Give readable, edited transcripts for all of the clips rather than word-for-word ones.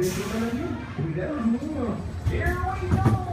Cuidado, niño. Here we go.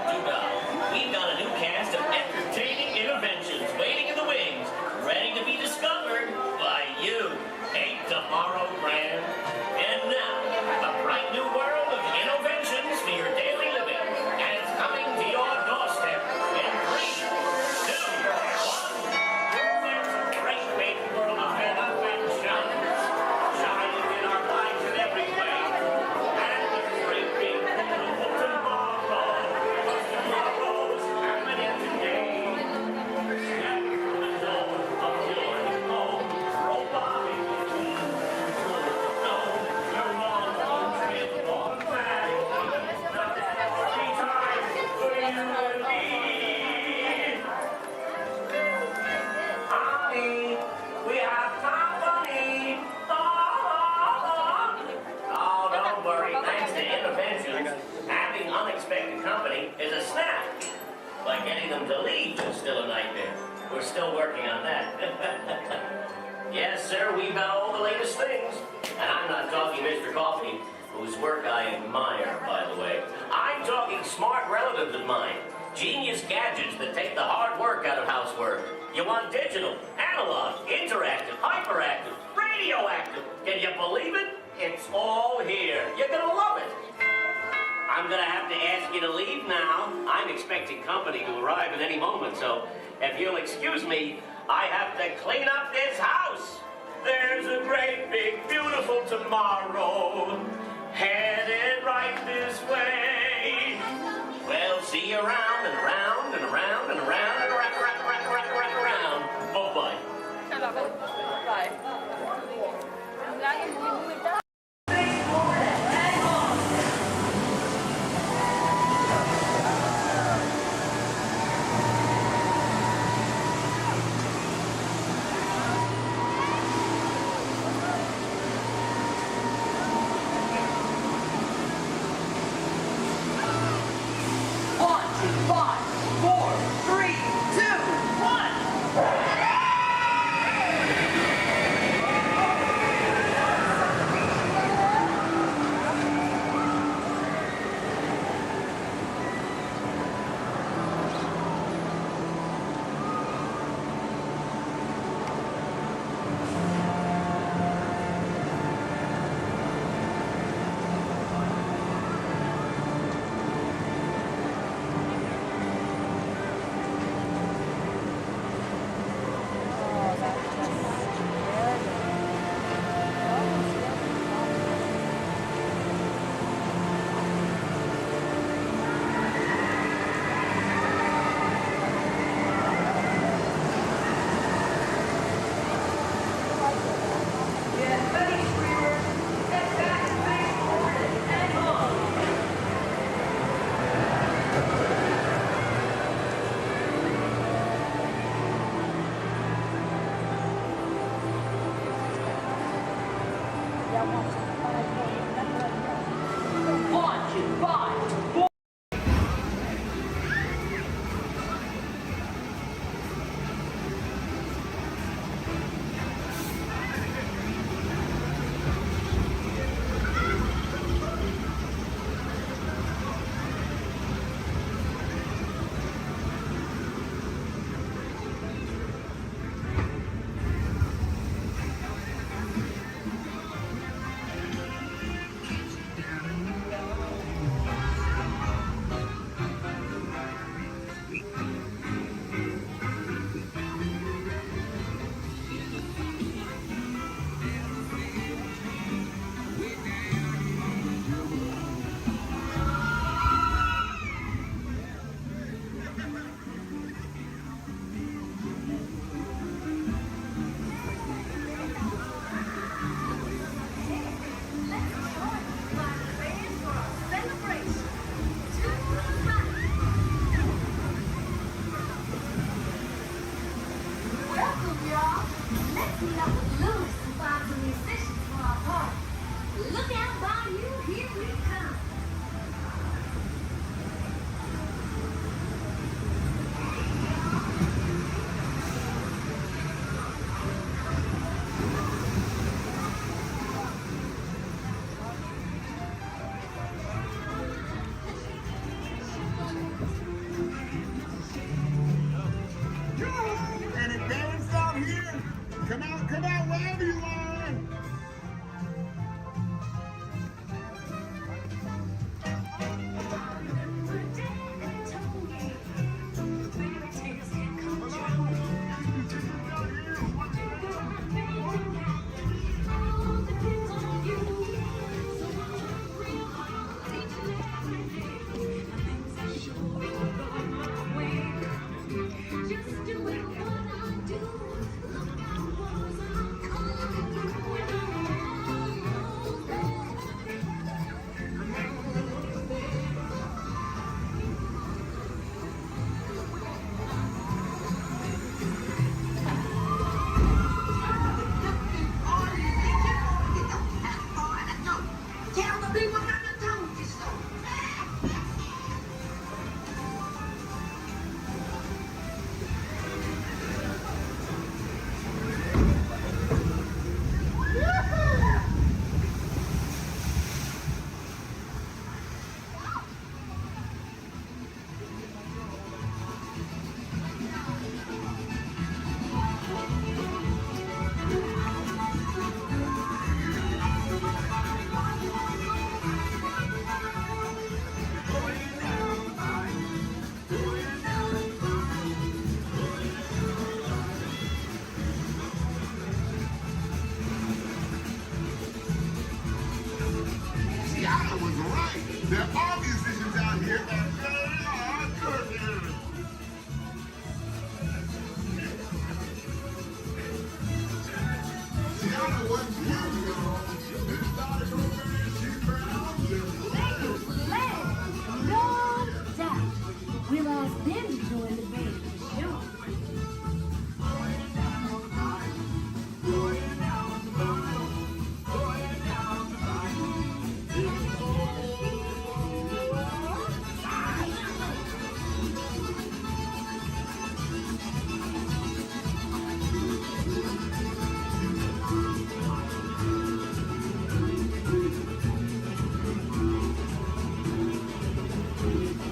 to go. We've got a new cast of entertaining interventions waiting in the wings, ready to be discovered by you. A tomorrow grand. And now, a bright new world of innovations for your daily living. And it's coming to your doorstep in 3, 2, 1. There's a great big world of innovations shining in our lives in every way. And the great big beautiful tomorrow. Because tomorrow's happening today. Step through the door of your new home. Robotic. Having unexpected company is a snap. But getting them to leave is still a nightmare. We're still working on that. Yes, sir, we've got all the latest things. And I'm not talking Mr. Coffee, whose work I admire, by the way. I'm talking smart relatives of mine. Genius gadgets that take the hard work out of housework. You want digital, analog, interactive, hyperactive, radioactive. Can you believe it? It's all here. You're gonna love it. I'm gonna have to ask you to leave now. I'm expecting company to arrive at any moment, so if you'll excuse me, I have to clean up this house. There's a great, big, beautiful tomorrow headed right this way. We'll see you around and around and around and around and around. Oh, bye. Bye. There are musicians out here that really are cooking. Tiana wasn't years ago. This started over and she found the No doubt. We'll ask them to join the band for sure.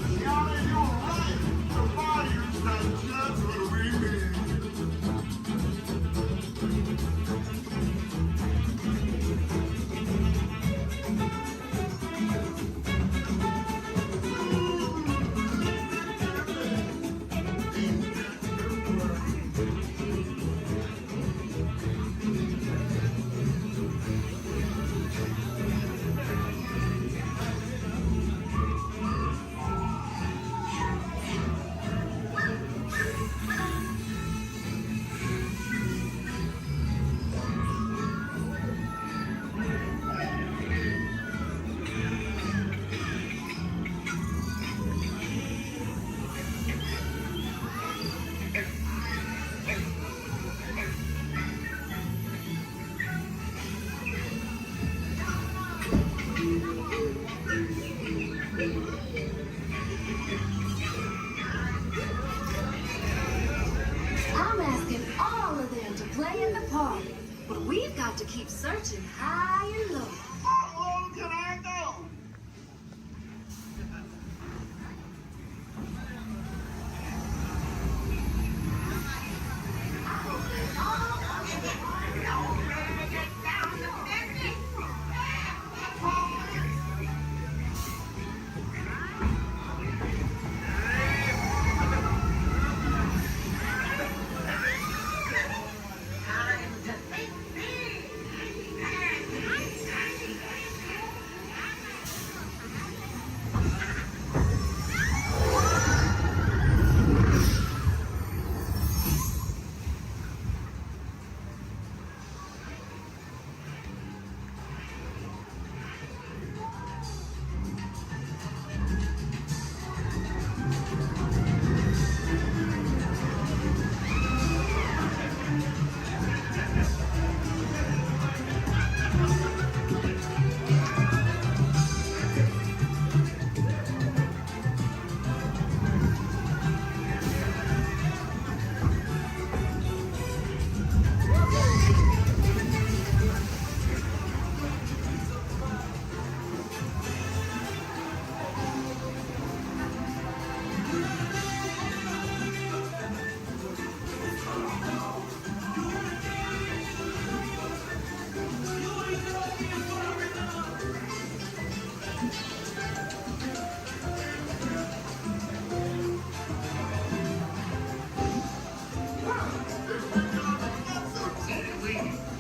Tiana, you're right. The fire's not just what we need. I'm asking all of them to play in the party, but we've got to keep searching high and low. How low can I go?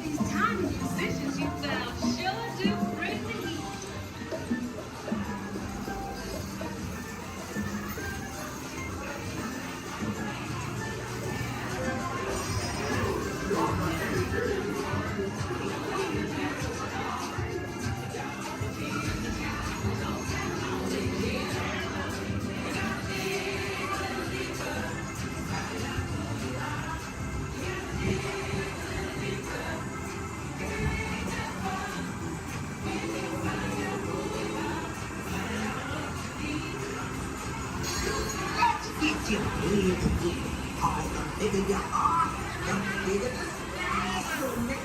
These tiny musicians you found sure do bring the heat. Get your hands again. All the bigger you are, the bigger the splash will make.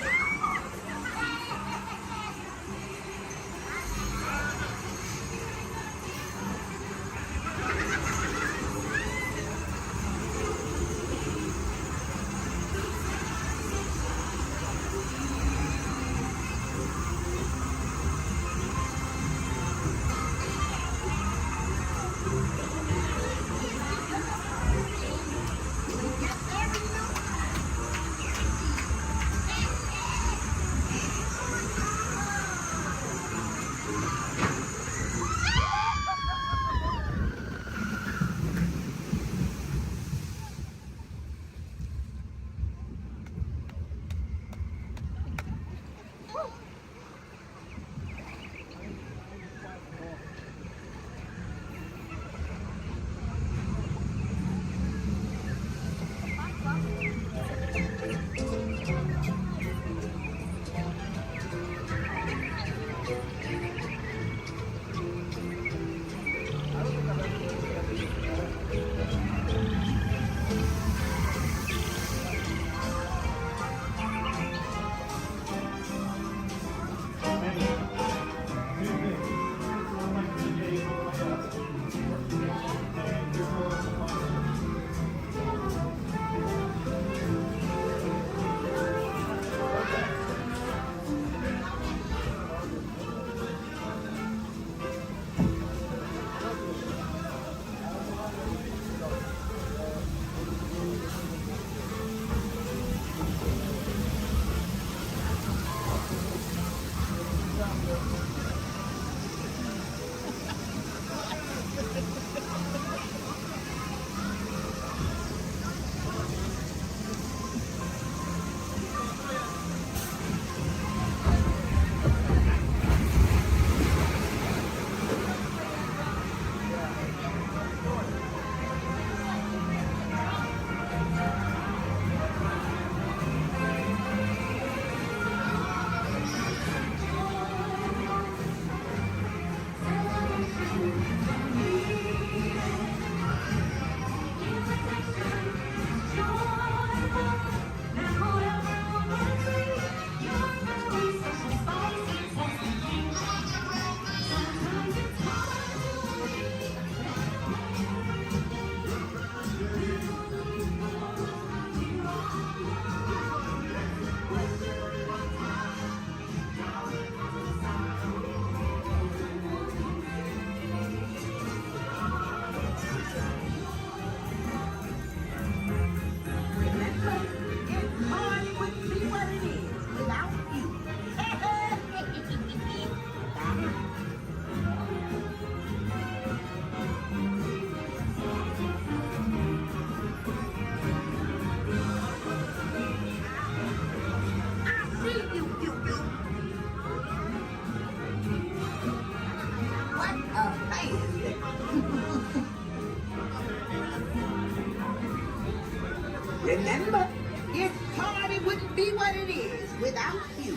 Remember, this party wouldn't be what it is without you.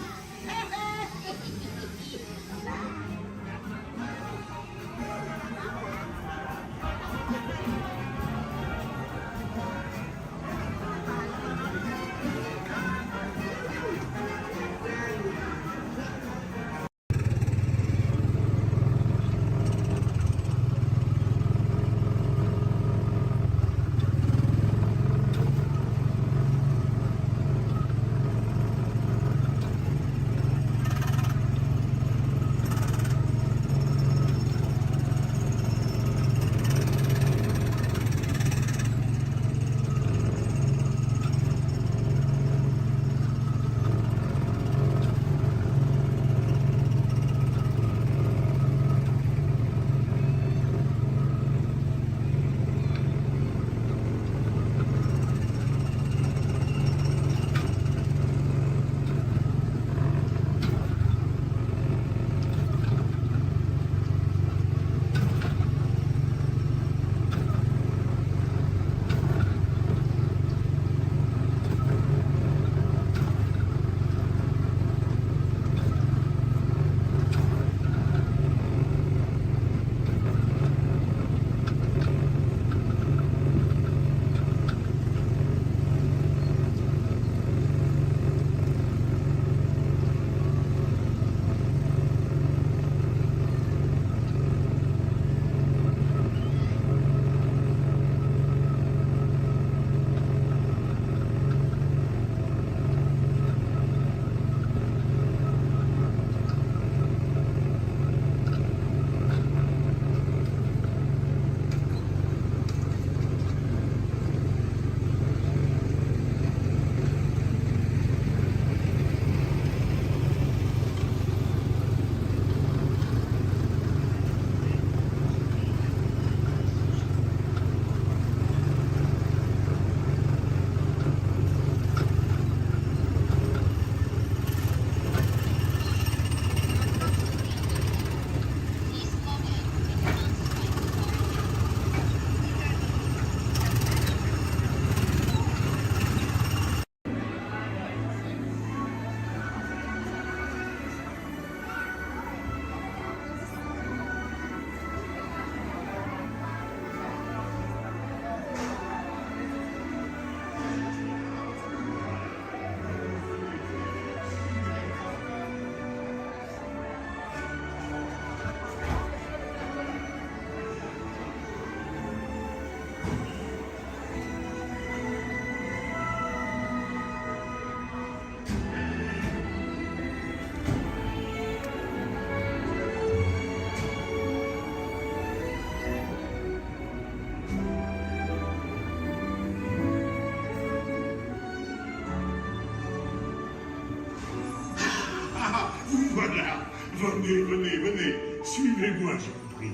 Voilà, venez, venez, venez, suivez-moi, je vous prie.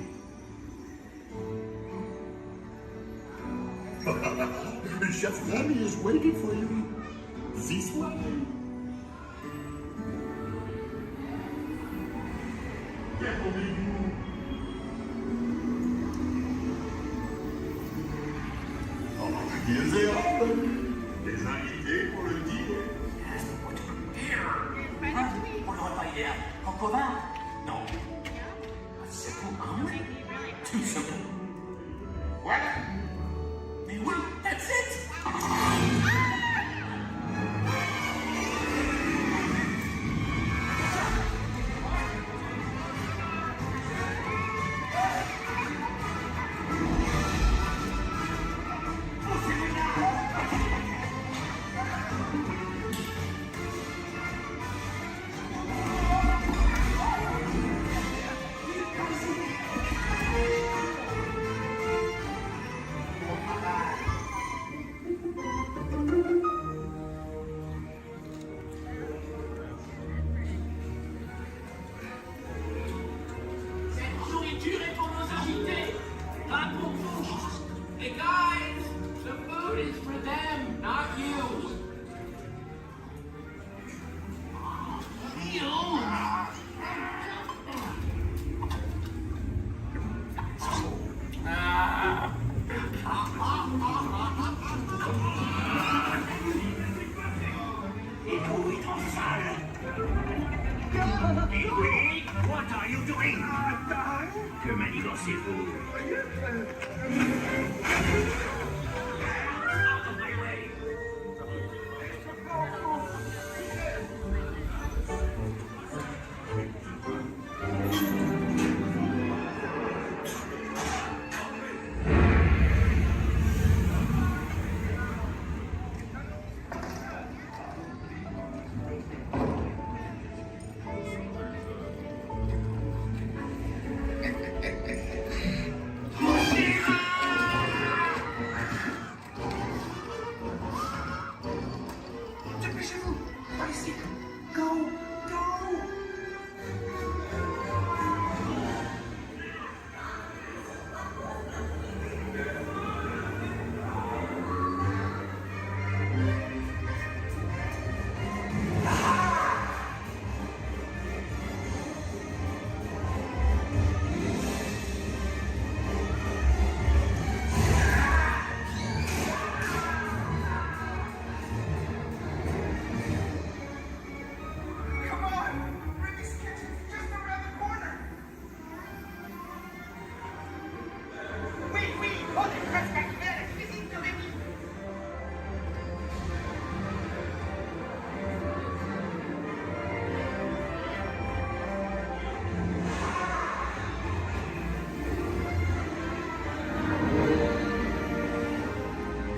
Chef Rami is waiting for you. This way. Ils est les invités pour le dîner. On n'aurait pas idée en commun. Non. C'est pour un tout simplement. Voilà. Mais oui, that's it. Et tout est en salle. Et oui, what are you doing? Que manigancez-vous? Out of my way. Dépêchez-vous. Par ici. Go. Go. Come on. Rimmy's kitchen's just around the corner. Oui, oui. On est presque arrivé à la cuisine de Rémi.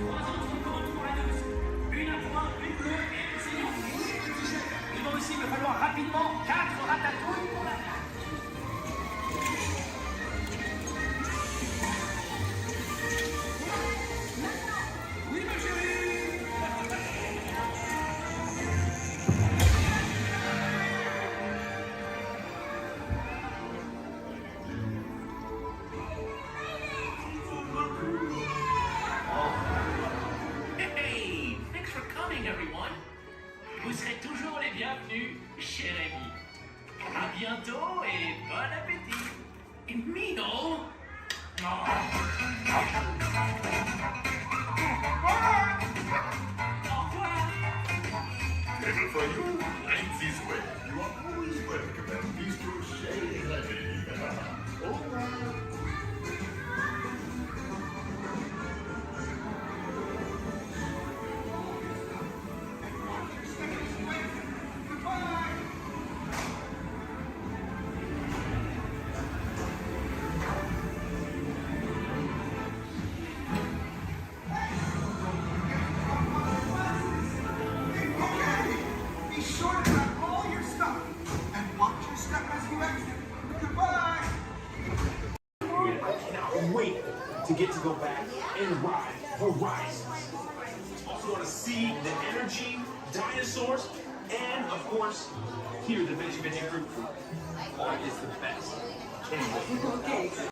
Trois entrées commandes pour la douce. Une à trois, une bleue et une saignante. Il va aussi me falloir rapidement 4 ratatouilles pour la table. Oui, ma chérie. Hey, thanks for coming, everyone. Vous serez toujours les bienvenus chez Rémi. À bientôt et bon appétit. Et Mino. Au revoir. Table for you, right this way. You are always welcome at Bistro Chez Rémi. Au revoir. Okay. Be sure to grab all your stuff and watch your step as you exit. Goodbye. I cannot wait to get to go back and ride Horizons. Also want to see the energy, dinosaurs, and of course, hear the Veggie Veggie Fruit Fruit. That is the best. Can't wait.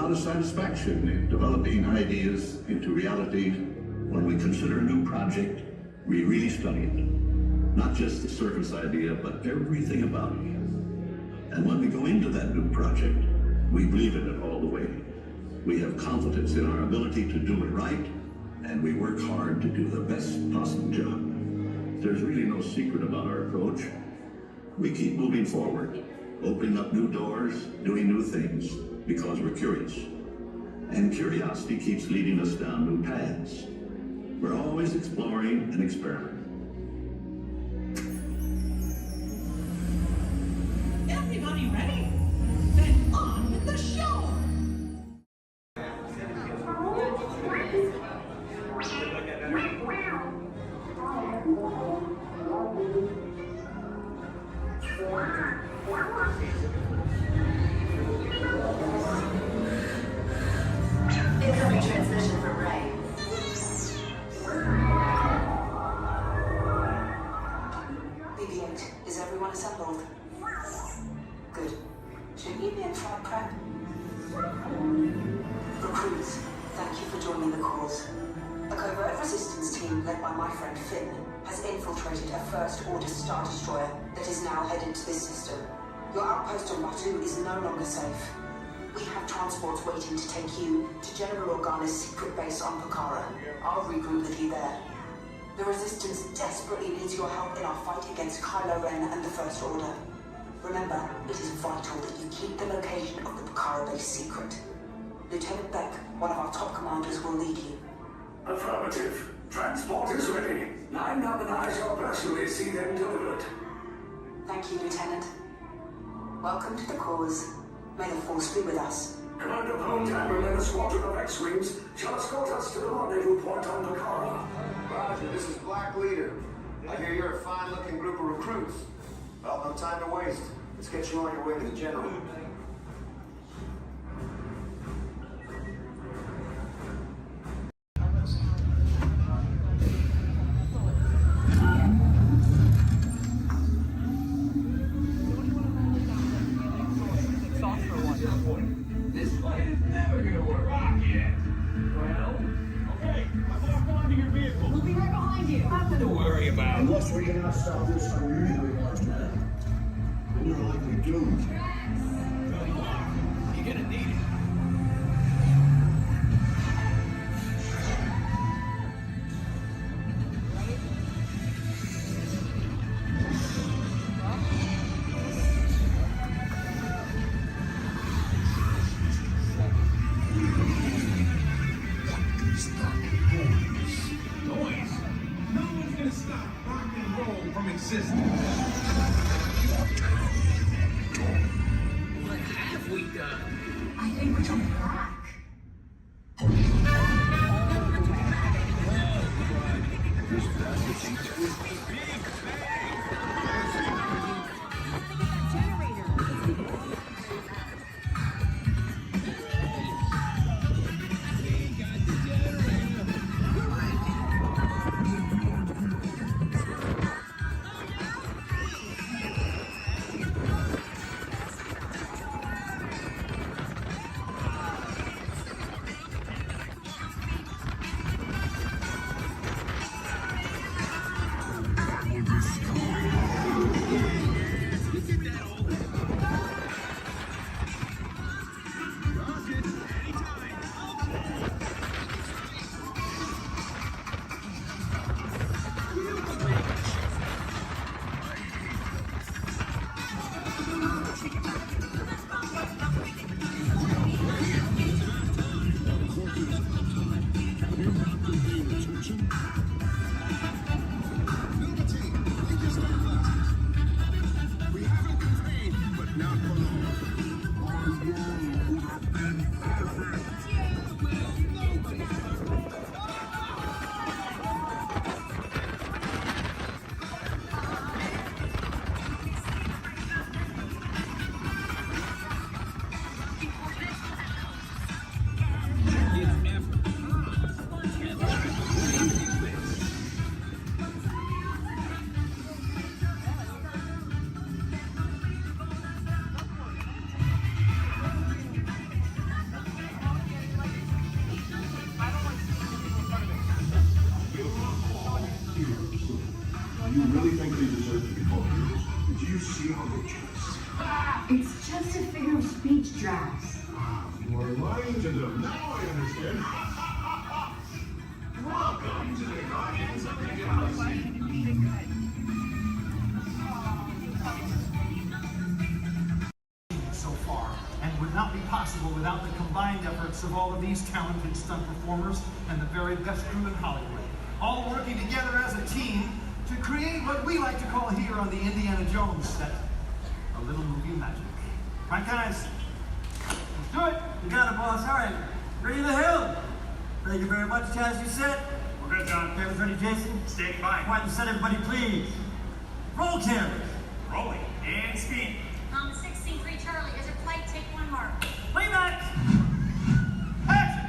lot of satisfaction in developing ideas into reality. When we consider a new project, we really study it. Not just the surface idea, but everything about it. And when we go into that new project, we believe in it all the way. We have confidence in our ability to do it right, and we work hard to do the best possible job. There's really no secret about our approach. We keep moving forward, opening up new doors, doing new things, because we're curious. And curiosity keeps leading us down new paths. We're always exploring and experimenting. Everybody ready? Then on with the show! Incoming transmission from Ray. BB-8, is everyone assembled? Good. Shouldn't you be in flight prep? Recruits, thank you for joining the cause. A covert resistance team led by my friend Finn has infiltrated a First-Order Star Destroyer that is now headed to this system. Your outpost on Batu is no longer safe. We have transports waiting to take you to General Organa's secret base on Pokhara. I'll regroup with you there. The Resistance desperately needs your help in our fight against Kylo Ren and the First Order. Remember, it is vital that you keep the location of the Pokhara base secret. Lieutenant Beck, one of our top commanders, will lead you. Affirmative. Transport is ready. Line up and I shall personally see them delivered. Thank you, Lieutenant. Welcome to the cause. May the Force be with us. Commander Poltam and a squadron of X-Wings shall escort us to the rendezvous point on Pokhara. Roger, this is Black Leader. I hear you're a fine-looking group of recruits. Well, no time to waste. Let's get you on your way to the General. This plan is never gonna work out yet. Well, okay, I'm finding your vehicle. We'll be right behind you. Nothing to worry about. Unless we cannot stop this unusually large man, we're likely doomed. You're gonna need it. Noise. No one's gonna stop rock and roll from existing. What have we done? I think we're coming back. really think they deserve to be called heroes? Do you see how they dress? It's just a figure of speech, Drax. You are lying to them. Now I understand. Welcome to the Guardians of the Galaxy. So far, and would not be possible without the combined efforts of all of these talented stunt performers and the very best crew in Hollywood, all working together as a team to create what we like to call here on the Indiana Jones set, a little movie magic. Right, guys? Let's do it. You got it, boss. All right. Ready to hill. Thank you very much, Chaz. You set? We're good, John. Cameras ready, Jason? Standing by. Quiet and set, everybody, please. Roll cameras. Rolling. And speed. 16-3 Charlie, as your flight, take one mark. Playback! Action!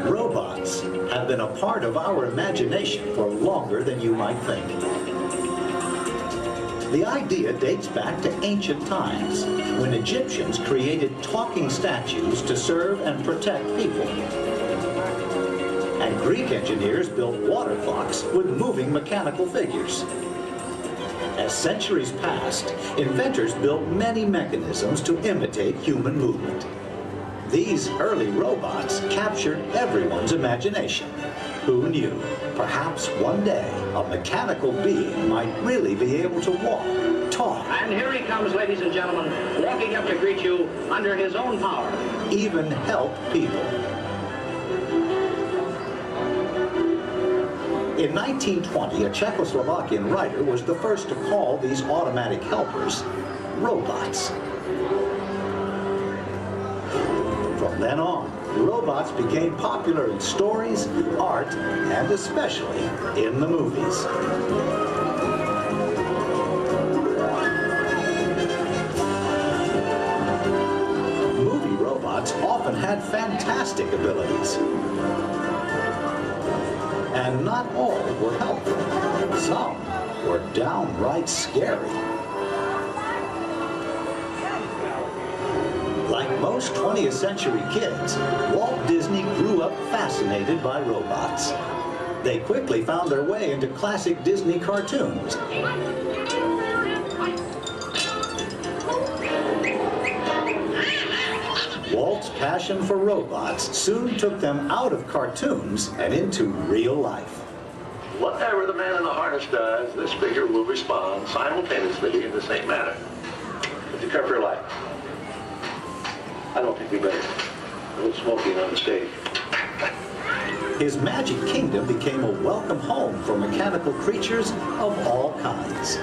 Robots have been a part of our imagination for longer than you might think. The idea dates back to ancient times, when Egyptians created talking statues to serve and protect people. And Greek engineers built water clocks with moving mechanical figures. As centuries passed, inventors built many mechanisms to imitate human movement. These early robots captured everyone's imagination. Who knew? Perhaps one day, a mechanical being might really be able to walk, talk. And here he comes, ladies and gentlemen, walking up to greet you under his own power. Even help people. In 1920, a Czechoslovakian writer was the first to call these automatic helpers robots. From then on, robots became popular in stories, art, and especially in the movies. Movie robots often had fantastic abilities. And not all were helpful. Some were downright scary. Like most 20th century kids, Walt Disney grew up fascinated by robots. They quickly found their way into classic Disney cartoons. Walt's passion for robots soon took them out of cartoons and into real life. Whatever the man in the harness does, this figure will respond simultaneously in the same manner. Would you care for your life? I don't think we better. A little smoking on the stage. His magic kingdom became a welcome home for mechanical creatures of all kinds.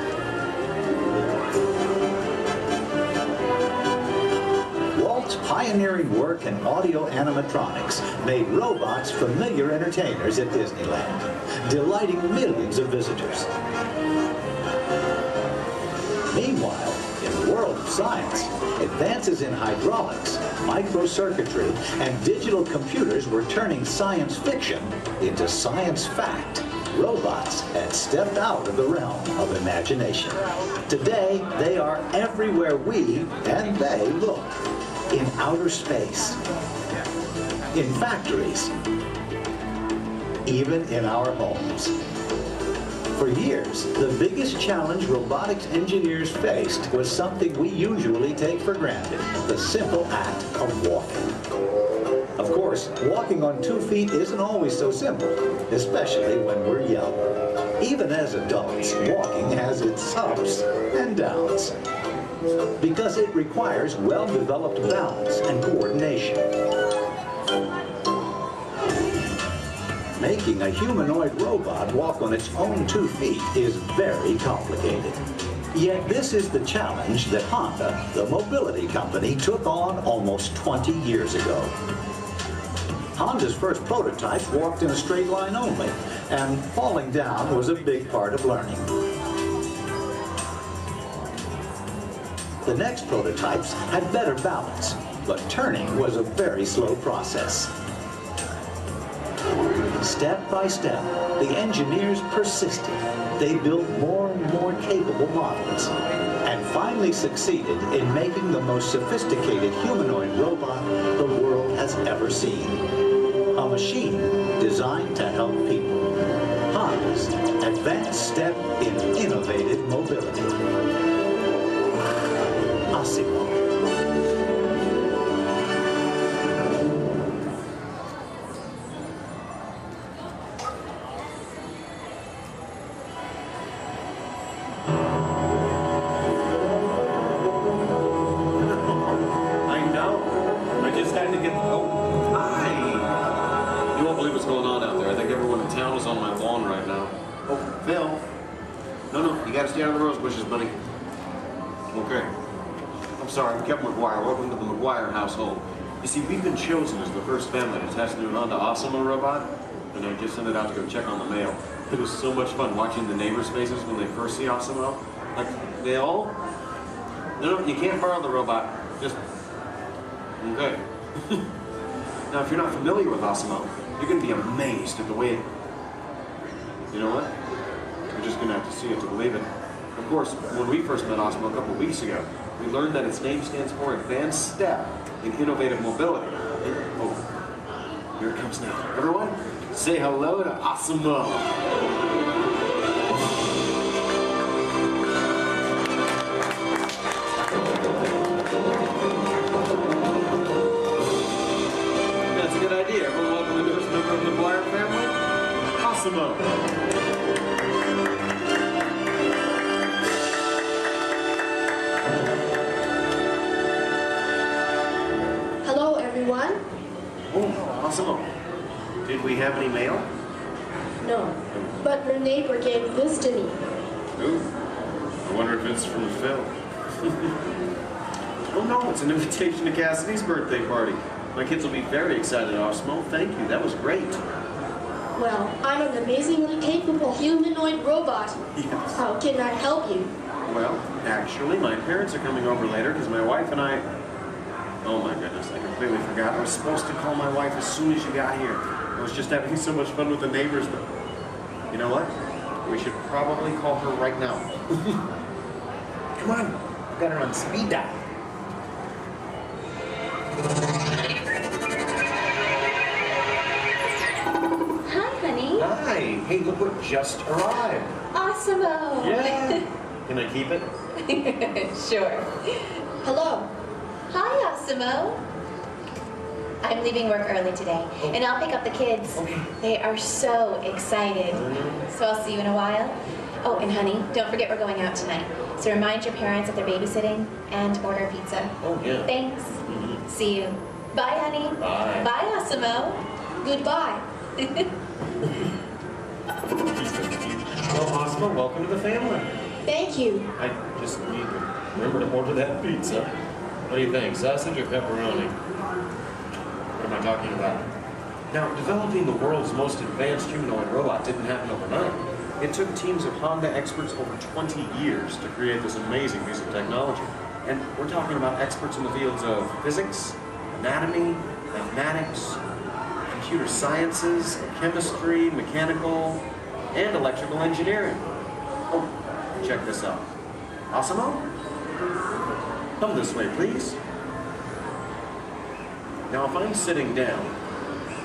Walt's pioneering work in audio animatronics made robots familiar entertainers at Disneyland, delighting millions of visitors. Meanwhile, in the world of science, advances in hydraulics, microcircuitry, and digital computers were turning science fiction into science fact. Robots had stepped out of the realm of imagination. Today, they are everywhere we and they look. In outer space, in factories, even in our homes. For years, the biggest challenge robotics engineers faced was something we usually take for granted, the simple act of walking. Of course, walking on 2 feet isn't always so simple, especially when we're young. Even as adults, walking has its ups and downs, because it requires well-developed balance and coordination. Making a humanoid robot walk on its own 2 feet is very complicated. Yet this is the challenge that Honda, the mobility company, took on almost 20 years ago. Honda's first prototypes walked in a straight line only, and falling down was a big part of learning. The next prototypes had better balance, but turning was a very slow process. Step by step, the engineers persisted. They built more and more capable models, and finally succeeded in making the most sophisticated humanoid robot the world has ever seen. A machine designed to help people. Honda's advanced step in innovative mobility. Asimo. I know. I just had to get. Oh, hi. You won't believe what's going on out there. I think everyone in town is on my lawn right now. Oh, Phil. No, you gotta stay out of the rose bushes, buddy. Okay. I'm sorry, I'm Captain McGuire. Welcome to the McGuire household. You see, we've been chosen as the first family to test the new Honda Asimo robot, and I just sent it out to go check on the mail. It was so much fun watching the neighbors' faces when they first see Asimo. Like, they all... No, you can't borrow the robot. Just... Okay. Now, if you're not familiar with Osimo, you're going to be amazed at the way it... You know what? You're just going to have to see it to believe it. Of course, when we first met Osimo a couple weeks ago, we learned that its name stands for Advanced Step in Innovative Mobility. Oh, here it comes now. Everyone, say hello to Osimo. That's a good idea. Everyone welcome the newest member of the McGuire family, Osimo. Hello, everyone. Oh, Osimo. Did we have any mail? No, but your neighbor gave this to me. Ooh. I wonder if it's from Phil. Oh no, it's an invitation to Cassidy's birthday party. My kids will be very excited, Osimo. Thank you, that was great. Well, I'm an amazingly capable humanoid robot. Yes. How can I help you? Well, actually, my parents are coming over later because my wife and I... Oh my goodness, I completely forgot. I was supposed to call my wife as soon as you got here. I was just having so much fun with the neighbors, but... You know what? We should probably call her right now. Come on, I've got her on speed dial. Hi, honey. Hi, hey, look what just arrived. Awesome-o. Yeah. Can I keep it? Sure. Hello. Hi, Awesome-o. I'm leaving work early today, and I'll pick up the kids. Okay. They are so excited. So I'll see you in a while. Oh, and honey, don't forget we're going out tonight. So remind your parents that they're babysitting and order pizza. Oh, yeah. Thanks. See you. Bye, honey. Bye. Bye, Awesome-o. Goodbye. Well, Osimo, welcome to the family. Thank you. I just need to remember to order that pizza. What do you think, sausage or pepperoni? What am I talking about? Now, developing the world's most advanced humanoid robot didn't happen overnight. It took teams of Honda experts over 20 years to create this amazing piece of technology. And we're talking about experts in the fields of physics, anatomy, mathematics, computer sciences, chemistry, mechanical, and electrical engineering. Oh, check this out. Osimo? Come this way, please. Now, if I'm sitting down,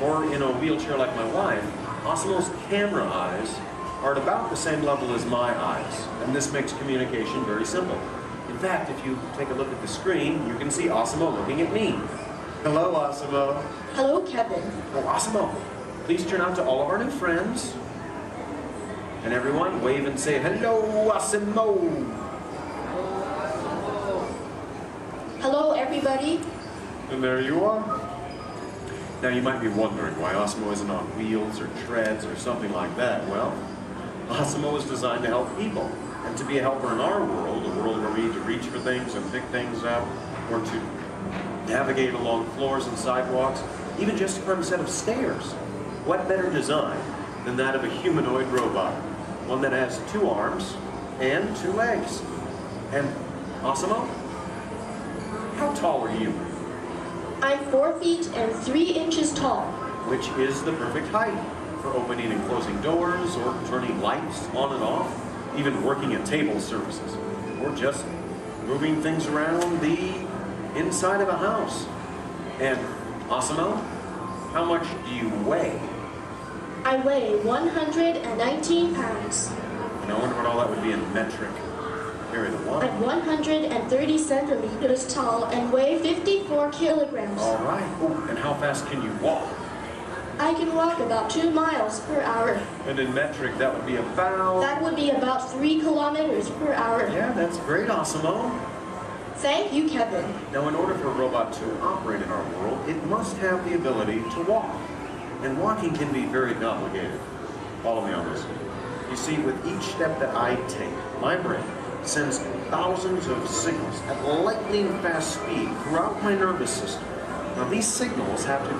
or in a wheelchair like my wife, Osimo's camera eyes are at about the same level as my eyes, and this makes communication very simple. In fact, if you take a look at the screen, you can see Osimo looking at me. Hello, Osimo. Hello, Kevin. Oh, Osimo, please turn out to all of our new friends. And everyone, wave and say, hello, Osimo. Hello, everybody. And there you are. Now, you might be wondering why Osimo isn't on wheels or treads or something like that. Well, Osimo was designed to help people, and to be a helper in our world, a world where we need to reach for things and pick things up, or to navigate along floors and sidewalks, even just to climb a set of stairs. What better design than that of a humanoid robot? One that has 2 arms and 2 legs. And Osimo, how tall are you? I'm 4 feet and 3 inches tall. Which is the perfect height for opening and closing doors, or turning lights on and off, even working at table services, or just moving things around the inside of a house. And Osimo, how much do you weigh? I weigh 119 pounds. And I wonder what all that would be in metric. Carry the one. I'm 130 centimeters tall and weigh 54 kilograms. All right. Oh, and how fast can you walk? I can walk about 2 miles per hour. And in metric, that would be about... That would be about 3 kilometers per hour. Yeah, that's great, Osimo. Thank you, Kevin. Now, in order for a robot to operate in our world, it must have the ability to walk. And walking can be very complicated. Follow me on this. You see, with each step that I take, my brain sends thousands of signals at lightning fast speed throughout my nervous system. Now, these signals have to...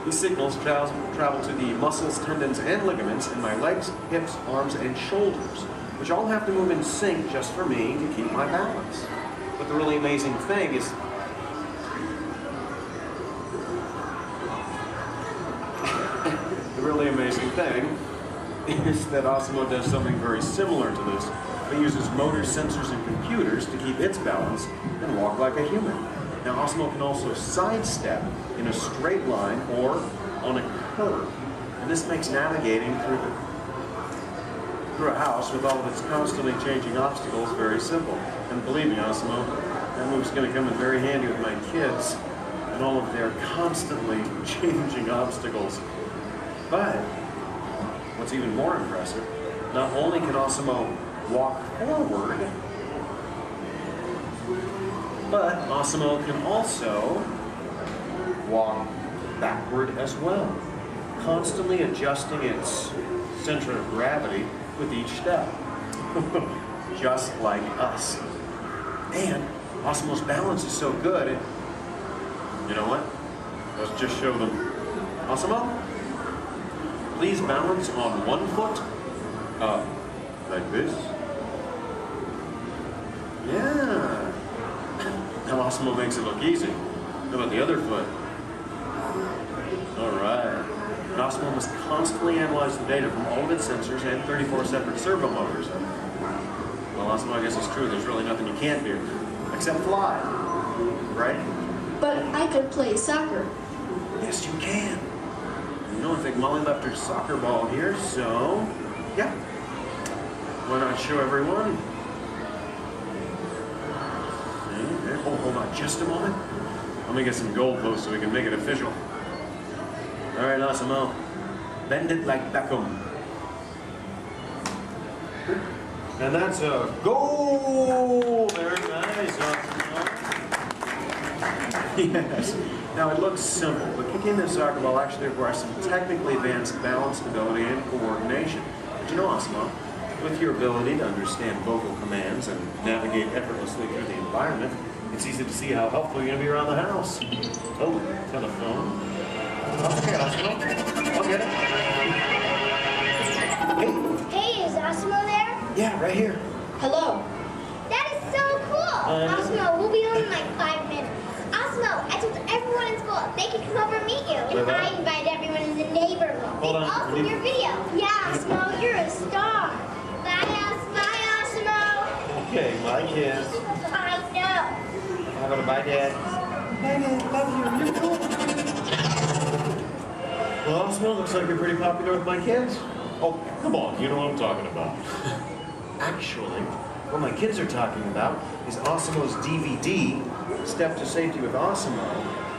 These signals travel to the muscles, tendons, and ligaments in my legs, hips, arms, and shoulders, which all have to move in sync just for me to keep my balance. But the really amazing thing is The really amazing thing is that Osimo does something very similar to this. It uses motors, sensors, and computers to keep its balance and walk like a human. Now, Osimo can also sidestep in a straight line or on a curve. And this makes navigating through a house with all of its constantly changing obstacles very simple. And believe me, Osimo, that move's going to come in very handy with my kids and all of their constantly changing obstacles. But what's even more impressive, not only can Osimo walk forward, but Osimo can also walk backward as well, constantly adjusting its center of gravity with each step, just like us. And Osimo's balance is so good, you know what? Let's just show them. Osimo, please balance on one foot, like this. Yeah. Now Osimo makes it look easy. How about the other foot? All right. And Osimo must constantly analyze the data from all of its sensors and 34 separate servo motors. Well, Osimo, I guess it's true. There's really nothing you can't do, except fly, right? But I could play soccer. Yes, you can. You know, I think Molly left her soccer ball here, so yeah. Why not show everyone? Oh, hold on just a moment. Let me get some goalposts so we can make it official. All right, Osimo. Bend it like Beckham. And that's a goal! Very nice, Osimo. Yes. Now, it looks simple, but kicking the soccer ball actually requires some technically advanced balance, stability, and coordination. But you know, Osimo, with your ability to understand vocal commands and navigate effortlessly through the environment, it's easy to see how helpful you're going to be around the house. Oh, telephone. Okay, Osimo. I'll get it. Hey. Hey, is Osimo there? Yeah, right here. Hello. That is so cool. Osimo, we'll be home in like 5 minutes. Osimo, I told everyone in school they can come over and meet you. And I invited everyone in the neighborhood. Hold on. Also your video. Yeah, Osimo, you're a star. Bye, Osimo. Okay, my kids. I know. How about a bye, Dad? Bye, Dad. Love you. You're cool. Well, Osimo, looks like you're pretty popular with my kids. Oh, come on. You know what I'm talking about. Actually, what my kids are talking about is Osimo's DVD, Step to Safety with Osimo,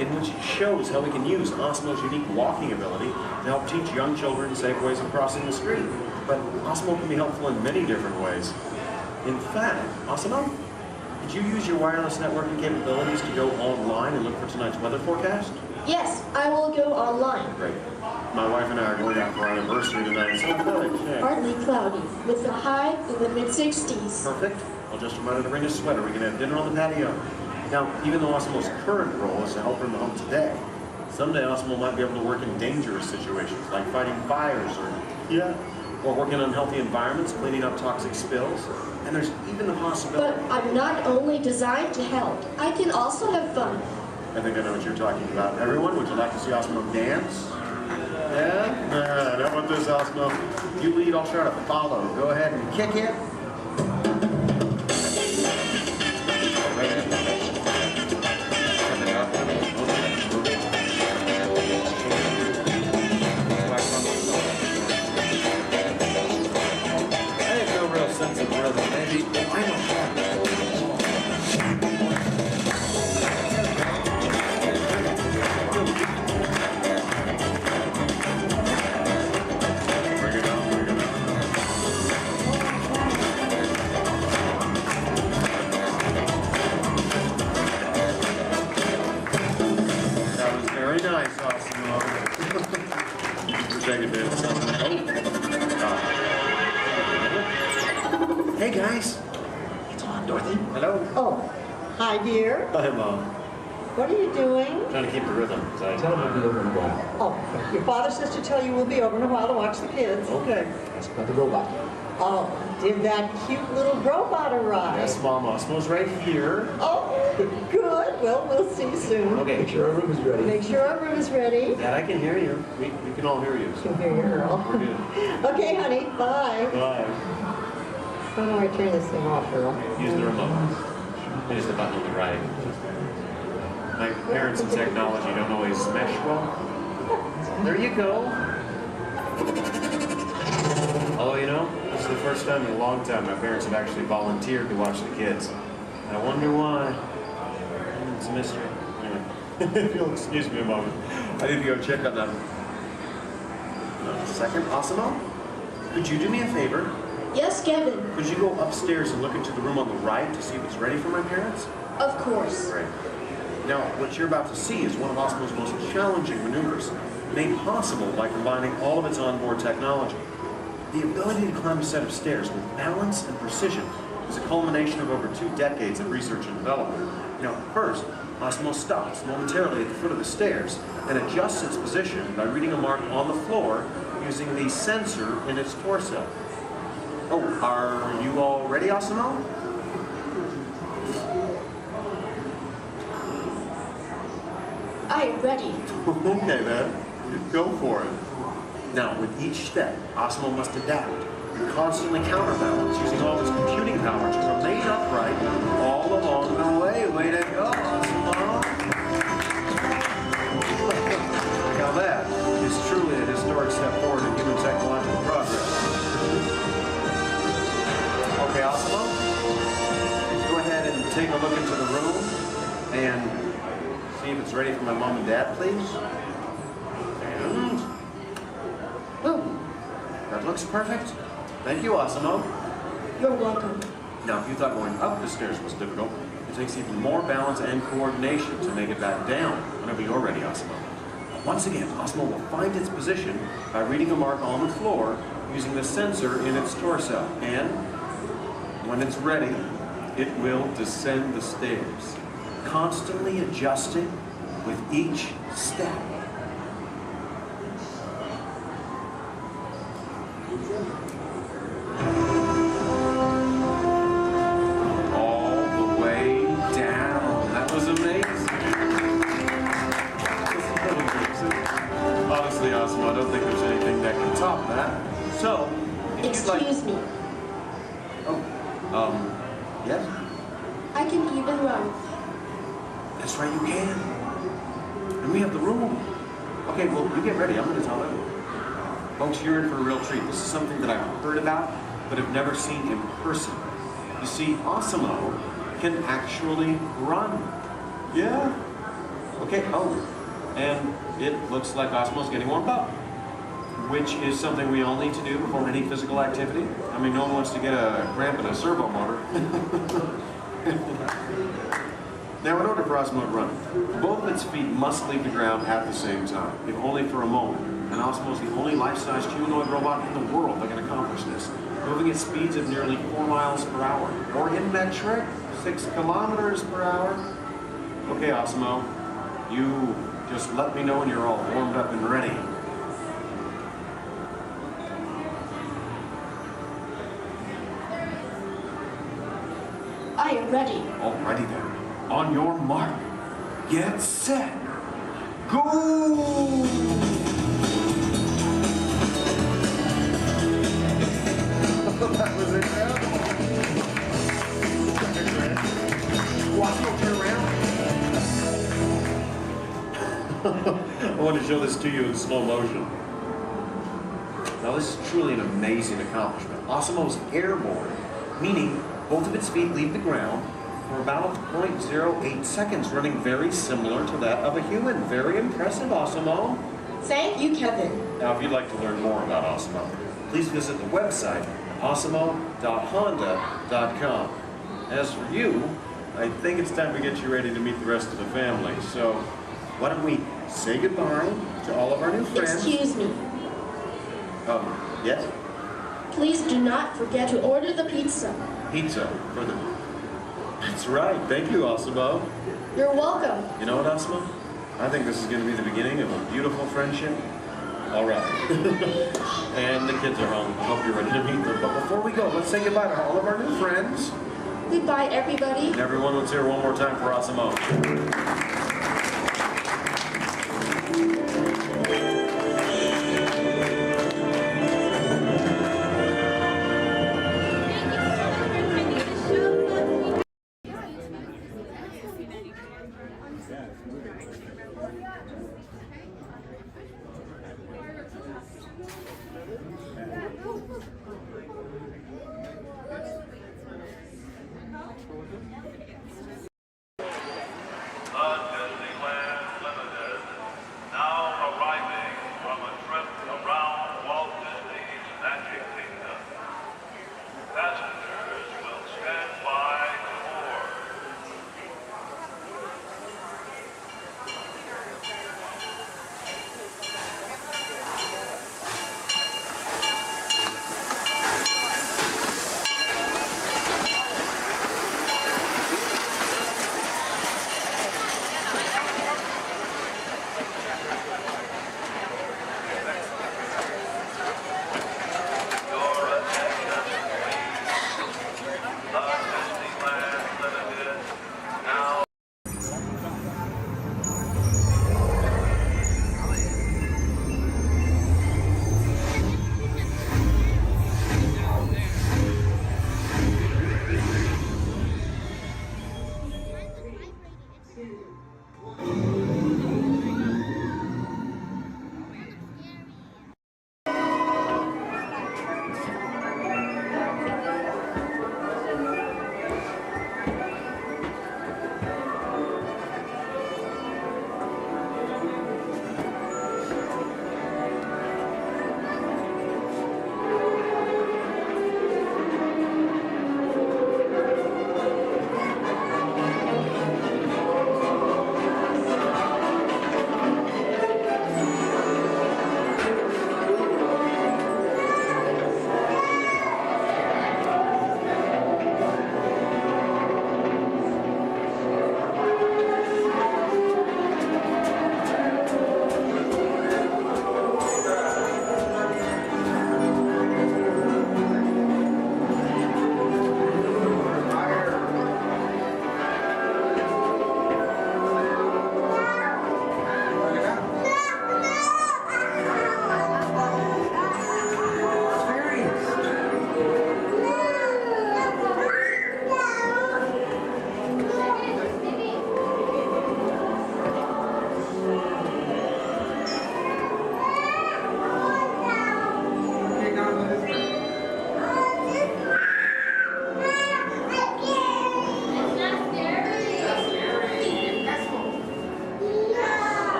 in which it shows how we can use Osimo's unique walking ability to help teach young children safe ways of crossing the street. But Osimo can be helpful in many different ways. In fact, Osimo, did you use your wireless networking capabilities to go online and look for tonight's weather forecast? Yes, I will go online. Great. My wife and I are going out for our anniversary tonight, so good. Partly cloudy, with a high in the mid-60s. Perfect. I'll just remind her to bring a sweater. We can have dinner on the patio. Now, even though Osimo's current role is to help her in the home today, someday Osimo might be able to work in dangerous situations, like fighting fires or working in unhealthy environments, cleaning up toxic spills. And there's even the possibility... But I'm not only designed to help. I can also have fun. I think I know what you're talking about. Everyone, would you like to see Osimo dance? Yeah? All right, how about this, Osimo? You lead, I'll try to follow. Go ahead and kick it. I have no real sense of rhythm. Maybe I don't have it. Hey guys. It's on, Dorothy. Hello. Oh, hi dear. Hi, Mom. What are you doing? Trying to keep the rhythm. Tell them we'll be over in a while. Oh, your father says to tell you we'll be over in a while to watch the kids. Okay. That's about the robot. Oh, did that cute little robot arrive? Yes, Mom. Osmo's right here. Oh, good. Well, we'll see you soon. Okay. Make sure our room is ready. Make sure our room is ready. Dad, I can hear you. We can all hear you. Can hear you, Earl. We're good. Okay, honey. Bye. Bye. How do I turn this thing off, Earl? Use the remote. Use the button on the right. My parents and technology don't always mesh well. There you go. Although, you know, this is the first time in a long time my parents have actually volunteered to watch the kids. I wonder why. It's a mystery. Anyway, if you'll excuse me a moment, I need to go check on them. Second, Osimo, could you do me a favor? Yes, Kevin. Could you go upstairs and look into the room on the right to see if it's ready for my parents? Of course. Great. Now, what you're about to see is one of Osimo's most challenging maneuvers, made possible by combining all of its onboard technology. The ability to climb a set of stairs with balance and precision is a culmination of over 2 decades of research and development. Now, first, Osimo stops momentarily at the foot of the stairs and adjusts its position by reading a mark on the floor using the sensor in its torso. Oh, are you all ready, Osimo? I am ready. Okay, then. Go for it. Now, with each step, Osimo must adapt and constantly counterbalance using all its computing power to remain upright all along the way. Way to go, Osimo! Now that is truly a historic step forward in human technological progress. Okay, Osimo, go ahead and take a look into the room and see if it's ready for my mom and dad, please. And boom. That looks perfect. Thank you, Osimo. You're welcome. Now, if you thought going up the stairs was difficult, it takes even more balance and coordination to make it back down whenever you're ready, Osimo. Once again, Osimo will find its position by reading a mark on the floor using the sensor in its torso. And when it's ready, it will descend the stairs, constantly adjusting with each step. All the way down. That was amazing. Honestly, Osimo, I don't think there's anything that can top that. So, Excuse me. Yes? I can even run. That's right, you can. And we have the room. Okay, well, you get ready. I'm going to tell everyone. Folks, you're in for a real treat. This is something that I've heard about, but have never seen in person. You see, Osimo can actually run. Yeah. Okay, oh, and it looks like Osimo's getting warmed up, which is something we all need to do before any physical activity. I mean, no one wants to get a cramp in a servo motor. Now, in order for Osimo to run, both of its feet must leave the ground at the same time, if only for a moment. And Osimo is the only life-sized humanoid robot in the world that can accomplish this, moving at speeds of nearly 4 miles per hour, or in metric, 6 kilometers per hour. Okay, Osimo, you just let me know when you're all warmed up and ready. I am ready. Alrighty then. On your mark, get set, go! That was incredible. Osimo, turn around. I want to show this to you in slow motion. Now, this is truly an amazing accomplishment. Osimo's airborne, meaning both of its feet leave the ground for about 0.08 seconds, running very similar to that of a human. Very impressive, Osimo. Thank you, Kevin. Now, if you'd like to learn more about Osimo, please visit the website, osimo.honda.com. As for you, I think it's time to get you ready to meet the rest of the family. So, why don't we say goodbye to all of our new friends? Excuse me. Yes? Please do not forget to order the pizza. Pizza for the... That's right. Thank you, Osimo. You're welcome. You know what, Osimo? I think this is going to be the beginning of a beautiful friendship. All right. And the kids are home. I hope you're ready to meet them. But before we go, let's say goodbye to all of our new friends. Goodbye, everybody. And everyone, let's hear one more time for Osimo. Disneyland Limited, now arriving from a trip around Walt Disney's Magic Kingdom. Passengers will stand by to board.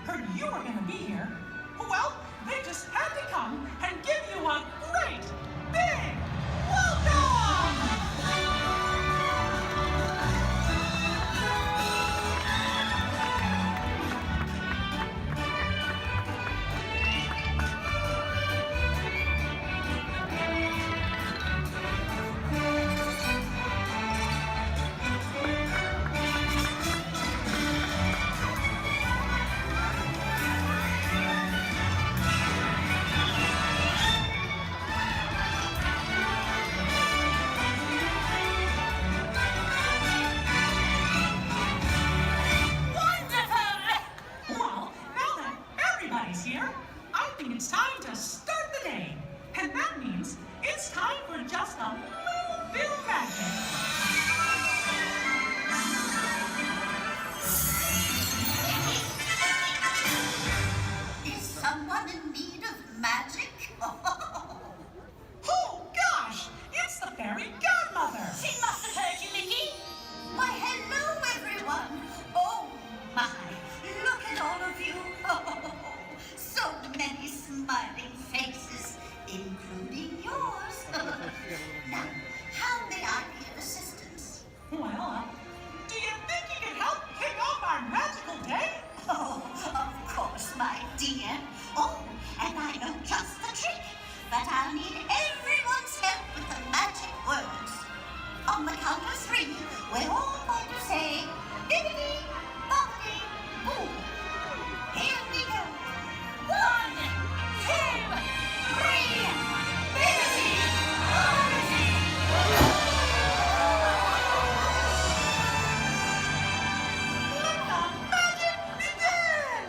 heard you were going to be here. Well, they just had to come and give you a great big welcome! It's time to start the day. And that means it's time for just a little bit of magic. Is someone in need of magic? Oh, gosh! It's the fairy godmother! She must have heard you, Mickey. Why, hello, everyone. Oh, my. Look at all of you. So many smiling faces, including yours. Now, how may I be of assistance? Well, do you think you can help kick off our magical day? Oh, of course, my dear. Oh, and I know just the trick. But I'll need everyone's help with the magic words. On the count of 3, we're all going to say, bibbidi, bobbidi, boo. Here we go. 1, 2, 3, bibbidi, bobbidi, boo. Let the magic begin!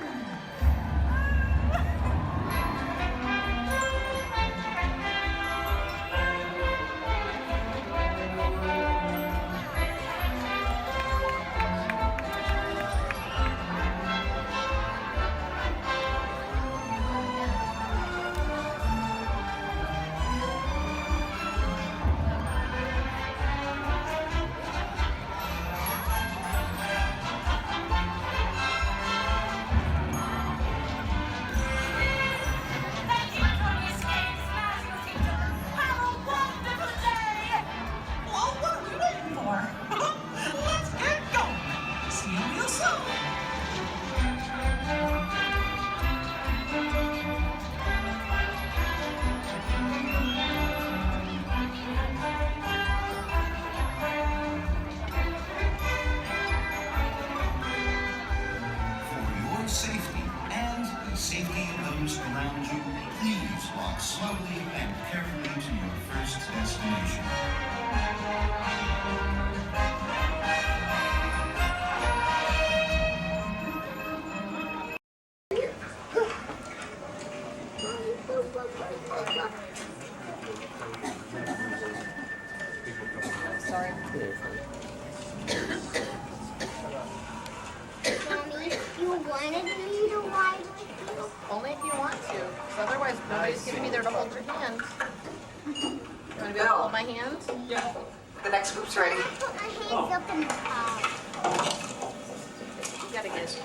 Thank you for your skates, Magical Kingdom. Have a wonderful day. Well, what are we waiting for? Let's get going. See you real soon. For your safety and the safety of those around you, please walk slowly and carefully to your first destination. Sorry. Mommy, you wanted me to ride with you? Only if you want to, because otherwise nobody's gonna be there to hold your hand. You wanna be able to hold my hand? Yeah. The next group's ready. Put my hands up in the car. You gotta get it.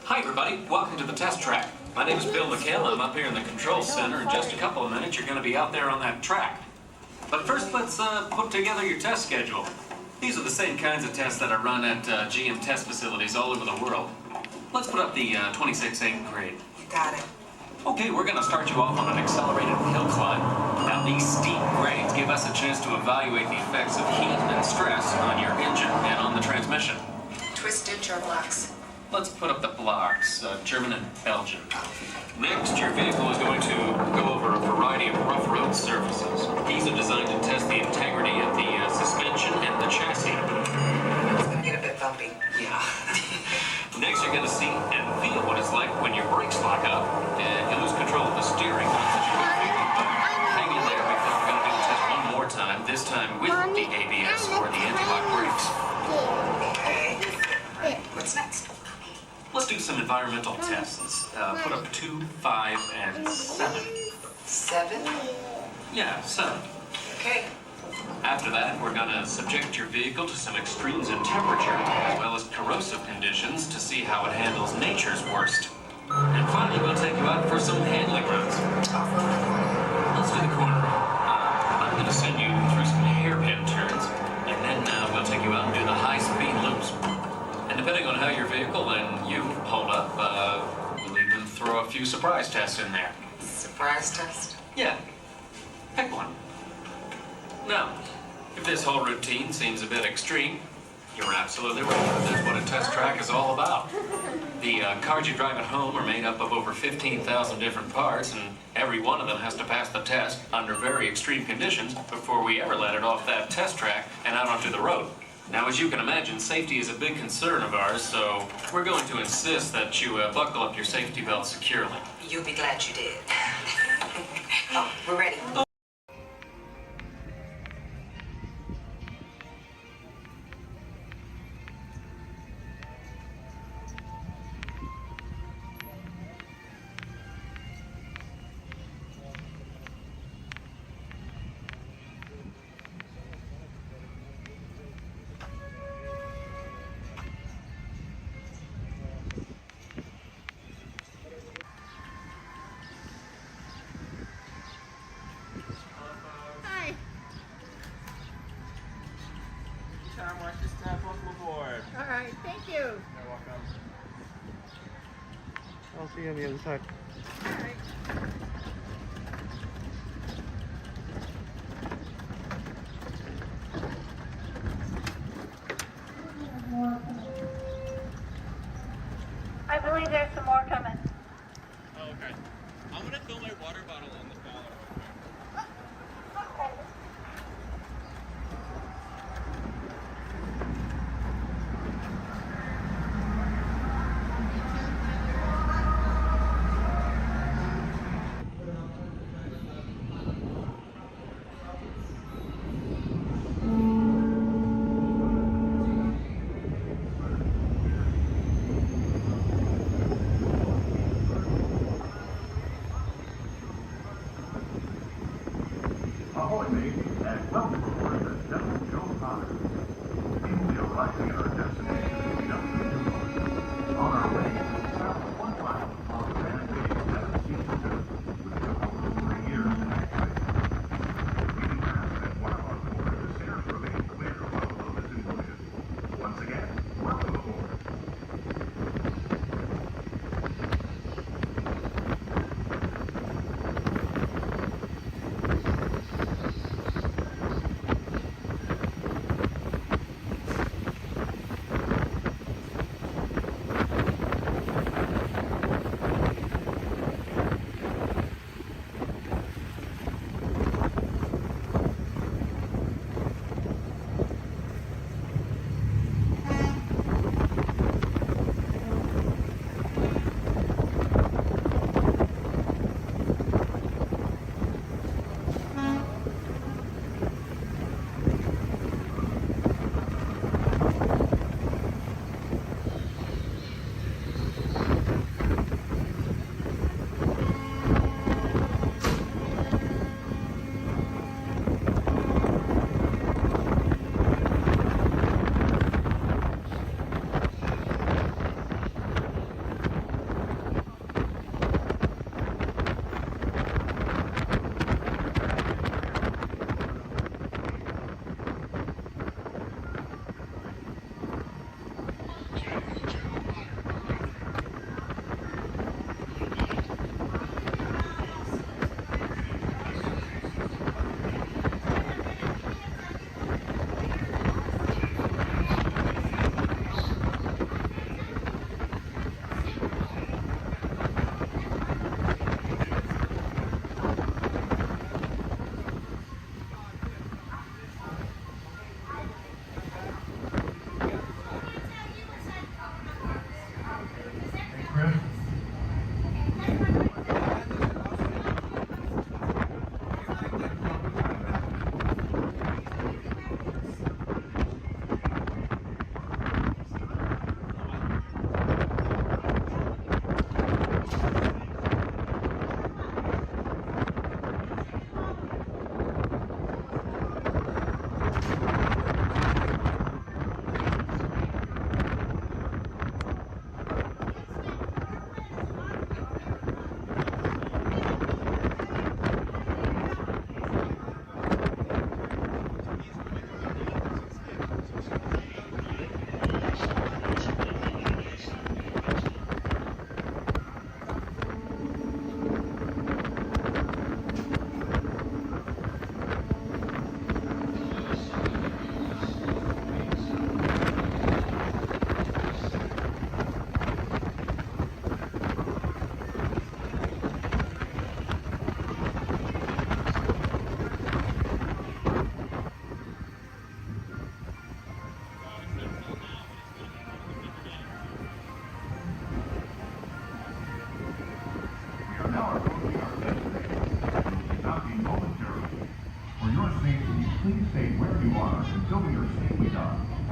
Hi, everybody. Welcome to the test track. My name is Bill McHale. I'm up here in the control center. In just a couple of minutes, you're going to be out there on that track. But first, let's put together your test schedule. These are the same kinds of tests that are run at GM test facilities all over the world. Let's put up the 26-8 grade. You got it. Okay, we're going to start you off on an accelerated hill climb. Now, these steep grades give us a chance to evaluate the effects of heat and stress on your engine and on the transmission. Twisted germ locks. Let's put up the blocks, German and Belgian. Next, your vehicle is going to go over a variety of rough road surfaces. These are designed to test the integrity of the suspension and the chassis. It's gonna get a bit bumpy. Yeah. Next, you're going to see and feel what it's like when your brakes lock up and you lose control of the steering. Hang in there because we're going to do the test one more time, this time with the ABS or the anti-lock brakes. Okay. What's next? Let's do some environmental tests. Put up 2, 5, and 7. 7? Yeah, 7. Okay. After that, we're gonna subject your vehicle to some extremes in temperature, as well as corrosive conditions to see how it handles nature's worst. And finally, we'll take you out for some handling runs. Let's do the corner roll. I'm gonna send you through some hairpin turns, and then we'll take you out and do the high-speed loops. And depending on how your vehicle and you hold up, we'll even throw a few surprise tests in there. Surprise test? Yeah. Pick one. Now, if this whole routine seems a bit extreme, you're absolutely right. That's what a test track is all about. The cars you drive at home are made up of over 15,000 different parts, and every one of them has to pass the test under very extreme conditions before we ever let it off that test track and out onto the road. Now, as you can imagine, safety is a big concern of ours, so we're going to insist that you buckle up your safety belt securely. You'll be glad you did. Oh, we're ready. Hi. Time, watch your step, welcome aboard. All right, thank you. You're welcome. I'll see you on the other side. All right. I believe there's some more coming. Oh, okay. I'm gonna fill my water bottle in this ballot.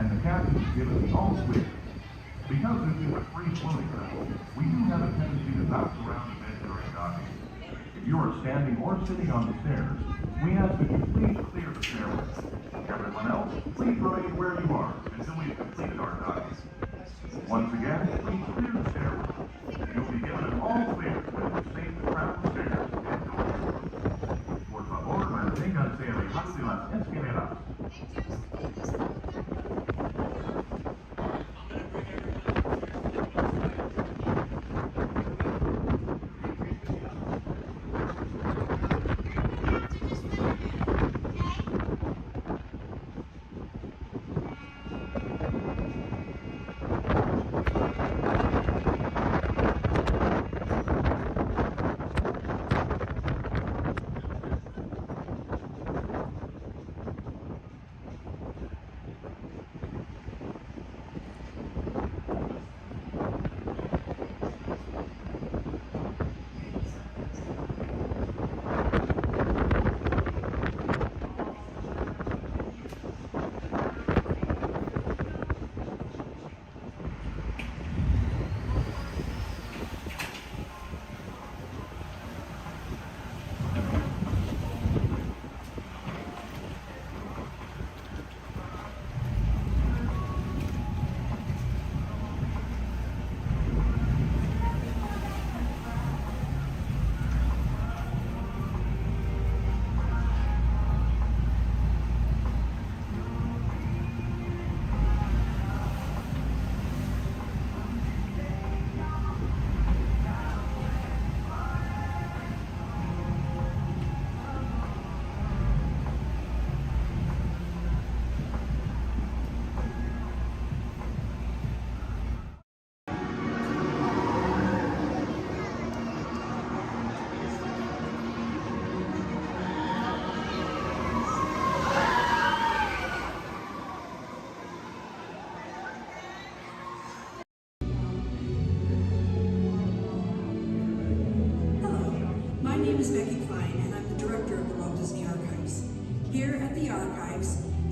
and the captain is given the all clear. Because this is a free-flowing zone, we do have a tendency to bounce around a bit during docking. If you are standing or sitting on the stairs, we ask that you please clear the stairway. Everyone else, please remain where you are until we've completed our docking. Once again, please clear the stairway. You'll be given an all clear when we state the crown stairs and doors. Por favor, manténganse alejados de las escaleras.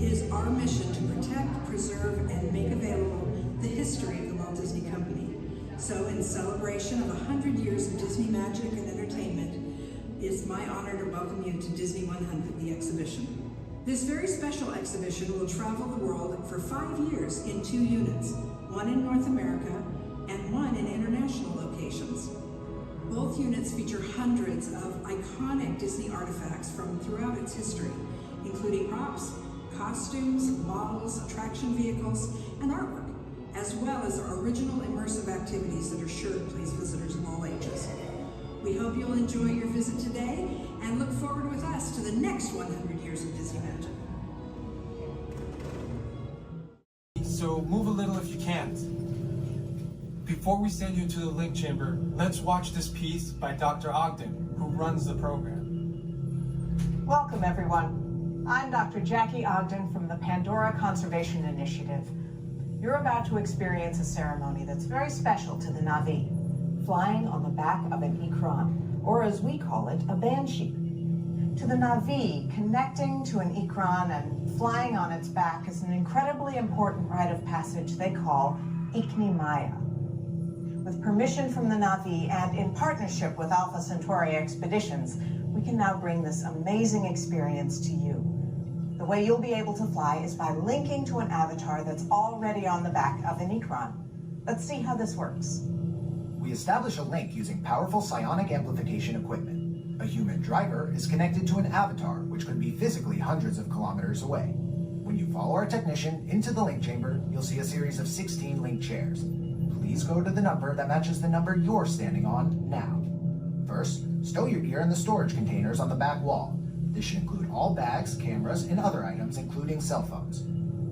is our mission to protect, preserve, and make available the history of the Walt Disney Company. So in celebration of 100 years of Disney magic and entertainment, it's my honor to welcome you to Disney 100, the exhibition. This very special exhibition will travel the world for 5 years in 2 units, one in North America and one in international locations. Both units feature hundreds of iconic Disney artifacts from throughout its history, including props, costumes, models, attraction vehicles, and artwork, as well as our original immersive activities that are sure to please visitors of all ages. We hope you'll enjoy your visit today and look forward with us to the next 100 years of Disney magic. So move a little if you can't. Before we send you into the link chamber, let's watch this piece by Dr. Ogden, who runs the program. Welcome, everyone. I'm Dr. Jackie Ogden from the Pandora Conservation Initiative. You're about to experience a ceremony that's very special to the Na'vi, flying on the back of an Ikran, or as we call it, a banshee. To the Na'vi, connecting to an Ikran and flying on its back is an incredibly important rite of passage they call Ikni Maya. With permission from the Na'vi and in partnership with Alpha Centauri Expeditions, we can now bring this amazing experience to you. The way you'll be able to fly is by linking to an avatar that's already on the back of an Ikran. Let's see how this works. We establish a link using powerful psionic amplification equipment. A human driver is connected to an avatar, which could be physically hundreds of kilometers away. When you follow our technician into the link chamber, you'll see a series of 16 link chairs. Please go to the number that matches the number you're standing on now. First, stow your gear in the storage containers on the back wall. This should include all bags, cameras, and other items, including cell phones.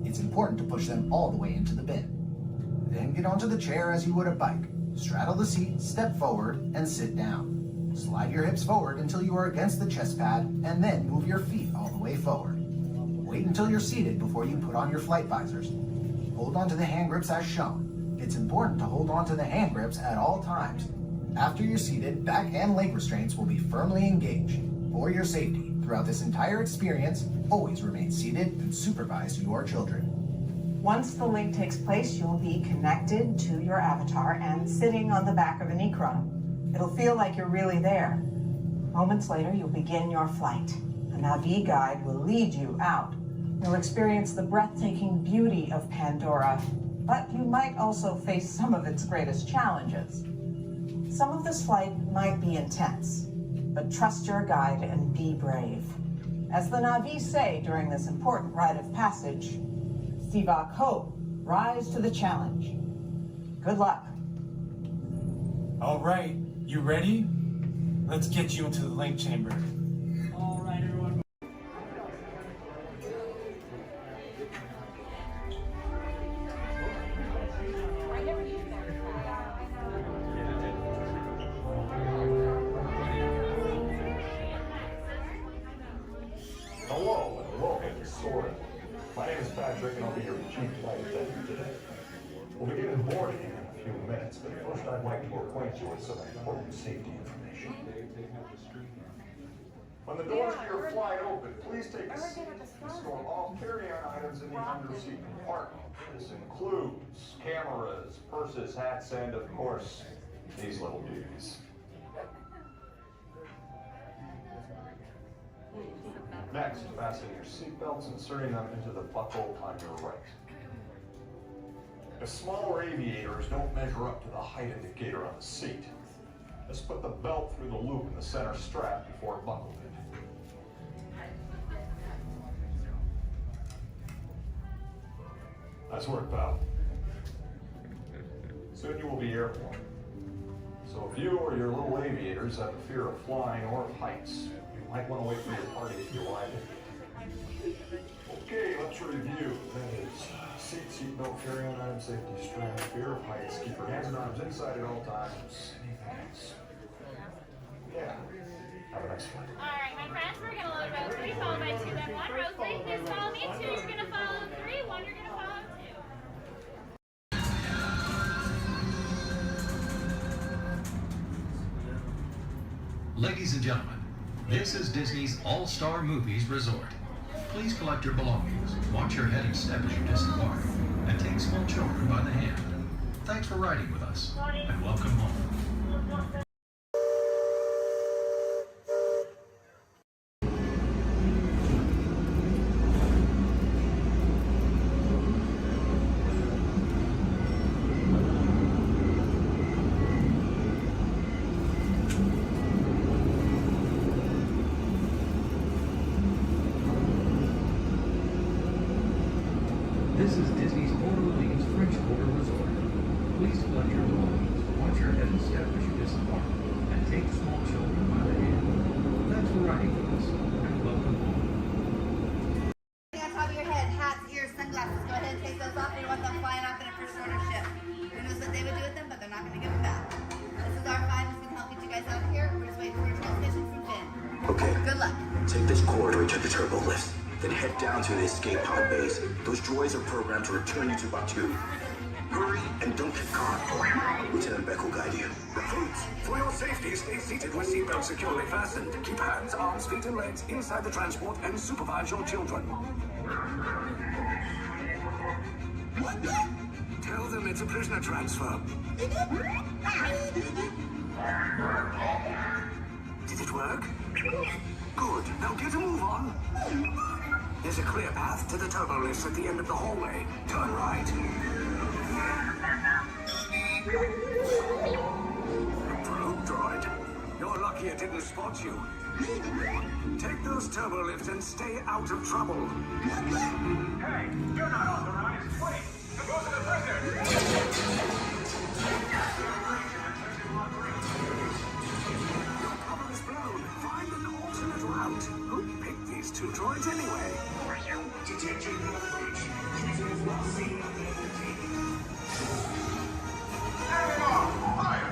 It's important to push them all the way into the bin. Then get onto the chair as you would a bike. Straddle the seat, step forward, and sit down. Slide your hips forward until you are against the chest pad, and then move your feet all the way forward. Wait until you're seated before you put on your flight visors. Hold on to the hand grips as shown. It's important to hold on to the hand grips at all times. After you're seated, back and leg restraints will be firmly engaged. For your safety, throughout this entire experience, always remain seated and supervise your children. Once the link takes place, you'll be connected to your avatar and sitting on the back of an Ikron. It'll feel like you're really there. Moments later, you'll begin your flight. A Na'vi guide will lead you out. You'll experience the breathtaking beauty of Pandora, but you might also face some of its greatest challenges. Some of this flight might be intense, but trust your guide and be brave. As the Na'vi say during this important rite of passage, Sivak Ho, rise to the challenge. Good luck. All right, you ready? Let's get you into the link chamber. All right, everyone. Hello and welcome to Soarin'. My name is Patrick and I'll be your chief flight attendant today. We'll begin boarding in a few minutes, but first I'd like to acquaint you with some important safety information. When the doors to your flight open, please take a seat and store all carry-on items in the under-seat compartment. This includes cameras, purses, hats, and of course, these little beauties. Next, fasten your seatbelts, inserting them into the buckle on your right. The smaller aviators don't measure up to the height indicator on the seat. Just put the belt through the loop in the center strap before buckling it. Nice work, pal. Soon you will be airborne. So if you or your little aviators have a fear of flying or of heights, you might want to wait for your party to arrive. Okay, let's review. That is seat belt, carry-on item, safety strap, fear of heights, keep your hands and arms inside at all times. Anything else? Yeah. Have a nice flight. All right, my friends, we're gonna load row 3, followed by 2, then 1. Row 3, please follow me. 2, you're gonna follow 3. 1, you're gonna follow 2. Ladies and gentlemen, this is Disney's All-Star Movies Resort. Please collect your belongings, watch your head and step as you disembark, and take small children by the hand. Thanks for riding with us, and welcome home. This is Disney's Port Orleans French Quarter Resort. Please collect your belongings, watch your head and step as you disembark, and take small children by the hand. Thanks for riding with us, and welcome home. On top of your head, hats, ears, sunglasses. Go ahead and take those off. We don't want them flying off in a first order ship. Who knows what they would do with them, but they're not going to give them back. This is our 5 that's going to help get you guys out of here. We're just waiting for a transmission from Finn. Okay. Good luck. Take this corridor to the turbo lift. Then head down to the escape pod base. Those droids are programmed to return you to Batu. Hurry and don't get caught. Lieutenant Beck will guide you. Recruits, for your safety, stay seated with seatbelts securely fastened. Keep hands, arms, feet, and legs inside the transport and supervise your children. Tell them it's a prisoner transfer. Did it work? Good. Now get a move on. There's a clear path to the turbo lifts at the end of the hallway. Turn right. Probe droid. You're lucky it didn't spot you. Take those turbo lifts and stay out of trouble. Hey, you're not authorized. Wait, go to the prison. Your cover is blown. Find an alternate route. Who picked these two droids anyway? Detention coverage. Prisoners not seen on their routine. Fire!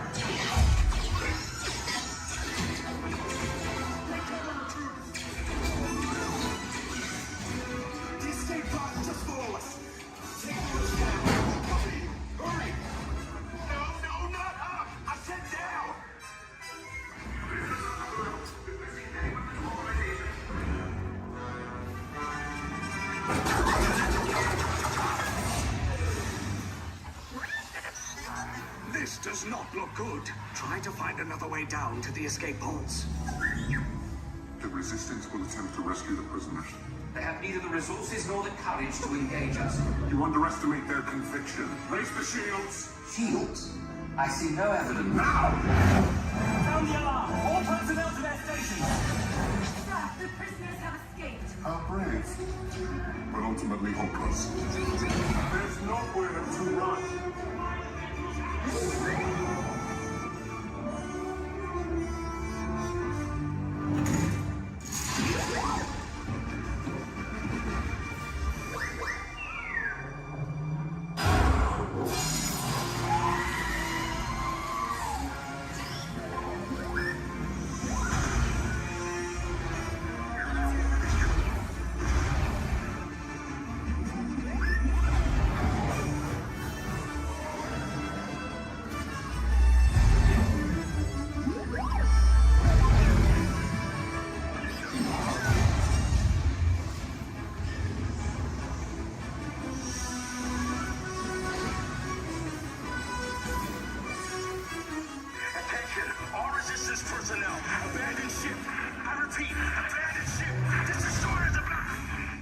The escape pod just does not look good. Try to find another way down to the escape pods. The Resistance will attempt to rescue the prisoners. They have neither the resources nor the courage to engage us. You underestimate their conviction. Raise the shields! Shields? I see no evidence. Now! Sound the alarm! All personnel to their stations! Sir, the prisoners have escaped. How brave, but ultimately hopeless. There's nowhere to run. Personnel, abandoned ship. I repeat, abandoned ship. This destroyer's about.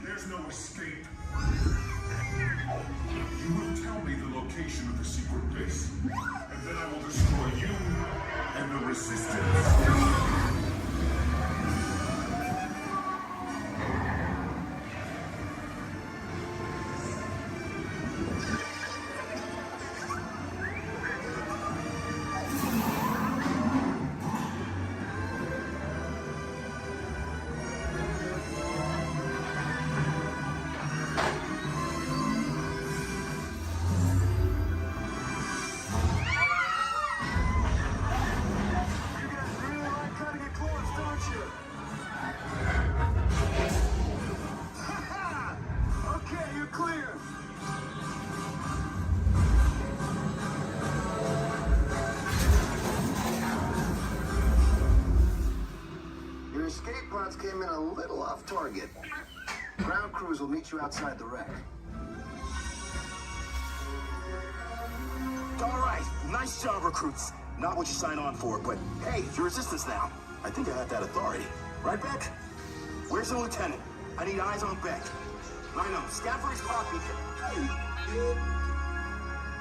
There's no escape. You will tell me the location of the secret base, and then I will destroy you and the Resistance. Escape pods came in a little off target. Ground crews will meet you outside the wreck. All right, nice job, recruits. Not what you signed on for, but hey, you're Resistance now. I think I have that authority. Right, Beck? Where's the lieutenant? I need eyes on Beck. I know, Stafford's coffee.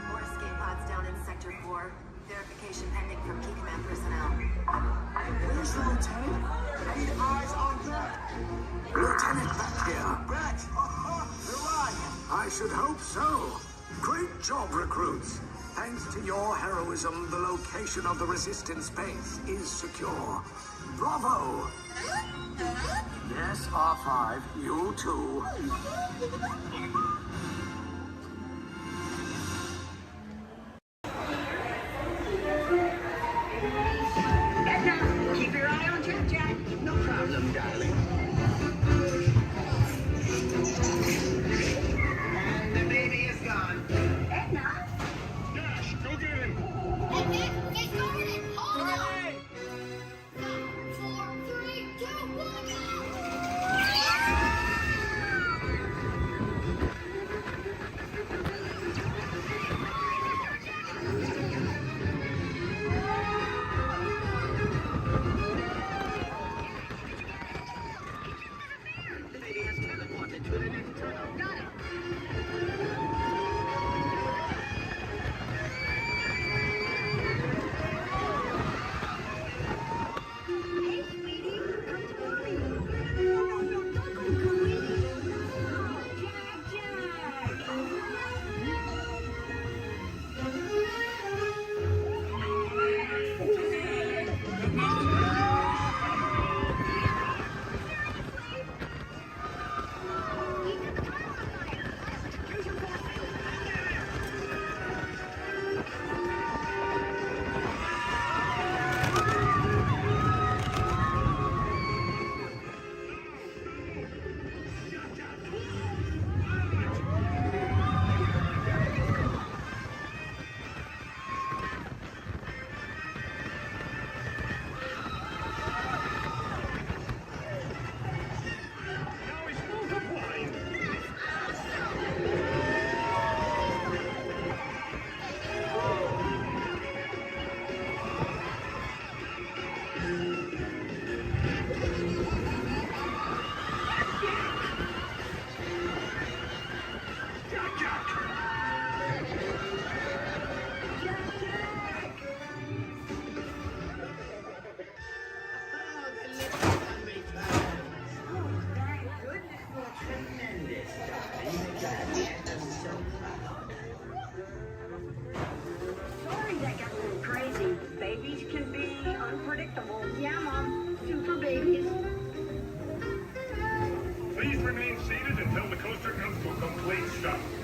More escape pods down in Sector 4. Verification pending from Key Command personnel. Where's the lieutenant? I need eyes on Beck. Lieutenant Beck here. Beck! You're right. I should hope so. Great job, recruits. Thanks to your heroism, the location of the Resistance base is secure. Bravo! Yes, R5, you too. Edna, keep your eye on Jack. No problem, darling. And the baby is gone. Edna? Dash, go get him! Edna, get started! Hold on! 5, 4, 3, 2, 1, go!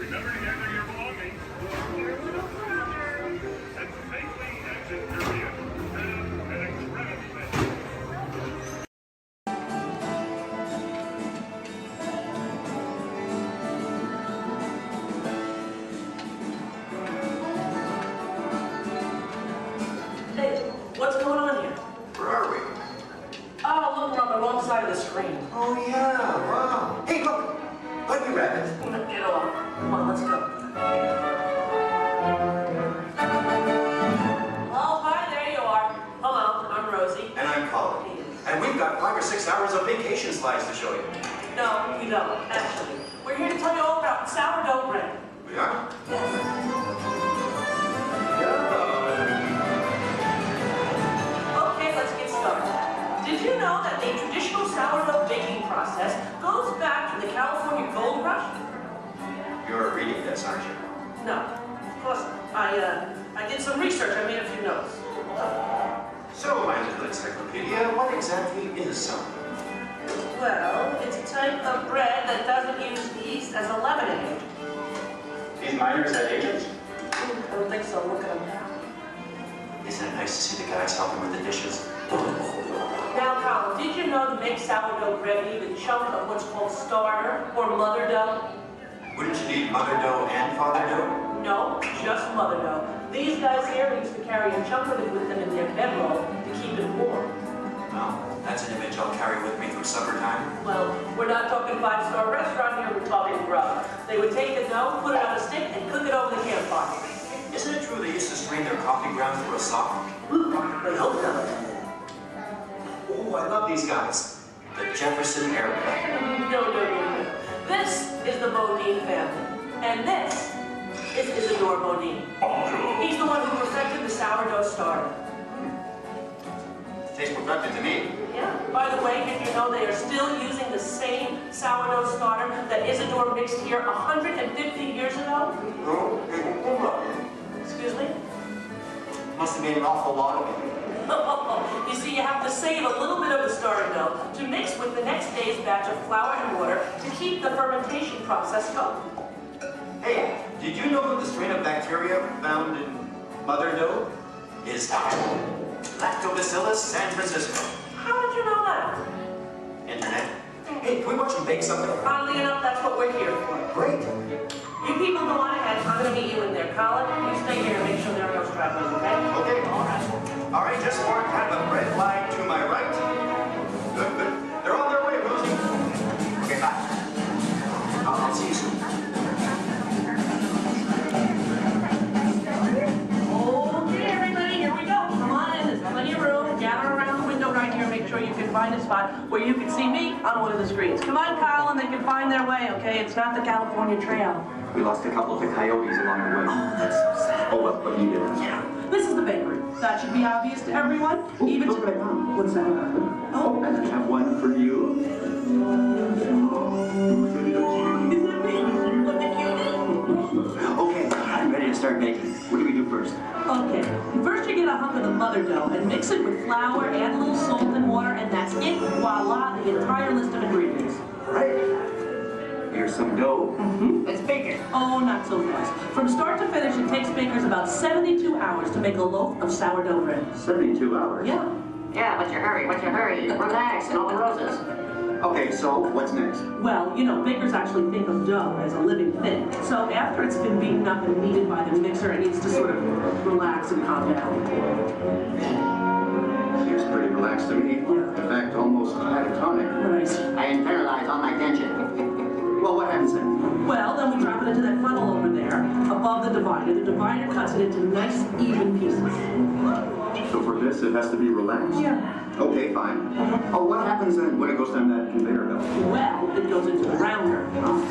Remember to gather your belongings. Your little brother. And safely exit area. Set up an incredible message. Hey, what's going on here? Where are we? Oh, look, we're on the wrong side of the screen. Oh, yeah, wow. Hey, look. Lucky Rabbit. Get off. Come on, let's go. Oh, hi, there you are. Hello, I'm Rosie. And I'm Colin. And we've got 5 or 6 hours of vacation slides to show you. No, we don't, actually. We're here to tell you all about sourdough bread. We are? Okay, let's get started. Did you know that the traditional sourdough baking process goes back to the California Gold Rush? You're reading this, aren't you? No, of course not. I did some research. I made a few notes. So, my little encyclopedia, what exactly is sourdough? Well, it's a type of bread that doesn't use yeast as a leavening agent. These miners had agents? I don't think so. Look at them. Isn't it nice to see the guys helping with the dishes? Now, Colin, did you know to make sourdough bread you need a chunk of what's called starter or mother dough? Wouldn't you need mother dough and father dough? No, just mother dough. These guys here used to carry a chunk of it with them in their bedroll to keep it warm. Well, that's an image I'll carry with me through summertime. Well, we're not talking five-star restaurant here, we're talking grub. They would take the dough, put it on a stick, and cook it over the campfire. Isn't it true they used to strain their coffee grounds through a sock? I hope not. Oh, I love these guys. The Jefferson Airplane. No. This is the Bodine family. And this is Isidore Bodine. He's the one who perfected the sourdough starter. Tastes perfected to me. Yeah. By the way, did you know they are still using the same sourdough starter that Isidore mixed here 150 years ago? Oh, Excuse me? must have made an awful lot of it. You see, you have to save a little bit of the starter dough to mix with the next day's batch of flour and water to keep the fermentation process going. Hey, did you know that the strain of bacteria found in mother dough is Lactobacillus San Francisco? How did you know that? Internet. Hey, can we watch them bake something? Oddly enough, that's what we're here for. Great. You people go on ahead. I'm going to meet you in there. Colin, you stay here and make sure there are no stragglers, okay? Okay. All right, just more kind of a bread line to my right. Good. They're on their way, Rosie. Okay, bye. I'll see you soon. Okay, everybody, here we go. Come on in. There's plenty of room. Gather around the window right here. Make sure you can find a spot where you can see me on one of the screens. Come on, Colin. They can find their way, okay? It's not the California Trail. We lost a couple of the coyotes along the way. Oh, that's so sad. Oh, well, but you did. Yeah. This is the bakery. That should be obvious to everyone. Even to... What's that? Oh, and I have one for you. Is it me? What the cutie? Okay, I'm ready to start baking. What do we do first? Okay. First you get a hunk of the mother dough and mix it with flour, add a little salt and water, and that's it. Voila, the entire list of ingredients. Right. Here's some dough. Let's bake it. Oh, not so fast. From start to finish, it takes bakers about 72 hours to make a loaf of sourdough bread. 72 hours? Yeah. Yeah, what's your hurry? Relax, and all the roses. Okay, so what's next? Well, you know, bakers actually think of dough as a living thing. So after it's been beaten up and kneaded by the mixer, it needs to sort of relax and calm down. Seems pretty relaxed to me. Yeah. In fact, almost catatonic. Right. I internalize all my tension. Well, what happens then? Well, then we drop it into that funnel over there, above the divider. The divider cuts it into nice, even pieces. So for this, it has to be relaxed? Yeah. Okay, fine. Oh, what happens then when it goes down that conveyor belt? Well, it goes into the rounder.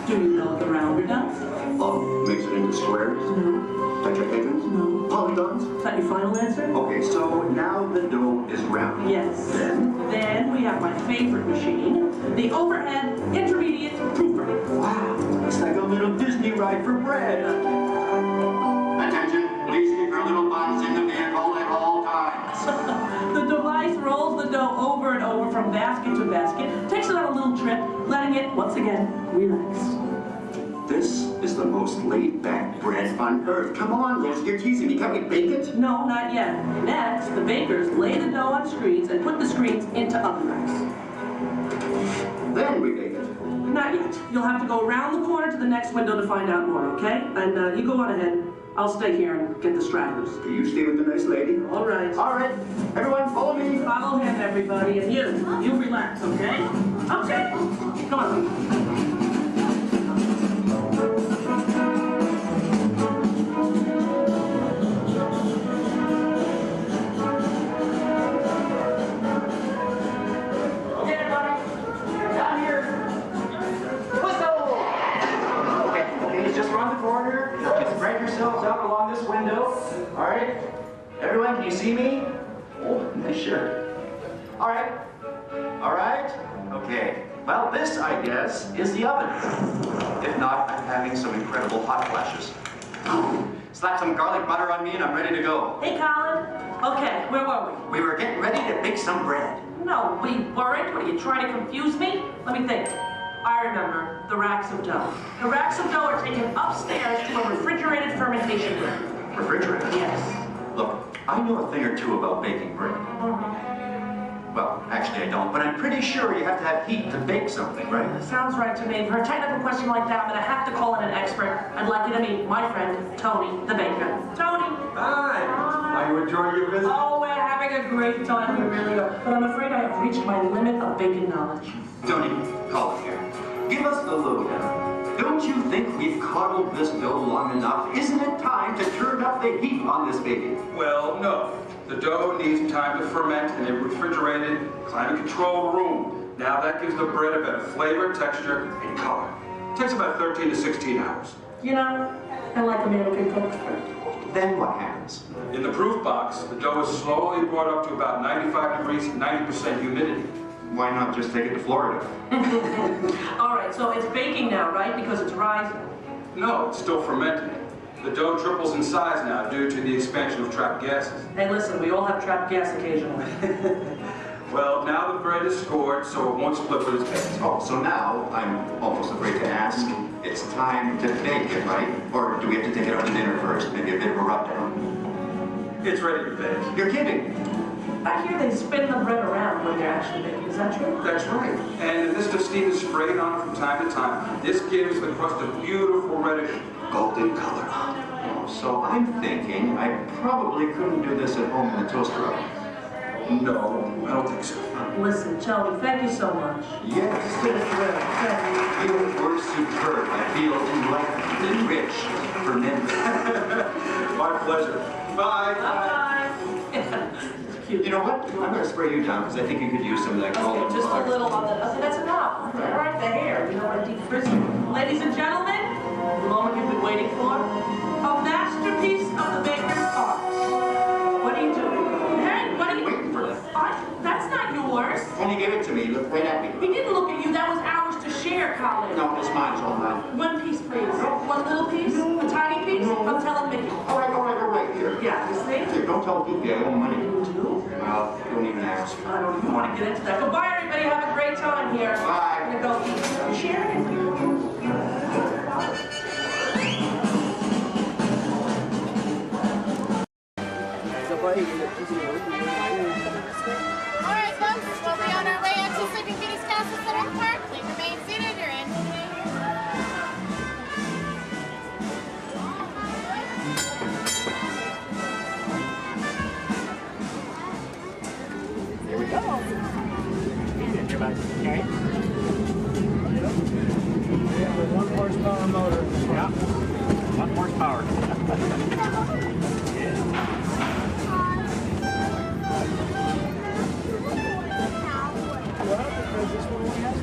Do you know what the rounder does? Oh, makes it into squares? No. Tetrahedrons? No. Polygons? Is that your final answer? Okay, so now the dough is round. Yes. Then we have my favorite machine, the overhead intermediate proofer. Wow, it's like a little Disney ride for bread. Attention, please keep your little butts in the vehicle at all times. The device rolls the dough over and over from basket to basket, takes it on a little trip, letting it, once again, relax. This is the most laid-back bread on earth. Come on, Rose, you're teasing me. Can't we bake it? No, not yet. Next, the bakers lay the dough on screens and put the screens into oven racks. Then we bake it. Not yet. You'll have to go around the corner to the next window to find out more, okay? And you go on ahead. I'll stay here and get the stragglers. You stay with the nice lady. All right. All right. Everyone, follow me. Follow him, everybody. And you relax, okay? Okay. Come on. Out along this window. All right. Everyone, can you see me? Oh, nice shirt. All right. All right. Okay. Well, this, I guess, is the oven. If not, I'm having some incredible hot flashes. Slap some garlic butter on me and I'm ready to go. Hey, Colin. Okay, where were we? We were getting ready to bake some bread. No, we weren't. What, are you trying to confuse me? Let me think. I remember the racks of dough. The racks of dough are taken upstairs to a refrigerated fermentation room. Refrigerated? Yes. Look, I know a thing or two about baking bread. Well, actually I don't, but I'm pretty sure you have to have heat to bake something, right? Sounds right to me. For a technical question like that, I'm going to have to call in an expert. I'd like you to meet my friend, Tony, the baker. Tony! Hi! Are you enjoying your visit? Oh, we're having a great time. We really are. But I'm afraid I have reached my limit of baking knowledge. Tony, call it here. Give us the lowdown. Don't you think we've coddled this dough long enough? Isn't it time to turn up the heat on this baby? Well, no. The dough needs time to ferment in a refrigerated, climate-controlled room. Now that gives the bread a better flavor, texture, and color. It takes about 13 to 16 hours. You know, I like a man who can cook. Then what happens? In the proof box, the dough is slowly brought up to about 95 degrees, 90% humidity. Why not just take it to Florida? All right, so it's baking now, right? Because it's rising. No, it's still fermenting. The dough triples in size now due to the expansion of trapped gases. Hey, listen, we all have trapped gas occasionally. Well, now the bread is scored, so it won't split with its base. Oh, so now I'm almost afraid to ask. It's time to bake it, right? Or do we have to take it out to dinner first? Maybe a bit of a rub-down. It's ready to bake. You're kidding. I hear they spin the bread around when they're actually baking. Is that true? That's right. And this steam is sprayed on from time to time. This gives the crust a beautiful reddish golden color. So I'm thinking I probably couldn't do this at home in the toaster oven. No, I don't think so. Listen, Tony, thank you so much. Yes. It's been a thrill. Thank you. You were superb. I feel enlightened, enriched, fermented. My pleasure. Bye. Bye-bye. You know what? I'm going to spray you down because I think you could use some of that golden Okay, just color. a little on the... Okay, that's enough. All right, the hair. You know what deep frizzy. Ladies and gentlemen, the moment you've been waiting for. A masterpiece of the baker's art. What are you doing? Hey, what are you... Waiting for that. That's not yours. Tony gave it to me. Look right at me. He didn't look at you. That was ours to share, Colin. No, it's mine. It's all mine. One piece, please. One little piece? A tiny piece? I'm telling Mickey. All right. Here. Yeah, you see? Here, don't tell Goofy I owe money. You do? Well, don't even ask. I don't even want to get into that. Goodbye, everybody. Have a great time here. Bye. I'm going to go eat. Share it. Alright, folks, we'll be on our way out to Sleeping Beauty's Castle Center Park. Please remain seated. You're in. Here we go. Okay. Yeah, with 1 horsepower motor. Yeah. 1 horsepower. Well, because this one only has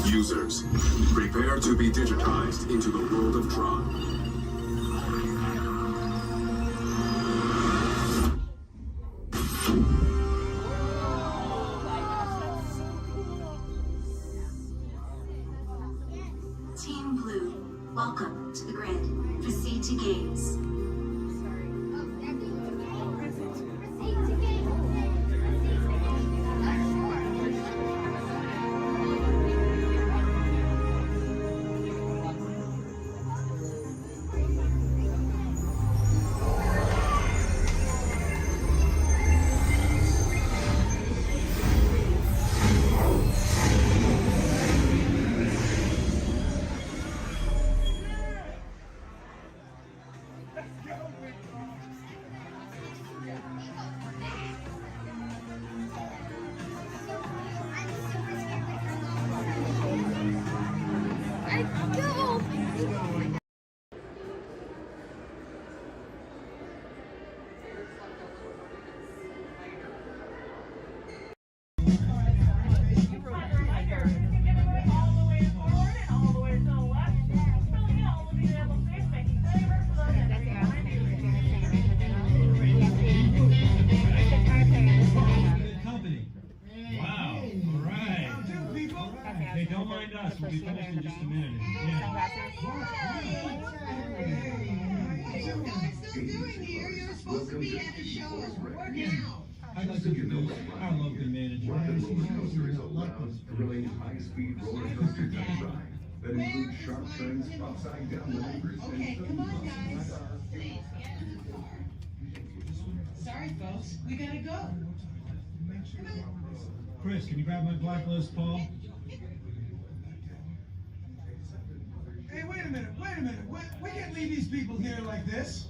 Users, prepare to be digitized into the world of Tron. Team Blue, welcome to the grid. Proceed to games. Hey, don't mind us. We'll be finished in just a minute. What you guys still doing here? You're supposed to be at the show. Work out. I'd like to introduce our local manager. Rocket Roller Coaster is a loud, thrilling, high-speed roller coaster test ride that includes sharp turns, upside-down maneuvers, Okay, come on, guys. Please, get in the car. Sorry, folks. We gotta go. Come on. Chris, can you grab my black Les Paul? Hey, wait a minute. We can't leave these people here like this.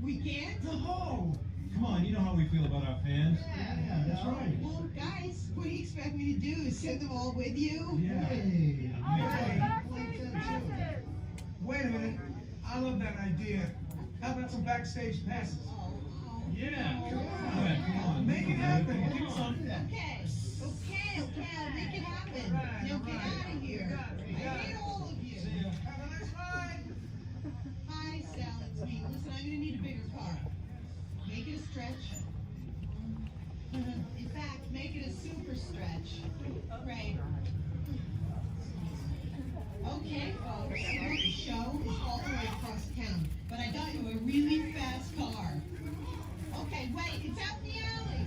We can't? No! Come on, you know how we feel about our fans. Yeah, that's right. Well, guys, what do you expect me to do? Send them all with you? Yeah. Wait a minute. I love that idea. How about some backstage passes? Yeah. Good, come on. Make it happen. Okay, I'll make it happen. Now get out of here. I hate all of you. Have a nice ride. Hi, Sal, it's me. Listen, I'm gonna need a bigger car. Make it a stretch. In fact, make it a super stretch. Right. Okay, folks, the show is all the way across town, but I got you a really fast car. Okay, wait, it's out in the alley.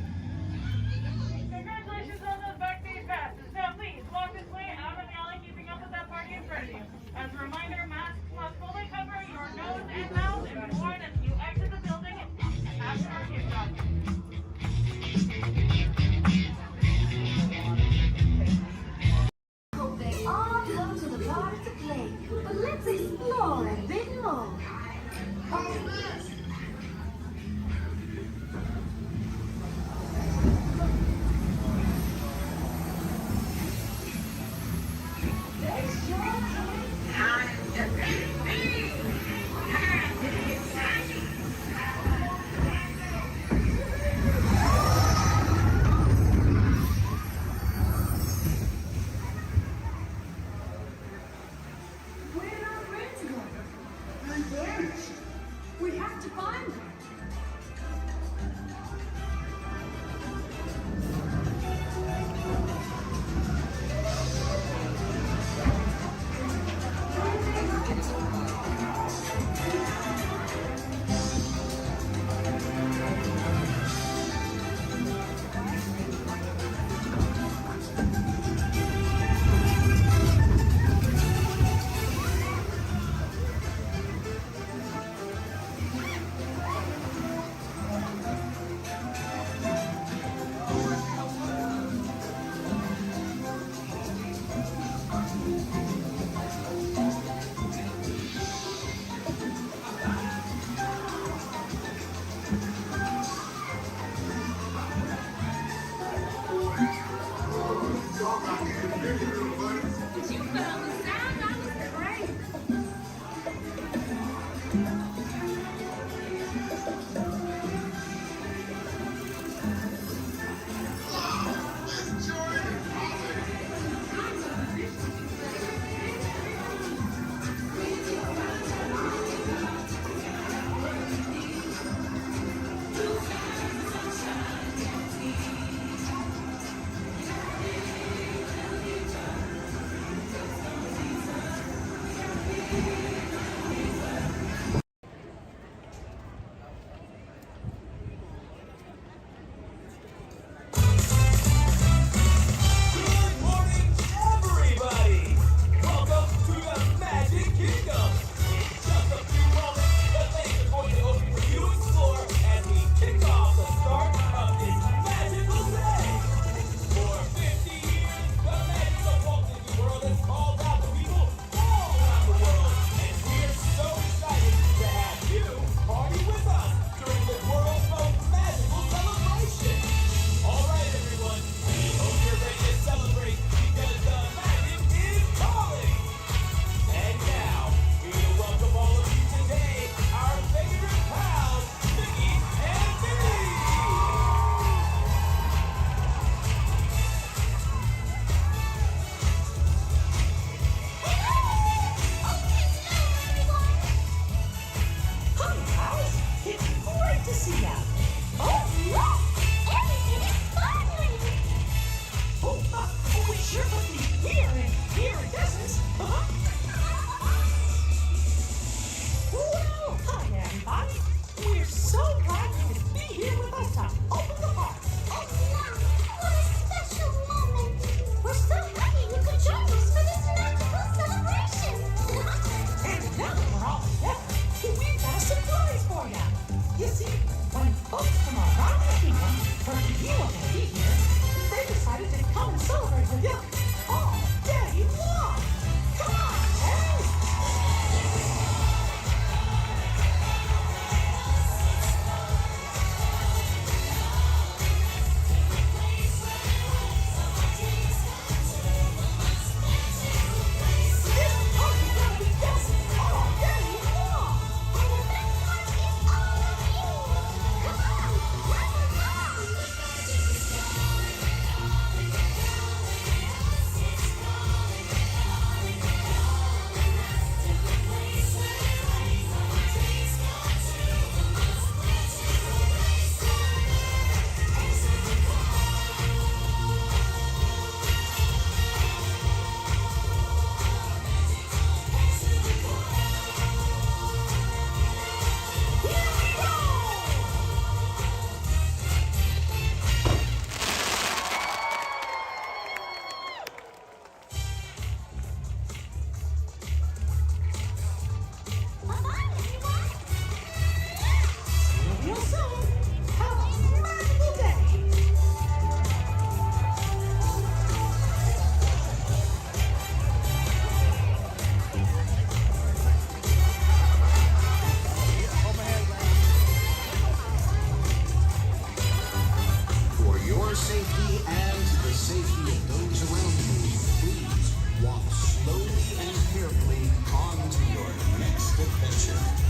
your safety and the safety of those around you, please walk slowly and carefully on to your next adventure.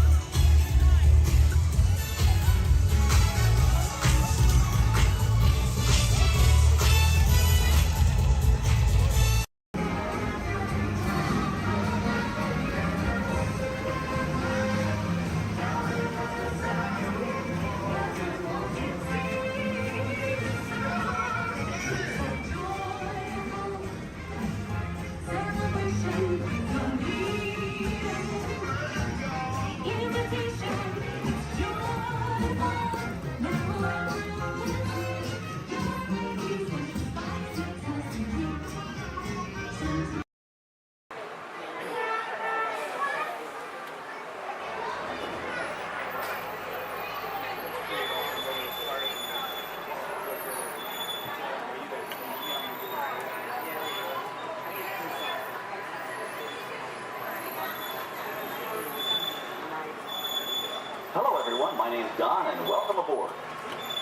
Hello everyone, my name's Don and welcome aboard.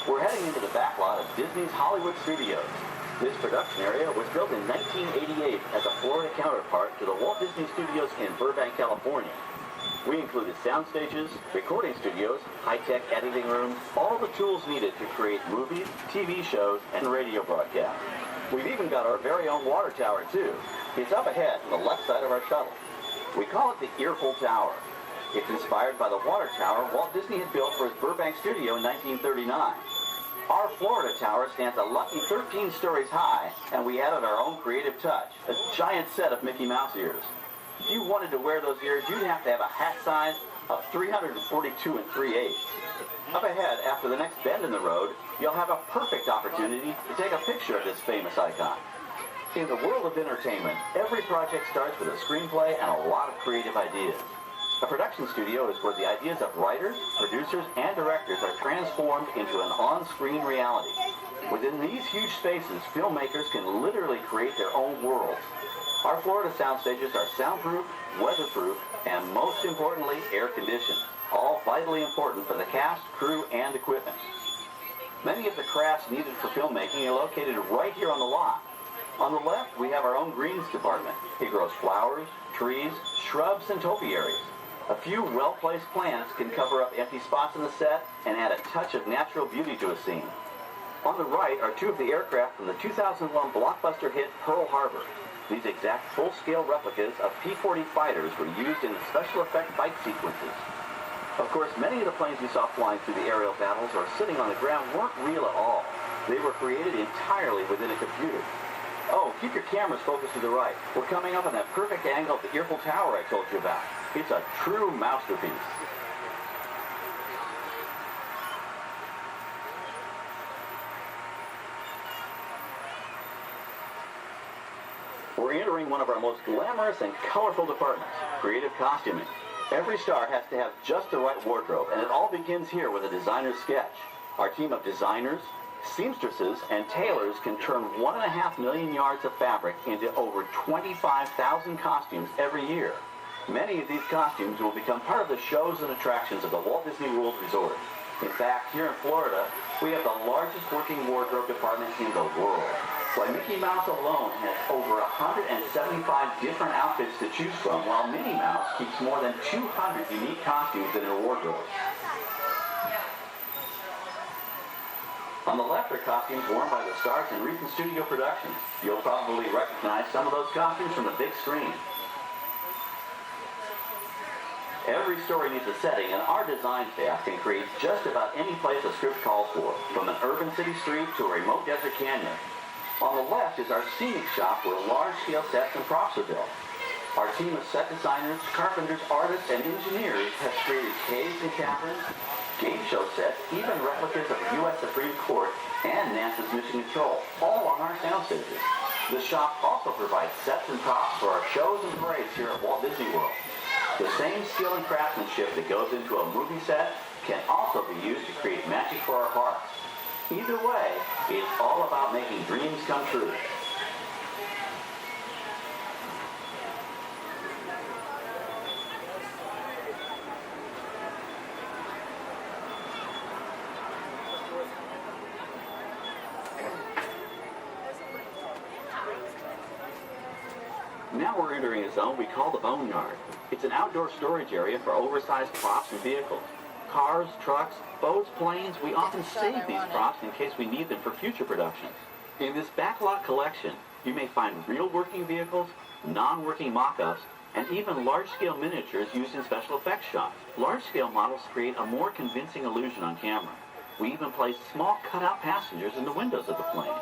We're heading into the backlot of Disney's Hollywood Studios. This production area was built in 1988 as a Florida counterpart to the Walt Disney Studios in Burbank, California. We included sound stages, recording studios, high-tech editing rooms, all the tools needed to create movies, TV shows, and radio broadcasts. We've even got our very own water tower too. It's up ahead on the left side of our shuttle. We call it the Earful Tower. It's inspired by the water tower Walt Disney had built for his Burbank studio in 1939. Our Florida tower stands a lucky 13 stories high, and we added our own creative touch, a giant set of Mickey Mouse ears. If you wanted to wear those ears, you'd have to have a hat size of 342 3/8. Up ahead, after the next bend in the road, you'll have a perfect opportunity to take a picture of this famous icon. In the world of entertainment, every project starts with a screenplay and a lot of creative ideas. A production studio is where the ideas of writers, producers, and directors are transformed into an on-screen reality. Within these huge spaces, filmmakers can literally create their own worlds. Our Florida sound stages are soundproof, weatherproof, and most importantly, air-conditioned, all vitally important for the cast, crew, and equipment. Many of the crafts needed for filmmaking are located right here on the lot. On the left, we have our own greens department. It grows flowers, trees, shrubs, and topiaries. A few well-placed plants can cover up empty spots in the set and add a touch of natural beauty to a scene. On the right are two of the aircraft from the 2001 blockbuster hit Pearl Harbor. These exact full-scale replicas of P-40 fighters were used in the special effect fight sequences. Of course, many of the planes you saw flying through the aerial battles or sitting on the ground weren't real at all. They were created entirely within a computer. Oh, keep your cameras focused to the right. We're coming up on that perfect angle of the Earful Tower I told you about. It's a true masterpiece. We're entering one of our most glamorous and colorful departments, creative costuming. Every star has to have just the right wardrobe, and it all begins here with a designer's sketch. Our team of designers, seamstresses, and tailors can turn 1.5 million yards of fabric into over 25,000 costumes every year. Many of these costumes will become part of the shows and attractions of the Walt Disney World Resort. In fact, here in Florida, we have the largest working wardrobe department in the world. Why, Mickey Mouse alone has over 175 different outfits to choose from, while Minnie Mouse keeps more than 200 unique costumes in her wardrobe. On the left are costumes worn by the stars in recent studio productions. You'll probably recognize some of those costumes from the big screen. Every story needs a setting, and our design staff can create just about any place a script calls for, from an urban city street to a remote desert canyon. On the left is our scenic shop where large-scale sets and props are built. Our team of set designers, carpenters, artists, and engineers has created caves and caverns, game show sets, even replicas of the U.S. Supreme Court and NASA's Mission Control, all on our sound stages. The shop also provides sets and props for our shows and parades here at Walt Disney World. The same skill and craftsmanship that goes into a movie set can also be used to create magic for our parks. Either way, it's all about making dreams come true. Now we're entering a zone we call the Boneyard. It's an outdoor storage area for oversized props and vehicles. Cars, trucks, boats, planes, we often save these props in case we need them for future productions. In this backlot collection, you may find real working vehicles, non-working mock-ups, and even large-scale miniatures used in special effects shots. Large-scale models create a more convincing illusion on camera. We even place small cutout passengers in the windows of the plane.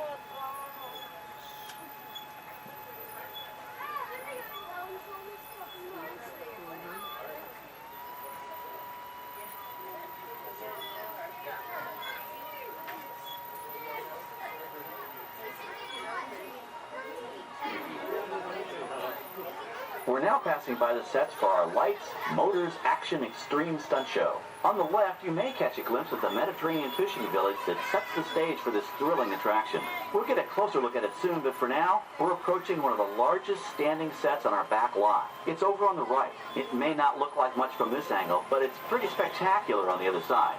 We're now passing by the sets for our Lights, Motors, Action, Extreme Stunt Show. On the left, you may catch a glimpse of the Mediterranean fishing village that sets the stage for this thrilling attraction. We'll get a closer look at it soon, but for now, we're approaching one of the largest standing sets on our back lot. It's over on the right. It may not look like much from this angle, but it's pretty spectacular on the other side.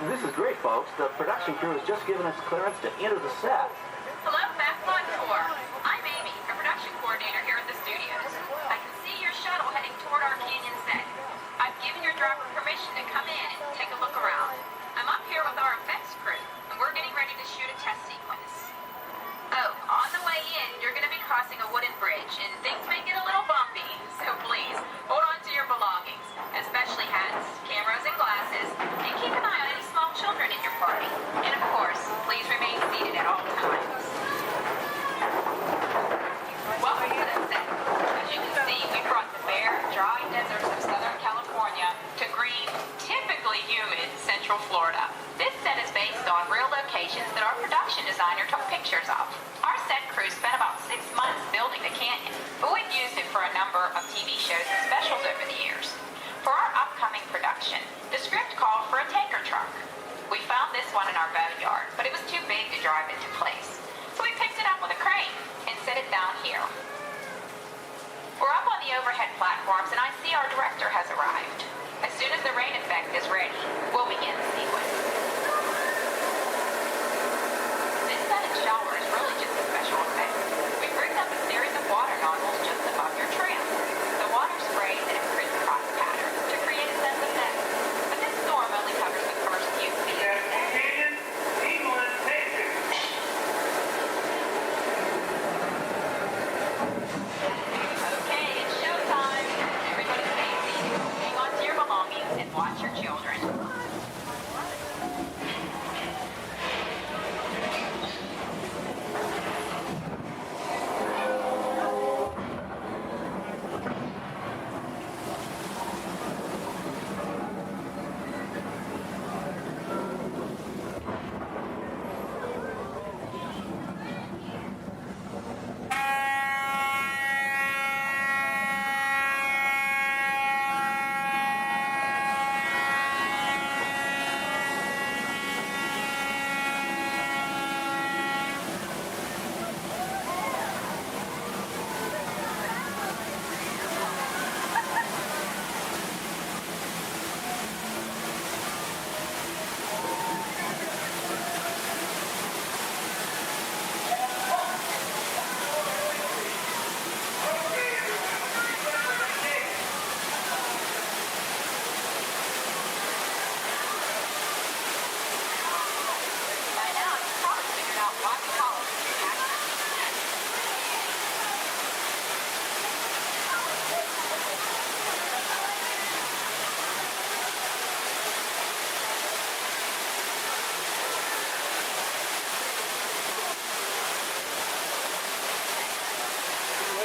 This is great, folks. The production crew has just given us clearance to enter the set. Hello, Backlot Tour. I'm Amy, a production coordinator here at the studios. I can see your shuttle heading toward our canyon set. I've given your driver permission to come in and take a look around. I'm up here with our effects crew, and we're getting ready to shoot a test sequence. Oh, on the way in, you're going to be crossing a wooden bridge, and things may get a little bumpy, so please, hold on to your belongings, especially hats, cameras, and glasses, and keep an eye on any small children in your party. And of course, please remain seated at all times. Welcome to the set. As you can see, we brought the bare, dry deserts of Southern California to green, typically humid Central Florida. This set is based on real locations that our production designer took pictures of. Our set crew spent about 6 months building the canyon, but we've used it for a number of TV shows and specials over the years. For our upcoming production, the script called for a tanker truck. We found this one in our boneyard, but it was too big to drive into place. So we picked it up with a crane and set it down here. We're up on the overhead platforms, and I see our director has arrived. As soon as the rain effect is ready, we'll begin the sequence. This set and shower is really just a special effect. We rigged up a series of water nozzles just above your trim. The water sprays in a crisscross pattern to create a sense of depth. But this storm only covers the first few feet. Okay, it's showtime. Everybody stay seated. Hang on to your belongings and watch your children.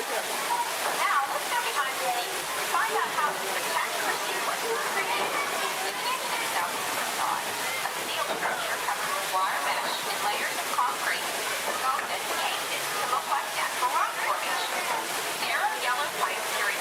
Now, let's go behind the scenes and find out how this spectacular sequence was created. The canyon itself is a facade, a steel structure covered with wire mesh and layers of concrete, sculpted and painted to look like natural rock formations. Narrow yellow pipes carry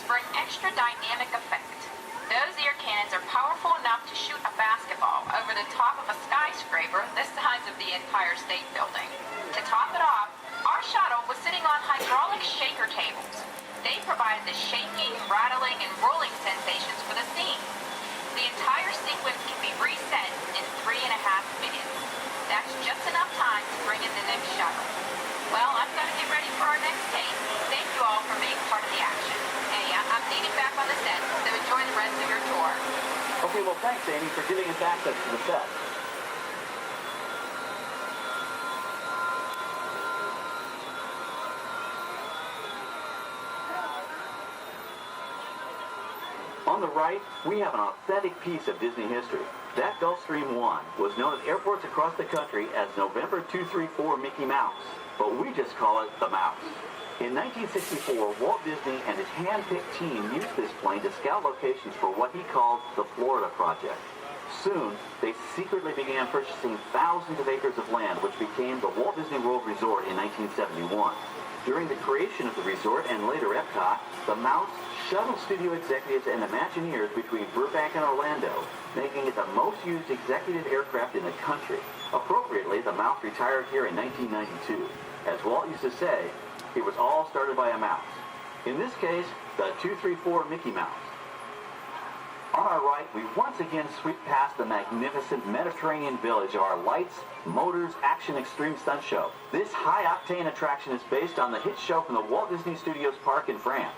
for an extra dynamic effect. Those ear cannons are powerful enough to shoot a basketball over the top of a skyscraper the size of the Empire State Building. To top it off, our shuttle was sitting on hydraulic shaker tables. They provided the shaking, rattling, and rolling sensations for the scene. The entire sequence can be reset in 3.5 minutes. That's just enough time to bring in the next shuttle. Well, I've got to get ready for our next take. Thank you all for being part of the action. Hey, I'm needing back on the set, so enjoy the rest of your tour. Okay, well, thanks, Amy, for giving us access to the set. On the right, we have an authentic piece of Disney history. That Gulfstream 1 was known at airports across the country as November 234 Mickey Mouse, but we just call it the Mouse. In 1964, Walt Disney and his hand-picked team used this plane to scout locations for what he called the Florida Project. Soon, they secretly began purchasing thousands of acres of land, which became the Walt Disney World Resort in 1971. During the creation of the resort and later Epcot, the Mouse shuttled studio executives and Imagineers between Burbank and Orlando, making it the most used executive aircraft in the country. Appropriately, the Mouse retired here in 1992. As Walt used to say, it was all started by a mouse. In this case, the 234 Mickey Mouse. On our right, we once again sweep past the magnificent Mediterranean village of our Lights, Motors, Action Extreme Stunt Show. This high-octane attraction is based on the hit show from the Walt Disney Studios Park in France.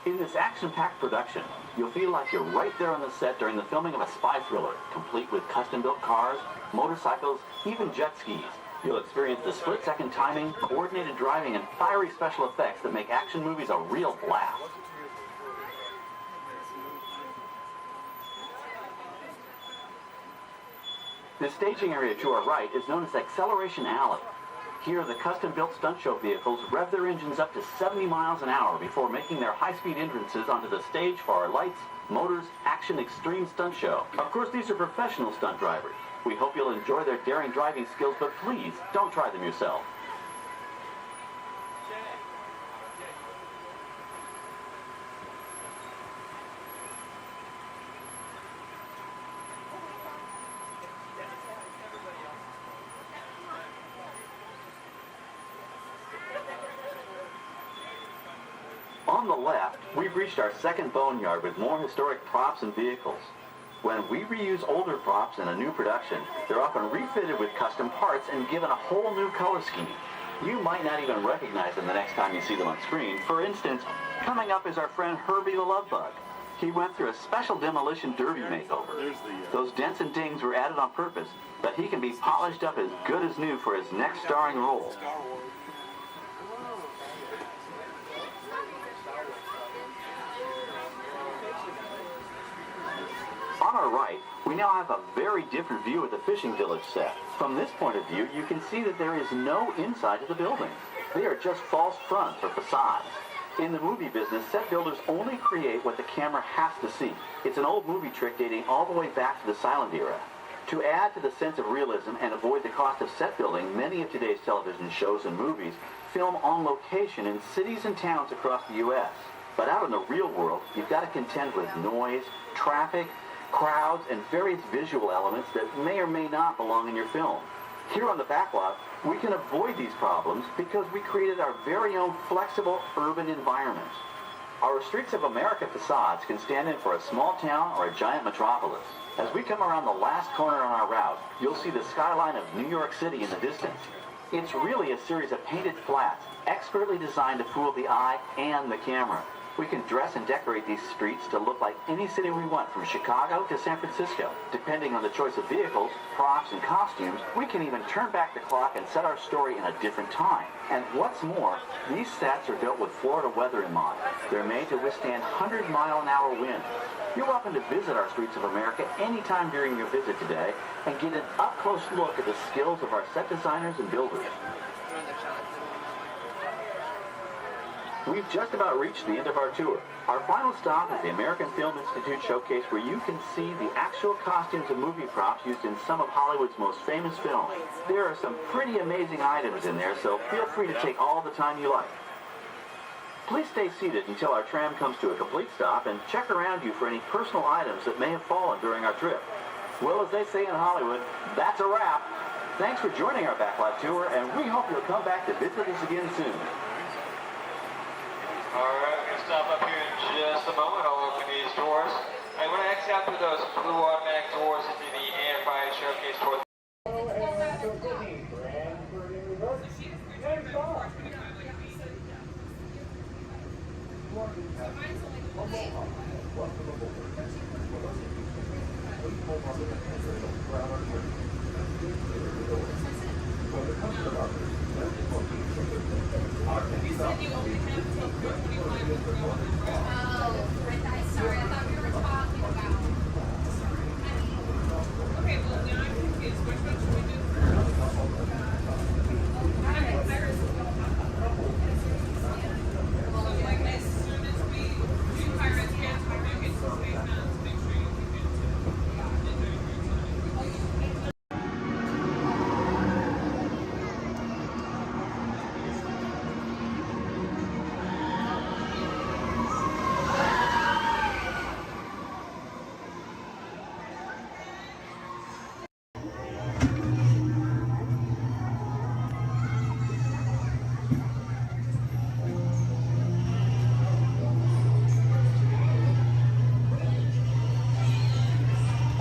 In this action-packed production, you'll feel like you're right there on the set during the filming of a spy thriller, complete with custom-built cars, motorcycles, even jet skis. You'll experience the split-second timing, coordinated driving, and fiery special effects that make action movies a real blast. The staging area to our right is known as Acceleration Alley. Here, the custom-built stunt show vehicles rev their engines up to 70 miles an hour before making their high-speed entrances onto the stage for our Lights, Motors, Action Extreme Stunt Show. Of course, these are professional stunt drivers. We hope you'll enjoy their daring driving skills, but please, don't try them yourself. On the left, we've reached our second boneyard with more historic props and vehicles. When we reuse older props in a new production, they're often refitted with custom parts and given a whole new color scheme. You might not even recognize them the next time you see them on screen. For instance, coming up is our friend Herbie the Love Bug. He went through a special demolition derby makeover. Those dents and dings were added on purpose, but he can be polished up as good as new for his next starring role. On our right, we now have a very different view of the Fishing Village set. From this point of view, you can see that there is no inside to the buildings. They are just false fronts or facades. In the movie business, set builders only create what the camera has to see. It's an old movie trick dating all the way back to the silent era. To add to the sense of realism and avoid the cost of set building, many of today's television shows and movies film on location in cities and towns across the U.S. But out in the real world, you've got to contend with noise, traffic, crowds, and various visual elements that may or may not belong in your film. Here on the backlot, we can avoid these problems because we created our very own flexible urban environment. Our Streets of America facades can stand in for a small town or a giant metropolis. As we come around the last corner on our route, you'll see the skyline of New York City in the distance. It's really a series of painted flats, expertly designed to fool the eye and the camera. We can dress and decorate these streets to look like any city we want, from Chicago to San Francisco. Depending on the choice of vehicles, props, and costumes, we can even turn back the clock and set our story in a different time. And what's more, these sets are built with Florida weather in mind. They're made to withstand 100-mile-an-hour winds. You're welcome to visit our Streets of America anytime during your visit today and get an up-close look at the skills of our set designers and builders. We've just about reached the end of our tour. Our final stop is the American Film Institute Showcase, where you can see the actual costumes and movie props used in some of Hollywood's most famous films. There are some pretty amazing items in there, so feel free to take all the time you like. Please stay seated until our tram comes to a complete stop and check around you for any personal items that may have fallen during our trip. Well, as they say in Hollywood, that's a wrap. Thanks for joining our backlot tour, and we hope you'll come back to visit us again soon. All right, we're going to stop up here in just a moment. I'll open these doors. I'm going to exit out through those blue automatic doors into the AFI showcase tour. Sorry, I thought we were talking about. Okay, well, now I'm confused. Which one should we do first? So, like, as soon as we do Pirates Kids, we do get some Space Mountains. Make sure you keep it to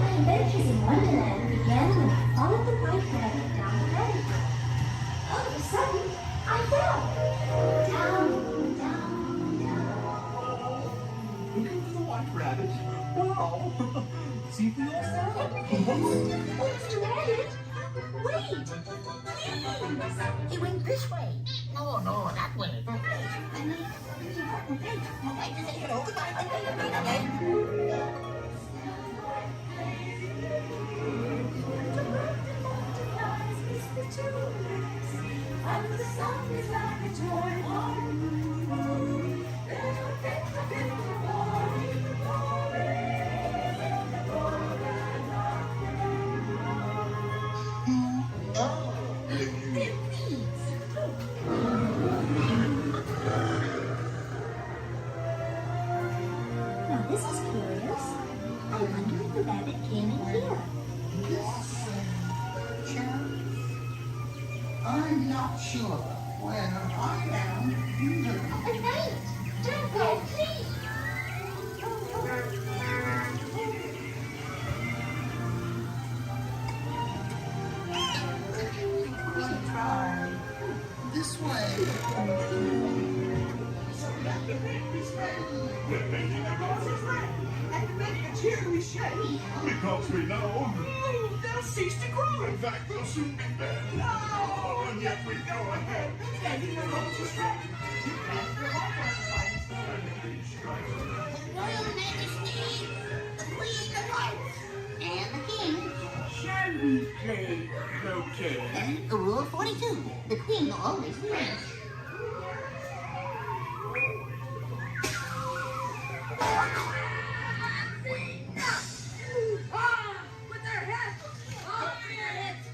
Adventures in Wonderland began when all of the white rabbit down the rabbit hole. All of a sudden, I fell. Down, down, down. Into the white rabbit. Wow. See for yourself. Oh, Mr. Rabbit, wait. Please. He went this way. No, that way. And the sun is like a toy. Now this is curious. I wonder if the rabbit came in here. I'm not sure. Where I am, you do. Wait! Don't go, please! Try this way. We're making a noise. And making a cheery shake. Because we know They'll cease to grow. in fact we'll soon be dead. No! And yet we go ahead. Making a roses spread. You can't go on Royal Majesty, the Queen of Hearts, and the King. Shall we play croquet? Rule 42, the Queen always wins. With their heads! Oh, their heads!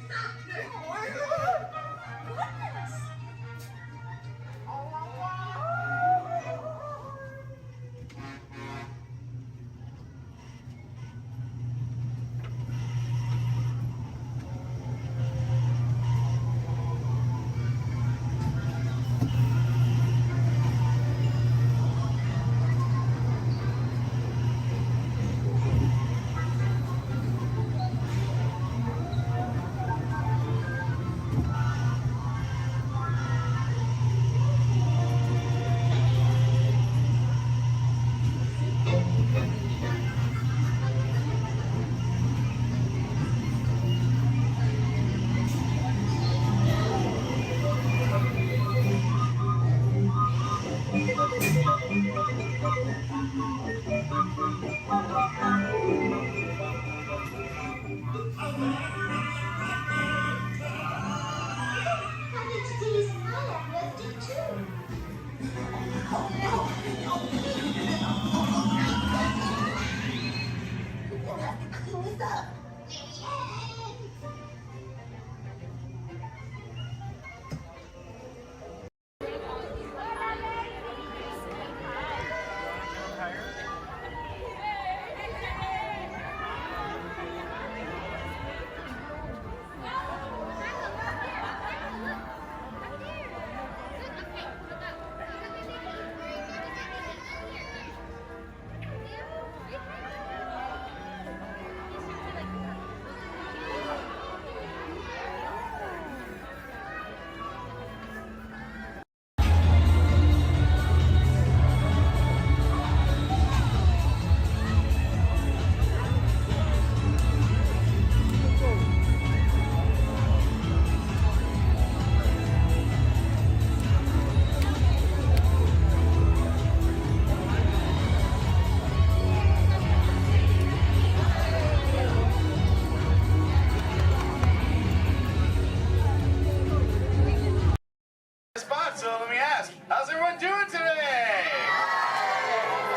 So let me ask, how's everyone doing today?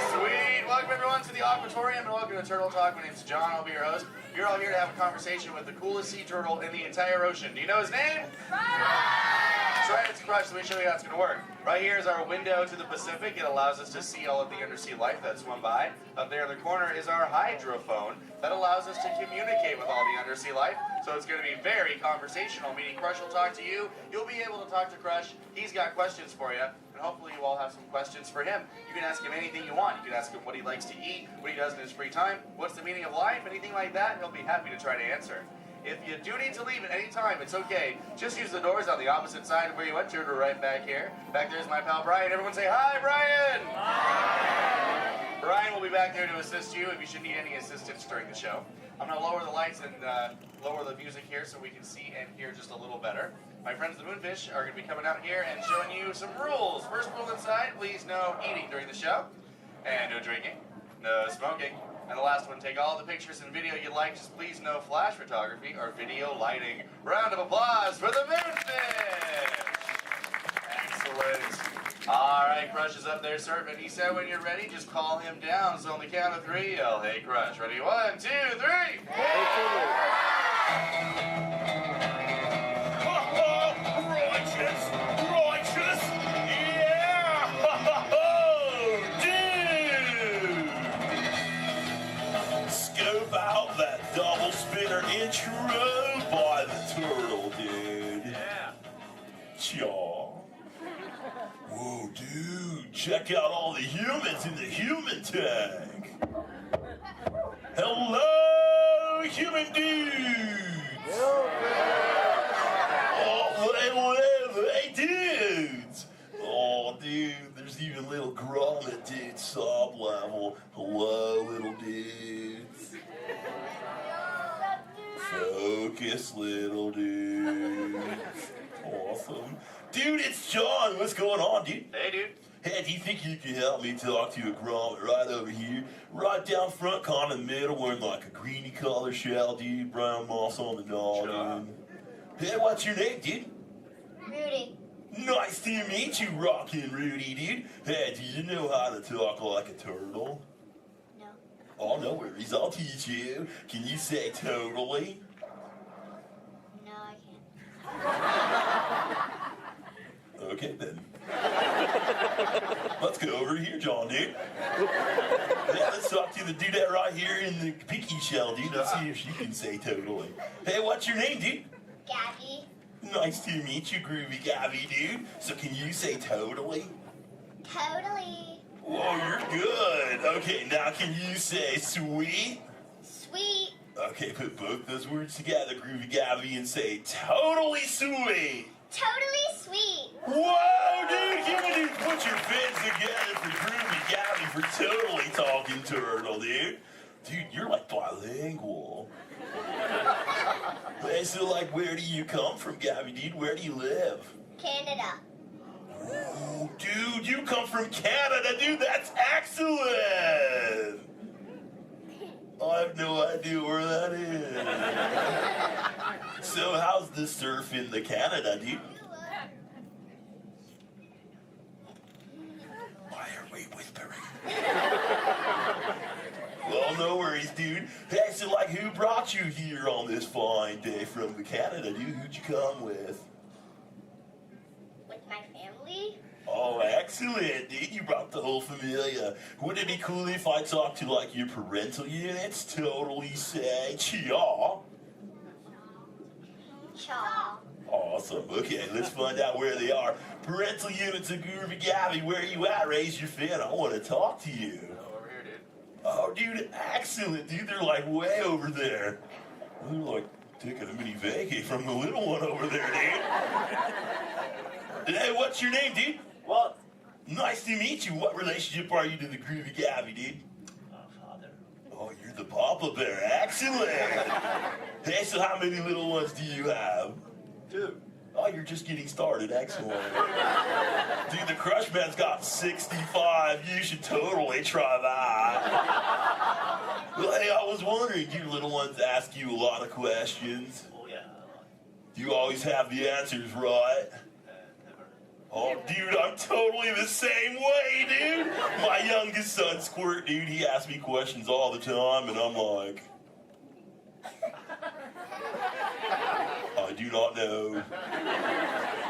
Sweet. Welcome everyone to the Aquatorium and welcome to Turtle Talk. My name's John. I'll be your host. You're all here to have a conversation with the coolest sea turtle in the entire ocean. Do you know his name? That's right, it's Crush. Let me show you how it's going to work. Right here is our window to the Pacific. It allows us to see all of the undersea life that swim by. Up there in the corner is our hydrophone that allows us to communicate with all the undersea life. So it's going to be very conversational, meaning Crush will talk to you. You'll be able to talk to Crush. He's got questions for you. And hopefully you all have some questions for him. You can ask him anything you want. You can ask him what he likes to eat, what he does in his free time, what's the meaning of life, anything like that. He'll be happy to try to answer. If you do need to leave at any time, it's okay. Just use the doors on the opposite side of where you went to. We're right back here. Back there's my pal Brian. Everyone say hi, Brian! Hi! Brian will be back there to assist you if you should need any assistance during the show. I'm going to lower the lights and lower the music here so we can see and hear just a little better. My friends the Moonfish are going to be coming out here and showing you some rules. First rule inside, please no eating during the show. And no drinking. No smoking. And the last one, take all the pictures and video you like, just please no flash photography or video lighting. Round of applause for the Moonfish! Excellent. All right, Crush is up there surfing. He said when you're ready, just call him down. So on the count of 3, yell, hey Crush. Ready? 1, 2, 3! Righteous! Righteous! Yeah! Oh, dude! Scope out that double spinner intro by the turtle, dude. Yeah. Chaw. Whoa, dude. Check out all the humans in the human tank. Hello, human dudes. Oh, hey, dudes. Oh, dude, there's even little grommet dudes, sub level. Hello, little dudes. Focus, little dudes. Awesome. Dude, it's John. What's going on, dude? Hey, dude. Hey, do you think you can help me talk to a grommet right over here? Right down front, kind of in the middle, wearing like a greeny color shell, dude. Brown moss on the noggin. Hey, what's your name, dude? Rudy. Nice to meet you, Rockin' Rudy, dude. Hey, do you know how to talk like a turtle? No. Oh, no worries. I'll teach you. Can you say totally? No, I can't. Okay, then. Let's go over here, John, dude. Yeah, let's talk to the dudette right here in the pinky shell, dude. Let's see if she can say totally. Hey, what's your name, dude? Gabby. Nice to meet you, Groovy Gabby, dude. So can you say totally? Totally. Whoa, you're good. Okay, now can you say sweet? Sweet. Okay, put both those words together, Groovy Gabby, and say totally sweet. Totally sweet. Whoa, dude, give me dude, put your fins together for Groovy Gabby for totally talking turtle, dude. Dude, you're like bilingual. Hey, so like, where do you come from, Gabby, dude? Where do you live? Canada. Ooh, dude, you come from Canada, dude. That's excellent. I have no idea where that is. So how's the surf in the Canada, dude? Why are we whispering? Well, no worries, dude. Hey, so like, who brought you here on this fine day from the Canada, dude? Who'd you come with? With my family? Oh, excellent, dude. You brought the whole familia. Wouldn't it be cool if I talked to, like, your parental units? Totally say chaw. Chaw. Awesome. Okay, let's find out where they are. Parental units of Groovy Gabby, where are you at? Raise your fin. I want to talk to you. Over here, dude. Oh, dude, excellent, dude. They're, like, way over there. They're, like, taking a mini vacay from the little one over there, dude. Hey, what's your name, dude? Walt. Nice to meet you. What relationship are you to the Groovy Gabby, dude? Father. Oh, you're the Papa Bear. Excellent. Hey, so how many little ones do you have? 2. Oh, you're just getting started. Excellent. Dude, the Crush Man's got 65. You should totally try that. Well, hey, I was wondering, do your little ones ask you a lot of questions? Oh, yeah. Do you always have the answers right? Never. Oh, dude, I'm totally the same way, dude. My youngest son, Squirt, dude, he asks me questions all the time, and I'm like, I do not know.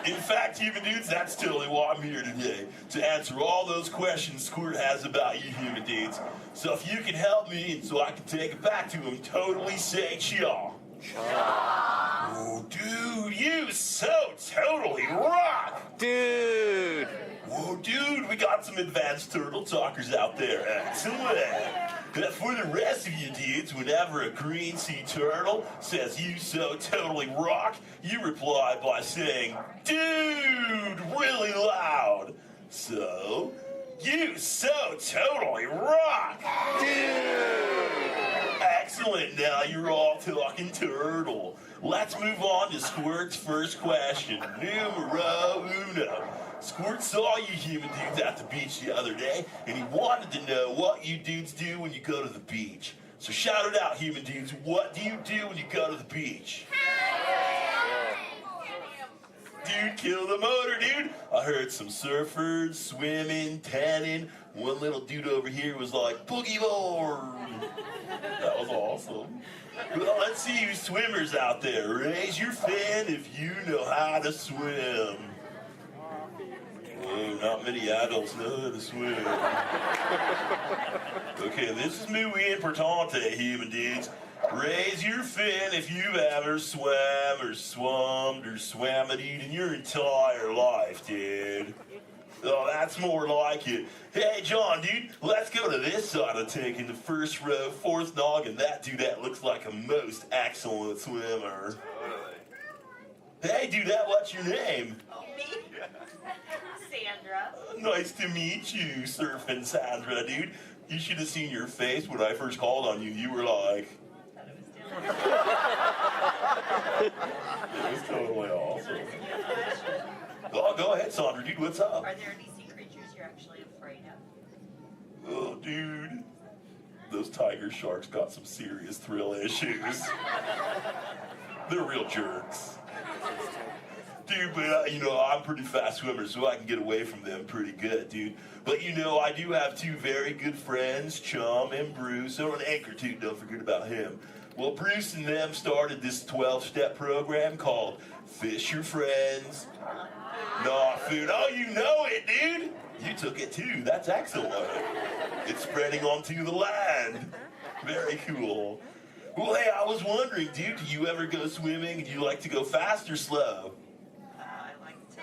In fact, human dudes, that's totally why I'm here today, to answer all those questions Squirt has about you human dudes. So if you can help me, and so I can take it back to him, totally say cha. Oh, dude, you so totally rock! Dude! Whoa, dude, we got some advanced turtle talkers out there. Excellent. For the rest of you dudes, whenever a green sea turtle says you so totally rock, you reply by saying, dude, really loud. So, you so totally rock! Dude! Excellent, now you're all talking turtle. Let's move on to Squirt's first question. Numero uno. Squirt saw you human dudes at the beach the other day, and he wanted to know what you dudes do when you go to the beach. So shout it out, human dudes. What do you do when you go to the beach? Dude, kill the motor, dude. I heard some surfers, swimming, tanning. One little dude over here was like, boogie board. That was awesome. Well, let's see you swimmers out there. Raise your fin if you know how to swim. Whoa, not many adults know how to swim. Okay, this is muy importante, human dudes. Raise your fin if you've ever swam or swummed or swam it in your entire life, dude. Oh, that's more like it. Hey, John, dude, let's go to this side of the tank in the first row, fourth noggin. That dude, that looks like a most excellent swimmer. Hey, dudette, what's your name? Oh, me? Sandra. Nice to meet you, Surfing Sandra, dude. You should have seen your face when I first called on you. You were like... It was totally awesome. Oh, go ahead, Sandra, dude, what's up? Are there any sea creatures you're actually afraid of? Oh, dude. Those tiger sharks got some serious thrill issues. They're real jerks. Dude, but, you know, I'm a pretty fast swimmer, so I can get away from them pretty good, dude. But, you know, I do have two very good friends, Chum and Bruce, or an anchor, too, don't forget about him. Well, Bruce and them started this 12-step program called Fish Your Friends, Not Food. Oh, you know it, dude. You took it, too. That's excellent. It's spreading onto the land. Very cool. Well, hey, I was wondering, dude, do you ever go swimming and you like to go fast or slow? I like to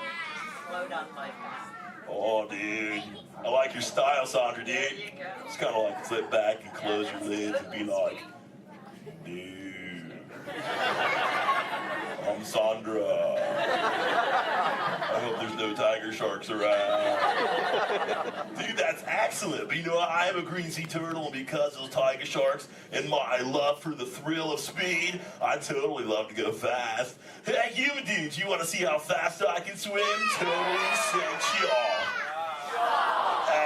float on my back. Oh, dude. I like your style, Sandra, dude. There you go. It's kind of like sit back and close your lids and be like, dude, I'm Sandra. I hope there's no tiger sharks around. Dude, that's excellent. But you know, I am a green sea turtle, and because of those tiger sharks and my love for the thrill of speed, I totally love to go fast. Hey, human dudes, you want to see how fast I can swim? Totally say y'all.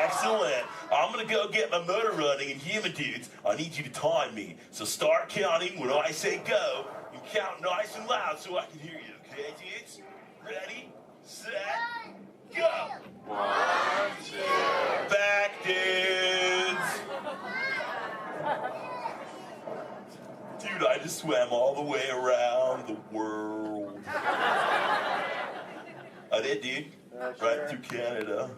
Excellent. I'm going to go get my motor running, and human dudes, I need you to time me. So start counting when I say go, and count nice and loud so I can hear you, okay, dudes? Ready, set, go. 1, 2. Back, dudes. Dude, I just swam all the way around the world. I did, dude. Right through Canada.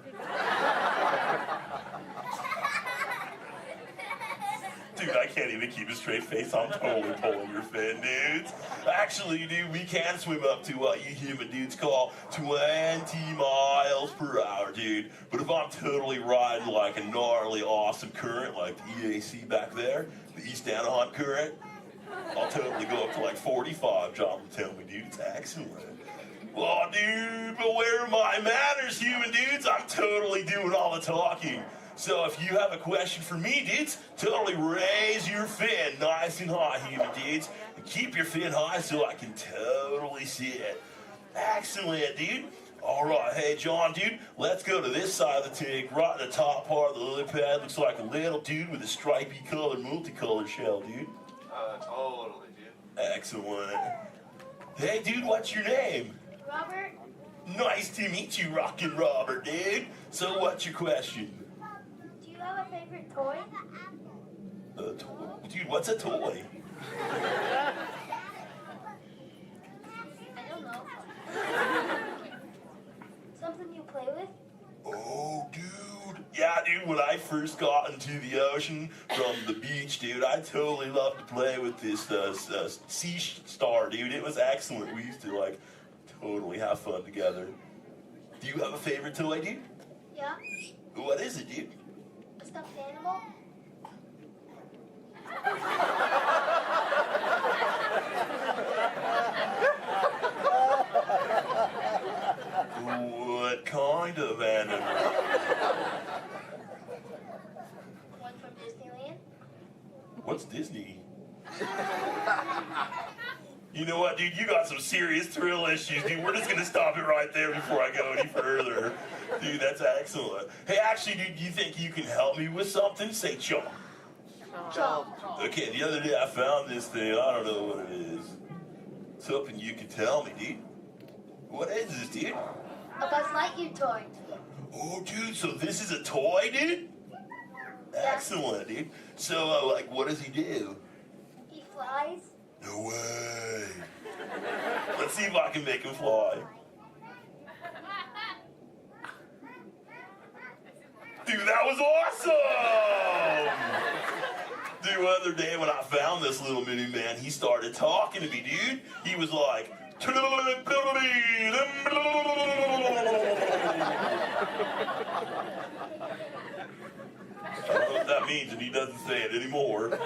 Dude, I can't even keep a straight face. I'm totally pulling your fin, dudes. Actually, dude, we can swim up to what you human dudes call 20 miles per hour, dude. But if I'm totally riding like a gnarly, awesome current, like the EAC back there, the East Anaheim current, I'll totally go up to like 45, John will tell me, dude. It's excellent. Well, dude, but where are my manners, human dudes? I'm totally doing all the talking. So if you have a question for me, dudes, totally raise your fin nice and high, human dudes. And keep your fin high so I can totally see it. Excellent, dude. All right, hey, John, dude, let's go to this side of the tank. Right in the top part of the lily pad looks like a little dude with a stripy colored, multicolored shell, dude. Totally, dude. Excellent. Hey, dude, what's your name? Robert. Nice to meet you, Rockin' Robert, dude. So what's your question? Do you have a favorite toy? A toy? Dude, what's a toy? I don't know. Something you play with? Oh, dude. Yeah, dude, when I first got into the ocean from the beach, dude, I totally loved to play with this sea star, dude. It was excellent. We used to, like, totally have fun together. Do you have a favorite toy, dude? Yeah. What is it, dude? A stuffed animal? What kind of animal? One from Disneyland? What's Disney? You know what, dude? You got some serious thrill issues, dude. We're just gonna stop it right there before I go any further. Dude, that's excellent. Hey, actually, dude, you think you can help me with something? Say chomp. Chomp. Okay, the other day I found this thing. I don't know what it is. I was hoping you could tell me, dude. What is this, dude? A Buzz Lightyear toy. Oh, dude, so this is a toy, dude? Excellent, dude. So, like, what does he do? He flies. No way. Let's see if I can make him fly. Dude, that was awesome! Dude, the other day when I found this little mini man, he started talking to me, dude. He was like, I don't know what that means, and he doesn't say it anymore.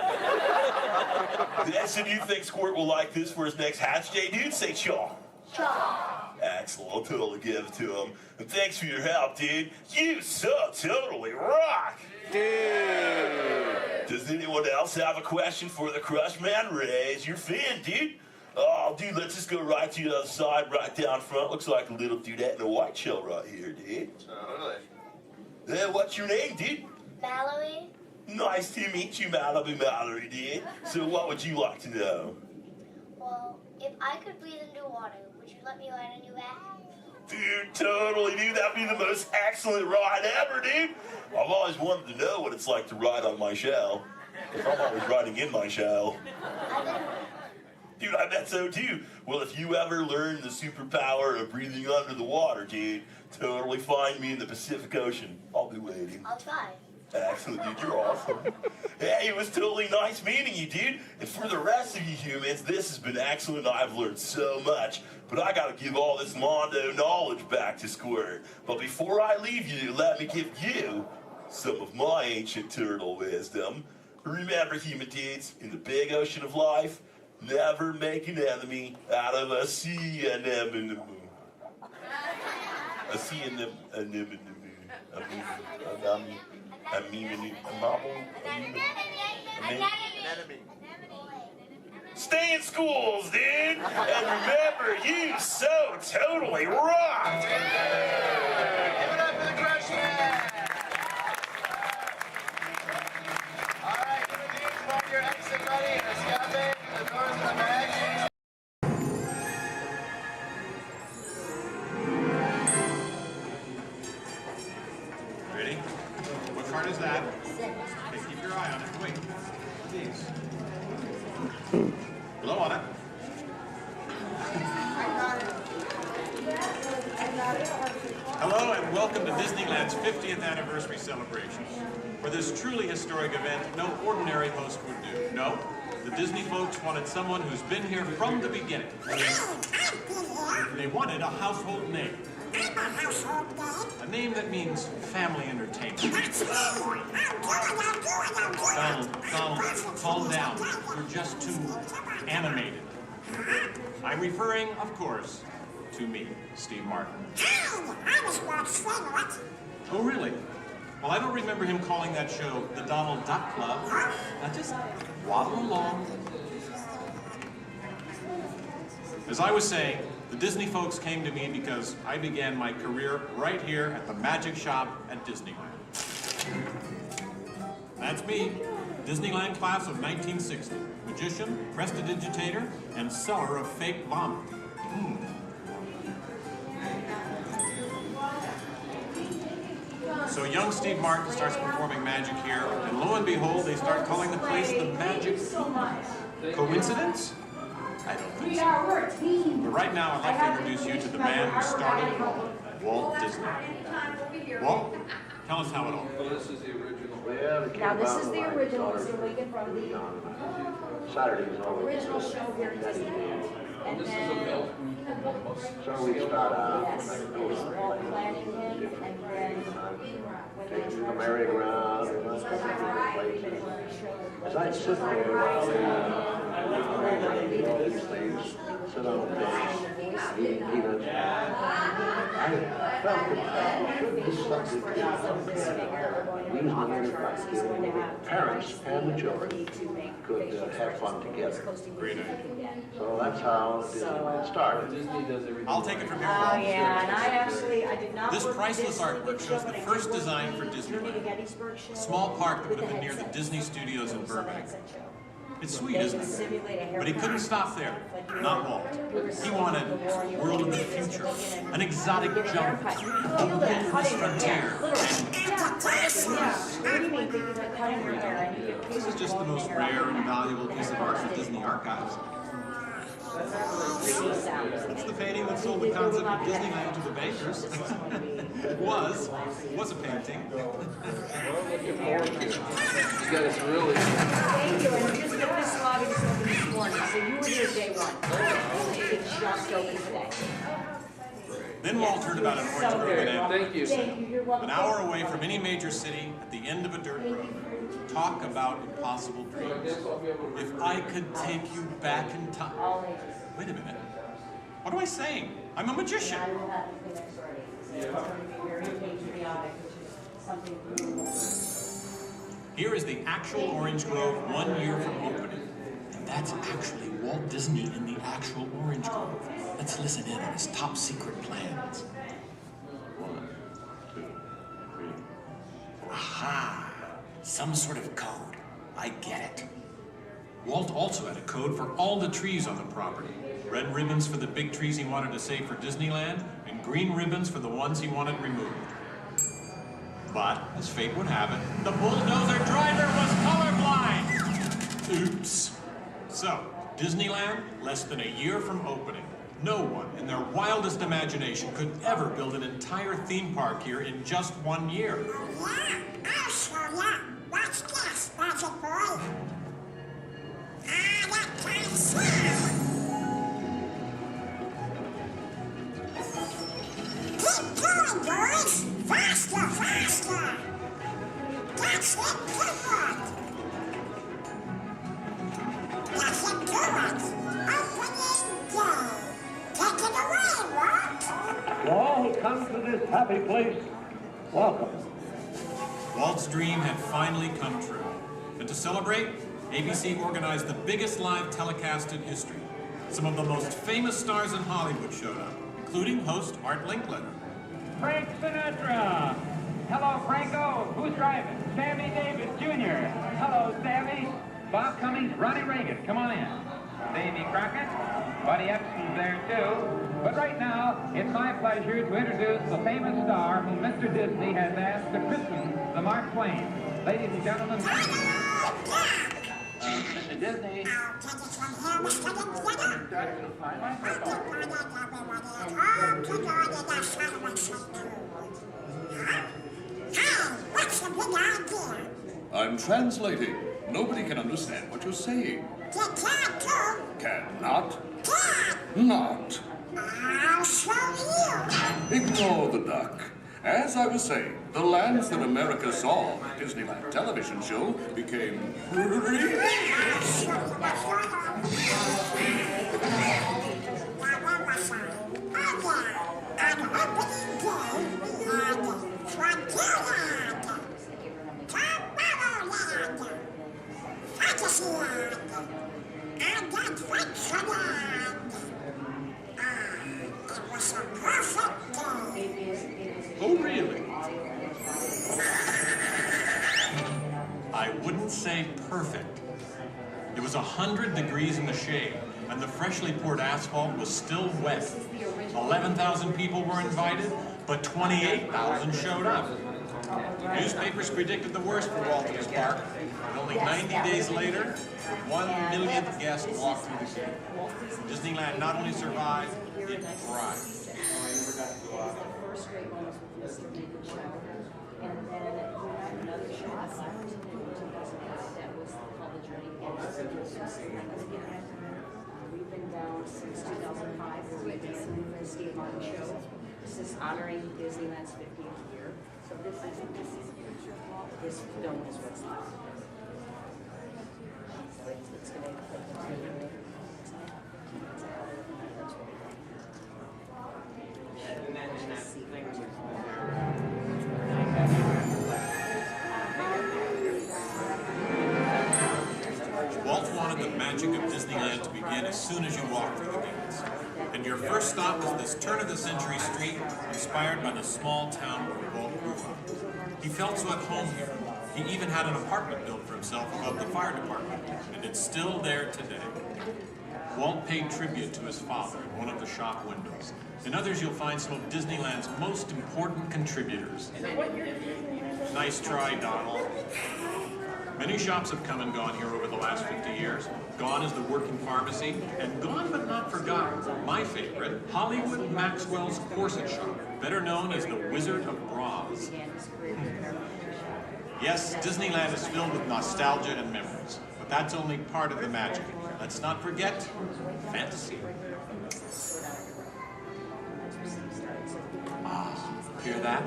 So do you think Squirt will like this for his next hatch day, dude? Say chaw. Chaw. Excellent, I'll totally give it to him. And thanks for your help, dude. You so totally rock. Dude. Does anyone else have a question for the Crush Man? Raise your fin, dude. Oh, dude, let's just go right to the other side, right down front. Looks like a little dudette in a white shell right here, dude. Totally. What's your name, dude? Mallory. Nice to meet you, Mallory, dude. So what would you like to know? Well, if I could breathe into water, would you let me ride on your back? Dude, totally, dude. That'd be the most excellent ride ever, dude. I've always wanted to know what it's like to ride on my shell. Because I'm always riding in my shell. Dude, I bet so too. Well, if you ever learn the superpower of breathing under the water, dude, totally find me in the Pacific Ocean. I'll be waiting. I'll try. Excellent, dude. You're awesome. Hey, it was totally nice meeting you, dude. And for the rest of you humans, this has been excellent. I've learned so much. But I gotta give all this Mondo knowledge back to Squirt. But before I leave you, let me give you some of my ancient turtle wisdom. Remember, human dudes, in the big ocean of life, never make an enemy out of a sea anemone. A sea anemone. Stay in schools, dude! And remember, you so totally rocked! Give it up for the Crush Man! Alright, human beings, while you're exit ready, escape, the doors in the back. Ready? What card is that? Okay, keep your eye on it. Wait. These. Blow on it. Hello and welcome to Disneyland's 50th anniversary celebrations. For this truly historic event, no ordinary host would do. No, the Disney folks wanted someone who's been here from the beginning. They wanted a household name. A name that means family entertainment. Donald, calm down. You're just too animated. I'm referring, of course, to me, Steve Martin. Oh, really? Well, I don't remember him calling that show the Donald Duck Club. Now just waddle along. As I was saying, the Disney folks came to me because I began my career right here at the Magic Shop at Disneyland. That's me, Disneyland class of 1960. Magician, prestidigitator, and seller of fake vomit. So young Steve Martin starts performing magic here, and lo and behold, they start calling the place the Magic Kingdom. Coincidence? I don't think so. But right now, I'd like to introduce you to the man who started it all, Walt Disney. Walt, tell us how it all. Well, this is the original. Now, this is the original, so we get from the original show here in Disneyland. And This is a then, milk. so we start out, yes, it was Walt planning him, and then Take the merry-go-round, and let's go to different places. As I'd sit there, while all these things, sit on the bench, eat peanuts, I felt that this should be something that used in parents and the children could have fun together. Great idea. So that's how Disneyland started. Disney does everything. I'll take it from here. oh, yeah, and I did not. This work for priceless Disney artwork show, shows but the I first did work design for the Disneyland. Journey to Gettysburg show A small park that would with have been the near the headset. Disney Studios in Burbank. It's They sweet, would isn't it? simulate a But he couldn't stop there. Not Walt. He wanted a world of the future, an exotic jungle, a wilderness frontier, and this is just the most rare and valuable piece of art for Disney archives. It's the painting that sold the concept of Disneyland to the bankers. was a painting. You guys really. Thank you, and just get this lobby just open this morning, so you were here day one. It's just open today. Then Walt heard about an orange grove in Anaheim. Thank you. Thank you, you're welcome. An hour away from any major city, at the end of a dirt road. Talk about impossible dreams. If I could take you back in time. Wait a minute. What am I saying? I'm a magician. I will have the next ready. It's going to be very patriotic, which is something beautiful. Here is the actual orange grove 1 year from opening. And that's actually Walt Disney in the actual orange grove. Let's listen in on his top secret plans. 1, 2, 3. Aha! Some sort of code. I get it. Walt also had a code for all the trees on the property. Red ribbons for the big trees he wanted to save for Disneyland, and green ribbons for the ones he wanted removed. But, as fate would have it, the bulldozer driver was colorblind! Oops. So, Disneyland, less than a year from opening. No one, in their wildest imagination, could ever build an entire theme park here in just 1 year. Yeah, I'll show ya. Watch this, Magic Boy. That kind of sound. Keep going, boys. Faster, faster. That's it, good one. That's it, good one. Opening day. Take it away, Walt. To all who come to this happy place, welcome. Walt's dream had finally come true. And to celebrate, ABC organized the biggest live telecast in history. Some of the most famous stars in Hollywood showed up, including host Art Linkletter. Frank Sinatra. Hello, Franco. Who's driving? Sammy Davis Jr. Hello, Sammy. Bob Cummings, Ronnie Reagan. Come on in. Davy Crockett. Buddy Epson's there, too. But right now, it's my pleasure to introduce the famous star whom Mr. Disney has asked to christen the Mark Twain. Ladies and gentlemen, Mr. Disney. What's the big idea? I'm translating. Nobody can understand what you're saying. You can't do. Cannot. Can. Not. I'll show you. Ignore the duck. As I was saying, the lands that America saw on the Disneyland television show became real. Fantasyland and Adventureland. It was a perfect day. Oh, really? I wouldn't say perfect. It was 100 degrees in the shade, and the freshly poured asphalt was still wet. 11,000 people were invited, but 28,000 showed up. Newspapers predicted the worst for Walt Park, and only 90 days later, 1 millionth guest walked through the gate. Disneyland not only survived, it thrived. And then we had another show that was called The Journey. We've been down since 2005. We've been doing the Steve Martin show. This is honoring Disneyland's 50th year. So this film is what's left. So it's going to Walt wanted the magic of Disneyland to begin as soon as you walk through the gates. And your first stop was this turn-of-the-century street inspired by the small town where Walt grew up. He felt so at home here. He even had an apartment built for himself above the fire department, and it's still there today. Walt paid tribute to his father in one of the shop windows. In others, you'll find some of Disneyland's most important contributors. Nice try, Donald. Many shops have come and gone here over the last 50 years. Gone is the working pharmacy, and gone but not forgotten, my favorite, Hollywood Maxwell's corset shop, better known as the Wizard of Bras. Yes, Disneyland is filled with nostalgia and memories, but that's only part of the magic. Let's not forget fantasy. Ah, hear that?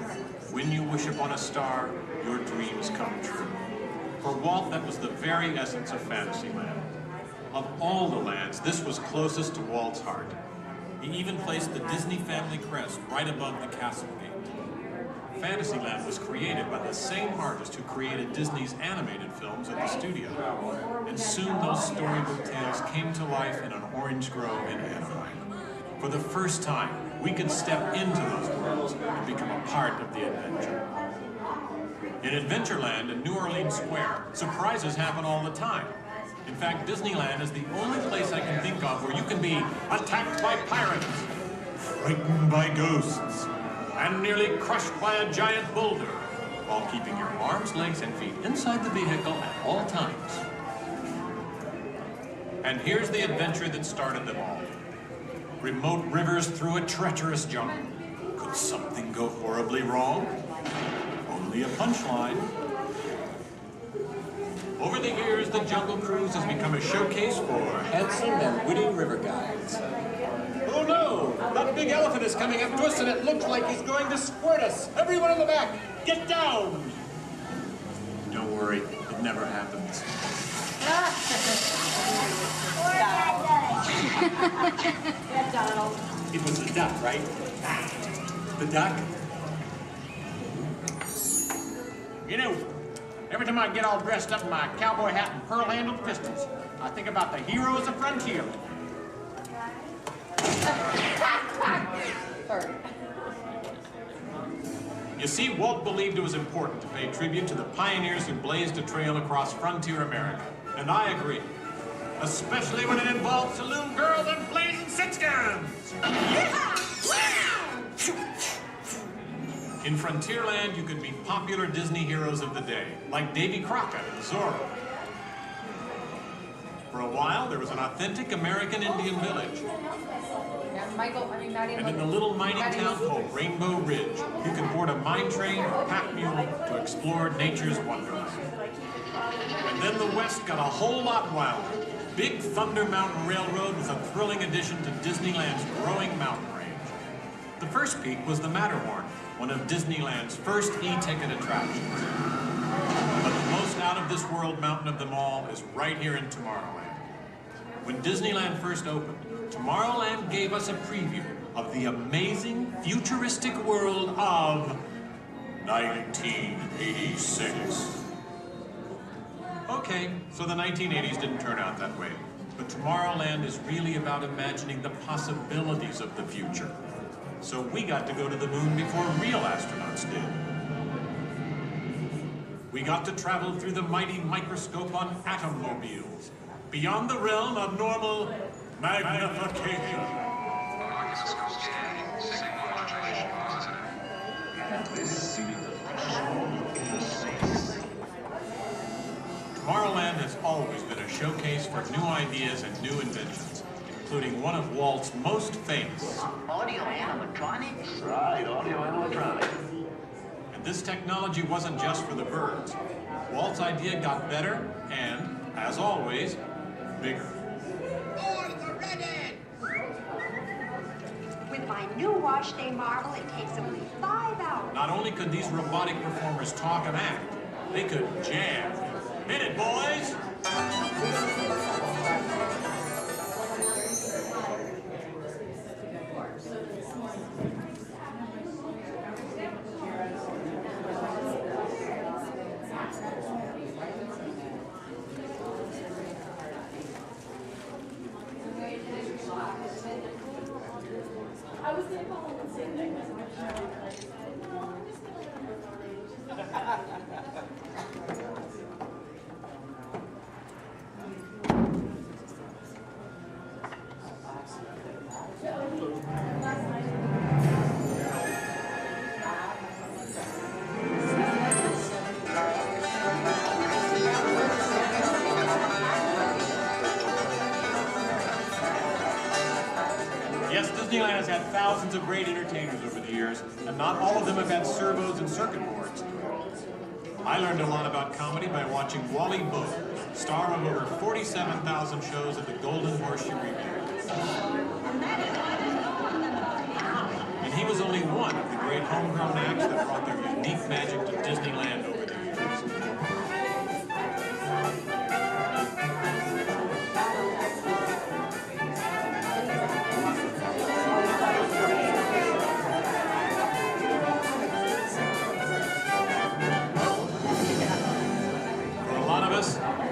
When you wish upon a star, your dreams come true. For Walt, that was the very essence of Fantasyland. Of all the lands, this was closest to Walt's heart. He even placed the Disney family crest right above the castle gate. Fantasyland was created by the same artist who created Disney's animated films at the studio. And soon those storybook tales came to life in an orange grove in Anaheim. For the first time, we could step into those worlds and become a part of the adventure. In Adventureland and New Orleans Square, surprises happen all the time. In fact, Disneyland is the only place I can think of where you can be attacked by pirates, frightened by ghosts, and nearly crushed by a giant boulder, while keeping your arms, legs, and feet inside the vehicle at all times. And here's the adventure that started them all. Remote rivers through a treacherous jungle. Could something go horribly wrong? Only a punchline. Over the years, the Jungle Cruise has become a showcase for handsome and witty river guides. Oh no! That big elephant is coming up to us and it looks like he's going to squirt us! Everyone in the back, get down! Don't worry, it never happens. Yeah, Donald. It was the duck, right? The duck? You know, every time I get all dressed up in my cowboy hat and pearl-handled pistols, I think about the heroes of frontier. You see, Walt believed it was important to pay tribute to the pioneers who blazed a trail across frontier America. And I agree. Especially when it involves saloon girls and blazing six-guns. In Frontierland, you could meet popular Disney heroes of the day, like Davy Crockett and Zorro. For a while, there was an authentic American Indian village. And in the little mining town called Rainbow Ridge, you could board a mine train or pack mule to explore nature's wonderland. And then the West got a whole lot wilder. Big Thunder Mountain Railroad was a thrilling addition to Disneyland's growing mountain range. The first peak was the Matterhorn, one of Disneyland's first e-ticket attractions. But the most out-of-this-world mountain of them all is right here in Tomorrowland. When Disneyland first opened, Tomorrowland gave us a preview of the amazing, futuristic world of 1986. Okay, so the 1980s didn't turn out that way. But Tomorrowland is really about imagining the possibilities of the future. So we got to go to the moon before real astronauts did. We got to travel through the mighty microscope on atommobiles, beyond the realm of normal magnification. for new ideas and new inventions, including one of Walt's most famous. Audio animatronics? Right, audio animatronics. And this technology wasn't just for the birds. Walt's idea got better and, as always, bigger. With my new wash day marvel, it takes only 5 hours. Not only could these robotic performers talk and act, they could jam. Hit it, boys! I was going to call him and say that because I'm sure I'm just Yes, Disneyland has had thousands of great entertainers over the years, and not all of them have had servos and circuit boards. I learned a lot about comedy by watching Wally Boat, star of over 47,000 shows at the Golden Horseshoe Revue. And he was only one of the great homegrown acts that brought their unique magic to Disneyland over the years.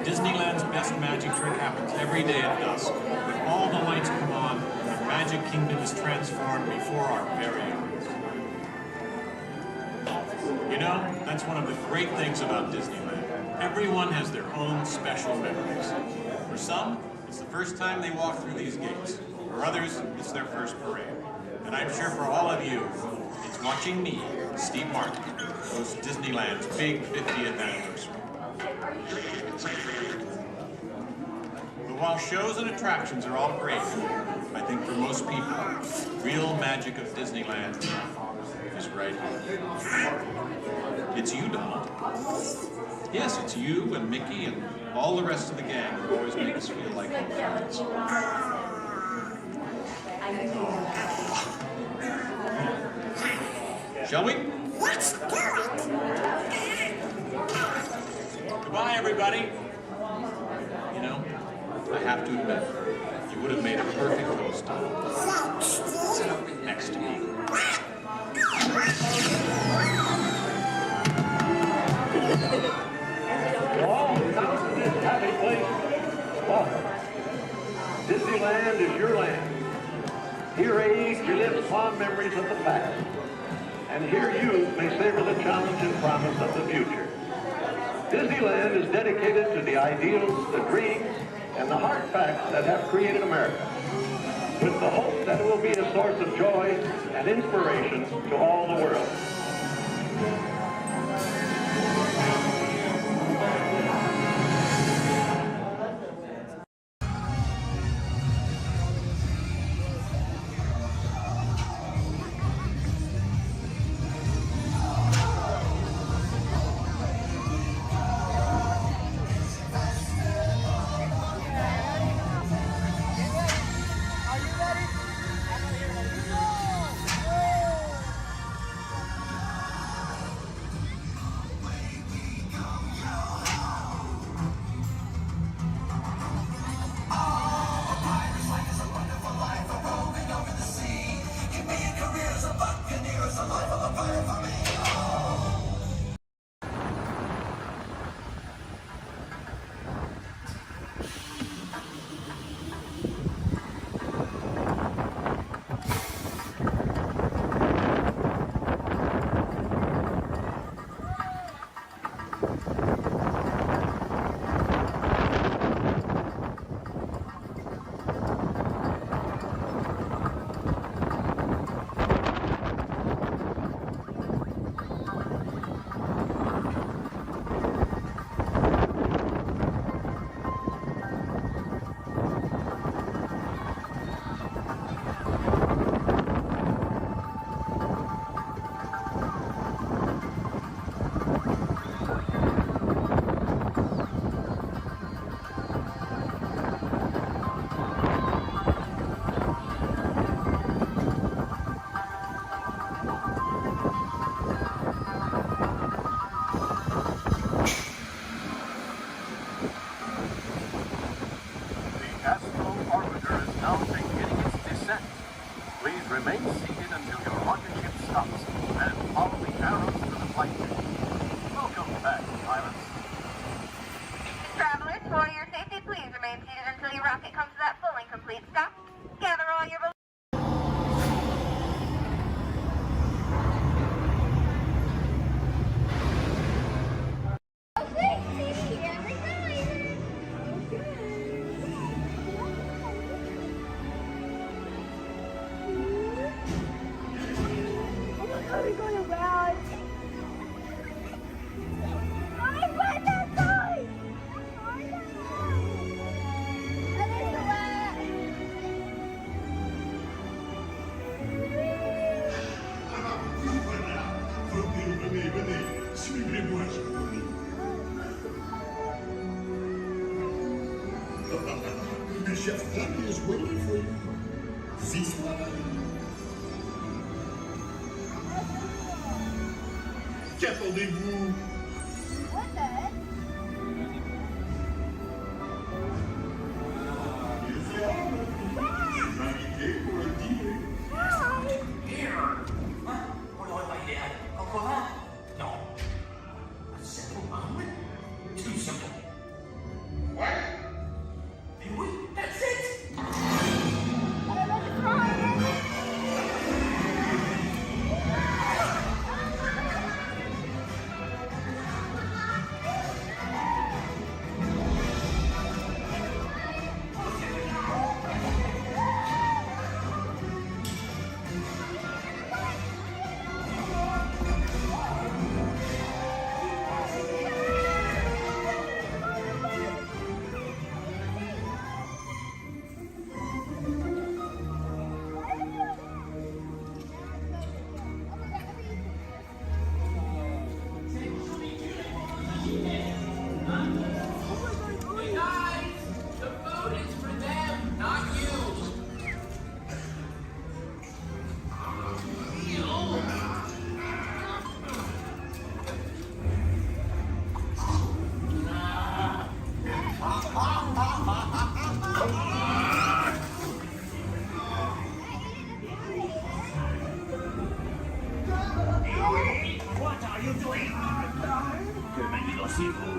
Disneyland's best magic trick happens every day at dusk, when all the lights come on and Magic Kingdom is transformed before our very eyes. You know, that's one of the great things about Disneyland. Everyone has their own special memories. For some, it's the first time they walk through these gates. For others, it's their first parade. And I'm sure for all of you, it's watching me, Steve Martin, host Disneyland's big 50th anniversary. But while shows and attractions are all great, I think for most people, real magic of Disneyland is right here. It's you, Donald. Yes, it's you and Mickey and all the rest of the gang who always make us feel like home. Shall we? Let's do it! Goodbye, everybody. You know, I have to admit, you would have made a perfect host. Sit up next to me. All come to this happy place. Welcome. Disneyland is your land. Here age relives fond memories of the past. And here youth may savor the challenge and promise of the future. Disneyland is dedicated to the ideals, the dreams, and the hard facts that have created America, with the hope that it will be a source of joy and inspiration to all the world. Remain seated until your rocket ship stops, and follow the arrows to the flight deck. Welcome back, pilots. Travelers, for your safety, please remain seated until your rocket comes to that full and complete stop. Gather all your belongings. Suivez-moi, je vous prie. The chef Happy is waiting for you. This way. Qu'attendez-vous? Il ferme. Je m'inviter pour le dîner. Pour le repas idéal, en commun? Non. A simple omelet? Too simple. What? Mais oui, that's it! What are you doing? Que manipulez-vous?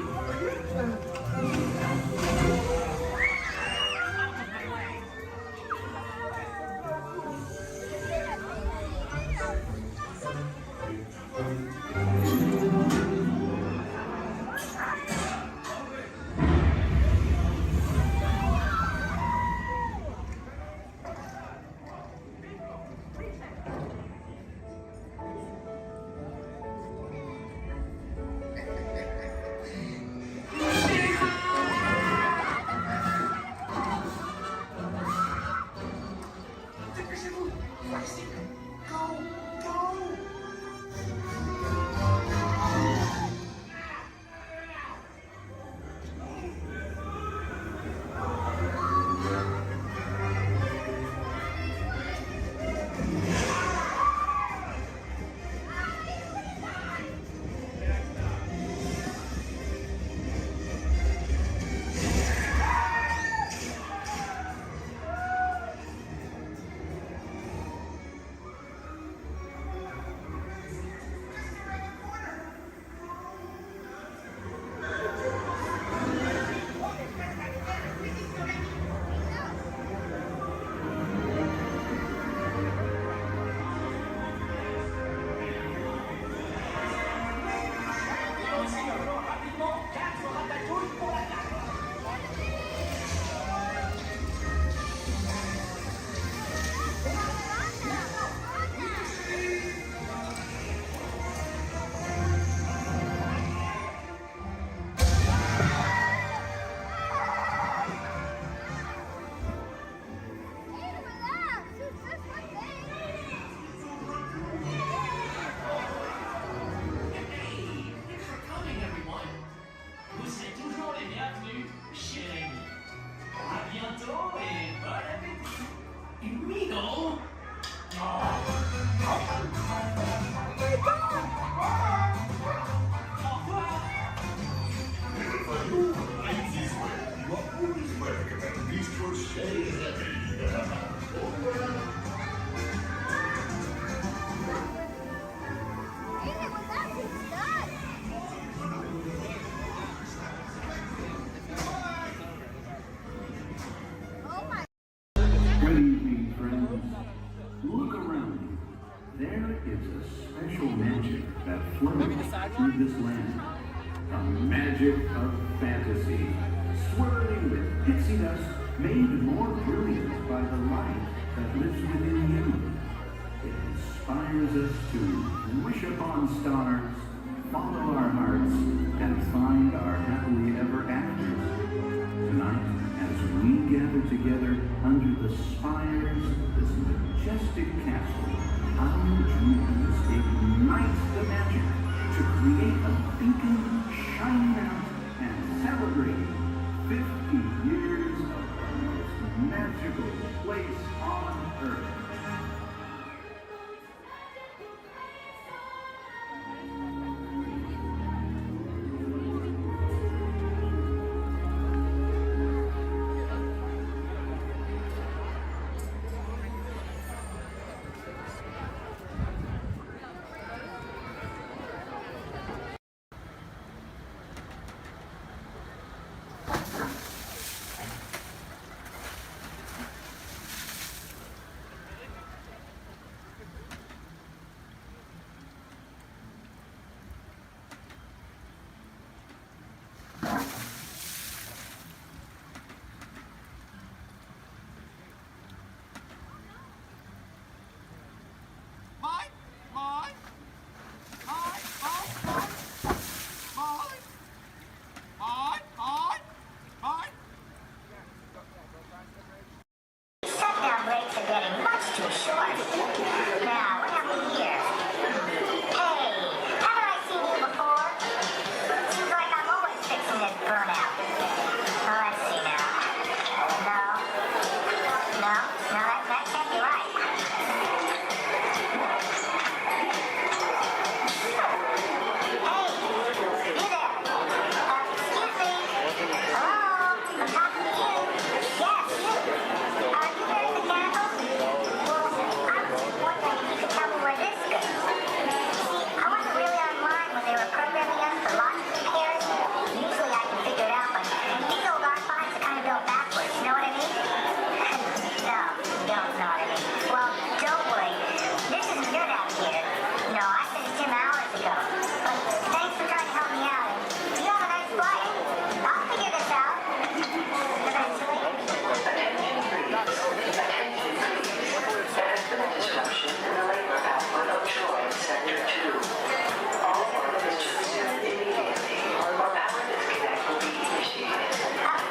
It's a special magic that flows through this land. A magic of fantasy, swirling with pixie dust, made more brilliant by the light that lives within you. It inspires us to wish upon stars, follow our hearts, and find our happily ever afters. Tonight, as we gather together under the spires of this majestic castle, our dreams ignite the magic to create a beacon shining out and celebrating 50 years of the most magical place on earth. Shutdown breaks are getting much too short. Now, what happened here? Hey, haven't I seen you before? Seems like I'm always fixing this burnout. Oh, let's see now. No, that can't be right. Hey, you there. Excuse me. Hello, I'm talking to you. Yes, you. Are you very mechanical? Well, I was just wondering if you could tell me where this goes. See, I wasn't really online when they were programming us for logic repairs. Usually I can figure it out, but these old R5s are kind of built backwards, you know what I mean? No, you don't know what I mean. Well, don't worry. This isn't your navigator. No, I finished him hours ago. But thanks for trying to help me out. You have a nice flight. I'll figure this out. Eventually. Disruption in the labor output of Troy Sector 2. All workers suspend immediately, or power disconnect will be initiated. I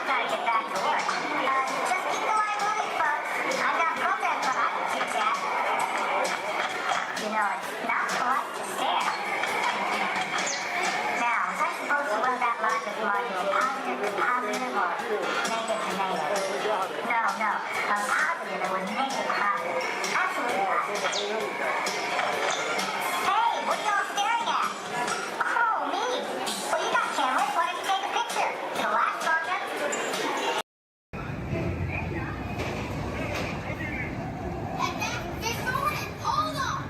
gotta get back to work. Just keep the line moving, folks. I've got programs that I can chit-chat. You know, it's not polite to stare. Now, was I supposed to run that logic module positive to positive or negative to negative? No. Positive, it was negative positive. Absolutely positive. Hey, what are you all staring at? Oh, me. Well, you got cameras. Why don't you take a picture? It'll last longer. This morning, hold on!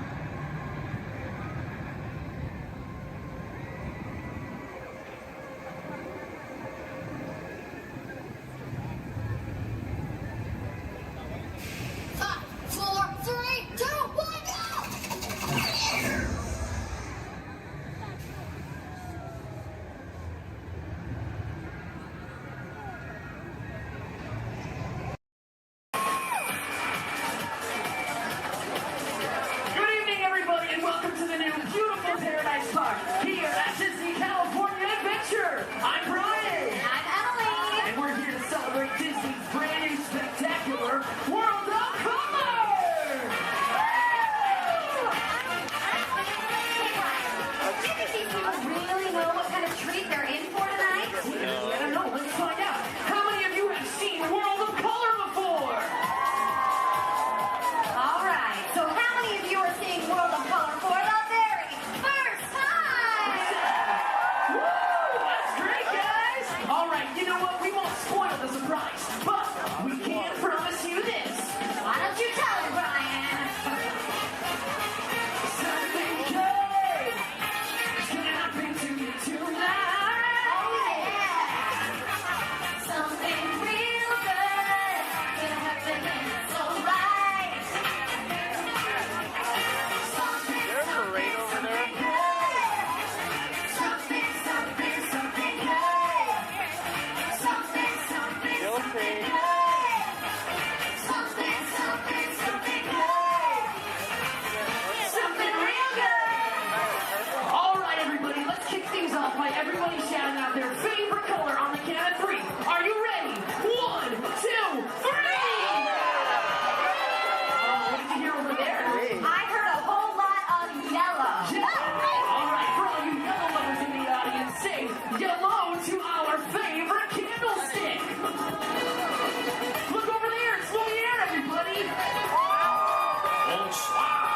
Bonsoir.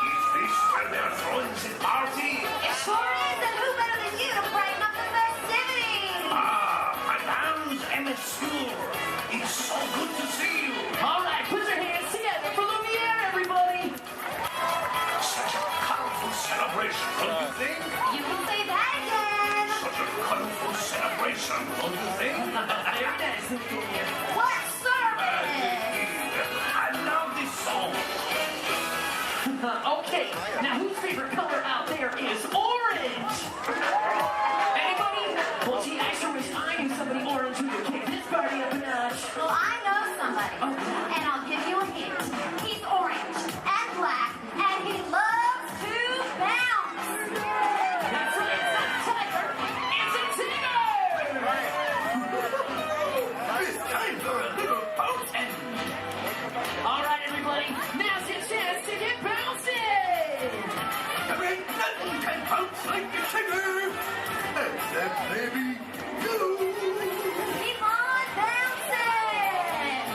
Is this where they're throwing the party? It sure is, and who better than you to brighten up the festivities? Madame and Monsieur, it's so good to see you. All right, put your hands together for Lumiere, everybody. Such a colorful celebration, don't you think? You can say that again. Such a colorful celebration, don't you think? Very nice, Lumiere. What service? I love this song. Okay, now whose favorite color out there is orange? Anybody? Well, gee, I sure wish I knew somebody orange who could kick this party up a notch. Well, I know somebody, and I'll give you a hint. He's orange and black, and he loves to bounce. That's right, it's not Tiger, it's a Tigger! It's time for a little bouncing. All right, everybody, now's your chance to get bouncing! There ain't nothing can bounce like the Tigger. Except maybe you. Keep on bouncing.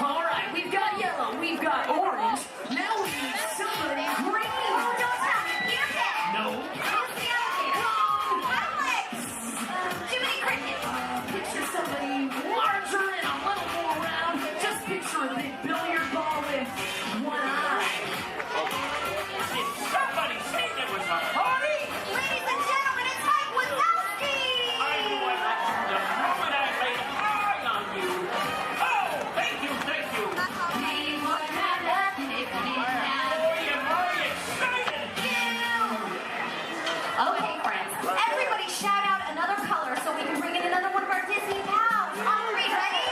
All right, we've got yellow, we've got orange, now we need somebody green! Oh, don't tell me, Peter Pan. No. Who's the other here? Alex. Jiminy Cricket. Picture somebody larger and a little more round. Just picture a big billiard ball with one eye. Did somebody say there was a party? Ladies and gentlemen, it's Mike Wazowski. I knew I liked you the moment I laid an eye on you. Oh, thank you, thank you. We would have nothing if we didn't have Boy, am I excited. you. Okay, friends, everybody shout out another color so we can bring in another one of our Disney pals. On three, ready?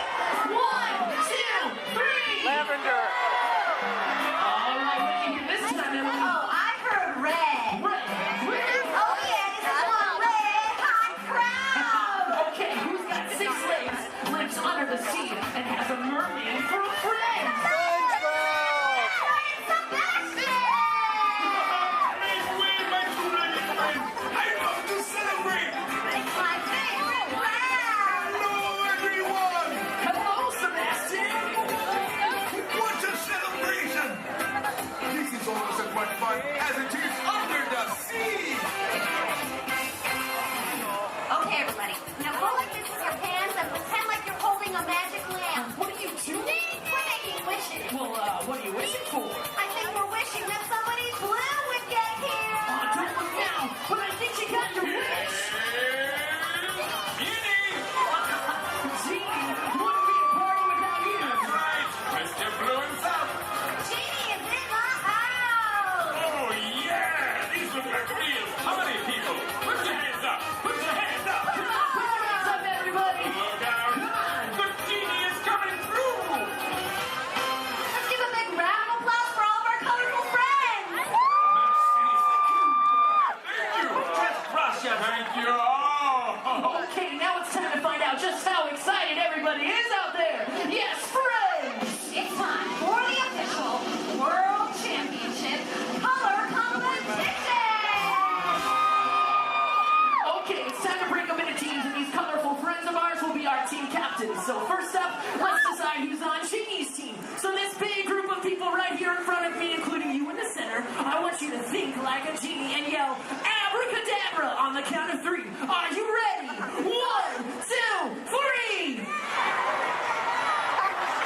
1, 2, 3! Lavender. All right, what do you hear this time, Emily? Oh, I heard red. Red. Oh yeah, this is one red hot crowd. Okay, who's got 6 legs, lives under the sea, and has a merman for a friend? I love to celebrate. It's my favorite crowd. Hello, everyone. Hello, Sebastian! What a celebration. This is almost as much fun as it is under the sea. Okay, everybody. Now go like this with your hands and pretend like you're holding a magic lamp. What are you doing? We're making wishes. Well, what are you wishing for? I think we're wishing that somebody blue would get here. Don't look now, but I think you got your wish! Genie, wouldn't be a party without you! Right, Mr. Blue himself. Genie is in my house. Oh, yeah. These look like real party people. Put your hands up. Put your hands up. Come on, put your hands up, everybody! Look out. Come on! The genie is coming through. Let's give a big round of applause for all of our colorful friends. Just Russia. Thank you. Oh. Okay, now it's time to find out just how excited everybody is out there! Yes, friends! It's time for the official World Championship Color Competition. Okay, it's time to break them into teams, and these colorful friends of ours will be our team captains. So first up, let's decide who's on Genie's team. So this big group of people right here in front of me, including you in the center, I want you to think like a genie and yell abracadabra on the count of 3. Are you ready? 1, 2, 3!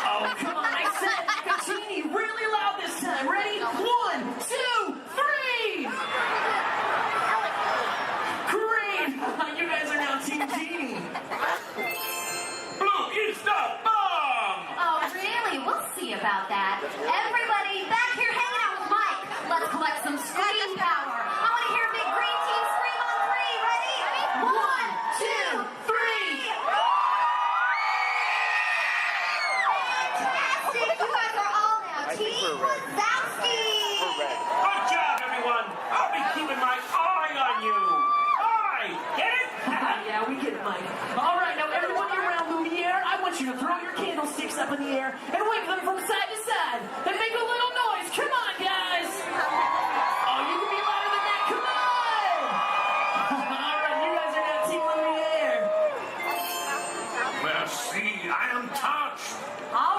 Oh, come on, I said it like a genie really loud this time. Ready? 1, 2, 3! Great! You guys are now Team Genie. Blue is the bomb. Oh, really? We'll see about that. Everybody back here hanging out with Mike. Let's collect some scream power. I want to hear a big green team scream on 3. Ready? 1, 2, 3. Fantastic! You guys are all now Team Wazowski. Good job, everyone. I'll be keeping my eye on you. Eye. Get it? Yeah, we get it, Mike. All right, now everyone around Lumiere, I want you to throw your candlesticks up in the air and wave them from side to side and make a little noise. Come on, guys. Oh, you can be louder than that. Come on. All right, you guys are now Team Lumiere. Well, see, I am touched. All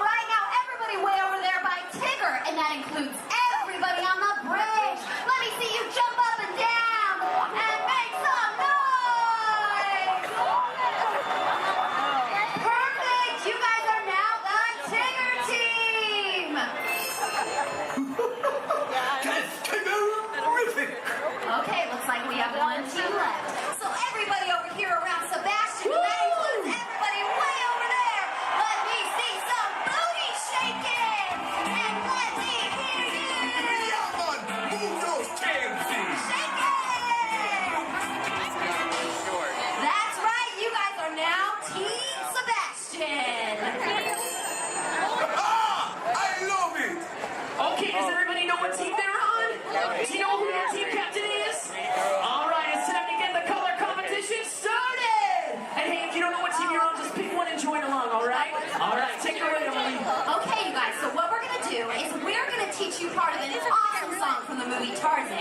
teach you part of an awesome song from the movie Tarzan.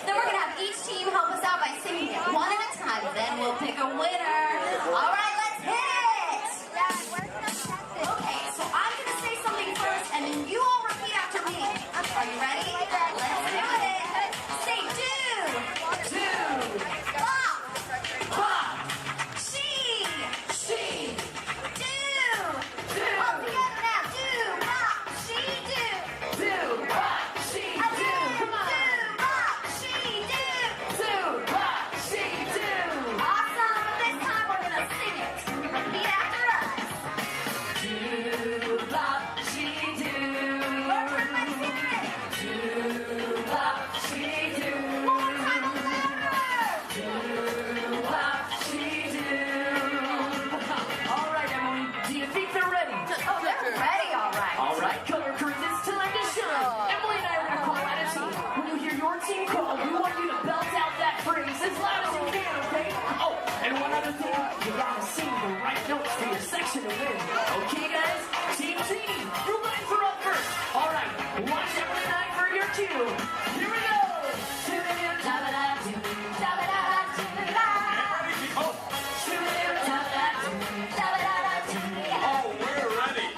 Then we're gonna have each team help us out by singing it one at a time. Then we'll pick a winner. All right, let's hit it. Okay, so I'm gonna say something first, and then you all repeat after me. Are you ready? Let's do it. Say do. Do. Bop. Bop. She. She. Do. Do. All together now. Do. Bop. She. Do. Do. Bop. She. Do. Come on. Do. Bop. She. Do. Do. Bop. She. Do. Awesome. This time we're gonna sing it. Repeat after us. Do. Bop. She. Do. Everybody sing it. Do. Bop. She. Do. One more time. Do. Bop. She. Do. All right, Emily, do you think they're ready? Oh, they're ready, all right. All right, color crews, it's time to shine. Emily and I are gonna call out a team. When you hear your team call, we want you to belt out that phrase as loud as you can, okay? Oh, and one other thing, you gotta sing the right notes for your section to win. Okay, guys? Team G, your lines are up first. All right, watch Emily and I for your cue. Here we go. Oh, we're ready.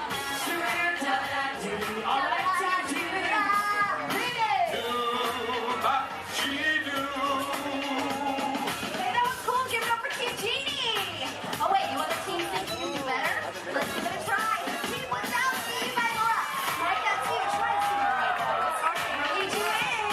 All right, Team G. Do, bop, she do. Hey, that was cool. Give it up for Team Genie. Oh, wait, you other teams think you can do better? Let's give it a try. Team Wazowski, you guys are up. Right, that's you. Try to sing the right notes. Three, two, in.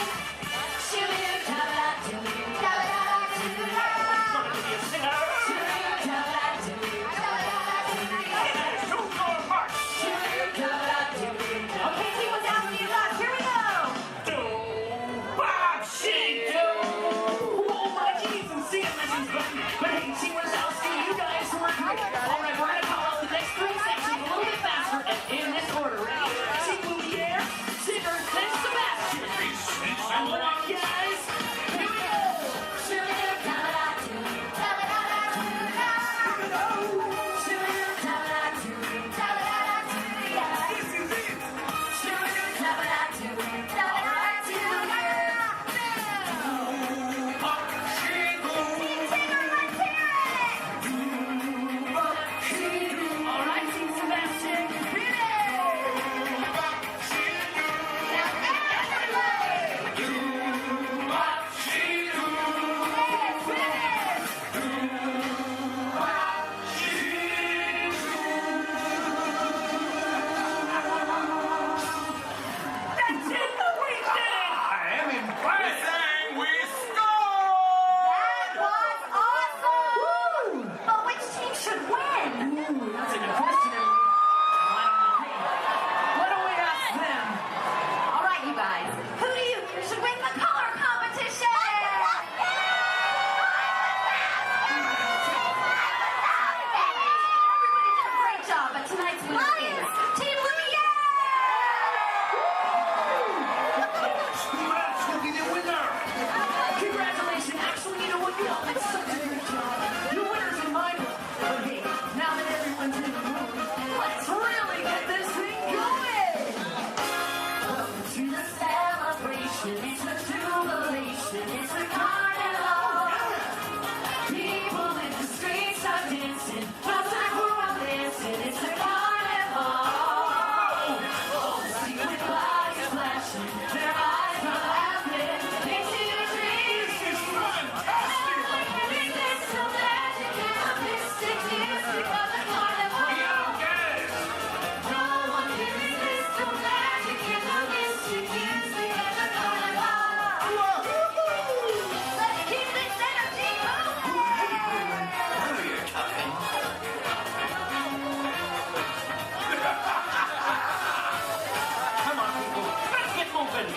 Okay, Team Wazowski is up. Here we go. Oh, my G's and CMS's button. But hey, Team Wazowski, you guys were great. All right, we're gonna call out the next three sections a little bit faster and in this order. Ready? Team Lumiere, Sigurd, then Sebastian. All right, guys. Here we go. All right, Team Sebastian. Hit That's it. We did it. I am impressed. We sang, we That scored. was awesome. But which team should win? Ooh, that's a good question, Emily. I don't know. Hey, why don't we ask them? All right, you guys. Who do you think should win the color competition? Everybody did a great job, but tonight's winner is Team Lumiere. Let's be the winner. Congratulations. Actually, you know what? You all did such a great job. Your winner's in my book. But hey, now that everyone's in the room, let's really get this thing going. Welcome to the celebration. It's the jubilation. It's the carnival. People in the streets are dancing. No time for a dancing. It's the carnival. Oh, see with lights flashing. Their eyes are laughing. They see the dreams. This is fantastic. There's so magic in the mystic music of the carnival. We don't get it. No one can resist the magic in the mystic music of the carnival. Let's keep this energy moving. Earlier, Captain. Come on, people. Let's get moving.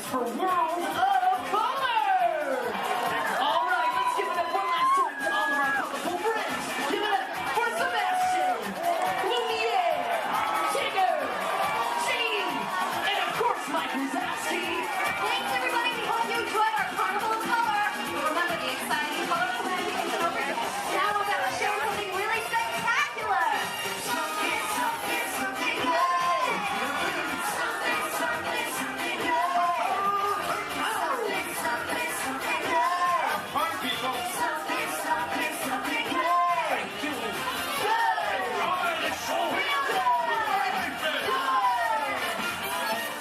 for World of Color! All right, let's give it up one last time to all of our colorful friends. Give it up for Sebastian, Lumiere, Tigger, Jeannie, and of course Mike Wazowski. Thanks everybody, we hope you enjoyed our Carnival of Color. Remember the exciting colorful landings is over. Now we're going to show something really spectacular. Something good. Something good. Something good. Fun, people. Something good. Good. Real good.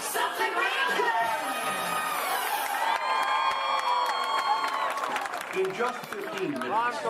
Something real good. In just 15 minutes.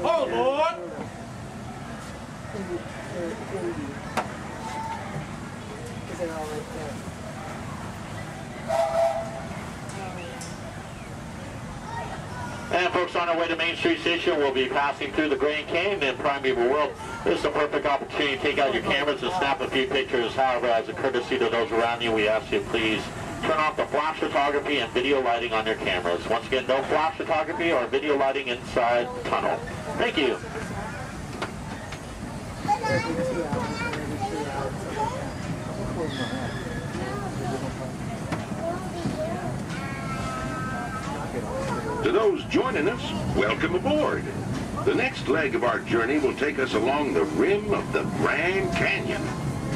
Oh, Lord! Is it all right there? And folks, on our way to Main Street Station, we'll be passing through the Grand Canyon and Primeval World. This is a perfect opportunity to take out your cameras and snap a few pictures. However, as a courtesy to those around you, we ask you please turn off the flash photography and video lighting on your cameras. Once again, no flash photography or video lighting inside the tunnel. Thank you. To those joining us, welcome aboard. The next leg of our journey will take us along the rim of the Grand Canyon.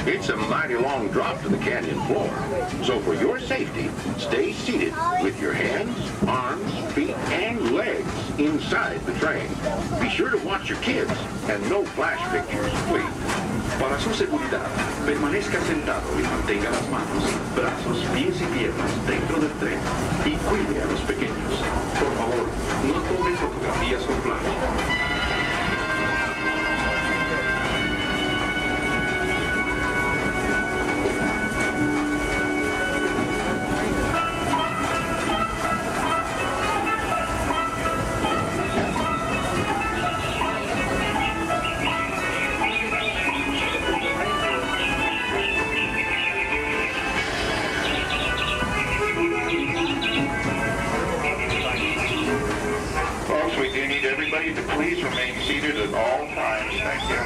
It's a mighty long drop to the canyon floor, so for your safety, stay seated with your hands, arms, feet, and legs inside the train. Be sure to watch your kids and no flash pictures, please. Para su seguridad, permanezca sentado y mantenga las manos, brazos, pies y piernas dentro del tren y cuide a los pequeños. Por favor, no tome fotografías con flash. We do need everybody to please remain seated at all times. Thank you.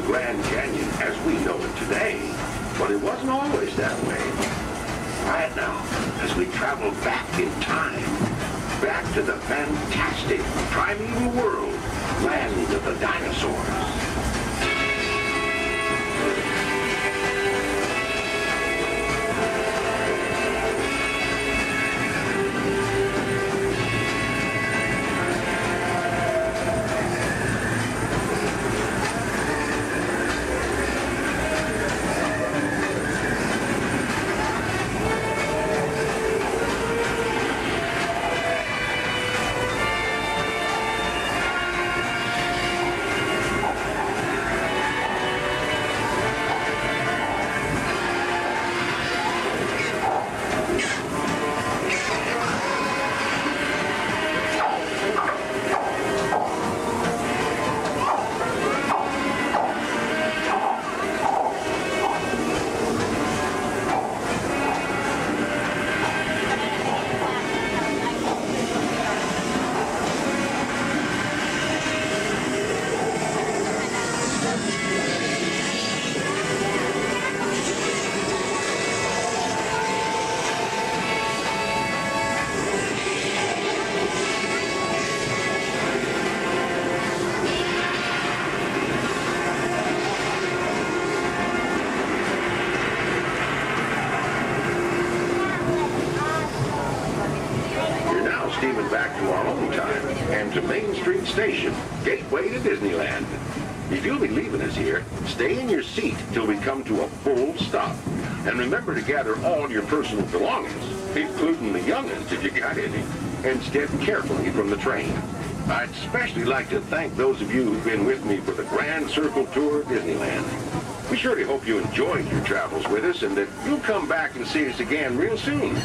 Grand Canyon as we know it today, but it wasn't always that way. Right now, as we travel back in time, back to the fantastic primeval world, land of the dinosaurs. Station, gateway to Disneyland. If you'll be leaving us here, stay in your seat till we come to a full stop. And remember to gather all your personal belongings, including the young'uns if you got any, and step carefully from the train. I'd especially like to thank those of you who've been with me for the Grand Circle Tour of Disneyland. We surely hope you enjoyed your travels with us and that you'll come back and see us again real soon.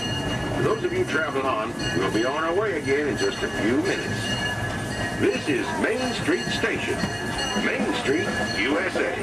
For those of you traveling on, we'll be on our way again in just a few minutes. This is Main Street Station, Main Street, USA.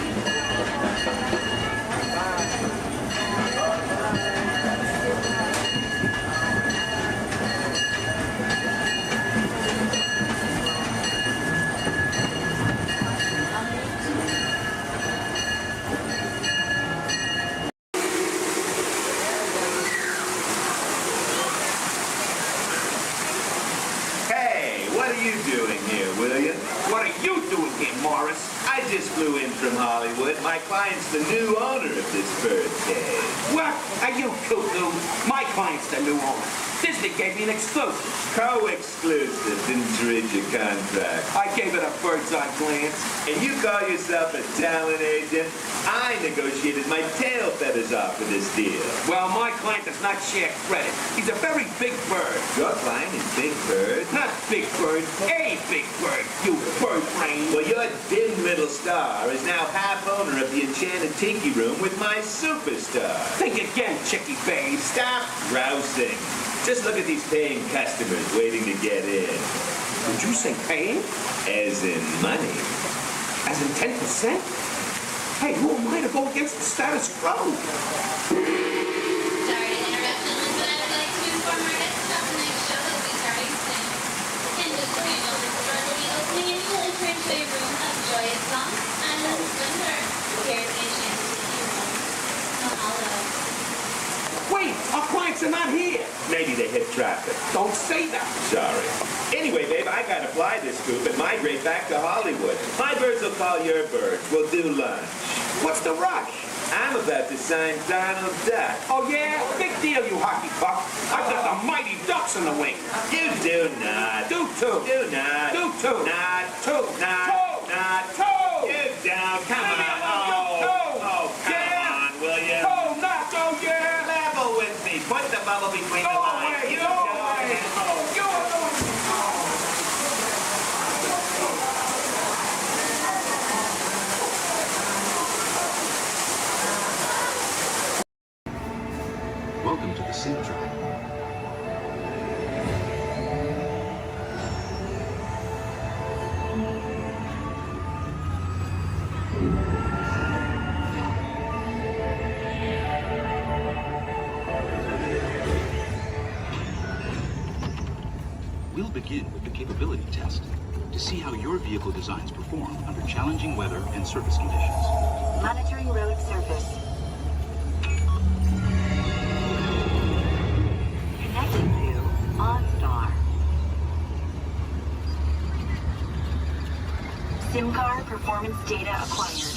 Just flew in from Hollywood. My client's the new owner of this birthday. What? Are you cuckoo? My client's the new owner. Disney gave me an exclusive. Co-exclusive. Didn't you read your contract? I gave it a bird's-eye glance. And you call yourself a talent agent? I negotiated my tail feathers off for this deal. Well, my client does not share credit. He's a very big bird. Your client is Big Bird? Not Big Bird, a big bird, you bird brain. Well, your dim little star is now half owner of the Enchanted Tiki Room with my superstar. Think again, Chickie babe. Stop grousing. Just look at these paying customers waiting to get in. Did you say paying? As in money. As in 10%? Hey, who am I to go against the status quo? Sorry to interrupt, but I would like to inform our guests about the next show that will be starting soon. And just so you know, this store will be opening and you will enter into a room of joyous songs and a splendor. Here's the Enchanted Tiki Room. Mahalo. Wait, our clients are not here. Maybe they hit traffic. Don't say that. Sorry. Anyway, babe, I gotta fly this scoop and migrate back to Hollywood. My birds will call your birds. We'll do lunch. What's the rush? I'm about to sign Donald Duck. Oh, yeah? Big deal, you hockey puck. I've got the mighty ducks in the wing. You do not. Do too. Do not. Do too. Not. Two. Not. Two. Not. Two. You don't. Come Leave me on. alone, you two. Oh, come on, will you? Two, not two, yeah. Level with me. Put the bubble between the lines. Go away. Go away. Welcome to the Sim Track. We'll begin with the capability test to see how your vehicle designs perform under challenging weather and surface conditions. Monitoring road surface. Connecting to OnStar. SIM card performance data acquired.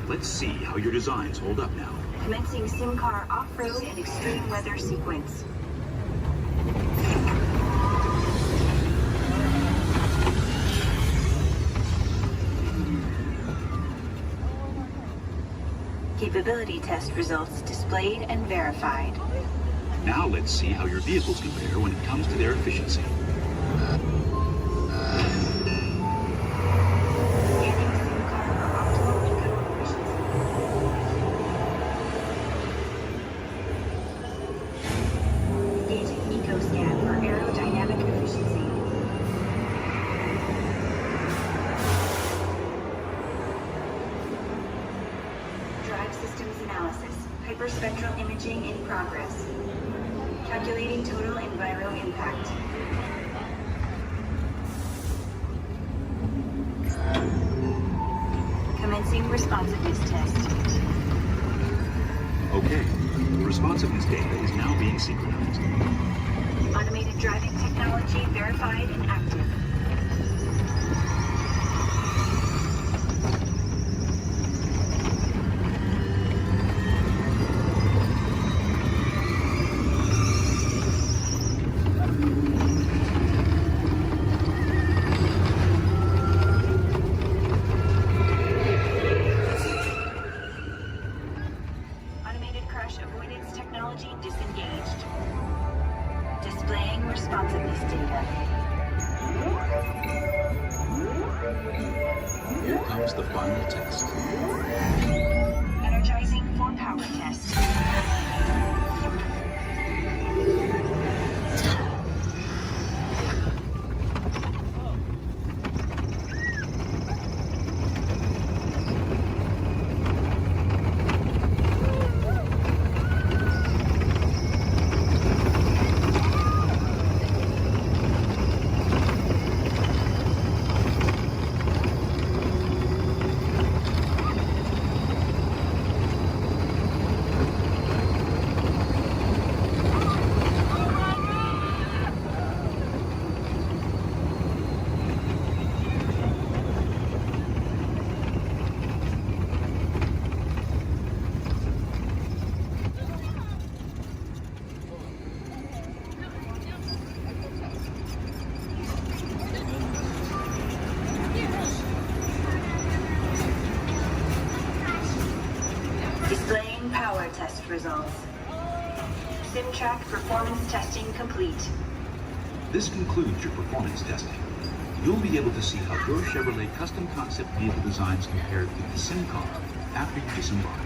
Let's see how your designs hold up now. Commencing SIM car off-road and extreme weather sequence. Capability test results displayed and verified. Now let's see how your vehicles compare when it comes to their efficiency. Spectral imaging in progress. Calculating total enviro impact. Commencing responsiveness test. Okay, the responsiveness data is now being synchronized. Automated driving technology verified and active. Automated crash avoidance technology disengaged. Displaying responsiveness data. Here comes the final test. Energizing for power test. Displaying power test results. SimTrack performance testing complete. This concludes your performance testing. You'll be able to see how your Chevrolet custom concept vehicle designs compared with the sim car after you disembark.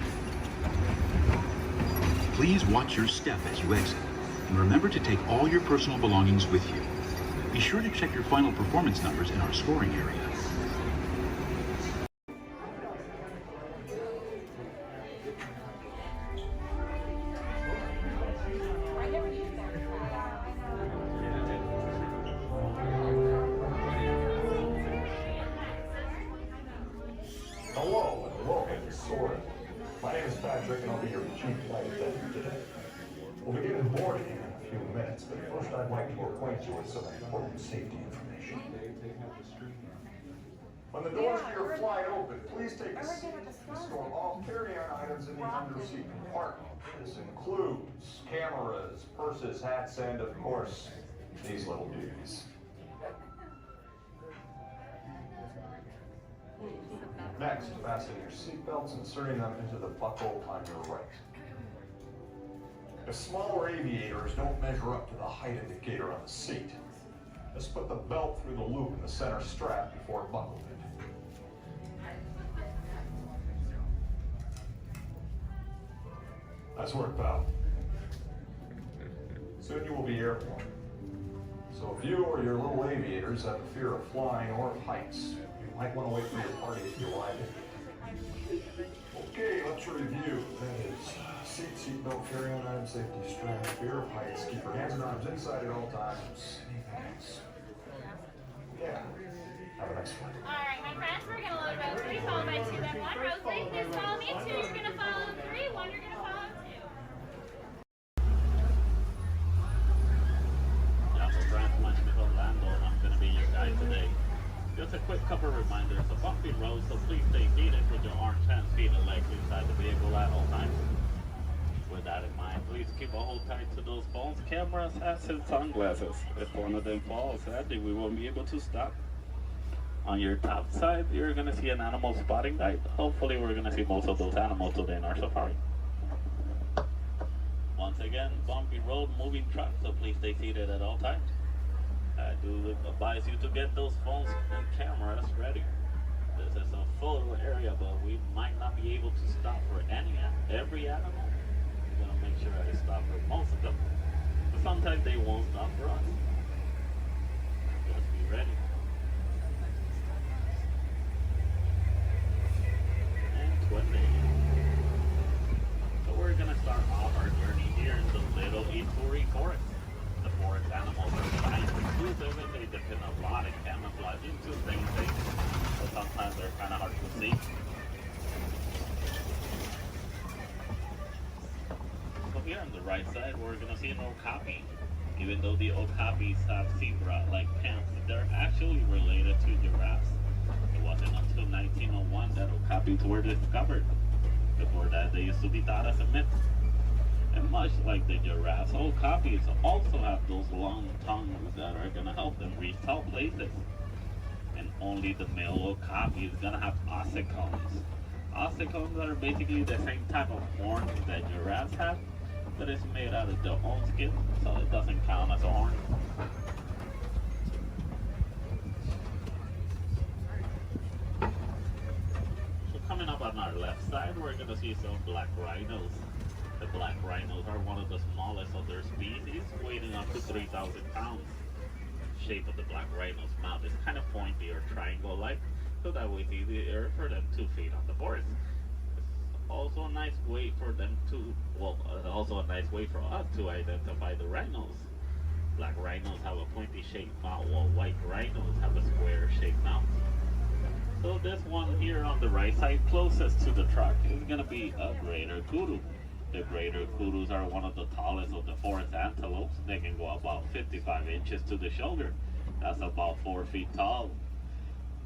Please watch your step as you exit, and remember to take all your personal belongings with you. Be sure to check your final performance numbers in our scoring area. Hello and welcome to Soarin'. My name is Patrick and I'll be your chief flight attendant today. We'll begin boarding in a few minutes, but first I'd like to acquaint you with some important safety information. When the doors to your flight open, please take a seat and store all carry-on items in the under-seat compartment. This includes cameras, purses, hats, and of course, these little dudes. Next, fasten your seatbelts, inserting them into the buckle on your right. If smaller aviators don't measure up to the height indicator on the seat, just put the belt through the loop in the center strap before buckling it. Nice work, pal. Soon you will be airborne. So if you or your little aviators have a fear of flying or of heights, you might want to wait for your party if you arrive in. Okay, let's review. That is seatbelt, carry-on item, safety strap, fear of heights, keep your hands and arms inside at all times. Anything else? Yeah. Have a nice flight. Alright, my friends, we're gonna load row 3, followed by 2, then 1. Row 3, please follow me. 2, you're gonna follow 3. 1, you're gonna follow 2. Yeah, so friends, my name is Orlando, and I'm gonna be your guide today. Just a quick couple of reminders. A bumpy road, so please stay seated with your arms, hands, feet, and legs inside the vehicle at all times. With that in mind, please keep a hold tight to those phones, cameras, hats, and sunglasses. If one of them falls, sadly, we won't be able to stop. On your top side, you're going to see an animal spotting guide. Hopefully, we're going to see most of those animals today in our safari. Once again, bumpy road, moving truck, so please stay seated at all times. I do advise you to get those phones and cameras ready. This is a photo area, but we might not be able to stop for every animal. We're going to make sure I stop for most of them. But sometimes they won't stop for us. Just be ready. And 20. So we're going to start off our journey here in the Little Ituri Forest. The forest animals are kind of exclusive and they depend a lot of camouflaging to stay safe. So sometimes they're kind of hard to see. So here on the right side, we're going to see an okapi. Even though the okapis have zebra-like pants, they're actually related to giraffes. It wasn't until 1901 that okapis were discovered. Before that, they used to be thought as a myth. And much like the giraffes, okapis also have those long tongues that are going to help them reach tall places. And only the male okapi is going to have ossicones. Ossicones are basically the same type of horns that giraffes have, but it's made out of their own skin, so it doesn't count as a horn. So coming up on our left side, we're going to see some black rhinos. The black rhinos are one of the smallest of their species, weighing up to 3,000 pounds. The shape of the black rhino's mouth is kind of pointy or triangle-like, so that way it's easier for them to feed on the forest. It's also a nice way for them to, also a nice way for us to identify the rhinos. Black rhinos have a pointy-shaped mouth, while white rhinos have a square-shaped mouth. So this one here on the right side, closest to the truck, is going to be a greater kudu. The greater kudus are one of the tallest of the forest antelopes. They can go about 55 inches to the shoulder. That's about 4 feet tall.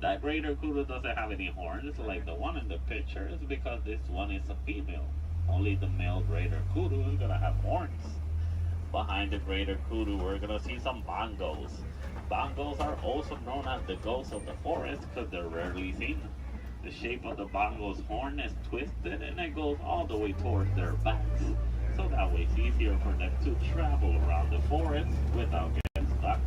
That greater kudu doesn't have any horns like the one in the picture. It's because this one is a female. Only the male greater kudu is going to have horns. Behind the greater kudu, we're going to see some bongos. Bongos are also known as the ghosts of the forest because they're rarely seen. The shape of the bongo's horn is twisted and it goes all the way towards their backs. So that way it's easier for them to travel around the forest without getting stuck.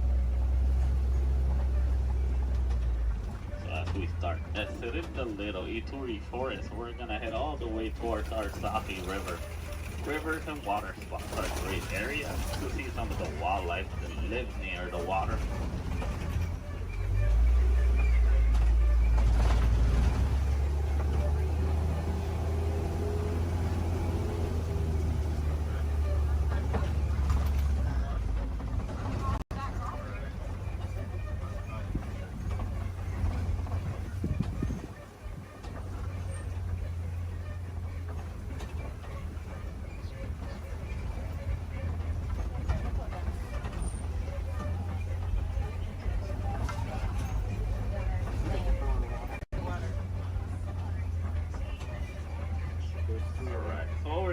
So as we start exiting the little Ituri forest, we're going to head all the way towards our Safi River. Rivers and water spots are great areas to see some of the wildlife that lives near the water.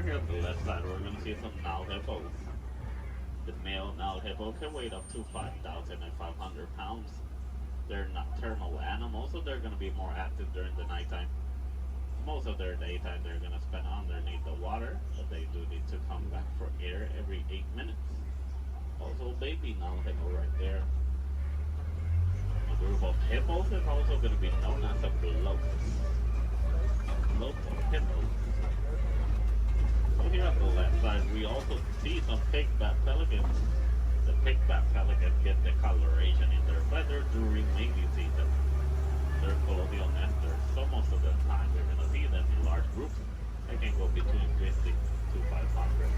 Here on the left side, we're going to see some Nile hippos. The male Nile hippo can weigh up to 5,500 pounds. They're nocturnal animals, so they're going to be more active during the nighttime. Most of their daytime they're going to spend underneath the water, but they do need to come back for air every 8 minutes. Also, baby Nile hippo right there. A group of hippos is also going to be known as a blotus. Local hippos. So here on the left side, we also see some pigbat pelicans. The pigbat pelicans get the coloration in their feathers during mating season. They're colonial nesters, so most of the time we're going to see them in large groups. They can go between 50 to 500.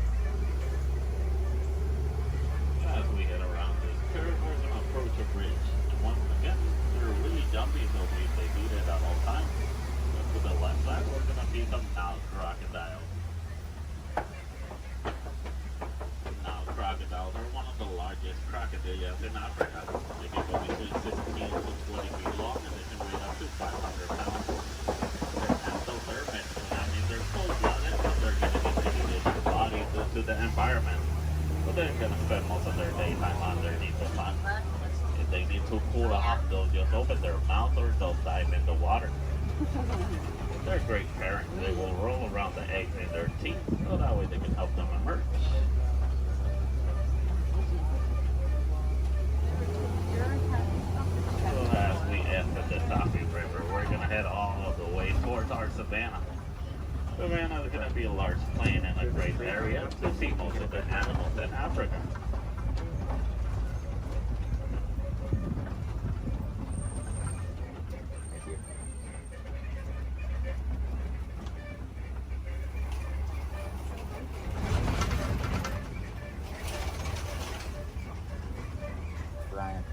As we head around this curve, we're going to approach a bridge. And once again, they're really jumpy, so they need it at all times. But to the left side, we're going to see some Nile crocodiles. Crocodiles are one of the largest crocodiles in Africa. They can go between 16 to 20 feet long and they can weigh up to 500 pounds. They're endothermic, so that means they're cold-blooded, but they're going to get their body due to the environment. So they're going to spend most of their daytime underneath the sun. If they need to cool off, they'll just open their mouth or they'll dive in the water. They're great parents. They will roll around the eggs in their teeth, so that way they can help them emerge. So as we enter the Safi River, we're going to head all the way towards our savannah. Savannah is going to be a large plain and a great area to see most of the animals in Africa. Brian.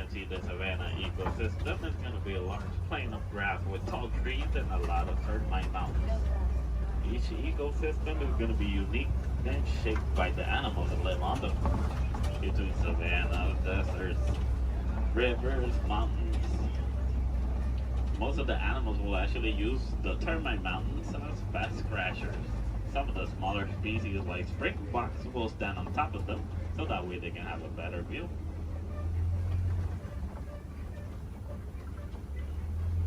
can see the savanna ecosystem is going to be a large plain of grass with tall trees and a lot of termite mountains. Each ecosystem is going to be unique and shaped by the animals that live on them. Between savanna, deserts, rivers, mountains. Most of the animals will actually use the termite mountains as fast crashers. Some of the smaller species like springboks will stand on top of them so that way they can have a better view.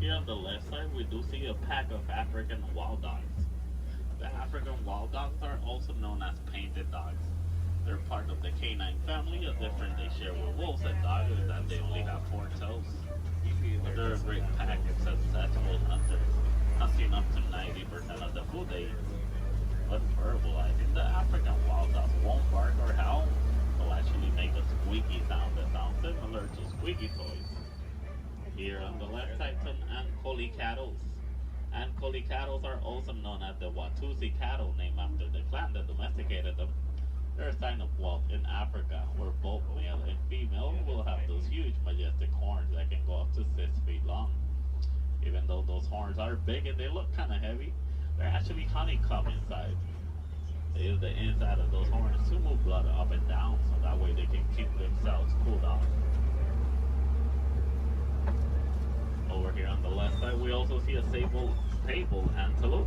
Here on the left side we do see a pack of African wild dogs. The African wild dogs are also known as painted dogs. They're part of the canine family. A difference they share with wolves and dogs is that they only have 4 toes. But they're a great pack of successful hunters, hunting up to 90% of the food they eat. But verbalizing, the African wild dog won't bark or howl. They'll actually make a squeaky sound that sounds similar to squeaky toys. Here on the left side, some Ankole cattle. Ankole cattle are also known as the Watusi cattle, named after the clan that domesticated them. They're a sign of Walt in Africa, where both male and female will have those huge, majestic horns that can go up to 6 feet long. Even though those horns are big and they look kind of heavy, they're actually honeycomb inside. They use the inside of those horns to move blood up and down, so that way they can keep themselves cooled off. Over here on the left side, we also see a sable antelope.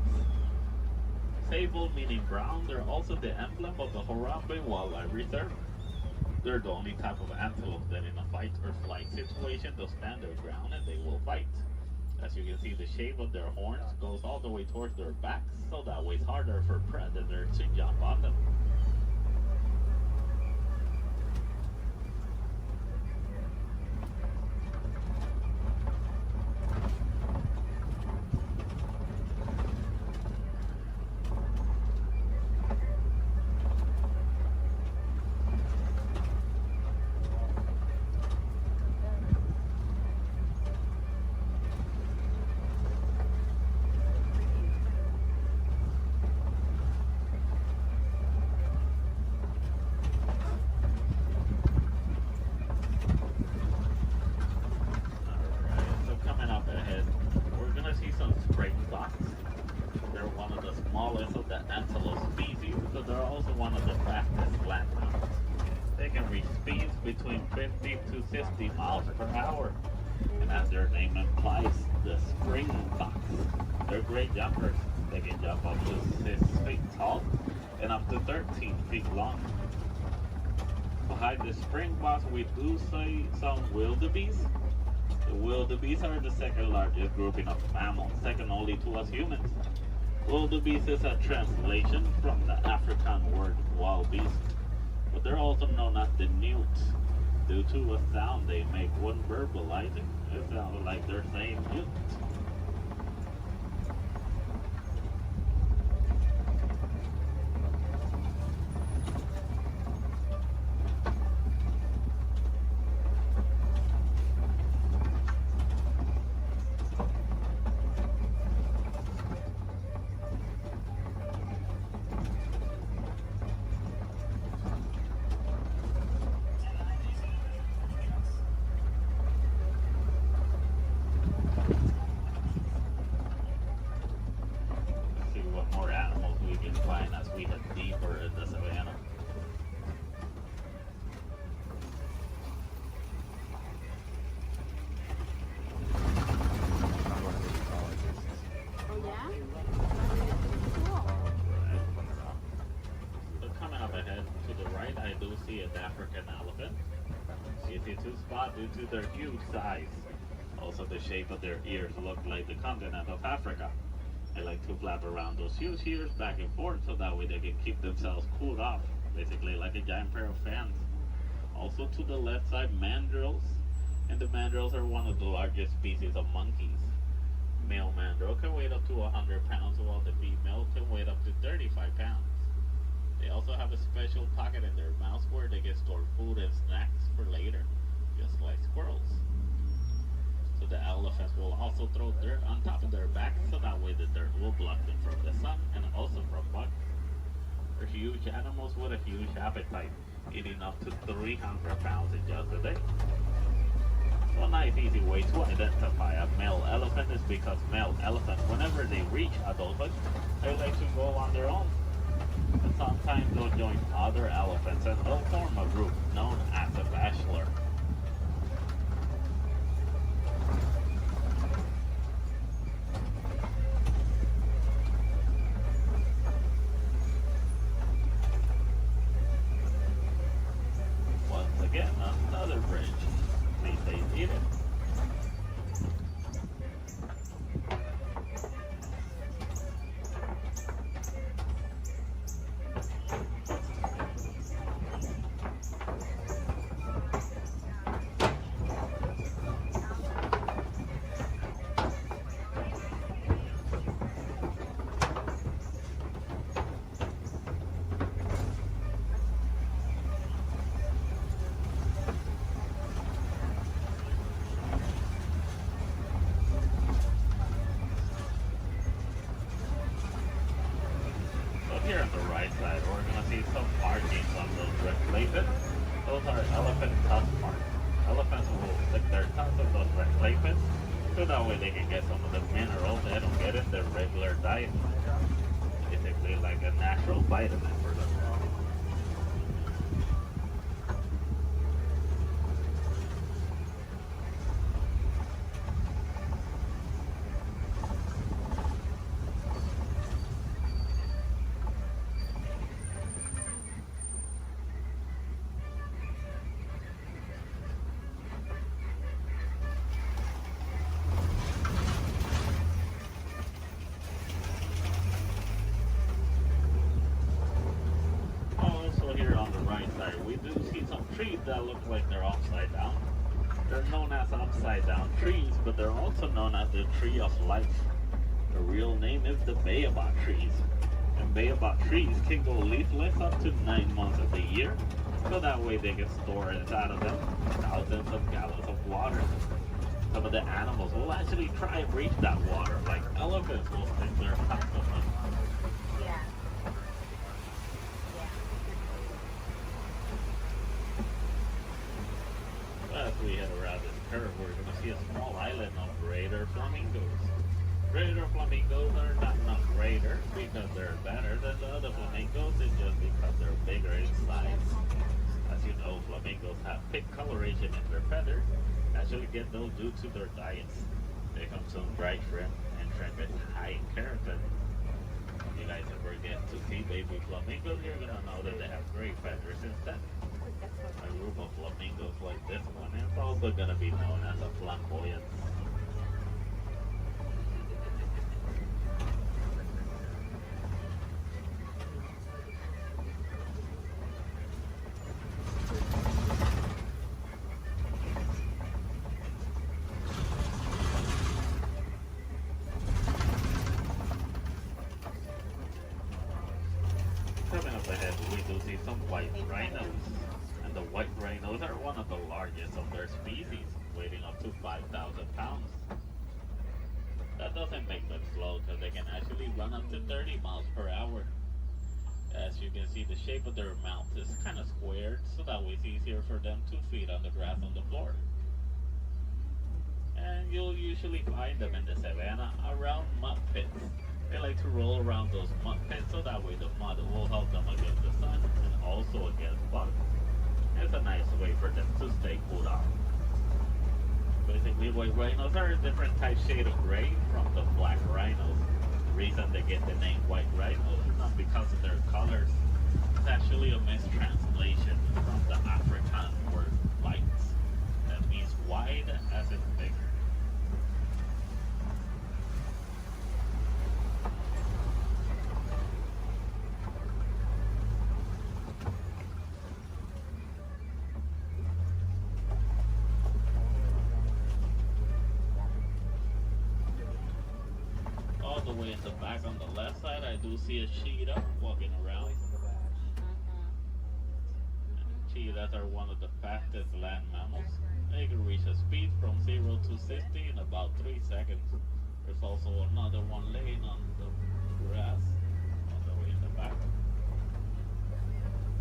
Sable meaning brown, they're also the emblem of the Harambe Wildlife Reserve. They're the only type of antelope that in a fight or flight situation they'll stand their ground and they will fight. As you can see, the shape of their horns goes all the way towards their backs, so that way it's harder for predators to jump on them. Between 50 to 60 miles per hour. And as their name implies, the springboks. They're great jumpers. They can jump up to 6 feet tall and up to 13 feet long. Behind the springboks, we do see some wildebeest. The wildebeest are the second largest grouping of mammals, second only to us humans. Wildebeest is a translation from the African word wild beast. But they're also known as the newts due to a sound they make when verbalizing. It sounds like they're saying newt. Due to their huge size. Also, the shape of their ears look like the continent of Africa. They like to flap around those huge ears back and forth so that way they can keep themselves cooled off, basically like a giant pair of fans. Also to the left side, mandrills. And the mandrills are one of the largest species of monkeys. Male mandrill can weigh up to 100 pounds while the female can weigh up to 35 pounds. They also have a special pocket in their mouths where they can store food and snacks for later, just like squirrels. So the elephants will also throw dirt on top of their backs so that way the dirt will block them from the sun and also from bugs. They're huge animals with a huge appetite, eating up to 300 pounds in just a day. One nice easy way to identify a male elephant is because male elephants, whenever they reach adulthood, they like to go on their own. And sometimes they'll join other elephants and they'll form a group known as a bachelor. Once again, another bridge. Please stay seated. Here on the right side, we're going to see some markings on those red places. Those are elephant tusk marks. Elephants will lick their tusks on those red places, so that way they can get some of the minerals they don't get in their regular diet. Basically like a natural vitamin for them. Here on the right side, we do see some trees that look like they're upside down. They're known as upside down trees, but they're also known as the tree of life. The real name is the baobab trees. And baobab trees can go leafless up to 9 months of the year, so that way they can store inside of them thousands of gallons of water. Some of the animals will actually try and reach that water, like elephants will stick their tusks on them. As we head around this curve, we're going to see a small island of greater flamingos. Greater flamingos are not greater because they're better than the other flamingos, it's just because they're bigger in size. As you know, flamingos have thick coloration in their feathers, actually get those due to their diets. They consume dried shrimp, and shrimp is high in keratin. If you guys ever get to see baby flamingos, you're going to know that they have great feathers instead. A group of flamingos like this one is also going to be known as a flamboyant. Coming up ahead, we do see some white rhinos. And the white rhinos are one of the largest of their species, weighing up to 5,000 pounds. That doesn't make them slow, because they can actually run up to 30 miles per hour. As you can see, the shape of their mouth is kind of squared, so that way it's easier for them to feed on the grass on the floor. And you'll usually find them in the savannah around mud pits. They like to roll around those mud pits, so that way the mud will help them against the sun and also against bugs. It's a nice way for them to stay cooled off. Basically, white rhinos are a different type shade of gray from the black rhinos. The reason they get the name white rhinos is not because of their colors. It's actually a mistranslation from the African word white. That means wide as in big. All the way in the back on the left side, I do see a cheetah walking around. Cheetahs are one of the fastest land mammals. They can reach a speed from 0 to 60 in about 3 seconds. There's also another one laying on the grass all the way in the back.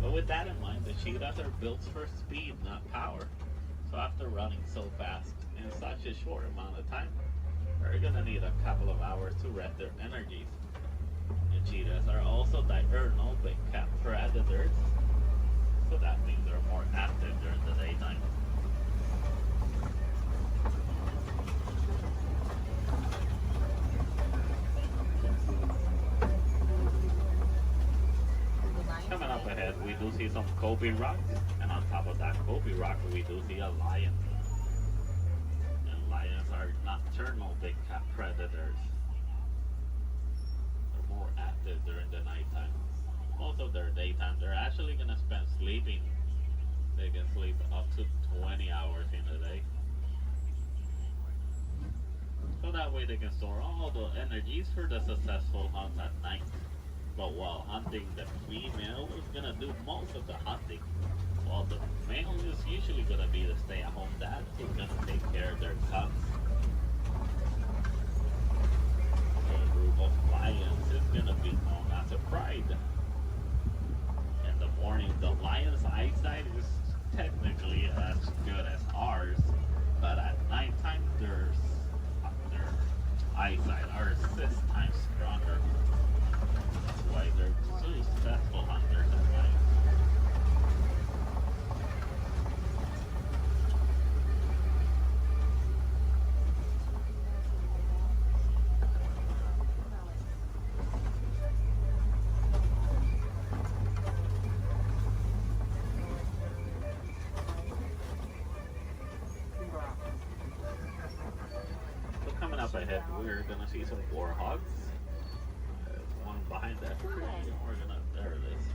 But with that in mind, the cheetahs are built for speed, not power. So after running so fast in such a short amount of time, they're gonna need a couple of hours to rest their energies. And cheetahs are also diurnal big cat predators, so that means they're more active during the daytime. Coming up ahead, we do see some Kobe rocks, and on top of that Kobe rock, we do see a lion. And lions are nocturnal big cat predators. They're more active during the nighttime. Most of their daytime, they're actually gonna spend sleeping. They can sleep up to 20 hours in a day. So that way they can store all the energies for the successful hunt at night. But while hunting, the female is gonna do most of the hunting, while the male is usually gonna be the stay-at-home dad who's gonna take care of their cubs. A group of lions is gonna be known as a pride. In the morning, the lion's eyesight is technically as good as ours, but at nighttime, their eyesight are 6 times stronger. That's why they're successful hunters at night. So coming up ahead, we're gonna see some warhogs. One behind that tree, and we're gonna, there it is.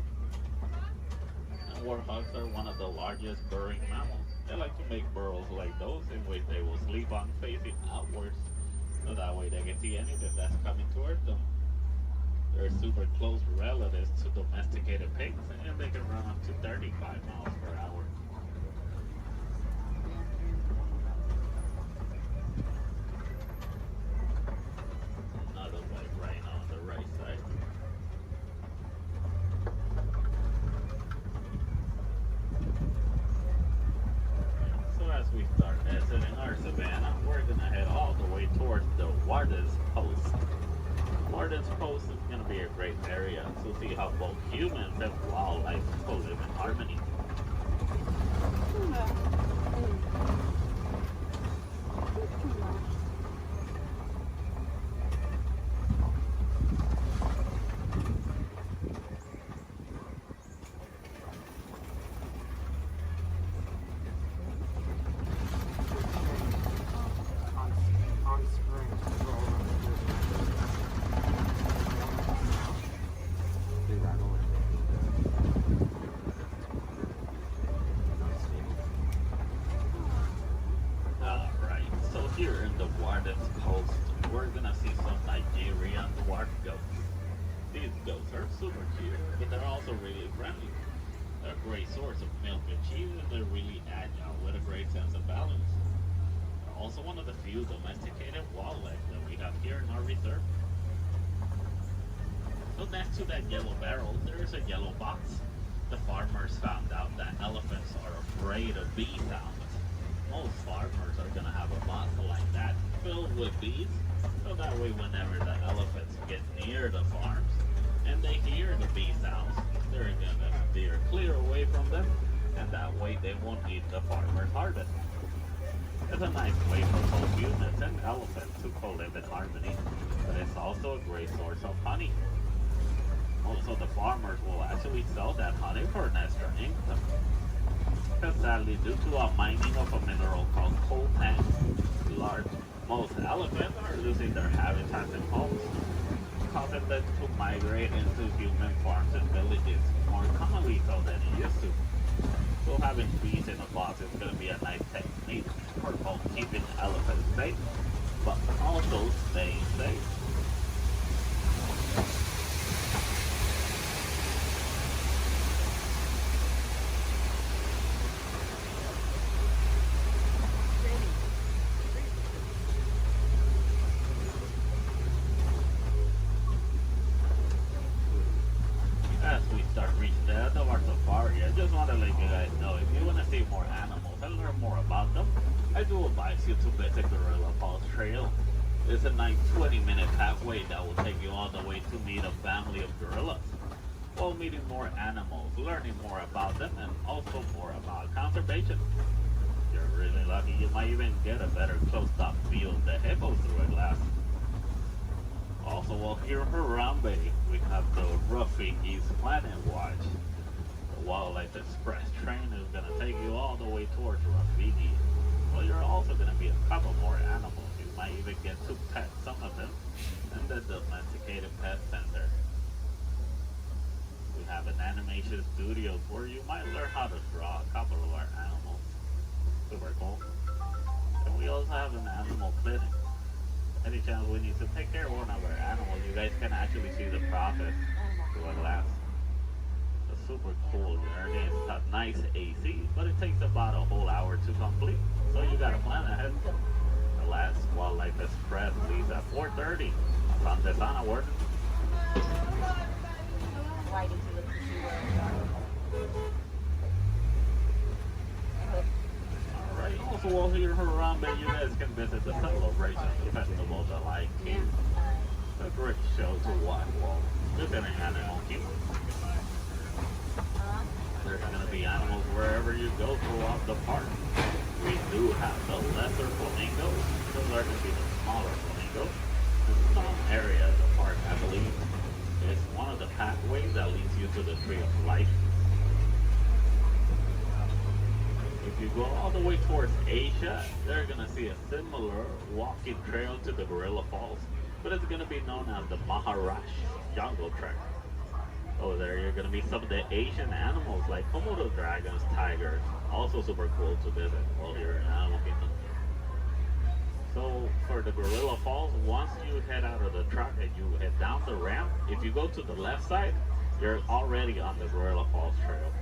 And warhogs are one of the largest burrowing mammals. They like to make burrows like those in which they will sleep on facing outwards, so that way they can see anything that's coming towards them. They're super close relatives to domesticated pigs, and they can run up to 35 miles per hour. Another white rhino on the right side. So as we start exiting our savannah, we're gonna head all the way towards the Warden's Post. Warden's Post is gonna be a great area to see how both humans and wildlife will live in harmony. Here in the Warden's Post, we're gonna see some Nigerian dwarf goats. These goats are super cute, but they're also really friendly. They're a great source of milk and cheese, and they're really agile with a great sense of balance. They're also one of the few domesticated wildlife that we have here in our reserve. So next to that yellow barrel, there is a yellow box. The farmers found out that elephants are afraid of bee sounds. Most farmers are gonna have a box like that filled with bees, so that way whenever the elephants get near the farms and they hear the bee sounds, they're gonna steer clear away from them, and that way they won't eat the farmer's harvest. It's a nice way for both humans and elephants to co-live in harmony, but it's also a great source of honey. Also, the farmers will actually sell that honey for an extra income. Because sadly, due to a mining of a mineral called coltan, most elephants are losing their habitats and homes, causing them to migrate into human farms and villages more commonly so than it used to. So having bees in a box is going to be a nice technique for both keeping elephants safe, but also staying safe. As we start reaching the end of our safari, I just want to let you guys know, if you want to see more animals and learn more about do advise you to visit Gorilla Falls Trail. It's a nice 20-minute pathway that will take you all the way to meet a family of gorillas, while meeting more animals, learning more about them, and also more about conservation. If you're really lucky, you might even get a better close-up view of the hippos through a glass. Also, while here in Harambe, we have the Rafiki's Planet Watch. The Wildlife Express train is going to take you all the way towards Rafiki. Well, you're also going to be a couple more animals. You might even get to pet some of them in the Domesticated Pet Center. We have an animation studio where you might learn how to draw a couple of our animals. Super cool. And we also have an animal clinic. Any chance we need to take care of one of our animals, you guys can actually see the process through a glass. It's super cool journey. It's got nice AC, but it takes about a whole hour to complete. So you gotta plan ahead. The last Wildlife Express leaves at 4:30. Santa Sana work. Alright, also while here in Harambe, you guys can visit the celebration festival, the Lion King. It's a great show to watch while visiting Animal Kingdom. There's going to be animals wherever you go throughout the park. We do have the lesser flamingos. Those are going to be the smaller flamingos. In some area of the park, I believe, is one of the pathways that leads you to the Tree of Life. If you go all the way towards Asia, they're going to see a similar walking trail to the Gorilla Falls, but it's going to be known as the Maharashtra Jungle Trek. Over there, you're going to meet some of the Asian animals like Komodo dragons, tigers, also super cool to visit while you're in Animal Kingdom. So for the Gorilla Falls, once you head out of the truck and you head down the ramp, if you go to the left side, you're already on the Gorilla Falls Trail.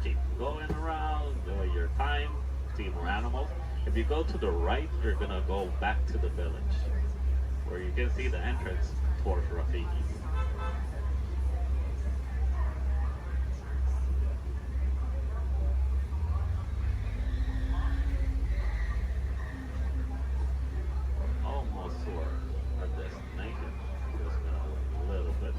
Keep going around, enjoy your time, see more animals. If you go to the right, you're going to go back to the village, where you can see the entrance towards Rafiki. Almost to our destination. Just a little bit.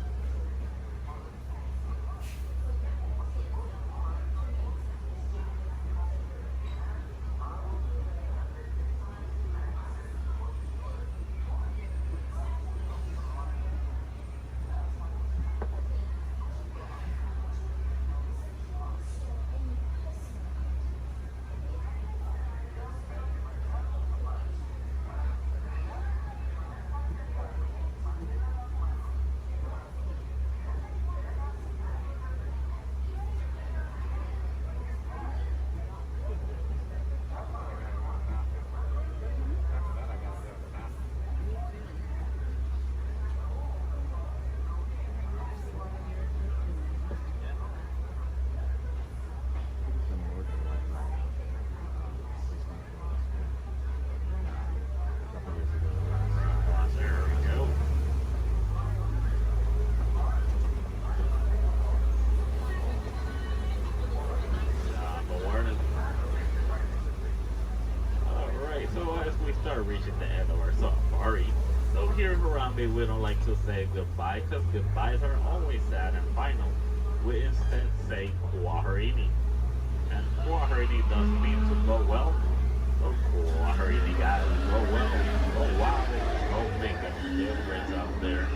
Start reaching the end of our safari. So here in Harambe, we don't like to say goodbye because goodbyes are always sad and final. We instead say Kuaharini. And Kuaharini does mean to go well. So Kuaharini guys, go well, go wild, go make a difference out there.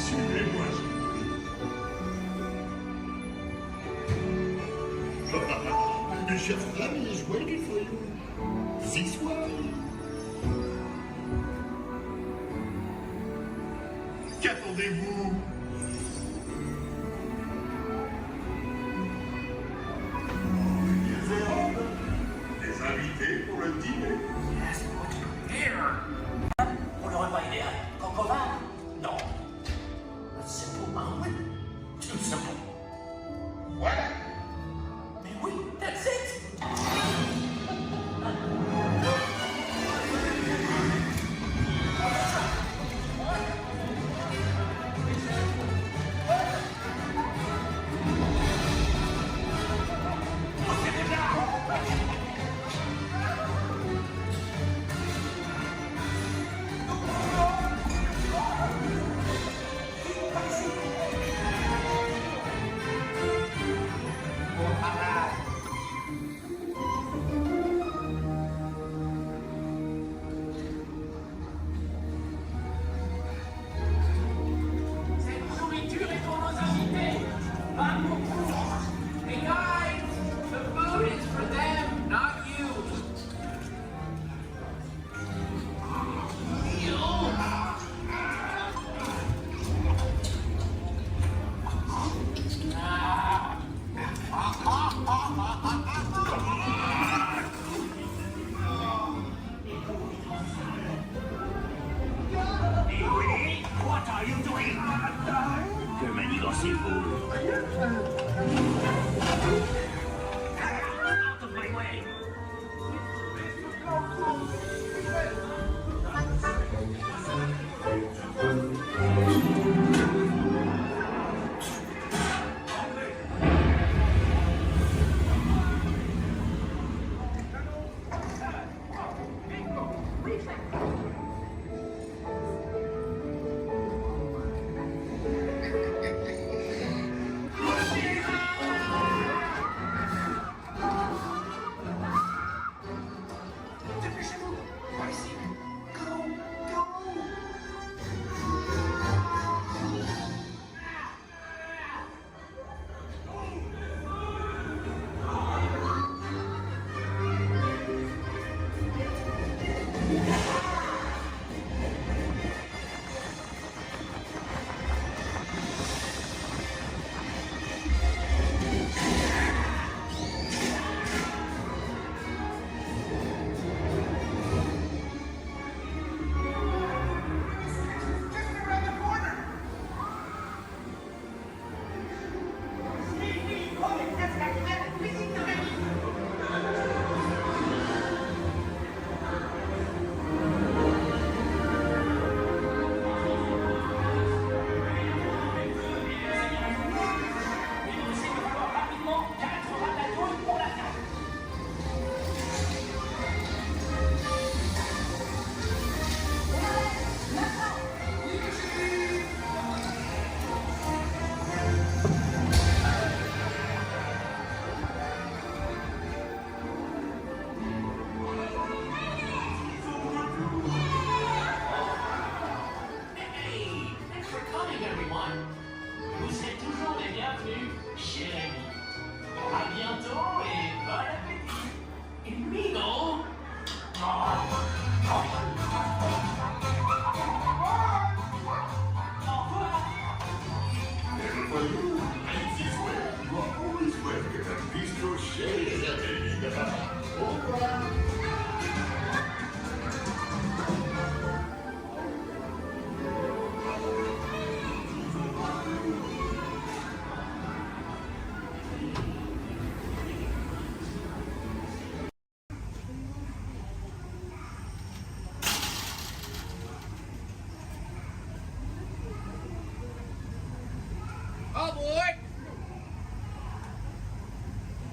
Suivez-moi, mes chers amis, is waiting for you. This way. Qu'attendez-vous? Des invités pour le dîner. Yes, what here? On n'aurait pas idée à Coco Va? Non. A simple omelet? Too simple. What? Mais oui, that's it! Cette nourriture est pour nos invités, pas pour vous. Hey guys, the food is for them, not you. Louis, what are you doing? Que manigancez-vous? Out of my way!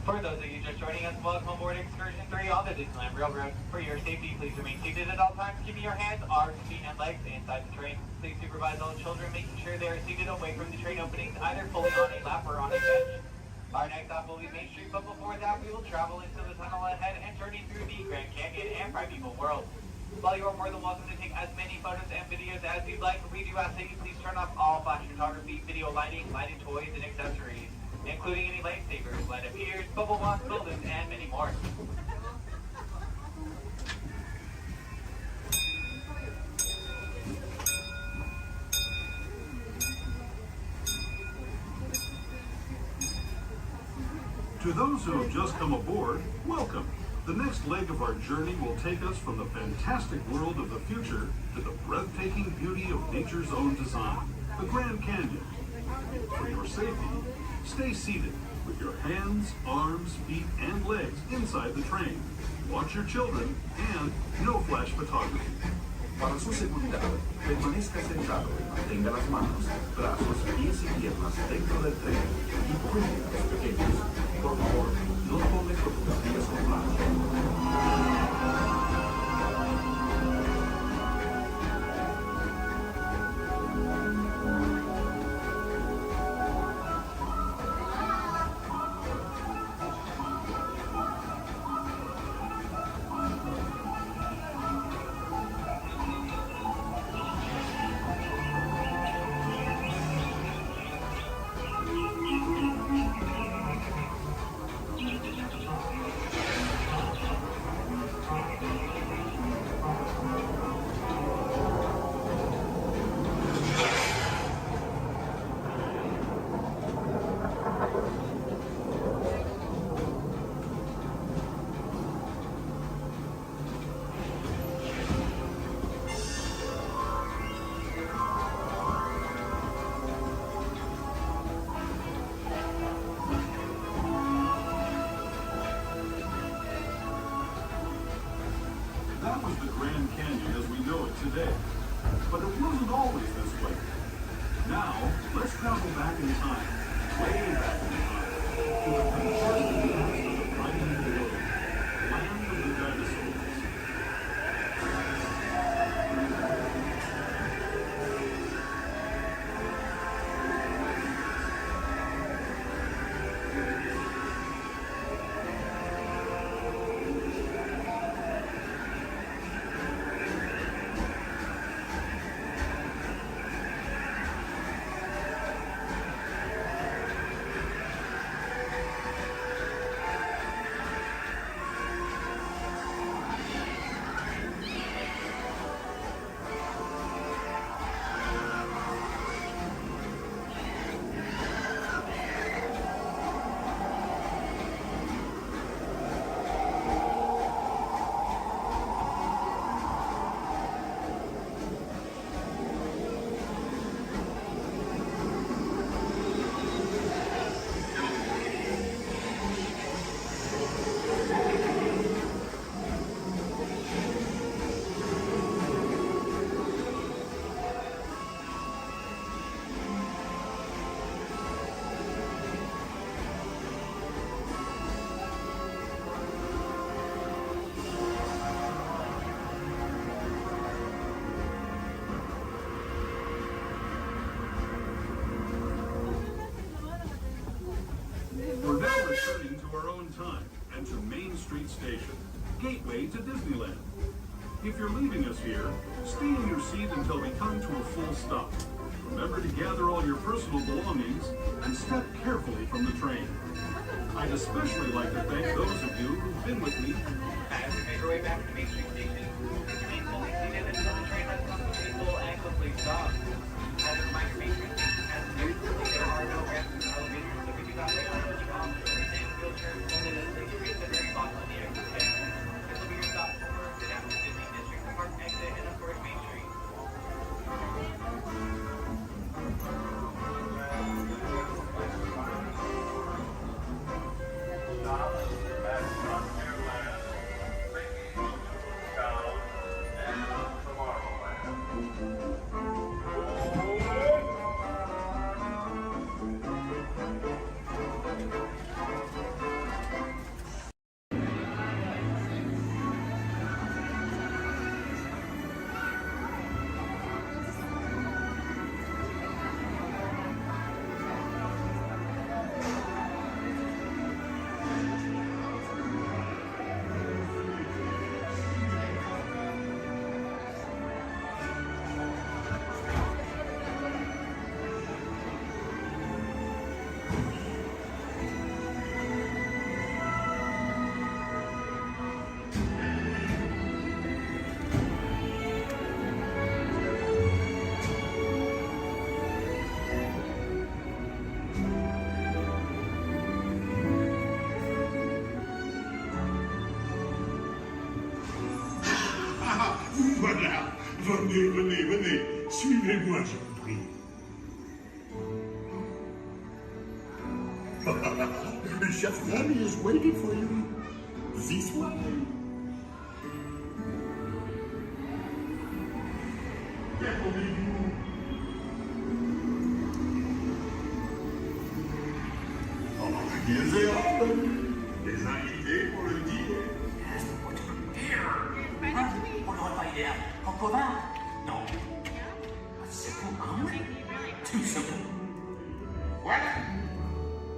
For those of you just joining us, welcome aboard Excursion 3 on the Disneyland Railroad. For your safety, please remain seated at all times, keeping your hands, arms, feet, and legs inside the train. Please supervise all children, making sure they are seated away from the train openings, either fully on a lap or on a bench. Our next stop will be Main Street, but before that, we will travel into the tunnel ahead and journey through the Grand Canyon and Primeval World. While you are more than welcome to take as many photos and videos as you'd like, we do ask that you please turn off all flash photography, video lighting, lighted toys, and accessories, including any lightsabers, light up ears, bubble box buildings, and many more. To those who have just come aboard, welcome. The next leg of our journey will take us from the fantastic world of the future to the breathtaking beauty of nature's own design, the Grand Canyon. For your safety, stay seated with your hands, arms, feet, and legs inside the train. Watch your children and no flash photography. Para su seguridad, permanezca sentado y mantenga las manos, brazos, pies y piernas dentro del tren y cuide a los pequeños. Por favor, no tome fotografías con flash. That was the Grand Canyon as we know it today. But it wasn't always this way. Now, let's travel back in time, way back in time, to the first years of the primeval world, land of the dinosaurs. We're now returning to our own time and to Main Street Station, gateway to Disneyland. If you're leaving us here, stay in your seat until we come to a full stop. Remember to gather all your personal belongings and step carefully from the train. I'd especially like to thank those of you who've been with me. As we make our way back to Main Street Station, remain fully seated until the train has come to a full and complete stop. As a reminder, Main Street Station has currently there are no ramps or elevators, so we do not wait on the off to retain wheelchairs only as they reach the very bottom of the exit stand. This will be your stop for the down to Disney District Park exit and of course Main Street. Tomorrowland. Venez, venez, venez. Suivez-moi, je vous prie. Chef Daddy is waiting for you. This way. Qu'attendez-vous? Oh, ils est les invités pour le dîner. On n'aurait pas idéal. En province? Non. C'est pour un oui. Tout simplement. Voilà.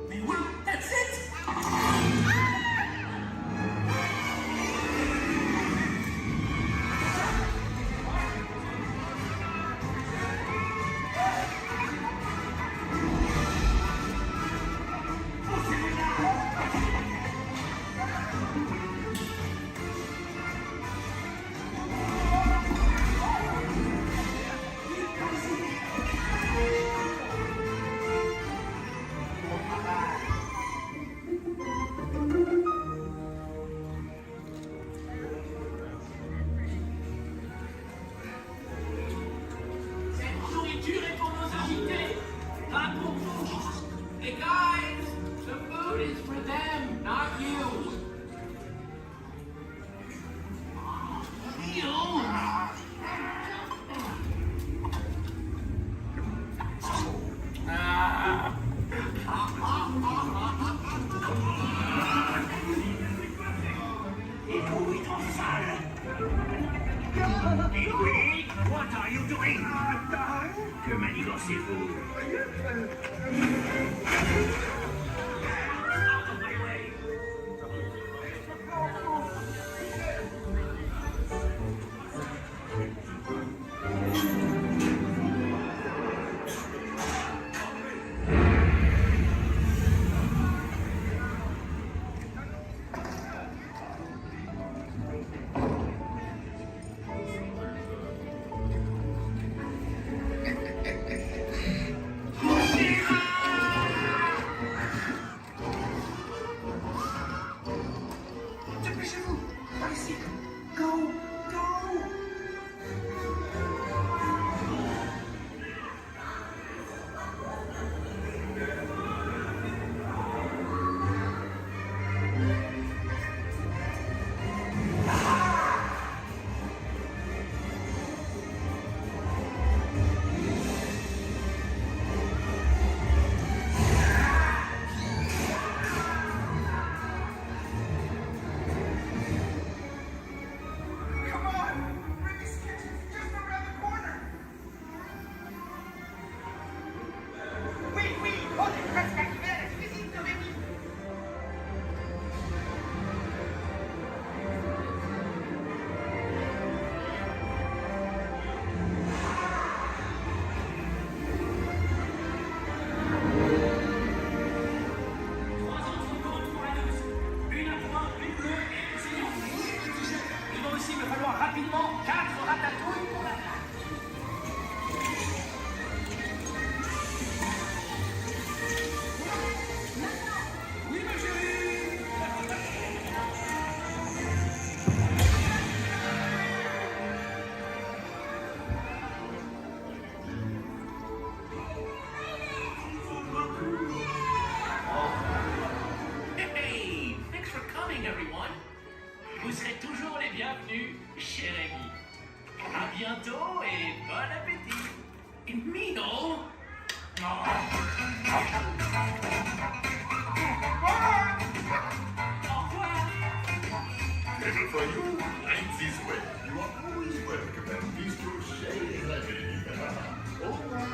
Mais oui, that's it. What are you doing? Que manigancez-vous? Out of my way! Vous serez toujours les bienvenus, cher ami. À bientôt et bon appétit. Mino. Au revoir. Never for you, right this way. You are always welcome at Bistro Chez Rémi. Au revoir.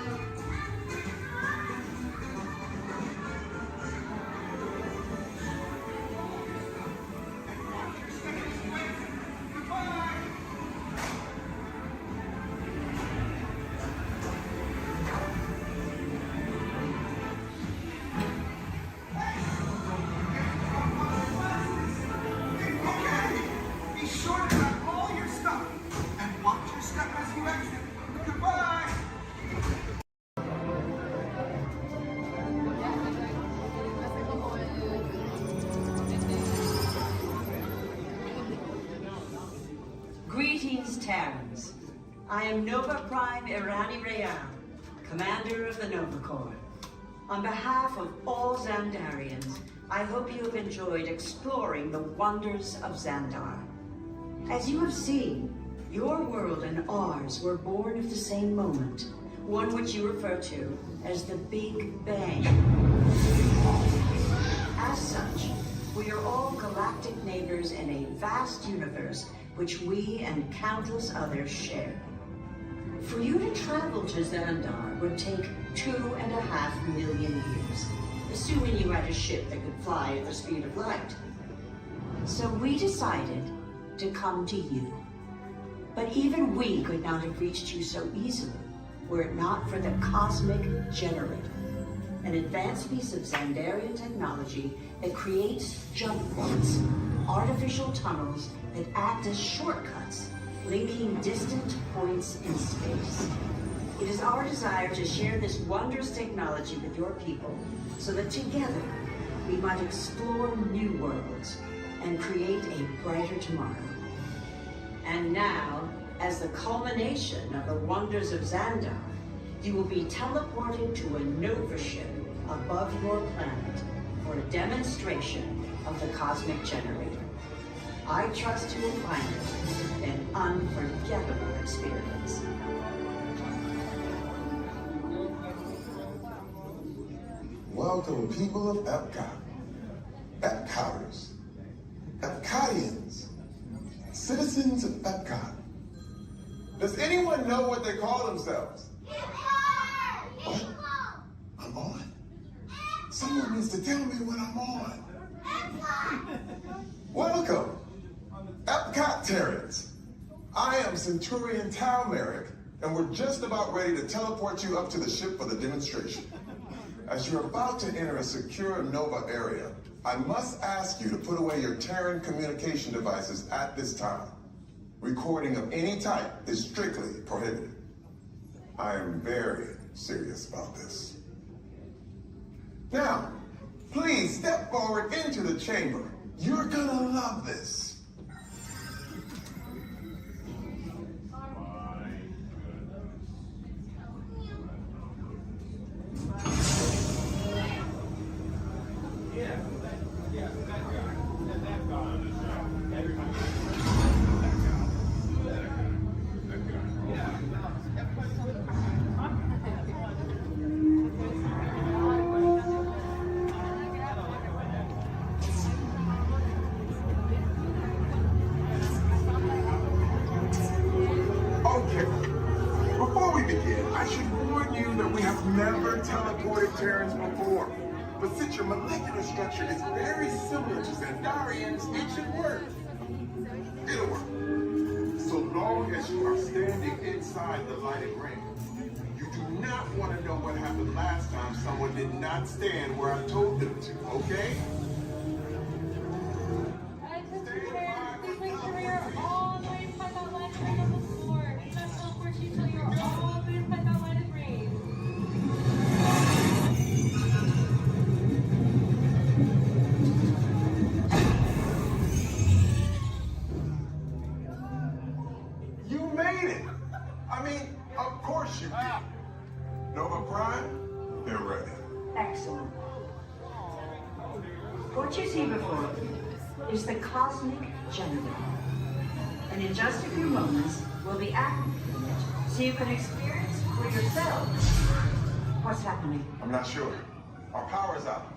I am Nova Prime Irani Real, commander of the Nova Corps. On behalf of all Xandarians, I hope you have enjoyed exploring the wonders of Xandar. As you have seen, your world and ours were born of the same moment, one which you refer to as the Big Bang. As such, we are all galactic neighbors in a vast universe which we and countless others share. For you to travel to Xandar would take 2.5 million years, assuming you had a ship that could fly at the speed of light. So we decided to come to you. But even we could not have reached you so easily were it not for the Cosmic Generator, an advanced piece of Xandarian technology that creates jump points, artificial tunnels that act as shortcuts, linking distant points in space. It is our desire to share this wondrous technology with your people so that together we might explore new worlds and create a brighter tomorrow. And now, as the culmination of the wonders of Xandar, you will be teleported to a Nova ship above your planet for a demonstration of the Cosmic Generator. I trust you will find it an unforgettable experience. Welcome, people of Epcot, Epcoters, Epcotians, citizens of Epcot. Does anyone know what they call themselves? What? I'm on? Someone needs to tell me when I'm on. Welcome, Epcot-tarians. I am Centurion Tal Merrick, and we're just about ready to teleport you up to the ship for the demonstration. As you're about to enter a secure Nova area, I must ask you to put away your Terran communication devices at this time. Recording of any type is strictly prohibited. I am very serious about this. Now, please step forward into the chamber. You're gonna love this. But since your molecular structure is very similar to Xandarians, it should work. It'll work. So long as you are standing inside the lighted ring. You do not want to know what happened last time someone did not stand where I told them to, okay? Please make sure you're all the way inside that lighted ring on the floor. We must teleport you till you're all the way inside that lighted ring. Nova Prime, they're ready. Excellent. What you see before you is the Cosmic Generator. And in just a few moments, we'll be activating it so you can experience for yourselves what's happening. I'm not sure. Our power's out.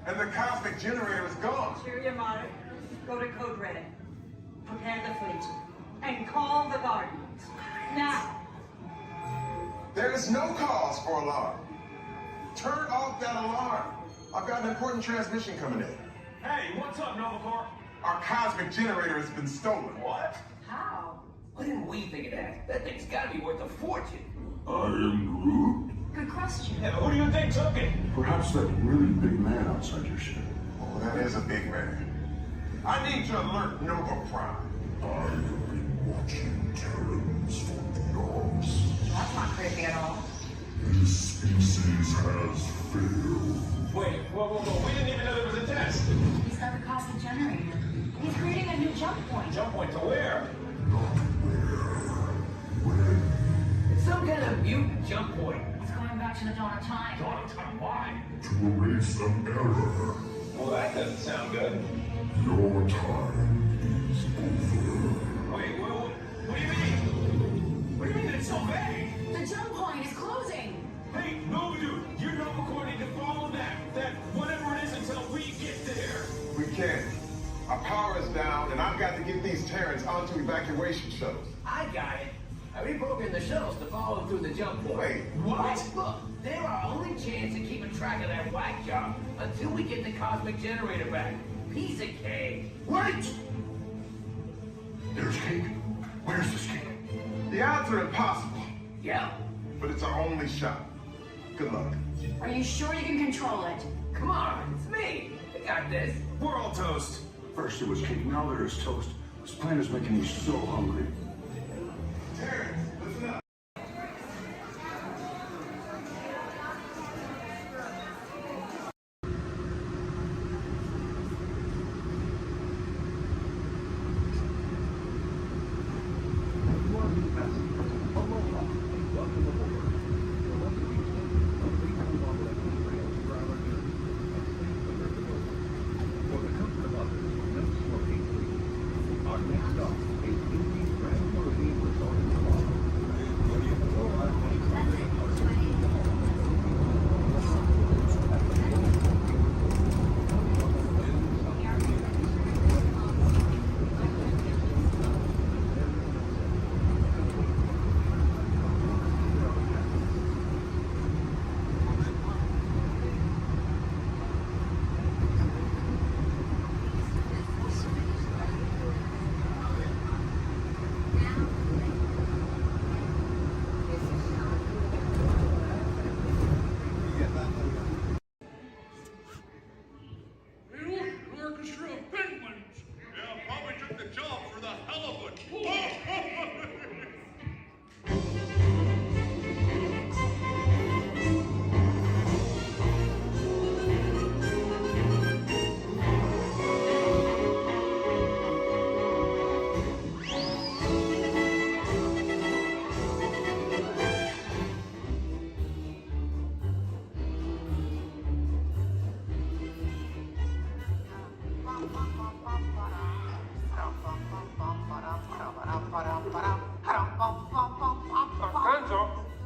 And the Cosmic Generator is gone. Superior Monarch, go to Code Red. Prepare the fleet. And call the Guardians. Now. There is no cause for alarm. Turn off that alarm. I've got an important transmission coming in. Hey, what's up, Nova Corps? Our Cosmic Generator has been stolen. What? How? Why didn't we think of that? That thing's gotta be worth a fortune. I am Groot. Good question. Yeah, who do you think took it? Perhaps that really big man outside your ship. Oh, that is a big man. I need to alert Nova Prime. I have been watching Terrans for eons. That's not creepy at all. This species has failed. Wait, whoa. We didn't even know there was a test. He's got the Cosmic Generator. He's creating a new jump point. Jump point to where? Not where. some kind of mutant jump point. It's going back to the dawn of time. Dawn of time, why? To erase an error. Well, that doesn't sound good. Your time is over. Wait, what do you mean? What do you mean it's so vague? The jump point is closing. Hey, no, dude, you're not recording to follow that whatever it is until we get there. We can't. Our power is down, and I've got to get these Terrans onto evacuation shuttles. I got it. I reprogrammed the shuttles to follow through the jump point. Wait, what? Look, they're our only chance of keeping track of that whack job until we get the cosmic generator back. Piece of cake. Wait! There's cake. Where's this cake? The odds are impossible. Yeah. But it's our only shot. Good luck. Are you sure you can control it? Come on, it's me. I got this. We're all toast. First it was cake, now there is toast. This plan is making me so hungry. Terrans, listen up.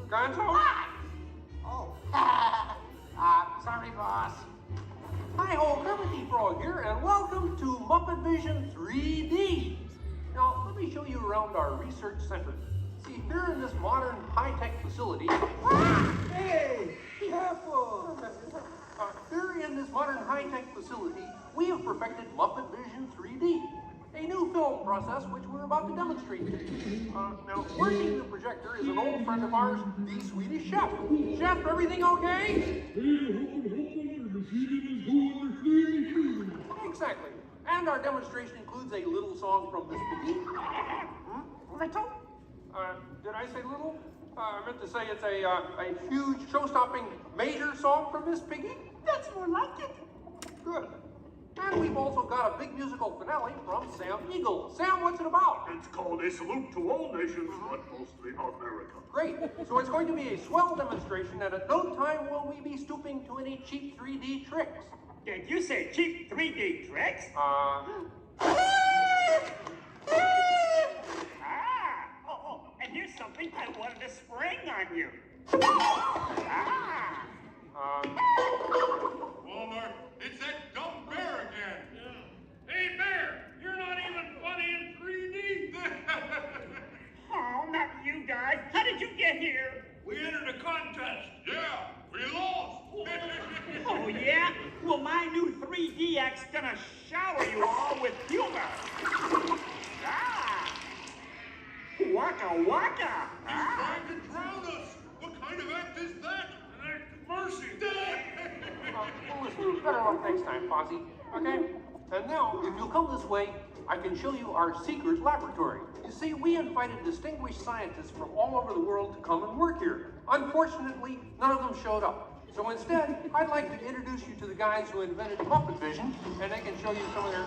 Gonzo? Oh. Sorry, boss. Hi-ho, Kermit Frog here, and welcome to Muppet Vision 3D. Now, let me show you around our research center. See, here in this modern high-tech facility... Hey! Be careful! Here in this modern high-tech facility, we have perfected Muppet Vision 3D, a new film process which we're about to demonstrate to you. Now, working the projector is an old friend of ours, the Swedish chef. Chef, everything okay? Exactly. And our demonstration includes a little song from Miss Piggy. Little? Did I say little? I meant to say it's a huge, show-stopping major song from Miss Piggy. That's more like it. Good. And we've also got a big musical finale from Sam Eagle. Sam, what's it about? It's called A Salute to All Nations, but mostly America. Great. So it's going to be a swell demonstration, and at no time will we be stooping to any cheap 3D tricks. Did you say cheap 3D tricks? And here's something I wanted to spring on you. Walmart, it's that dumb bear again. Yeah. Hey, Bear, you're not even funny in 3D. Oh, not you guys. How did you get here? We entered a contest. Yeah, we lost. Oh, yeah? Well, my new 3DX gonna shower you all with humor. Waka waka. He's trying to drown us. What kind of act is that? An act of mercy. Listen, better luck next time, Fozzie. Okay? And now, if you'll come this way, I can show you our secret laboratory. You see, we invited distinguished scientists from all over the world to come and work here. Unfortunately, none of them showed up. So instead, I'd like to introduce you to the guys who invented Muppet Vision, and they can show you some of their...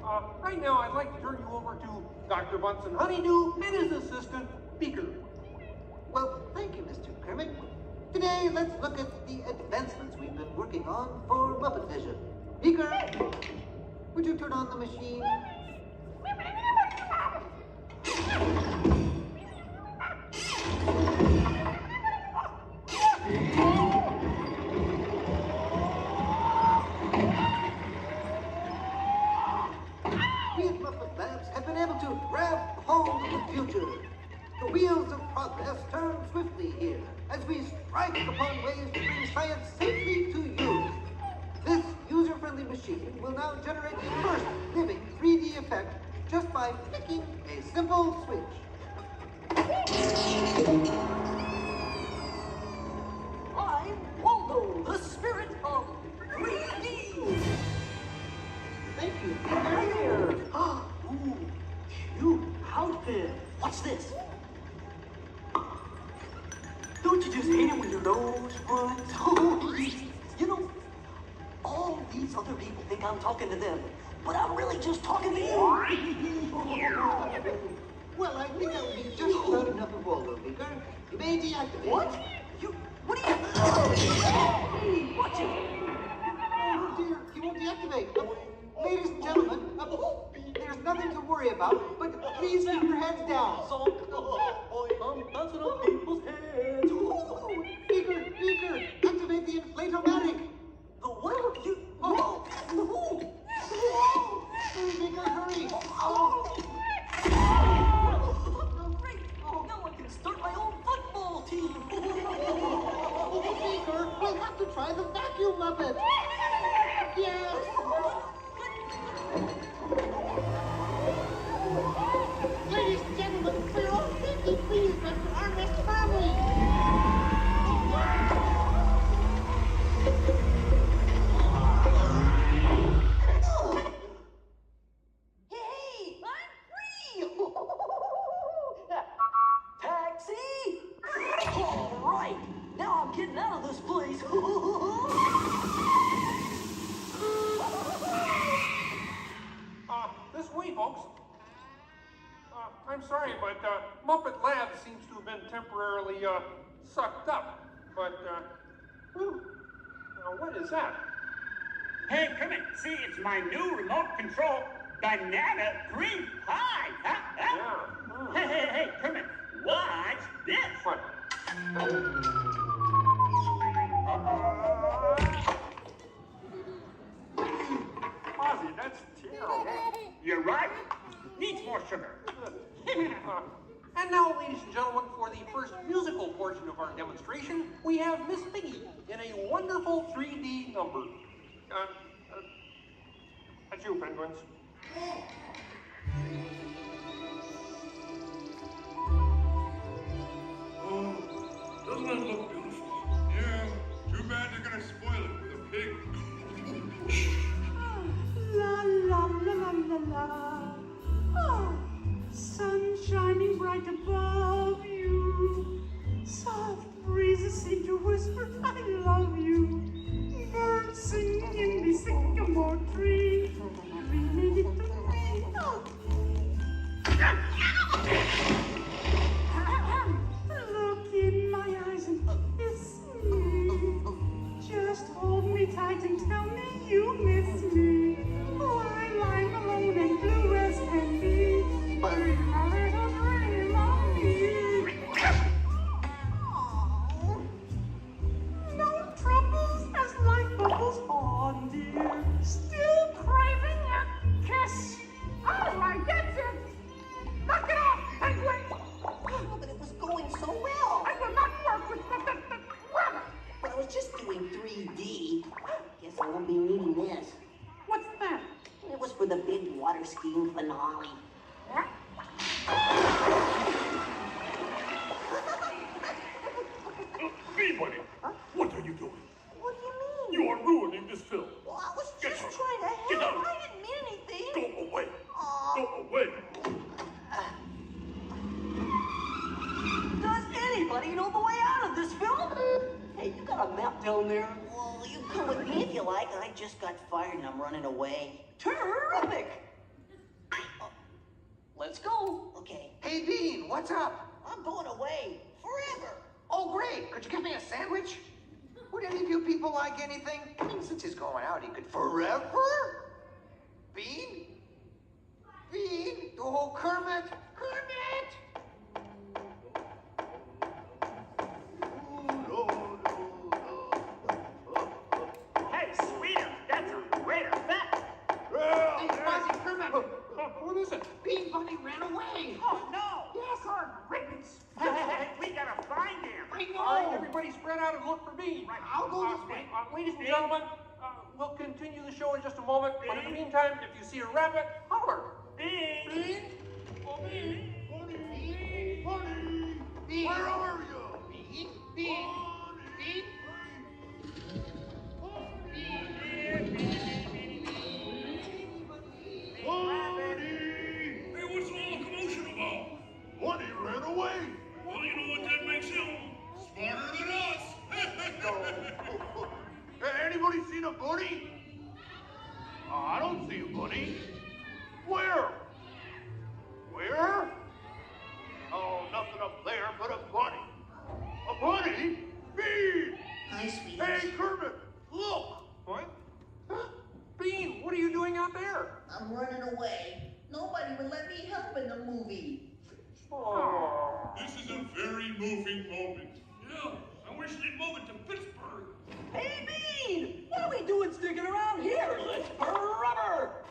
Right now, I'd like to turn you over to Dr. Bunsen Honeydew and his assistant, Beaker. Well, thank you, Mr. Kermit. Today, let's look at the advancements we've been working on for Muppet Vision. Beaker, would you turn on the machine? We at Muppet Labs have been able to grab hold of the future. The wheels of progress turn swiftly here as we strike upon ways to bring science safely to you. This user-friendly machine will now generate the first living 3D effect just by flicking a simple switch. I'm Waldo, the spirit of 3D. Thank you. Here. Ooh, cute outfit. What's this? Don't you just hate it when your nose runs? You know, all these other people think I'm talking to them, but I'm really just talking to you. Well, I think that would be just about enough of Waldo, Beaker. You may deactivate. What? What are you? Watch it. Oh dear, he won't deactivate. Ladies and gentlemen, there's nothing to worry about, but please keep your heads down. I'm bouncing on people's heads. Beaker, activate the inflatomatic. The what? You? Beaker, hurry. Great. Now I can start my own football team. Beaker, we'll have to try the vacuum Muppet. Yes. Ladies and gentlemen, for your own safety, please rest your armrest firmly. Hey, I'm free! Taxi! All right, now I'm getting out of this place. This way, folks. I'm sorry, but Muppet Labs seems to have been temporarily sucked up. But, now what is that? Hey, come in. See, it's my new remote control banana green pie. Yeah. Hey, come in. Watch this. What? Ozzy, that's terrible. You're right. Needs more sugar. And now, ladies and gentlemen, for the first musical portion of our demonstration, we have Miss Piggy in a wonderful 3D number. That's you, penguins. Doesn't it look beautiful? Yeah, too bad they're gonna spoil it with a pig. La la la la la la. Oh, sun shining bright above you. Soft breezes seem to whisper, I love you. Birds singing in the sycamore tree. We made it to me. Oh. Look in my eyes and kiss me. Just hold me tight and tell me you miss me. While I'm alone and blue as can be. Bury my little dream on me. No troubles as life bubbles on, dear. Still craving a kiss. All right, that's it. Knock it off, penguin. Oh, but it was going so well. I will not work with the rabbit. But I was just doing 3D. Guess I won't be needing this. What's that? It was for the big water skiing finale. Peabody, what are you doing? What do you mean? You are ruining this film. Well, I was Get just out. trying to Get help. out. I didn't mean anything. Go away. Go away. Does anybody know the way out of this film? Hey, you got a map down there? Well, you come with me if you like. I just got fired and I'm running away. Terrific! Let's go. Okay. Hey, Bean, what's up? I'm going away forever. Oh, great. Could you get me a sandwich? Would any of you people like anything? I mean, since he's going out, he could forever? Bean? Bean? Oh, Kermit! Kermit! Hey, sweeter, that's a great effect. Hey, Fuzzy, Kermit! What is it? Bean Bunny ran away! Oh, no. Yes, our ribbons! We gotta find him. I know! All right, everybody spread out and look for Bean. Right. I'll go this way. Ladies and gentlemen, we'll continue the show in just a moment, but in the meantime, if you see a rabbit, holler. Bean. Bean? Oh, Bean. Bunny! Bunny! Bean! Where are you? Bean! Bean! Bean! Hey, what's all the commotion about? Bunny ran away. Well, you know what that makes him? Smarter than us. Hey, anybody seen a bunny? I don't see a bunny. Where? Where? Oh, nothing up there but a bunny. A bunny? Bean! Hi, sweetie. Hey, Kermit, look! What? Bean, what are you doing out there? I'm running away. Nobody would let me help in the movie. Oh. This is a very moving moment. Yeah, I wish they'd move it to Pittsburgh. Hey, Bean! What are we doing sticking around here? Let's burn rubber!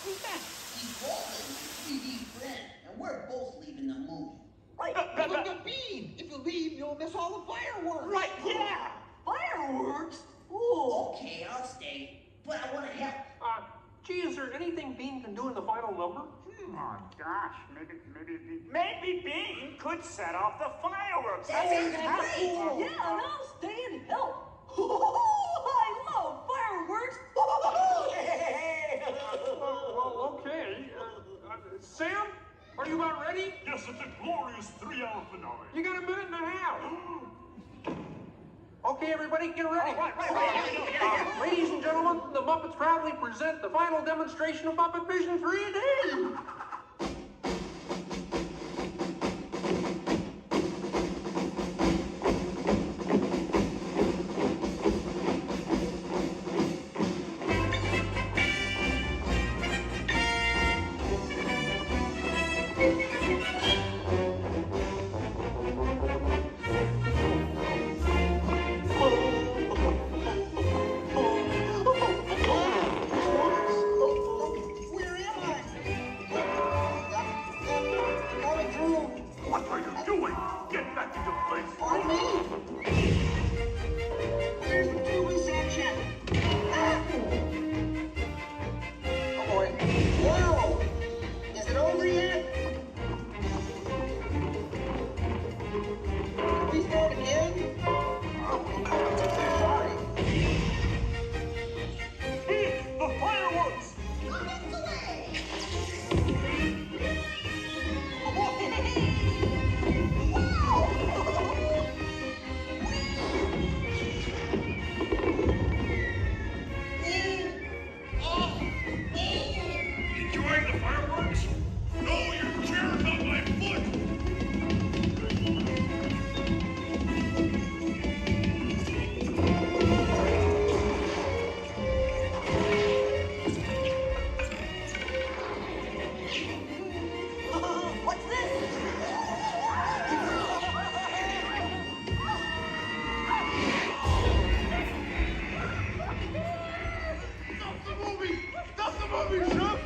Who's that? He's Walt, my 3D friend, and we're both leaving the movie. Right. Look at Bean! If you leave, you'll miss all the fireworks! Right, yeah! Fireworks? Ooh. Okay, I'll stay, but I want to help. Gee, is there anything Bean can do in the final number? Oh gosh, maybe Bean could set off the fireworks. That sounds great! Cool. Yeah, and I'll stay and help. I love fireworks! Well, okay. Sam, are you about ready? Yes, it's a glorious 3-hour finale. You got a minute and a half. Okay, everybody, get ready. Ladies and gentlemen, the Muppets proudly present the final demonstration of Muppet Vision 3D. What are you doing? Get back into place. On me! Where's the true reception? Oh boy. Whoa! Is it over yet? Can we start again? Sorry. The fireworks! Enjoying the fireworks? No, your chair's on my foot! What's this? Stop the movie! Stop the movie, Chef!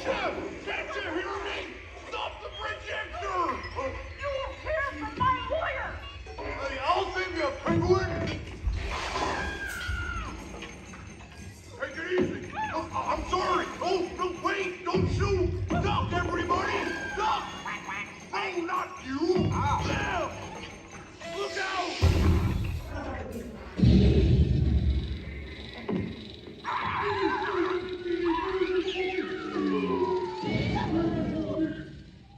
Chef! Can't you hear me? Stop the projector! You won't hear from my lawyer! Hey, I'll save you a penguin! Take it easy! Oh, I'm sorry! Oh, no, wait! Don't shoot! Stop, everybody! Stop! No, not you! Them! Look out!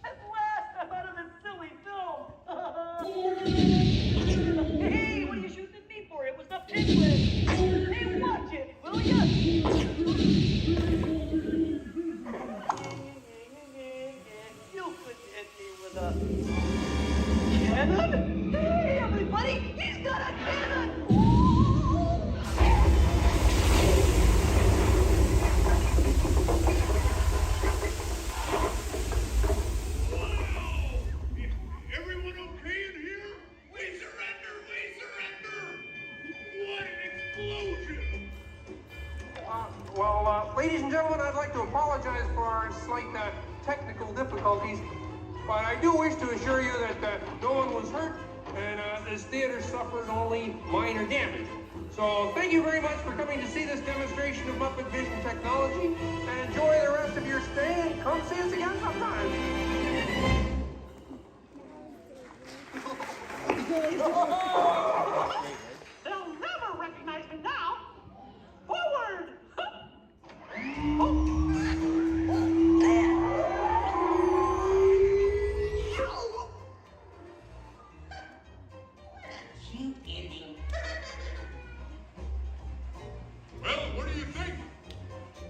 At last, I'm out of this silly film! Hey, what are you shooting at me for? It was the penguin! Hey, watch it, will ya? Cannon? Hey, everybody! He's got a cannon! Everyone okay in here? We surrender! We surrender! What an explosion! Ladies and gentlemen, I'd like to apologize for our slight technical difficulties, but I do wish to assure you that no one was hurt and this theater suffered only minor damage. So thank you very much for coming to see this demonstration of Muppet Vision technology, and enjoy the rest of your stay, and come see us again sometime. They'll never recognize me now. Forward! Cute ending. Well, what do you think?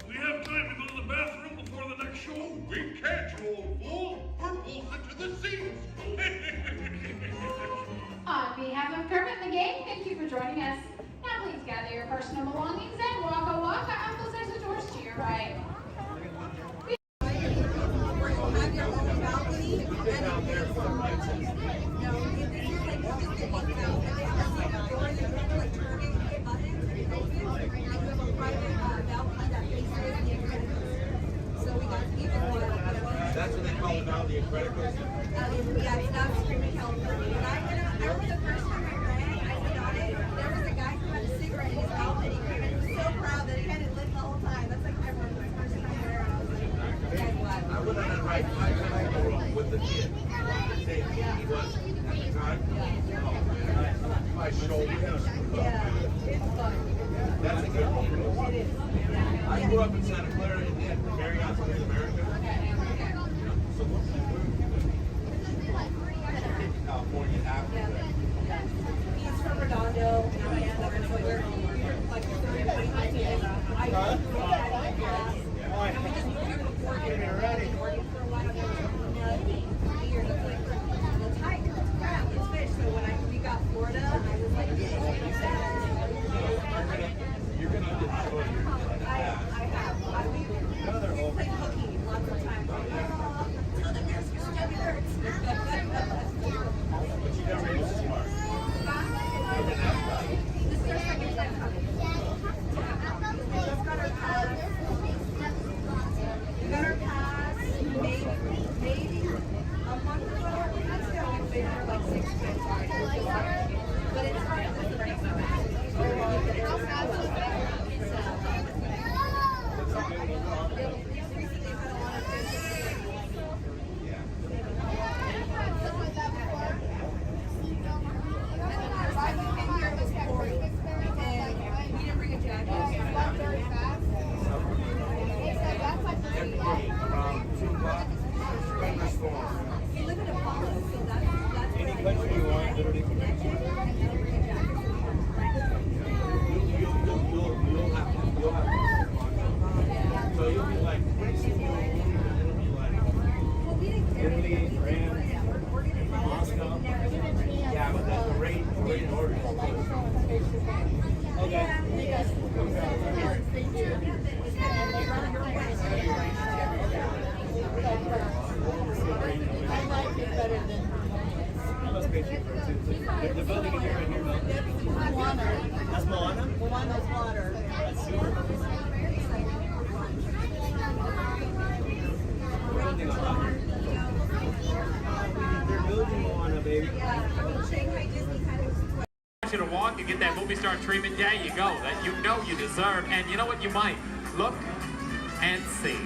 We have time to go to the bathroom before the next show? We can't, you old fool. We're bolted to the seats. On behalf of Kermit the Gang, thank you for joining us. Now please gather your personal belongings and waka waka. Uncles, there's the doors to your right. That's what they call it now, the Incredicals? Yeah, it's not Screaming California. But I remember the first time I ran, I was on it, there was a guy who had a cigarette in his mouth and he was so proud that he had it lit the whole time. That's like I remember the first time there and I was like, guys, what? I went on that ride 5 times with the kid. He was at the time. My shoulder. Yeah, it's fun. That's a good one. It is. I grew up in Santa Clara and then Marriott to America. California after that. He's from Redondo, and so we're like 30 days out. I just moved here before working for a while. There was nothing here. It's like the tide, it's crap, it's fish. So when we got Florida, I was like, You're gonna enjoy your I have. We played hooky lots of times. So the Mexican stomach hurts. But you never use smart. This is our second time coming. We just got our pass. We got our pass maybe a month ago. That's the only thing for like 6 months. But it's hard to break some Any country you want, literally from here. You'll have to. So you'll be like, pretty soon it'll be like Italy, France, Moscow. Yeah, but that's the rate in order. Okay. I like it better than I must pay you for it too. The building is right here, though. Moana. That's Moana? Moana's water. That's super. They're building Moana, baby. Yeah, I mean, Shanghai Disney kind of. You to walk and get that movie star treatment. There you go. That you know you deserve. And you know what? You might look and see.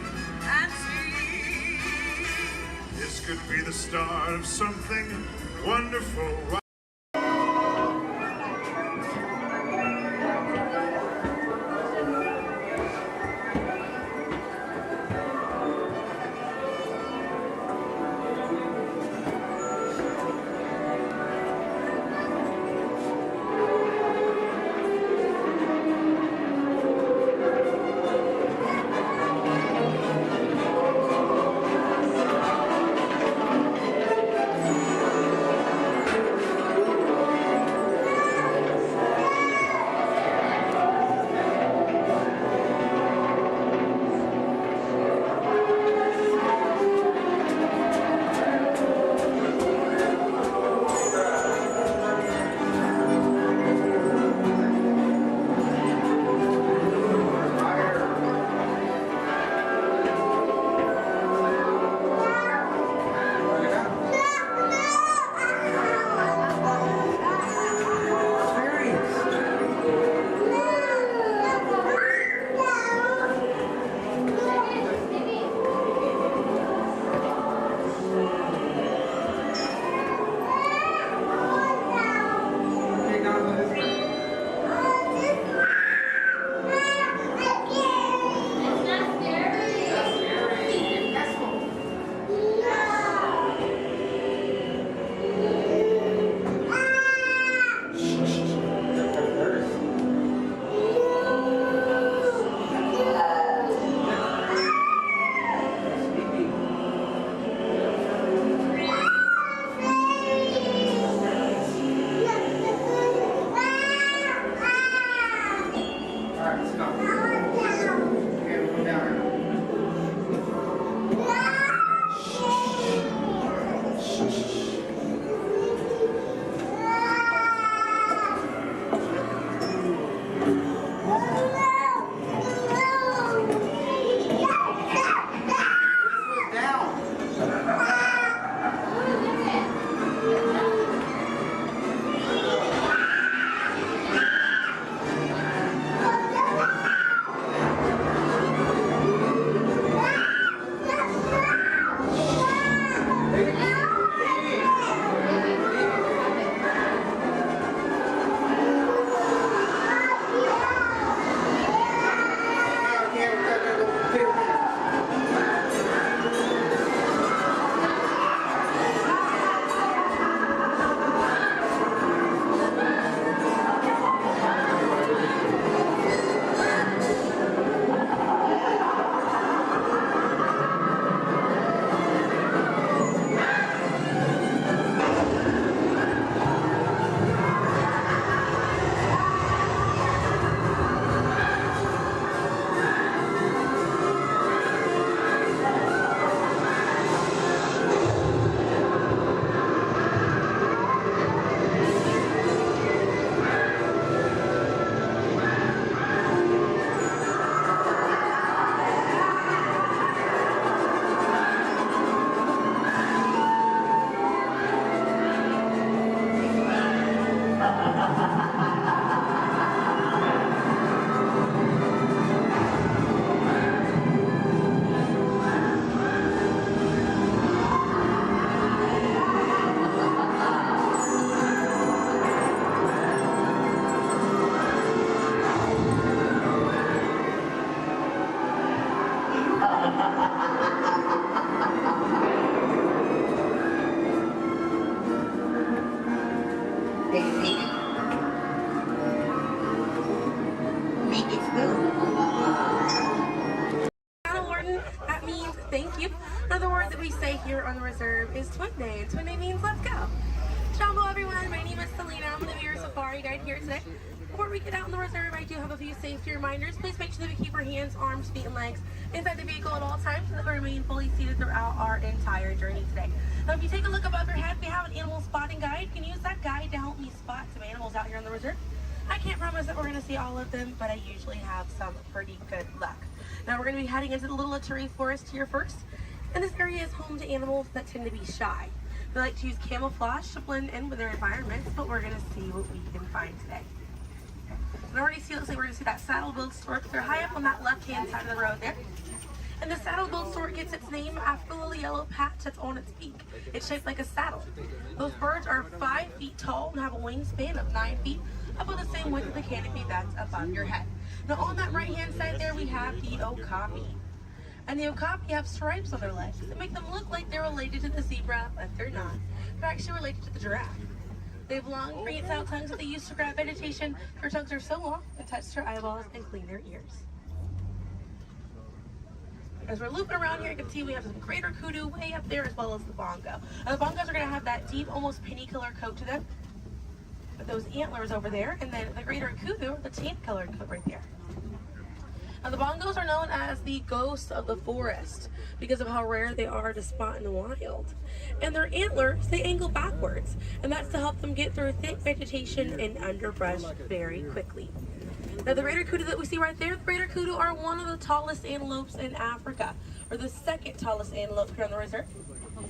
This could be the start of something wonderful. Take a peek. Make it move. Warden, that means thank you. Another word that we say here on the reserve is Twin Day, and Twin Day means let's go. Jumbo everyone, my name is Selena. I'm the Mirror Safari Guide here today. Before we get out on the reserve, I do have a few safety reminders. Please make sure that we keep our hands, arms, feet, and legs inside the vehicle at all times so that we remain fully seated throughout our entire journey today. Now, if you take a look above your head, we have an animal spotting guide. You can use that guide to help me spot some animals out here on the reserve. I can't promise that we're going to see all of them, but I usually have some pretty good luck. Now, we're going to be heading into the Little Aturi Forest here first, and this area is home to animals that tend to be shy. They like to use camouflage to blend in with their environments, but we're going to see what we can find today. And already see, looks like we're going to see that saddle-billed stork. They're high up on that left-hand side of the road there. And the saddle-billed stork gets its name after the little yellow patch that's on its beak. It's shaped like a saddle. Those birds are 5 feet tall and have a wingspan of 9 feet, about the same width of the canopy that's above your head. Now on that right-hand side there, we have the okapi. And the okapi have stripes on their legs that make them look like they're related to the zebra, but they're not. They're actually related to the giraffe. They have long, prehensile tongues that they use to grab vegetation. Their tongues are so long, they touch their eyeballs and clean their ears. As we're looping around here, you can see we have some greater kudu way up there as well as the bongo. Now, the bongos are going to have that deep, almost penny color coat to them, with those antlers over there, and then the greater kudu, the tan colored coat right there. Now, the bongos are known as the ghosts of the forest because of how rare they are to spot in the wild. And their antlers, they angle backwards, and that's to help them get through thick vegetation and underbrush very quickly. Now, the greater kudu that we see right there, the greater kudu are one of the tallest antelopes in Africa, or the second tallest antelope here on the reserve.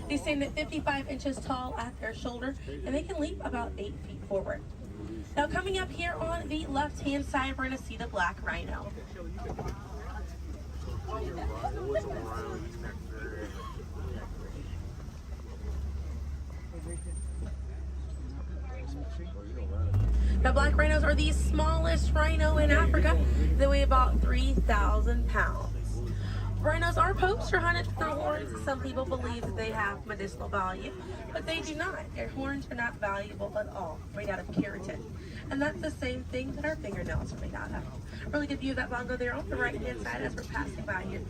They stand at 55 inches tall at their shoulder, and they can leap about 8 feet forward. Now, coming up here on the left-hand side, we're going to see the black rhino. Now, black rhinos are the smallest rhino in Africa. They weigh about 3,000 pounds. Rhinos are poached or hunted for their horns. Some people believe that they have medicinal value, but they do not. Their horns are not valuable at all, made out of keratin. And that's the same thing that our fingernails are made out of. Really good view of that bongo there on the right-hand side as we're passing by here.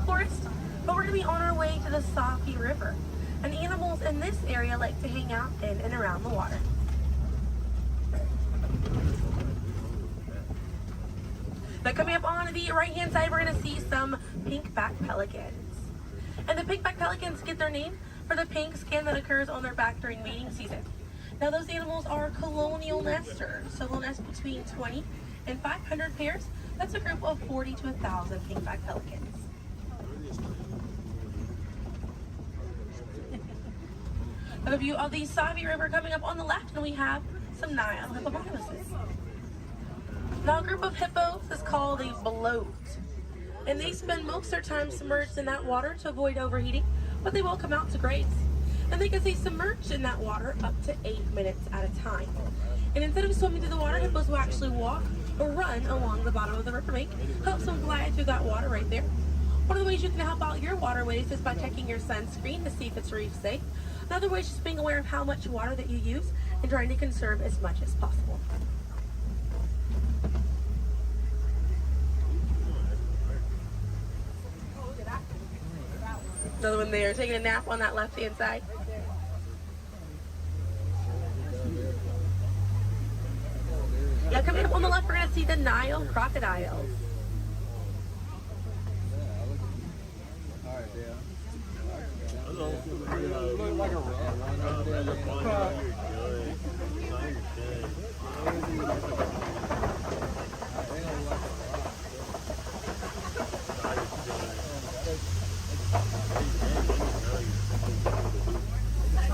Forest, but we're going to be on our way to the Safi River, and animals in this area like to hang out in and around the water. Now, coming up on the right-hand side, we're going to see some pink-back pelicans. And the pink-back pelicans get their name for the pink skin that occurs on their back during mating season. Now, those animals are colonial nesters, so they'll nest between 20 and 500 pairs. That's a group of 40 to 1,000 pink-back pelicans. A view of the Savi River coming up on the left, and we have some Nile hippopotamuses. Now, a group of hippos is called a bloat, and they spend most of their time submerged in that water to avoid overheating, but they will come out to graze. And they can stay submerged in that water up to 8 minutes at a time. And instead of swimming through the water, hippos will actually walk or run along the bottom of the riverbank, helps them glide through that water right there. One of the ways you can help out your waterways is by checking your sunscreen to see if it's reef safe. Another way is just being aware of how much water that you use and trying to conserve as much as possible. Another one there, taking a nap on that left-hand side. Now, coming up on the left, we're going to see the Nile crocodiles.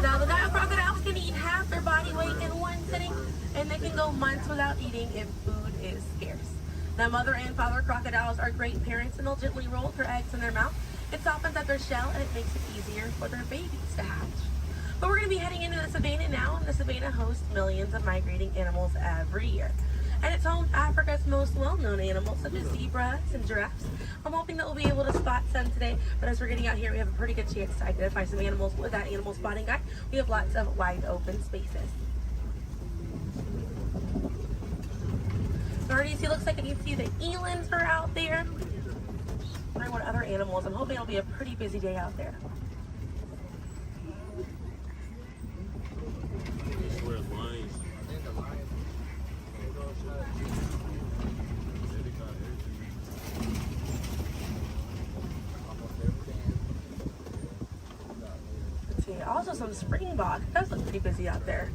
Now, the Nile crocodiles can eat sitting, and they can go months without eating if food is scarce. Now, mother and father crocodiles are great parents, and they'll gently roll their eggs in their mouth. It softens up their shell, and it makes it easier for their babies to hatch. But we're going to be heading into the savannah now, and the savannah hosts millions of migrating animals every year. And it's home to Africa's most well-known animals, such as zebras and giraffes. I'm hoping that we'll be able to spot some today, but as we're getting out here, we have a pretty good chance to identify some animals with that animal spotting guide. We have lots of wide open spaces. Already see, looks like you can see the elands are out there. Wondering what other animals. I'm hoping it'll be a pretty busy day out there. Let's see, also some springbok. It does look pretty busy out there.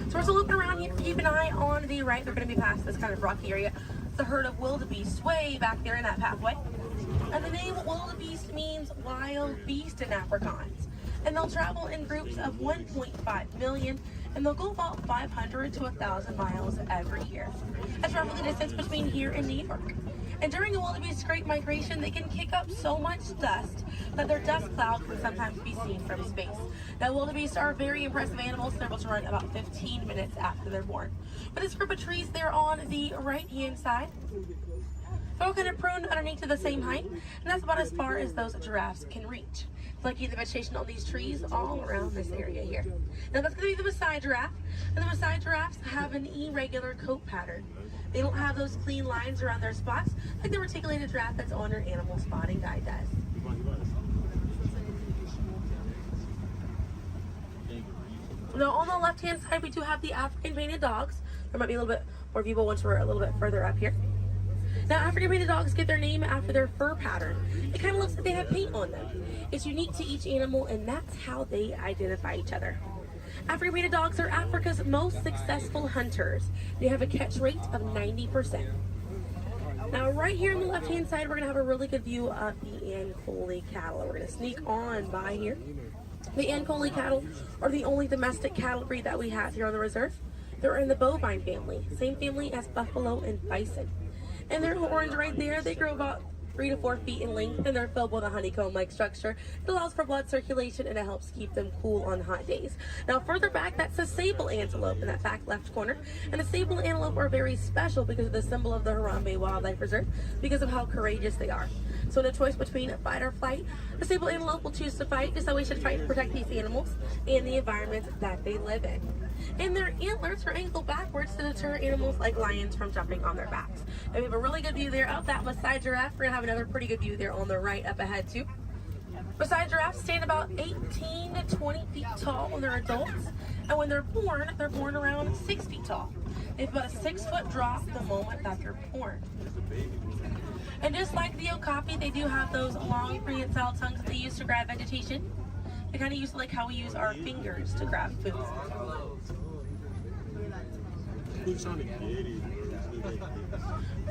So we're still looking around here. Keep an eye on the right. They're going to be past this kind of rocky area. It's a herd of wildebeest way back there in that pathway. And the name wildebeest means wild beast in Afrikaans. And they'll travel in groups of 1.5 million, and they'll go about 500 to 1,000 miles every year. That's roughly the distance between here and New York. And during a wildebeest great migration, they can kick up so much dust that their dust cloud can sometimes be seen from space. Now, wildebeest are very impressive animals. They're able to run about 15 minutes after they're born. But this group of trees there on the right-hand side, they're all kind of pruned underneath to the same height, and that's about as far as those giraffes can reach. Like the vegetation on these trees all around this area here. Now that's going to be the Maasai giraffe, and the Maasai giraffes have an irregular coat pattern. They don't have those clean lines around their spots like the reticulated giraffe that's on your animal spotting guide does. Now on the left-hand side, we do have the African painted dogs. There might be a little bit more people once we're a little bit further up here. Now, African painted dogs get their name after their fur pattern. It kind of looks like they have paint on them. It's unique to each animal, and that's how they identify each other. African painted dogs are Africa's most successful hunters. They have a catch rate of 90%. Now, right here on the left-hand side, we're going to have a really good view of the Ankole cattle. We're going to sneak on by here. The Ankole cattle are the only domestic cattle breed that we have here on the reserve. They're in the bovine family, same family as buffalo and bison. And their horns right there, they grow about 3 to 4 feet in length, and they're filled with a honeycomb-like structure. It allows for blood circulation, and it helps keep them cool on hot days. Now, further back, that's a sable antelope in that back left corner. And the sable antelope are very special because of the symbol of the Harambe Wildlife Reserve, because of how courageous they are. So in a choice between fight or flight, the sable antelope will choose to fight, just so we should fight to protect these animals and the environment that they live in. And their antlers are angled backwards to deter animals like lions from jumping on their backs. And we have a really good view there of that Maasai giraffe. We're gonna have another pretty good view there on the right up ahead too. Maasai giraffes stand about 18 to 20 feet tall when they're adults, and when they're born around 6 feet tall. They have about a 6-foot drop the moment that they're born. And just like the okapi, they do have those long prehensile tongues that they use to grab vegetation. They kind of use like how we use our fingers to grab food.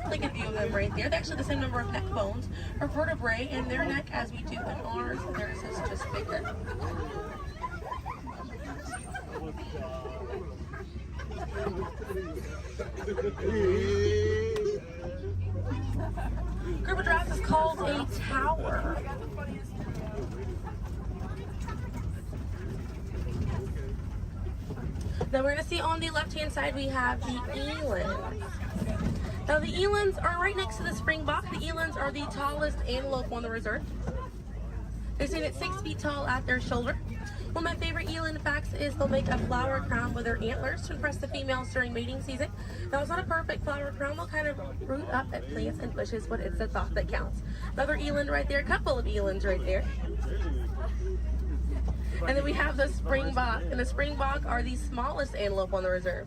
Really good view of them right there. They're actually the same number of neck bones or vertebrae in their neck as we do in ours. Theirs is just bigger. Group of giraffes is called a tower. Now we're going to see on the left-hand side we have the elands. Now the elands are right next to the springbok. The elands are the tallest antelope on the reserve. They stand at 6 feet tall at their shoulder. One of my favorite eland facts is they'll make a flower crown with their antlers to impress the females during mating season. Now it's not a perfect flower crown. They'll kind of root up at plants and bushes, but it's the thought that counts. Another eland right there, a couple of elands right there. And then we have the springbok, and the springbok are the smallest antelope on the reserve.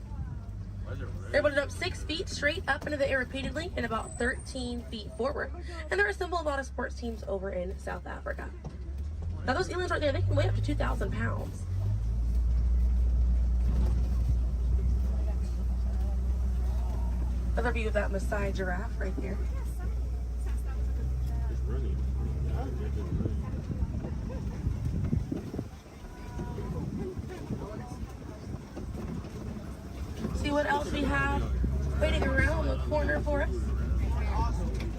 They're able to jump 6 feet straight up into the air repeatedly and about 13 feet forward. And they're a symbol of a lot of sports teams over in South Africa. Now those elands right there, they can weigh up to 2,000 pounds. Another view of that Maasai giraffe right there. here for us.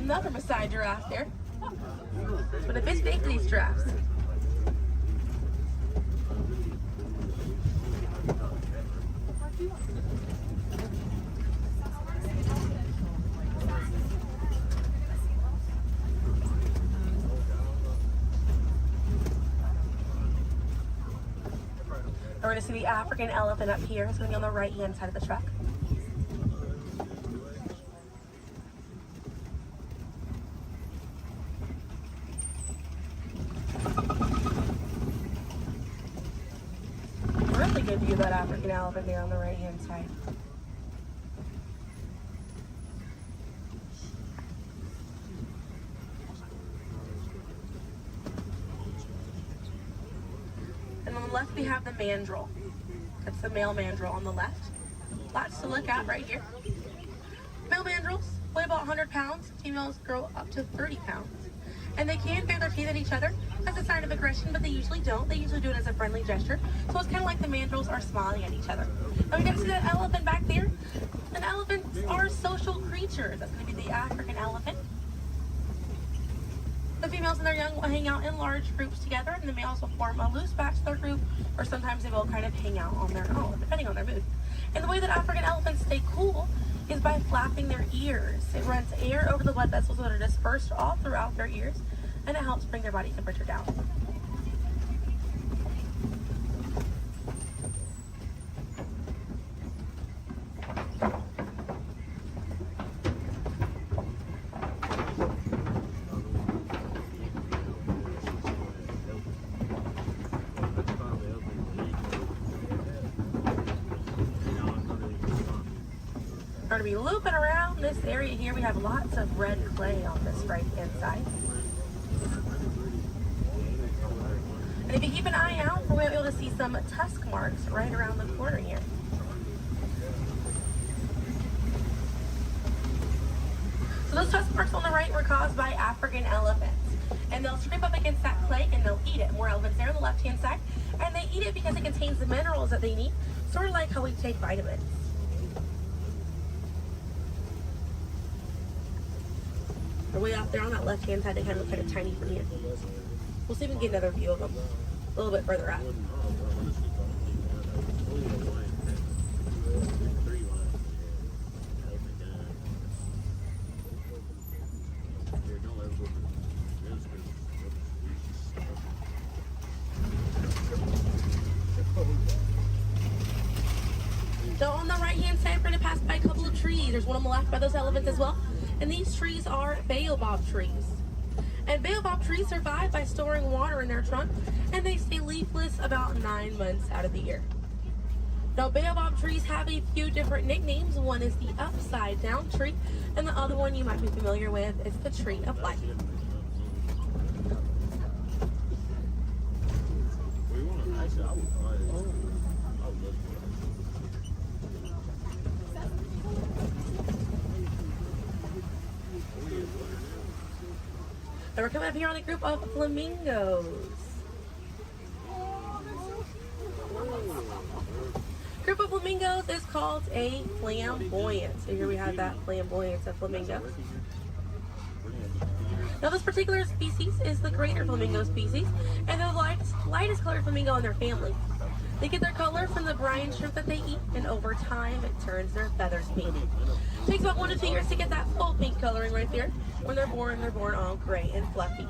Another Maasai giraffe there. But a bit big, these giraffes. We're going to see the African elephant up here. It's going to be on the right-hand side of the truck. Really good view of that African elephant there on the right-hand side. And on the left we have the mandrill. That's the male mandrill on the left. Lots to look at right here. Male mandrills weigh about 100 pounds. Females grow up to 30 pounds. And they can bare their teeth at each other as a sign of aggression, but they usually don't. They usually do it as a friendly gesture. So it's kind of like the mandrills are smiling at each other. Now we get to see that elephant back there. And elephants are social creatures. That's going to be the African elephant. The females and their young will hang out in large groups together, and the males will form a loose bachelor group, or sometimes they will kind of hang out on their own, depending on their mood. And the way that African elephants stay cool is by flapping their ears. It runs air over the blood vessels that are dispersed all throughout their ears, and it helps bring their body temperature down. We're going to be looping around this area here. We have lots of red clay on this right-hand side. And if you keep an eye out, we're going to be able to see some tusk marks right around the corner here. So those tusk marks on the right were caused by African elephants. And they'll scrape up against that clay and they'll eat it. More elephants there on the left-hand side. And they eat it because it contains the minerals that they need, sort of like how we take vitamins. They're way out there on that left-hand side. They kind of look kind of tiny from here. We'll see if we can get another view of them a little bit further out. So on the right-hand side, we're going to pass by a couple of trees. There's one on the left by those elephants as well. And these trees are baobab trees. And baobab trees survive by storing water in their trunk, and they stay leafless about 9 months out of the year. Now, baobab trees have a few different nicknames. One is the upside down tree, and the other one you might be familiar with is the tree of life. And we're coming up here on a group of flamingos. Group of flamingos is called a flamboyant. So here we have that flamboyance of flamingos. Now this particular species is the greater flamingo species, and they're the lightest colored flamingo in their family. They get their color from the brine shrimp that they eat, and over time it turns their feathers pink. It takes about 1 to 2 years to get that full pink coloring right there. When they're born all gray and fluffy.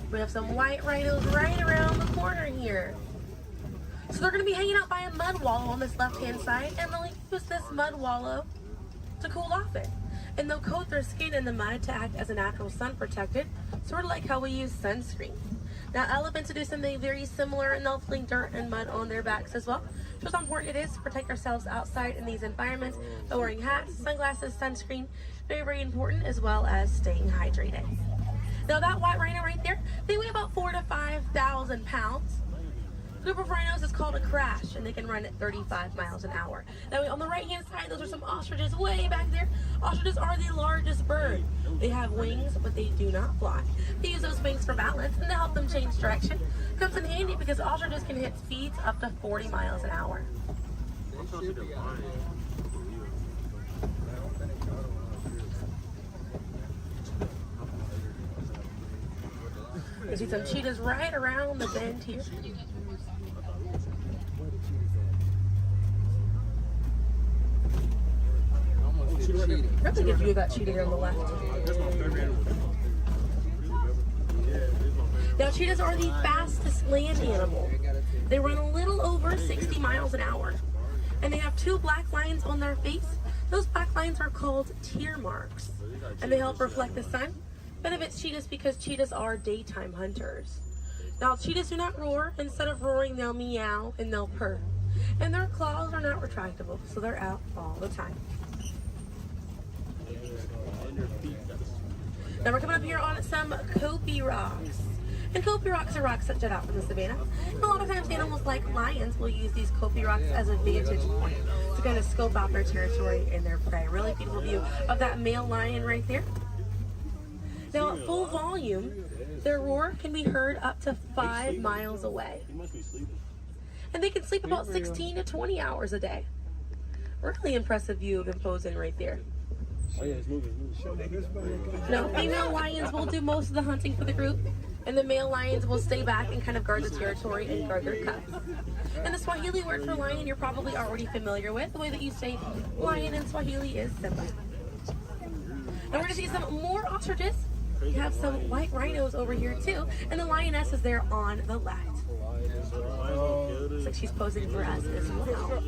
We have some white rhinos right around the corner here. So they're going to be hanging out by a mud wallow on this left-hand side, and they'll use this mud wallow to cool off it. And they'll coat their skin in the mud to act as a natural sun protectant, sort of like how we use sunscreen. Now elephants do something very similar, and they'll fling dirt and mud on their backs as well. Just how important it is to protect ourselves outside in these environments by wearing hats, sunglasses, sunscreen, very, very important, as well as staying hydrated. Now that white rhino right there, they weigh about 4,000 to 5,000 pounds. A group of rhinos is called a crash, and they can run at 35 miles an hour. Now on the right hand side, those are some ostriches way back there. Ostriches are the largest bird. They have wings, but they do not fly. They use those wings for balance and to help them change direction. Comes in handy because ostriches can hit speeds up to 40 miles an hour. You see some cheetahs right around the bend here. That's a good view of that cheetah here on the left. Now cheetahs are the fastest land animal. They run a little over 60 miles an hour. And they have 2 black lines on their face. Those black lines are called tear marks. And they help reflect the sun. Benefits cheetahs because cheetahs are daytime hunters. Now cheetahs do not roar. Instead of roaring, they'll meow and they'll purr. And their claws are not retractable, so they're out all the time. Now we're coming up here on some Kopi rocks. And Kopi rocks are rocks that jut out from the savannah. And a lot of times animals like lions will use these Kopi rocks as a vantage point to kind of scope out their territory and their prey. Really beautiful view of that male lion right there. Now at full volume, their roar can be heard up to 5 miles away. And they can sleep about 16 to 20 hours a day. Really impressive view of them posing right there. Now, female lions will do most of the hunting for the group, and the male lions will stay back and kind of guard the territory and guard their cubs. And the Swahili word for lion you're probably already familiar with. The way that you say lion in Swahili is Simba. And we're going to see some more ostriches. We have some white rhinos over here too, and the lioness is there on the left. Looks like she's posing for us as well.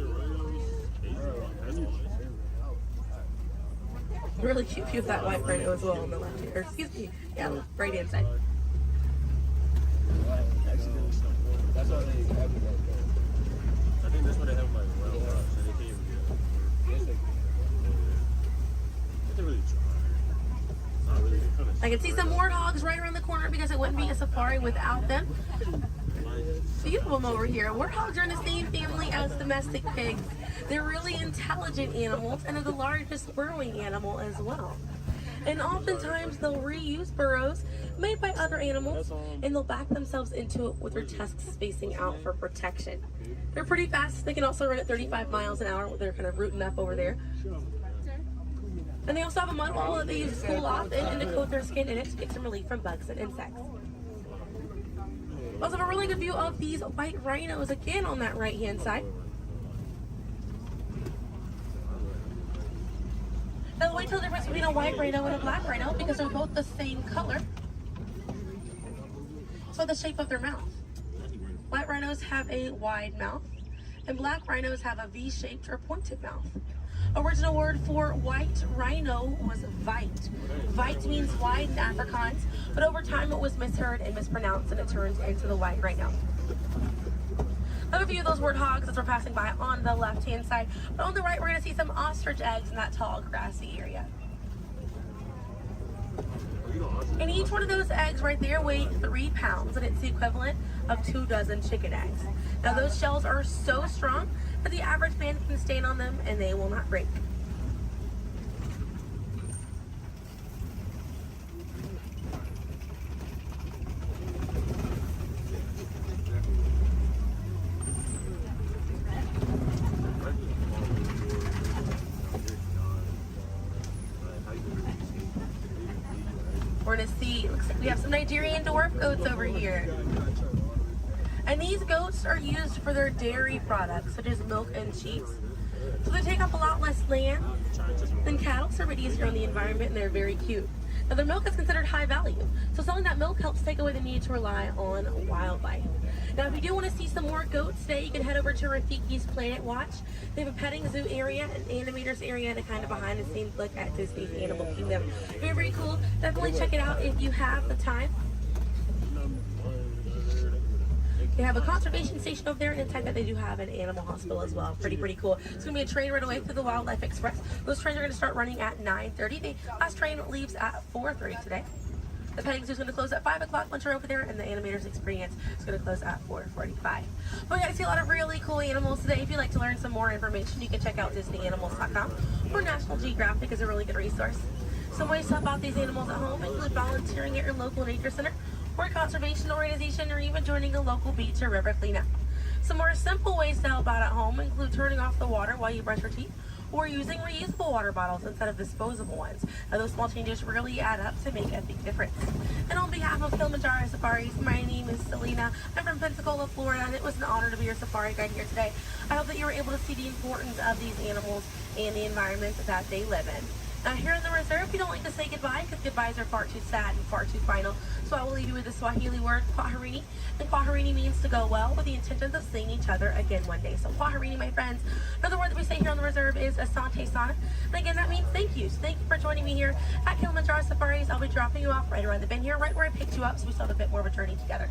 Really cute view of that white rhino as well on the left here. Excuse me. Yeah, right hand side. That's all they have. I think that's what they have like wild rocks, so they can't even get it. They really try. Not really. I can see some warthogs right around the corner because it wouldn't be a safari without them. Few of them over here. Warthogs are in the same family as domestic pigs. They're really intelligent animals and are the largest burrowing animal as well. And oftentimes they'll reuse burrows made by other animals and they'll back themselves into it with their tusks spacing out for protection. They're pretty fast. They can also run at 35 miles an hour. They're kind of rooting up over there. And they also have a mud hole that they use to cool off and to coat their skin in it to get some relief from bugs and insects. We also have a really good view of these white rhinos again on that right hand side. Now the way to the difference between a white rhino and a black rhino because they're both the same color. So the shape of their mouth. White rhinos have a wide mouth and black rhinos have a V-shaped or pointed mouth. Original word for white rhino was vite. Vite means wide in Afrikaans, but over time it was misheard and mispronounced and it turned into the white rhino. Another view of those warthogs as we're passing by on the left-hand side. But on the right, we're going to see some ostrich eggs in that tall, grassy area. And each one of those eggs right there weigh 3 pounds, and it's the equivalent of 2 dozen chicken eggs. Now those shells are so strong that the average man can stand on them and they will not break. We're gonna see, looks like we have some Nigerian dwarf goats over here. And these goats are used for their dairy products, such as milk and cheese. So they take up a lot less land than cattle, so they're a bit easier on the environment, and they're very cute. Now their milk is considered high value, so selling that milk helps take away the need to rely on wildlife. Now if you do want to see some more goats today, you can head over to Rafiki's Planet Watch. They have a petting zoo area, an animators area, and a kind of behind the scenes look at Disney's Animal Kingdom. Very, very cool. Definitely check it out if you have the time. They have a conservation station over there, and inside that they do have an animal hospital as well. Pretty cool. It's going to be a train right away through the Wildlife Express. Those trains are going to start running at 9:30. The last train leaves at 4:30 today. The petting zoo is going to close at 5 o'clock once you're over there, and the animators experience is going to close at 4:45. But we got to see a lot of really cool animals today. If you'd like to learn some more information, you can check out DisneyAnimals.com, or National Geographic is a really good resource. Some ways to help out these animals at home include volunteering at your local nature center, or a conservation organization, or even joining a local beach or river cleanup. Some more simple ways to help out at home include turning off the water while you brush your teeth, or using reusable water bottles instead of disposable ones. Now, those small changes really add up to make a big difference. And on behalf of Kilimanjaro Safaris, my name is Selena. I'm from Pensacola, Florida, and it was an honor to be your safari guide here today. I hope that you were able to see the importance of these animals and the environment that they live in. Now, here in the reserve, we don't like to say goodbye because goodbyes are far too sad and far too final. So I will leave you with the Swahili word, kwaherini. And kwaherini means to go well, with the intentions of seeing each other again one day. So kwaherini, my friends. Another word that we say here on the reserve is asante sana. And again, that means thank you. So thank you for joining me here at Kilimanjaro Safaris. I'll be dropping you off right around the bend here, right where I picked you up, so we still have a bit more of a journey together.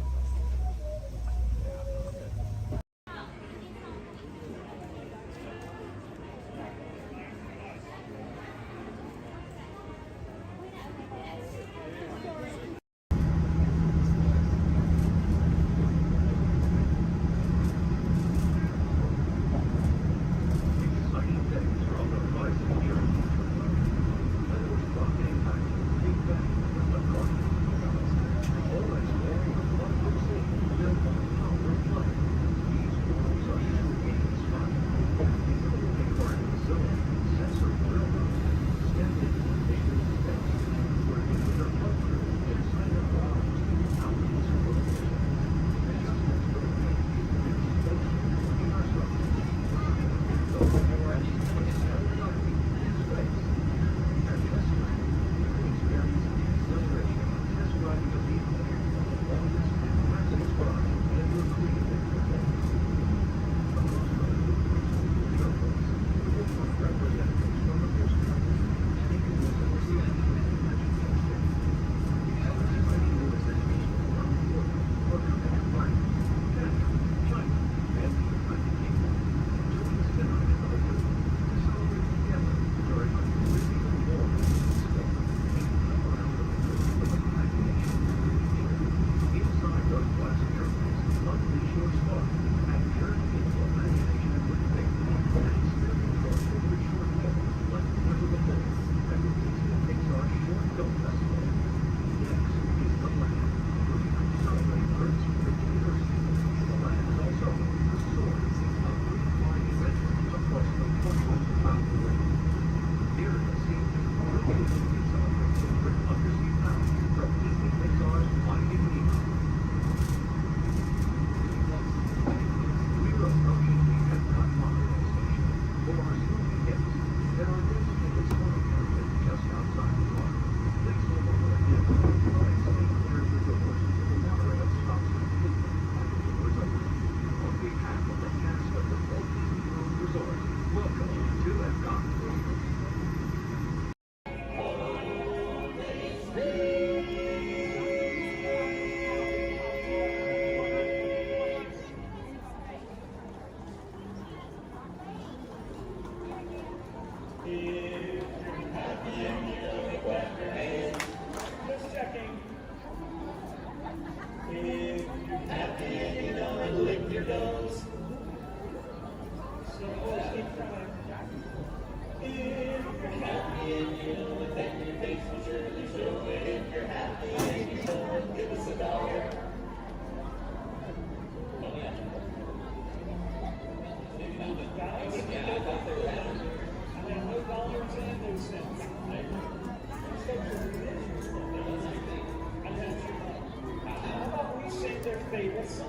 Favorite song.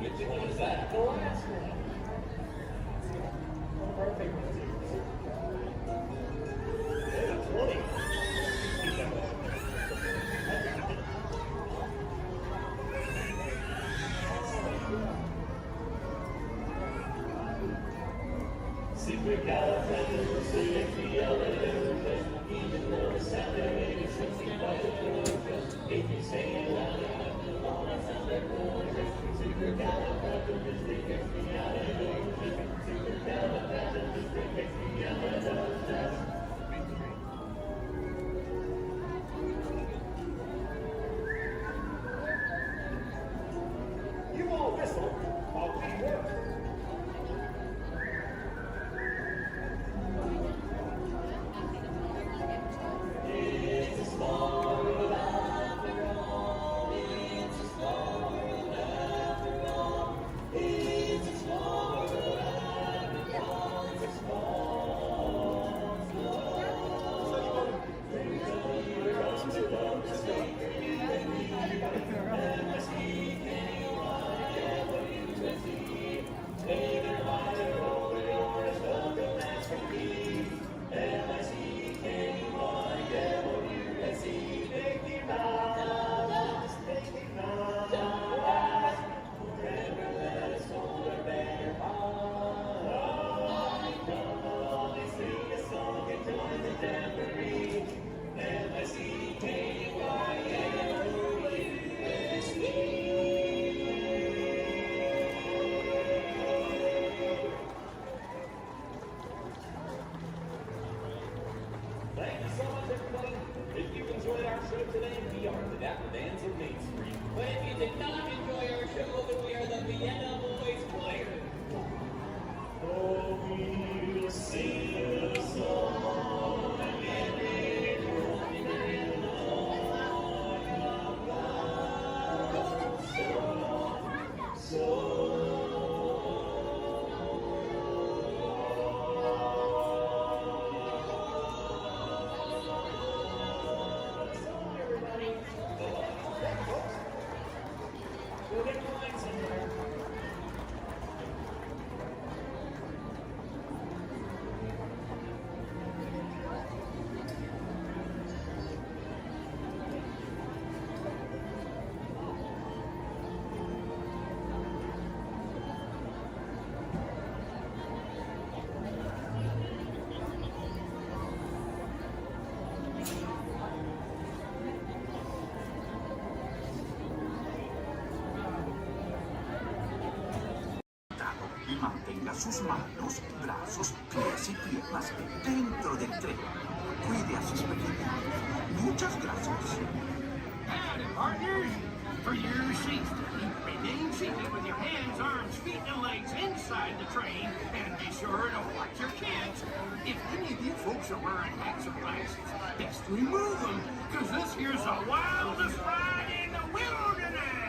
Which one is that? The last one. One of our favorites. Yeah, 20. dapper bands of Main Street. But if you did not enjoy our show, then we are the Vienna Boys Choir. Oh, we'll sing a song every morning in the Y mantenga sus manos, brazos, pies y piernas dentro del tren. Cuide a sus pequeños. Muchas gracias. Howdy, partners. For your safety, remain seated with your hands, arms, feet, and legs inside the train, and be sure to watch your kids. If any of you folks are wearing hats or glasses, best remove them, because this here's the wildest ride in the wilderness.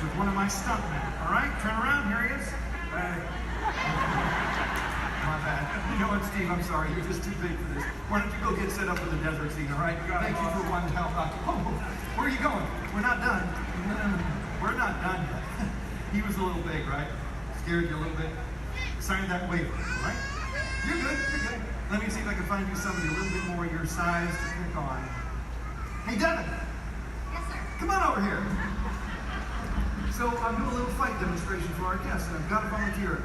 with one of my stuntmen. All right, turn around. Here he is. My bad. You know what, Steve? I'm sorry. You're just too big for this. Why don't you go get set up with the desert scene? All right. Thank you for wanting to help out. Oh, where are you going? We're not done. We're not done yet. He was a little big, right? Scared you a little bit. Sign that waiver, all right? You're good. You're good. Let me see if I can find you somebody a little bit more your size to pick on. Hey, Devin. Yes, sir. Come on over here. So I'm doing a little fight demonstration for our guests, and I've got a volunteer.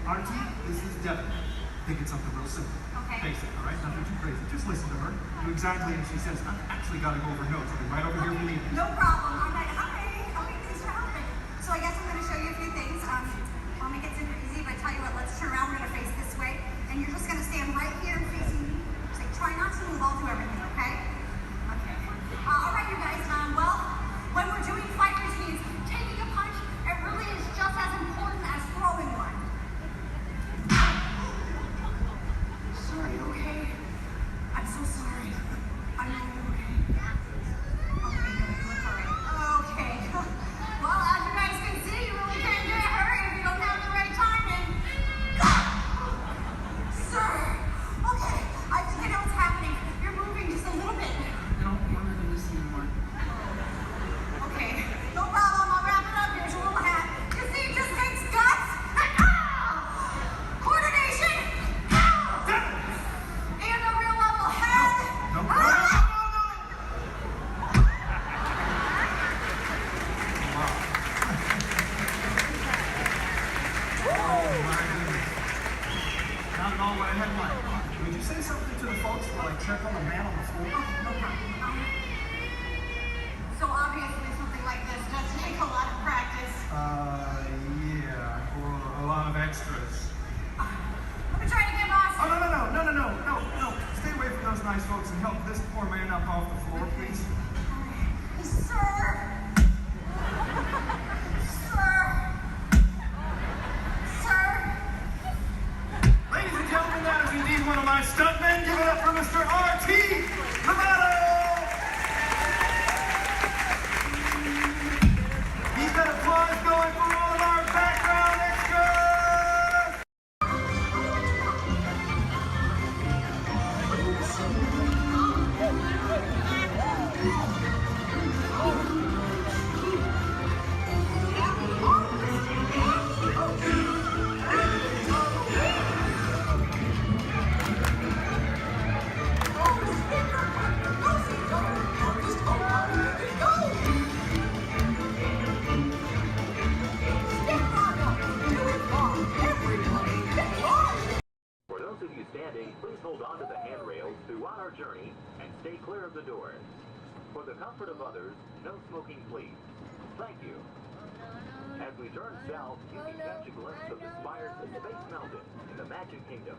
RT, this is Devin. I think it's something real simple. Okay. Basic, all right? Nothing too crazy. Just listen to her. Do exactly as she says. I've actually got to go over notes. I'll be right over here if you need me. No problem. I'm like, hi. Okay, thanks for helping. So I guess I'm going to show you a few things. I'll make it super easy, but tell you what, let's turn around. We're going to face this way, and you're just going to stand right here and facing me. So try not to move. I'll do everything, okay? Okay. All right, you guys. Well, when we're doing fight routines, taking a punch, it really is just as important as throwing one. Sorry, okay? I'm so sorry. I know you're okay. Okay, you look all right. Okay. Well, as you guys can see, you really can't get hurt if you don't have the right timing. Sir! Okay, I think I know what's happening. You're moving just a little bit. I don't want to listen anymore. Okay, no problem. I'll wrap it up. Here's your little hat. You see, it just takes guts and coordination and a real level head. Not at all what I had in mind. Would you say something to the folks while I check on the man on the floor? No problem. So obviously something like this does take a lot of practice. Yeah, or a lot of extras. Let me try it again, boss. Oh, no. Stay away from those nice folks and help this poor man up off the floor, please. Sir! Ladies and gentlemen, that is indeed one of my stuntmen. Give it up for Mr. R.T. Lovato! He's got applause going for all of our background extras! For those of you standing, please hold on to the handrails throughout our journey and stay clear of the doors. For the comfort of others, no smoking, please. Thank you. As we turn south, you can catch a glimpse of the spires of Space Mountain in the Magic Kingdom.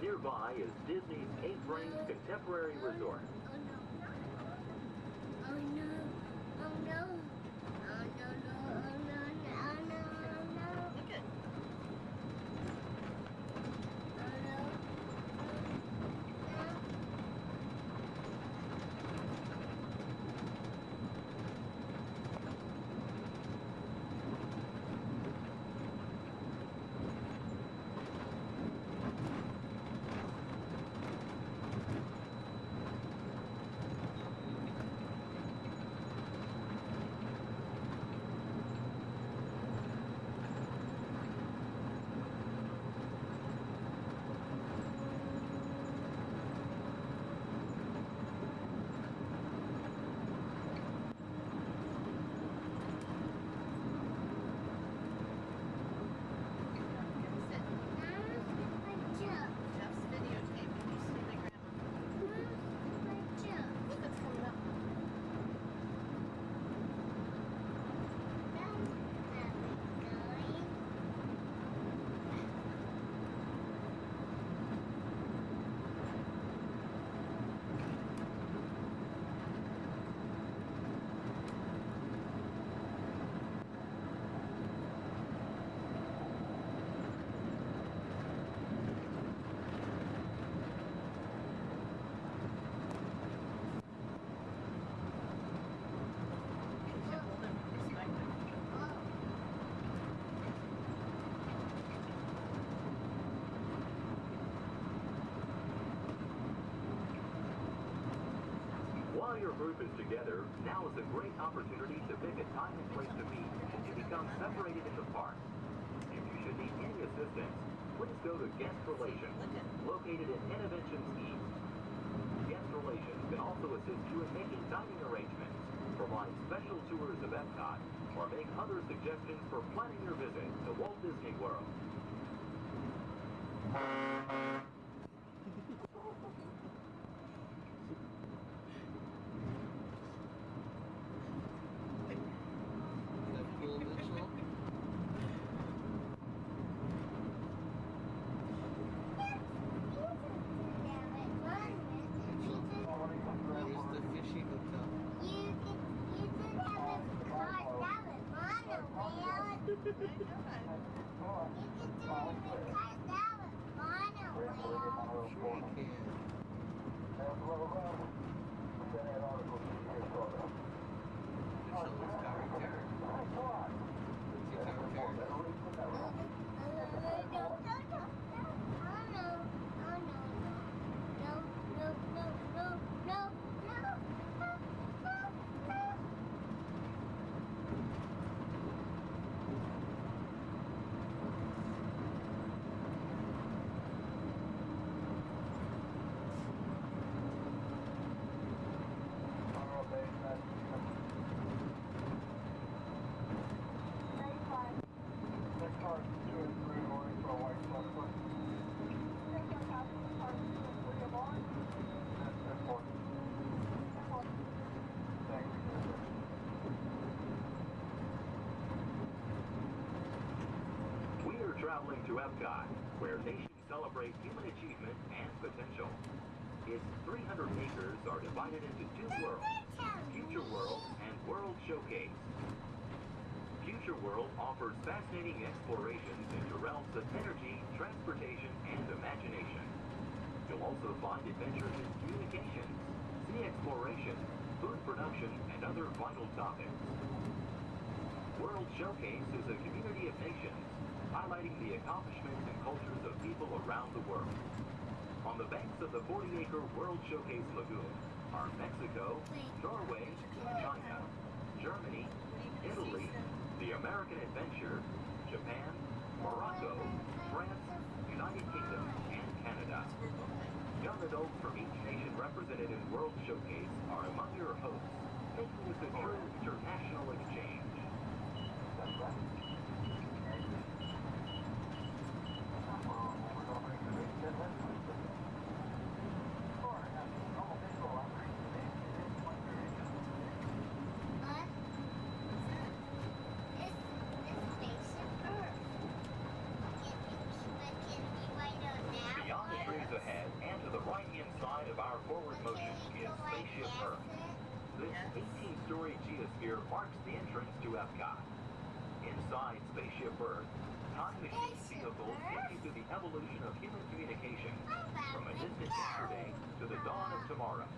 Nearby is Disney's 8th-ranked contemporary resort. While your group is together, now is a great opportunity to pick a time and place to meet and become separated in the park. If you should need any assistance, please go to Guest Relations, located in Innovations East. Guest Relations can also assist you in making dining arrangements, provide special tours of Epcot, or make other suggestions for planning your visit to Walt Disney World. Traveling to Epcot, where nations celebrate human achievement and potential. Its 300 acres are divided into two worlds, Future World and World Showcase. Future World offers fascinating explorations into realms of energy, transportation, and imagination. You'll also find adventures in communications, sea exploration, food production, and other vital topics. World Showcase is a community of nations, highlighting the accomplishments and cultures of people around the world. On the banks of the 40-acre World Showcase Lagoon are Mexico, Norway, China, Germany, Italy, the American Adventure, Japan, Morocco, France, United Kingdom, and Canada. Young adults from each nation represented in World Showcase are among your hosts, making this a true international exchange. Beyond the trees ahead and to the right-hand side of our forward motion is Spaceship Earth. This 18-story geosphere marks the entrance to Epcot. Inside Spaceship Earth, time machine vehicles take you to the evolution of human communication, from a distant yesterday to the dawn of tomorrow.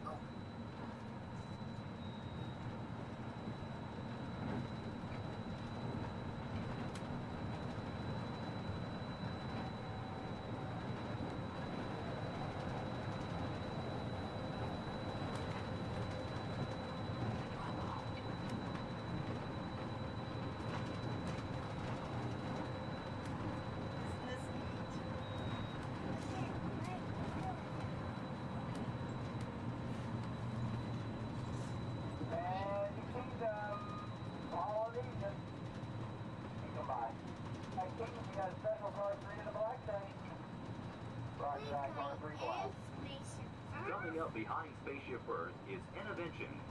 Coming up behind Spaceship Earth is Innovations.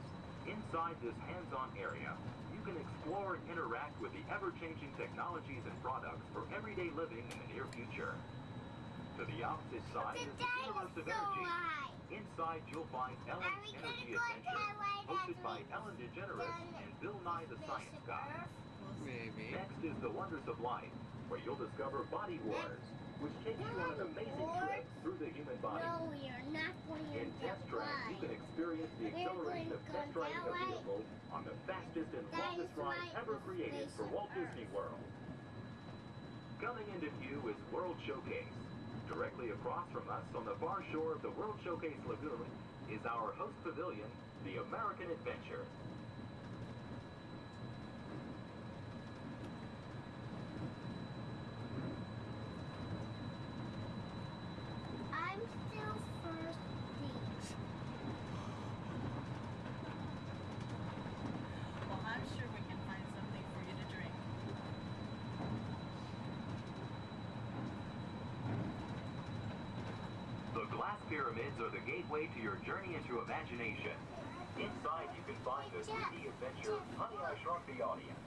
Inside this hands-on area, you can explore and interact with the ever-changing technologies and products for everyday living in the near future. To the opposite side is the Universe of Energy. Inside, you'll find Ellen's Energy Adventure, hosted by Ellen DeGeneres and Bill Nye the Science Guy. Maybe. Next is the Wonders of Life, where you'll discover Body Wars, which takes you on an amazing trip through the human body. No, we are not going to In Test Track, you can experience the acceleration of test driving a vehicle on the fastest and longest ride ever created for Walt Disney World. Coming into view is World Showcase. Directly across from us on the far shore of the World Showcase Lagoon is our host pavilion, the American Adventure. I'm still thirsty. Well, I'm sure we can find something for you to drink. The glass pyramids are the gateway to your journey into imagination. Inside you can find the 3D adventure Honey, I Shrunk the Audience.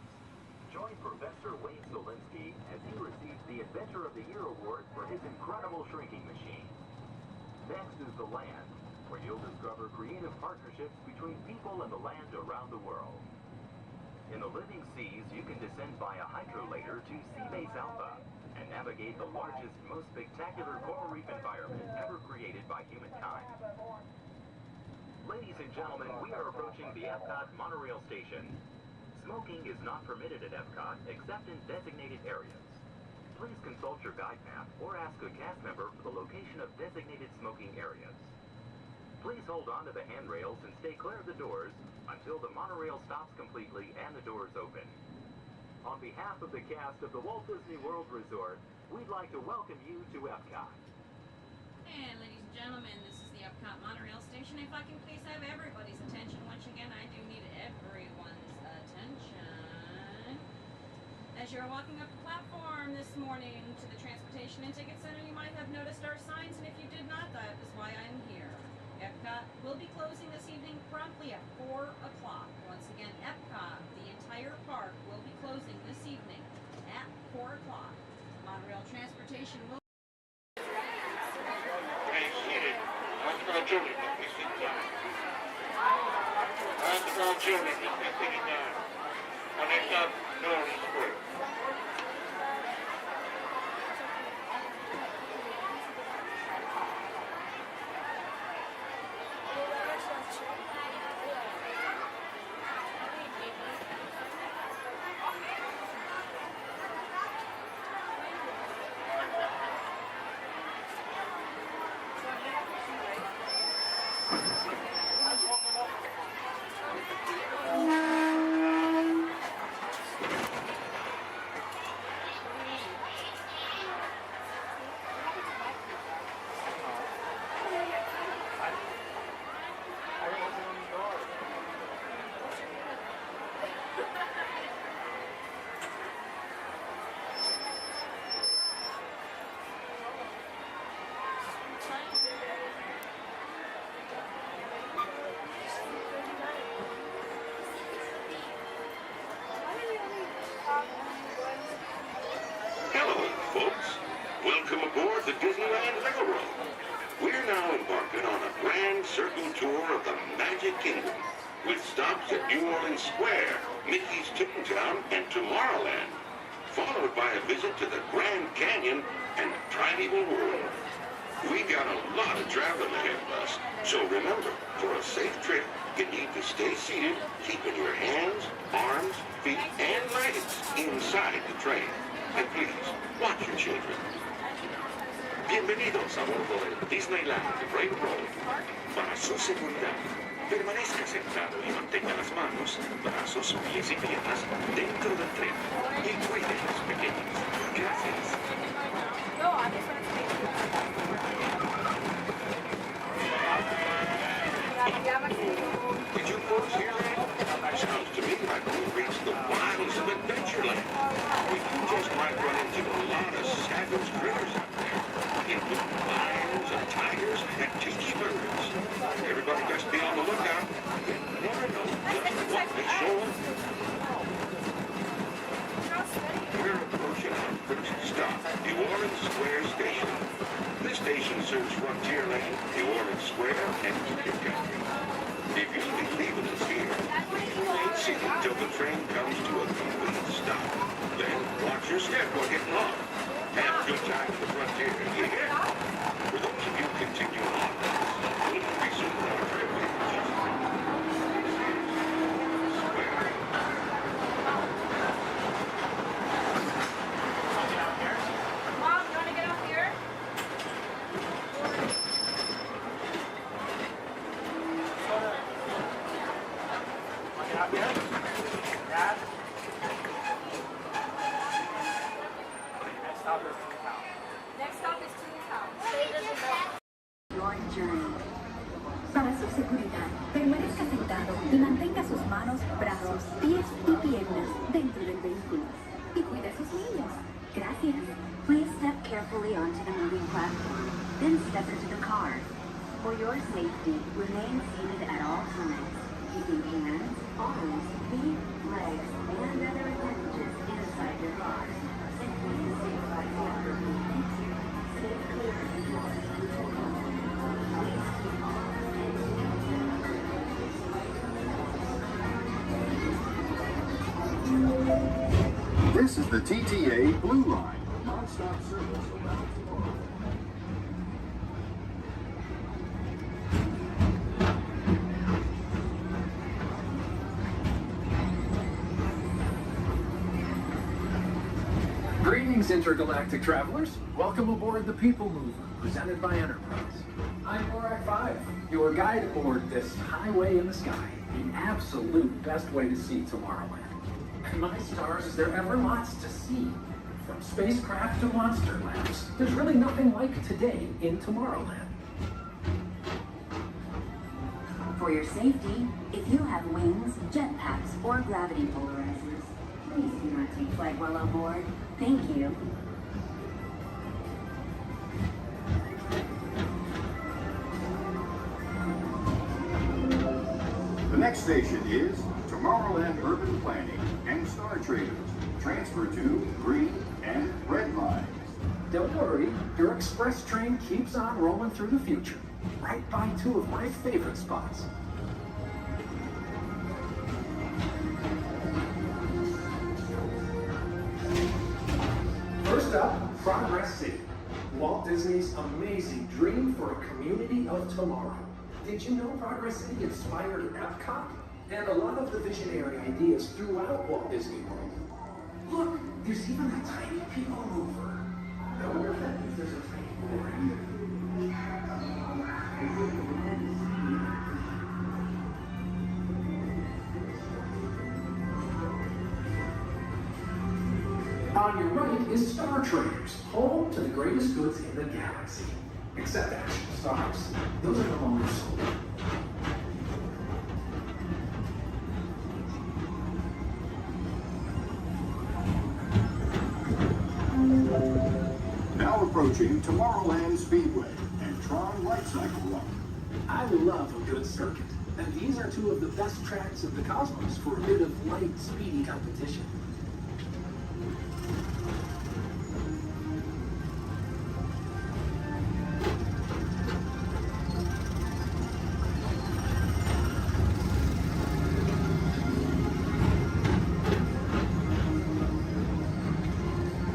Join Professor Wayne Solinsky as he receives the Adventure of the Year award for his incredible shrinking machine. Next is the land, where you'll discover creative partnerships between people and the land around the world. In the living seas, you can descend via hydrolator to Seabase Alpha and navigate the largest, most spectacular coral reef environment ever created by humankind. Ladies and gentlemen, we are approaching the Epcot monorail station. Smoking is not permitted at Epcot except in designated areas. Please consult your guide map or ask a cast member for the location of designated smoking areas. Please hold on to the handrails and stay clear of the doors until the monorail stops completely and the doors open. On behalf of the cast of the Walt Disney World Resort, we'd like to welcome you to Epcot. And ladies and gentlemen, this is the Epcot monorail station. If I can please have everybody's attention, once again, I do need everyone's attention. As you're walking up the platform this morning to the Transportation and Ticket Center, you might have noticed our signs, and if you did not, that is why I'm here. Epcot will be closing this evening promptly at 4 o'clock. Once again, Epcot, the entire park, will be closing this evening at 4 o'clock. Monorail transportation will... Hello, folks. Welcome aboard the Disneyland Railroad. We're now embarking on a grand circle tour of the Magic Kingdom, with stops at New Orleans Square, Mickey's Toontown, and Tomorrowland, followed by a visit to the Grand Canyon and Primeval World. We got a lot of traveling ahead of us, so remember, for a safe trip, you need to stay seated, keeping your hands, arms, feet, and legs inside the train. And please, watch your children. Bienvenidos a bordo del Disneyland Railroad. Para su seguridad, permanezca sentado y mantenga las manos, brazos, pies y piernas dentro del tren. Y cuide a los pequeños. Gracias. Did you folks hear that? Sounds to me like we've reached the wilds of Adventureland. We just might run into a lot of savage critters out there. Including lions and tigers and tiki birds. Everybody best be on the lookout. You never know just what may show up. We're approaching our first stop, New Orleans Square Station. This station serves Frontierland, New Orleans Square, and Ticket Country. If you'll be leaving us here, remain seated until the train comes to a complete stop. Then watch your step while getting off. Have a good time at the Frontier, you hear? For those of you continuing on, we'll resume our trip in just a moment. Square. Mom, you want to get up here? journey. Para su seguridad, permanezca sentado y mantenga sus manos, brazos, pies y piernas dentro del vehículo. Y cuide a sus niños. Gracias. Please step carefully onto the moving platform, then step into the car. For your safety, remain seated at all times, keeping hands, arms, feet, legs, and other appendages inside your car. And please safeguard the upper movement. Stay clear of the doors and windows. Please keep all This is the TTA Blue Line, non-stop service around tomorrow. Greetings, intergalactic travelers. Welcome aboard the People Mover, presented by Enterprise. I'm Borak 5, your guide aboard this highway in the sky, the absolute best way to see Tomorrowland. And my stars, is there ever lots to see? From spacecraft to monster labs, there's really nothing like today in Tomorrowland. For your safety, if you have wings, jetpacks, or gravity polarizers, please do not take flight while on board. Thank you. The next station is Tomorrowland Urban Planning and Star Traders. Transfer to green and red lines. Don't worry, your express train keeps on rolling through the future, right by two of my favorite spots. First up, Progress City, Walt Disney's amazing dream for a community of tomorrow. Did you know Progress City inspired Epcot and a lot of the visionary ideas throughout Walt Disney World? Look, there's even a tiny people mover. I wonder if that means there's a tiny board. On your right is Star Traders, home to the greatest goods in the galaxy. Except action stars. Those are no longer sold. Now approaching Tomorrowland Speedway and Tron Light Cycle Run. I love a good circuit, and these are two of the best tracks of the cosmos for a bit of light, speedy competition.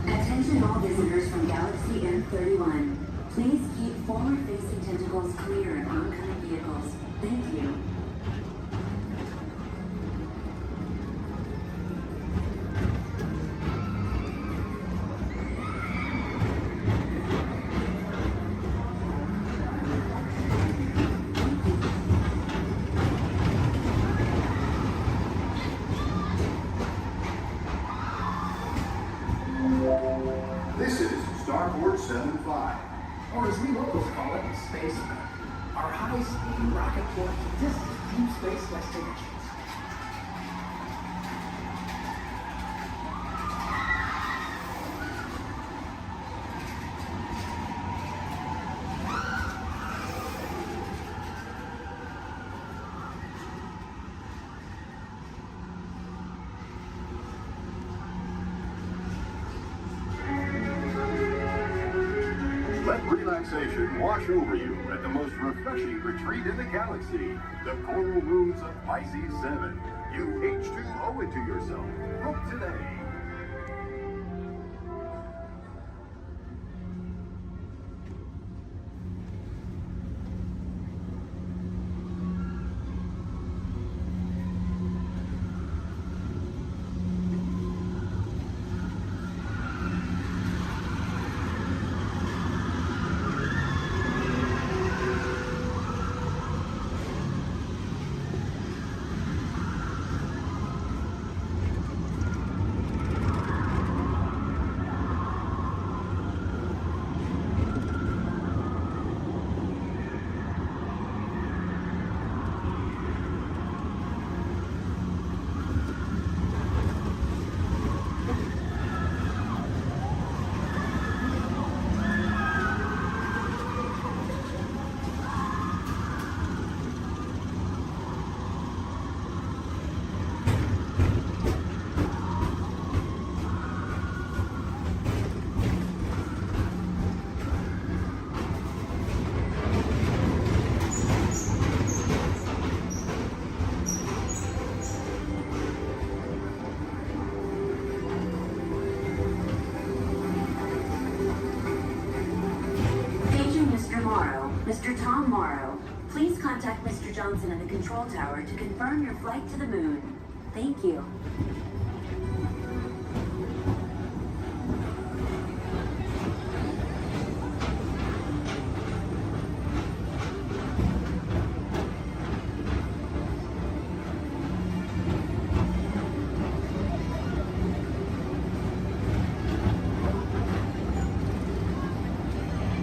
Attention all visitors from Galaxy M31. Please keep forward-facing tentacles clear of oncoming vehicles. Thank you. This is Starboard 75. Or as we locals call it, Spaceman. Our high-speed rocket port to distant deep space destinations. Let relaxation wash over you at the most refreshing retreat in the galaxy, the coral rooms of Pisces 7. You H2 owe it to yourself. Book today. tomorrow. Please contact Mr. Johnson at the control tower to confirm your flight to the moon. Thank you.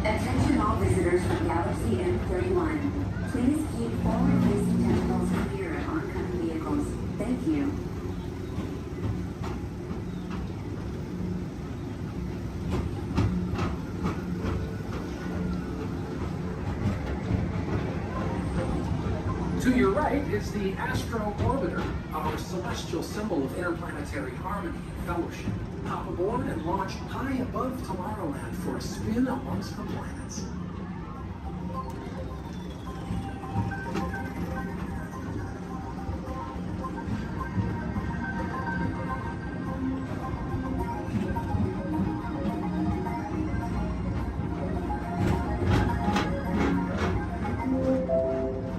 Attention all visitors from Galaxy M31. Please keep forward-facing tentacles clear of oncoming vehicles. Thank you. To your right is the Astro Orbiter, our celestial symbol of interplanetary harmony and fellowship. Hop aboard and launch high above Tomorrowland for a spin amongst the planets.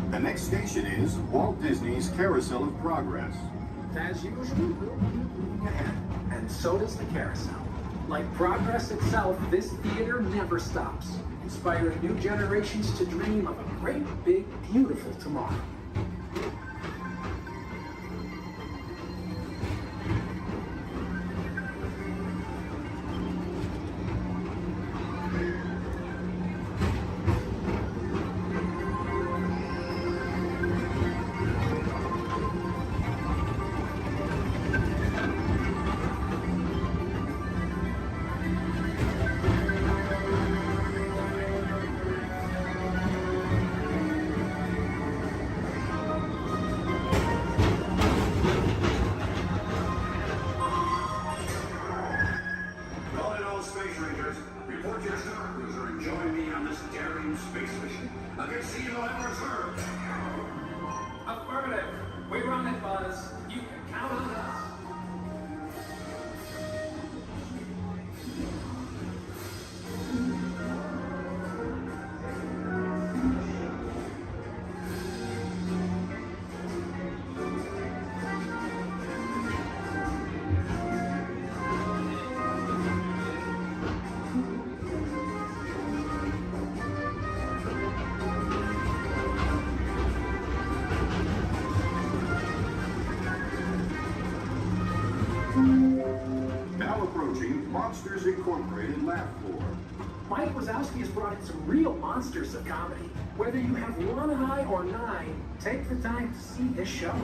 The next station is Walt Disney's Carousel of Progress. As usual, we'll keep moving ahead, and so does the carousel. Like progress itself, this theater never stops, inspiring new generations to dream of a great, big, beautiful tomorrow. Affirmative. We run it, Buzz. You can count on us. Now approaching Monsters Incorporated Laugh Floor. Mike Wazowski has brought in some real monsters of comedy. Whether you have one eye or nine, take the time to see this show.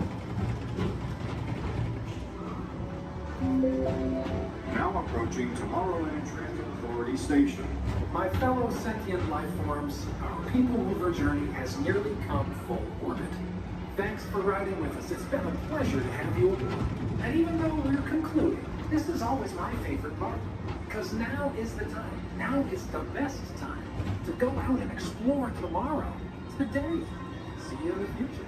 Now approaching Tomorrowland Transit Authority Station. My fellow sentient life forms, our people mover journey has nearly come full orbit. Thanks for riding with us. It's been a pleasure to have you aboard. And even though we're concluding, this is always my favorite part. Because now is the time. Now is the best time to go out and explore tomorrow. Today. See you in the future.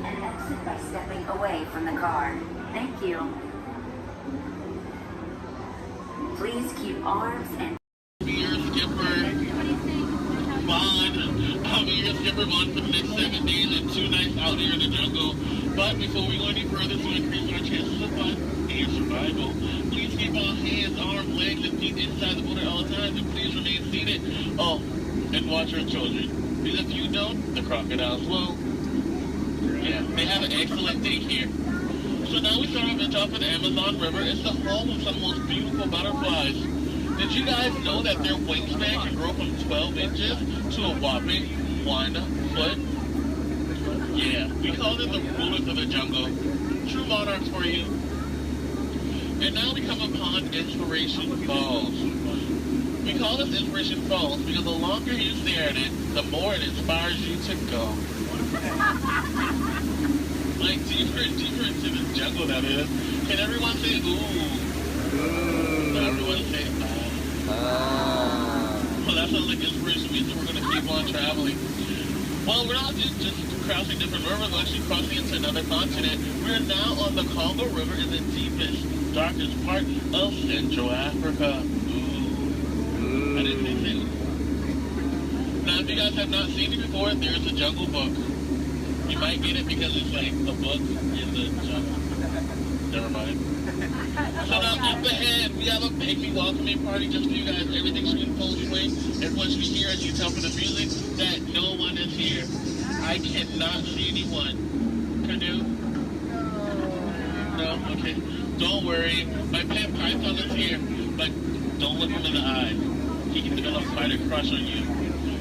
And exit by stepping away from the car. Thank you. Please keep arms and... Your skipper, Bond. I'm your skipper, Bond, for the next 7 days and 2 nights out here in the jungle. But before we go any further to increase our chances of fun and survival, please keep all hands, arms, legs, and feet inside the boat at all times, and please remain seated. Oh, and watch your children. Because if you don't, the crocodiles will. Yeah, they have an excellent day here. So now we start our venture off of the Amazon River. It's the home of some of the most beautiful butterflies. Did you guys know that their wingspan can grow from 12 inches to a whopping 1 foot? Yeah, we call them the rulers of the jungle. True monarchs for you. And now we come upon Inspiration Falls. We call this Inspiration Falls because the longer you stare at it, the more it inspires you to go. Like deeper and deeper into the jungle that is. Can everyone say ooh? No, everyone say well, that sounds like inspiration means that we're going to keep on traveling. Well, we're not just crossing different rivers, we're actually crossing into another continent. We're now on the Congo River in the deepest, darkest part of Central Africa. Ooh. I didn't say so. Now, if you guys have not seen it before, there's a Jungle Book. You might get it because it's like a book in the jungle. Never mind. So now up ahead, we have a pygmy welcoming party just for you guys. Everything's been full swing. Everyone should hear, as you tell from the music, that no one is here. I cannot see anyone. Canoe? No? Okay. Don't worry. My pet python is here, but don't look him in the eye. He can develop quite a crush on you.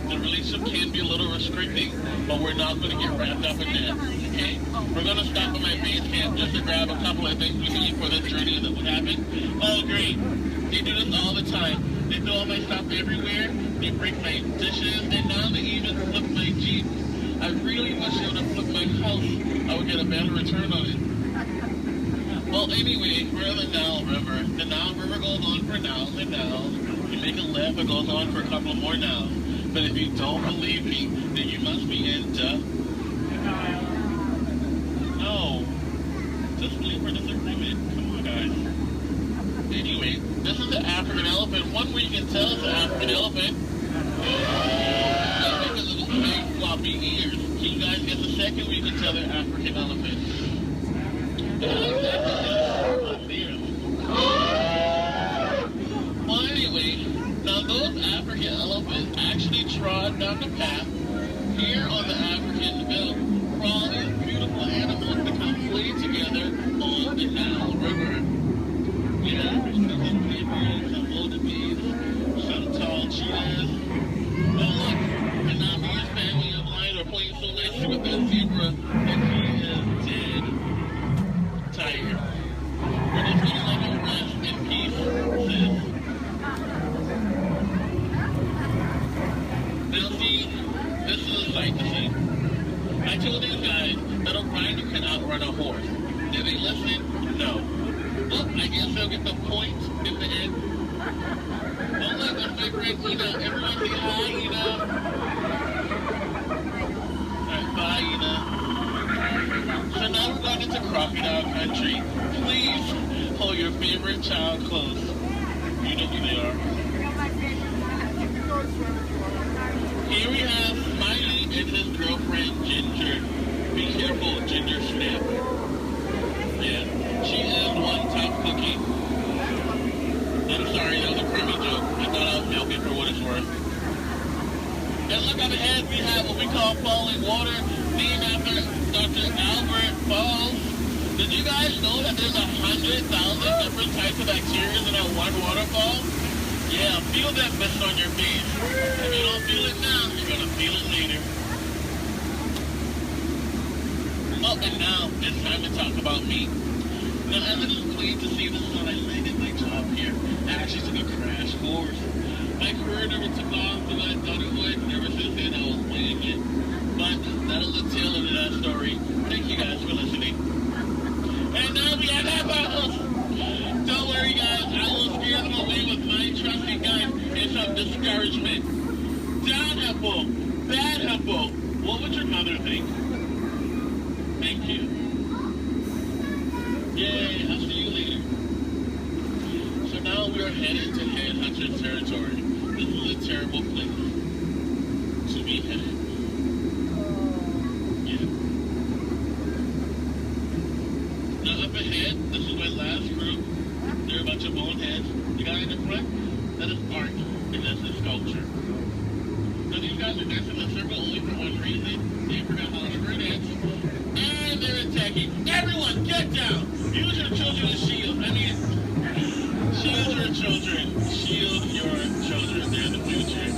The relationship can be a little restricting, but we're not going to get wrapped up in that, okay? We're going to stop at my base camp just to grab a couple of things we need for this journey that would happen. Oh, great. They do this all the time. They throw all my stuff everywhere. They break my dishes, and now they even flip my Jeep. I really wish they would have flipped my house. I would get a better return on it. Well, anyway, we're in the Nile River. The Nile River goes on for now and now. You make a left, it goes on for a couple more now. But if you don't believe me, then you must be in no. Disbelief or disagreement. Come on, guys. Anyway, this is the African elephant. One way you can tell it's an African elephant because of its big floppy ears. Can you guys get the second way you can tell they're African elephants? Well, anyway, now those African elephants actually trod down the path here on the African belt for all these beautiful animals to come play together on the Nile River. Yeah, some zebras, some wildebeest, some tall cheetahs. Oh look, and now me and his family of lion are playing so nicely with that zebra that he is dead. Tired. We're just gonna let him rest in peace, sis. Now see, this is a sight to see. I told these guys that a rider can outrun a horse. Did they listen? No. Well, I guess they'll get the point in the end. Oh look, that's my friend Ina. Everyone say hi, Ina. Alright, bye, Ina. So now we're going into crocodile country. Please hold your favorite child close. You know who they are. Here we have Smiley and his girlfriend Ginger. Be careful, Ginger Snap. Yeah, she is one tough cookie. I'm sorry, that was a crummy joke. I thought I was milking for what it's worth. And look up ahead, we have what we call falling water, named after Dr. Albert Falls. Did you guys know that there's 100,000 different types of bacteria in that one waterfall? Yeah, feel that mist on your face. If you don't feel it now, you're gonna feel it later. Oh, and now it's time to talk about me. Now, as it is pleased to see this is when I landed my job here. I actually took a crash course. My career never took off the way I thought it would. Ever since then, I was playing it. But that'll the tail of that story. Thank you guys for listening. And now we have that battles. Don't worry, guys. I will steer them away with my trusty gun and some discouragement. Down, Hippo. Bad Hippo. What would your mother think? Thank you. Yay, I'll see you later. So now we are headed to Headhunter territory. This is a terrible place to be headed. Yeah. Now up ahead, this is my last group. They're a bunch of boneheads. The guy in the front, that is art, and that's a sculpture. So these guys are dancing in a circle only for one reason. They forgot how to dance. And they're attacking. Everyone, get down! Use your children as shields. I mean, shield your children. Shield your children. They're the future.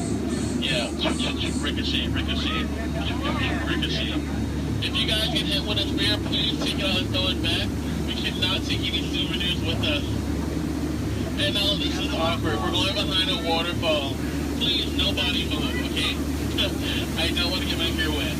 Yeah, ricochet, ricochet. Ricochet. If you guys get hit with a spear, please take it out and throw it back. We cannot take any souvenirs with us. And now this is awkward. We're going behind a waterfall. Please, nobody move, okay? I don't want to get my hair wet.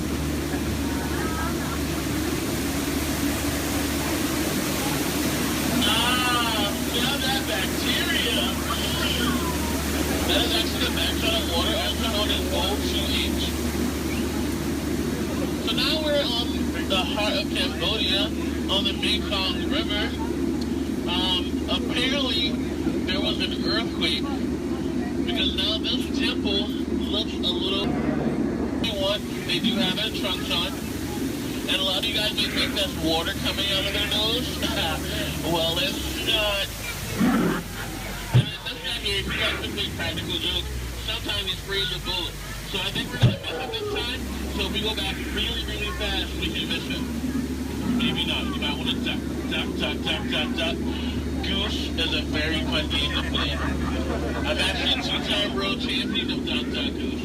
on the Mekong River. Apparently there was an earthquake because now this temple looks a little. They do have their trunks on, and a lot of you guys may think that's water coming out of their nose. Well, it's not. And this guy here, he got a big practical joke. Sometimes he sprays a bullet. So I think we're gonna miss it this time. So if we go back really, really fast, we can miss him. Maybe not. You might want to duck, duck, duck, duck, duck, duck. Goose is a very fun game to play. I'm actually a two-time world champion of Duck Duck Goose.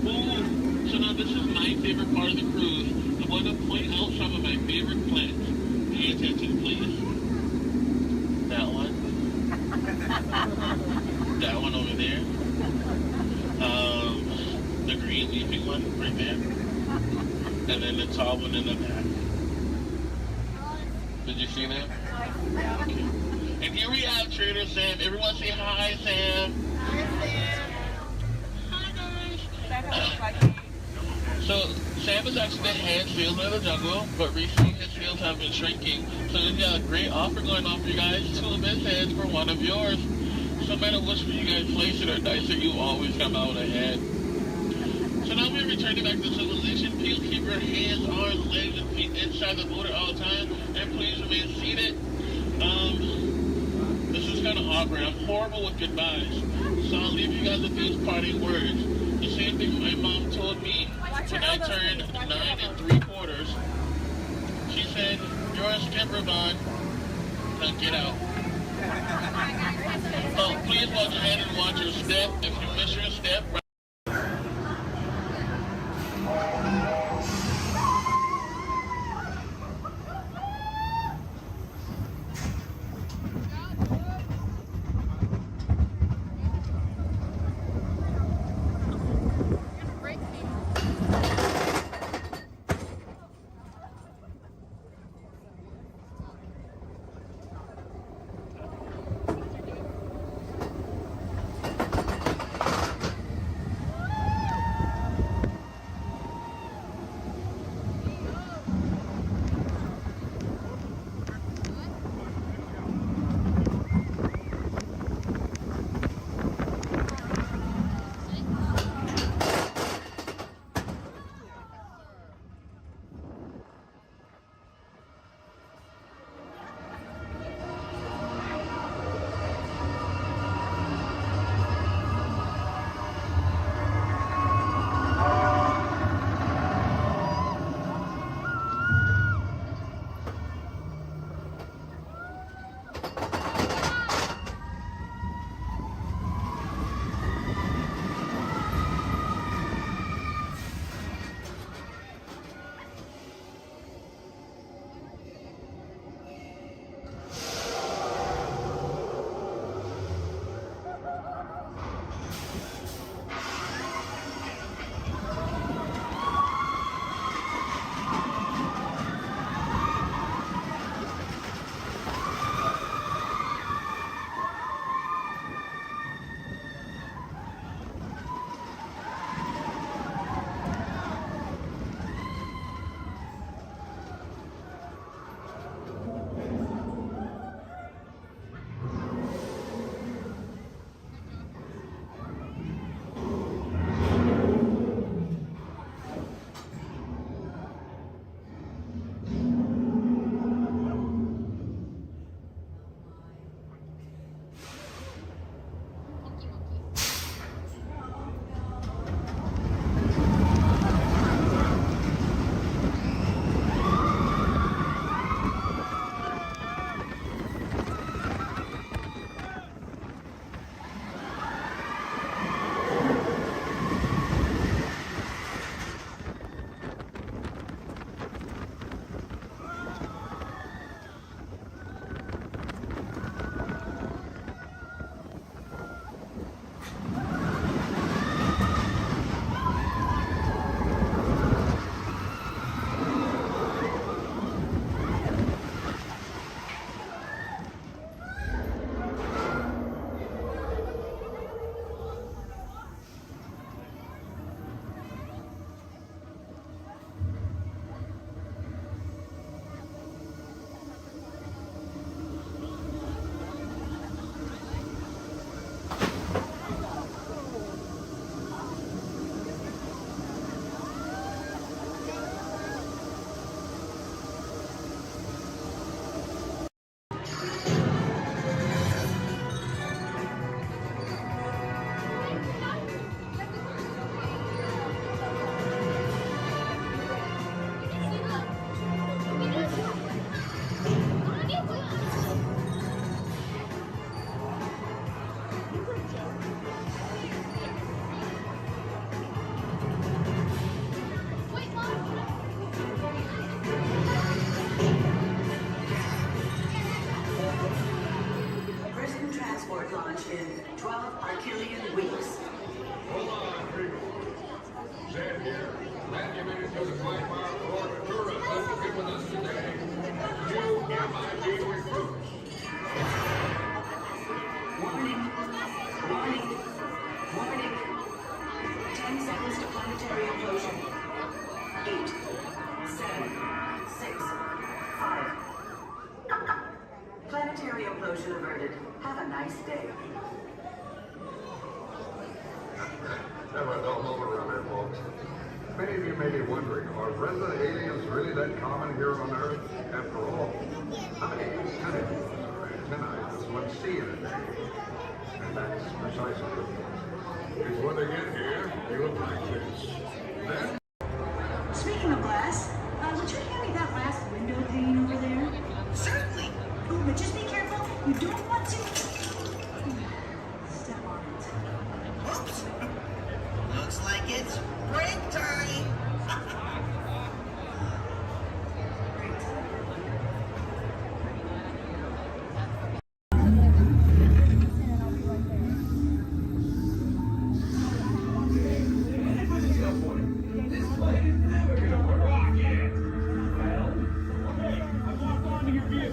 Ooh, so now this is my favorite part of the cruise. I'm going to point out some of my favorite plants. Pay attention, please. That one. That one over there. The green leafy one right there. And then the tall one in the back. Did you see that? Okay. And here we have Trader Sam. Everyone say hi, Sam. Hi, guys. So, Sam is actually the head salesman of the jungle, but recently his sales have been shrinking. So he's got a great offer going on for you guys. 2 of his heads for 1 of yours. So no matter which one you guys place it or dice it, you always come out ahead. So now we're returning back to civilization. Please keep your hands, arms, legs, and feet inside the motor all the time. And please remain seated. This is kind of awkward. I'm horrible with goodbyes. So I'll leave you guys with these parting words. The same thing my mom told me when I turned 9 3/4. She said, "You're a skipper, Bond. Now get out." Oh, please watch ahead and watch your step. If you miss your step, of Artillery Weeks. Hold on, people. Zed here. Glad you made it to the 5-mile corridor tourism to be with us today. New MIB recruits. Warning. Warning. Warning. 10 seconds to planetary implosion. 8, 7, 6, 5. Planetary implosion averted. Have a nice day. Never a dull moment around here, folks. Many of you may be wondering, are resident aliens really that common here on Earth? After all, how many antennae or antennae does one see in a day? And that's precisely the point. Because when they get here, you look like this. Then Speaking of glass, would you hand me that last window pane over there? Certainly. Oh, but just be careful. You don't want to step on it. Oops. Looks like it's break time.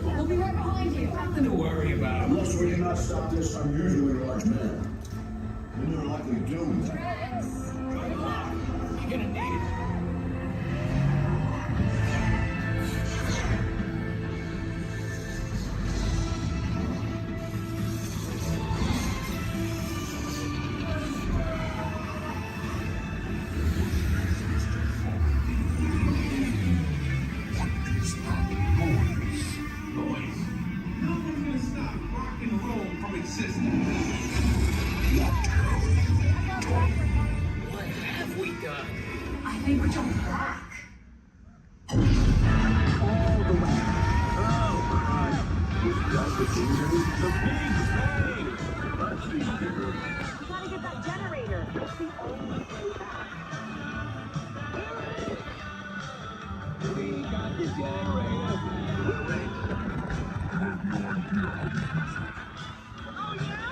We'll be right behind you. Nothing to worry about. Unless we cannot stop this unusually large man. Then you're likely doomed. you're gonna need it. What have we done? I think we're jumping back. All the way. Oh, Christ. We've got the Big Bang. Let's be bigger. We gotta get that generator. It's the only way back. We got the generator. We're ready. Oh, yeah?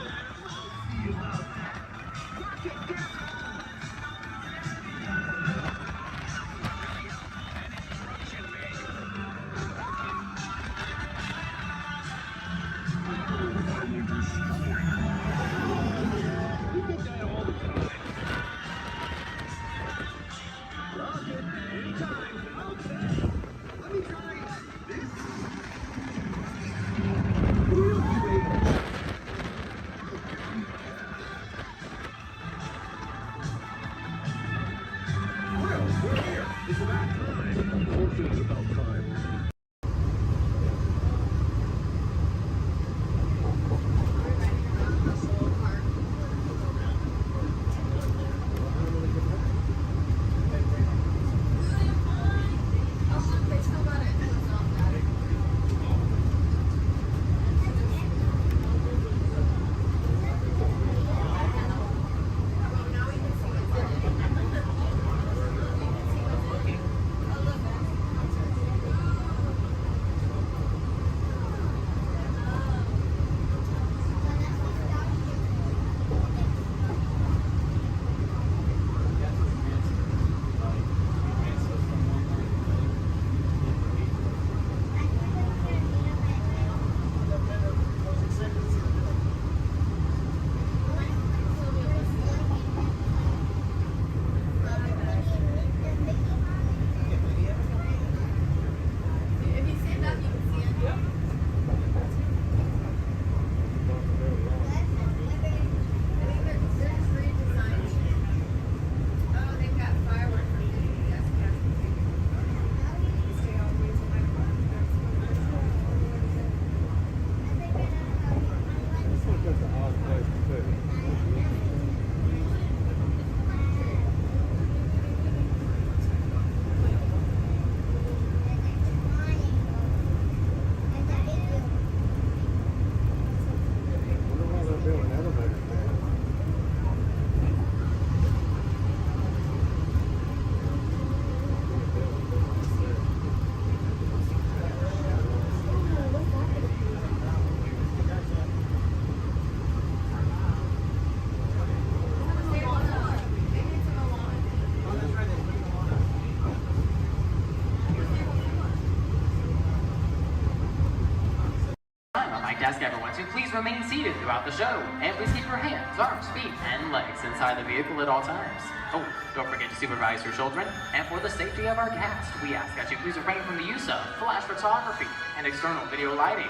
I'd like to ask everyone to please remain seated throughout the show, and please keep your hands, arms, feet, and legs inside the vehicle at all times. Oh, don't forget to supervise your children, and for the safety of our cast, we ask that you please refrain from the use of flash photography and external video lighting.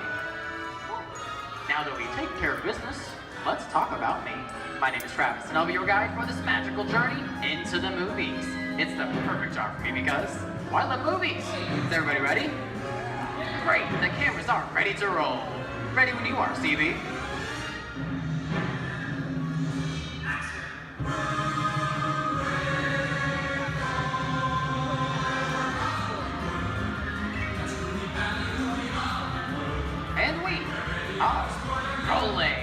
Now that we've taken care of business, let's talk about me. My name is Travis, and I'll be your guide for this magical journey into the movies. It's the perfect job for me because, why love movies? Is everybody ready? Great, the cameras are ready to roll. Ready when you are, CB. And we are rolling.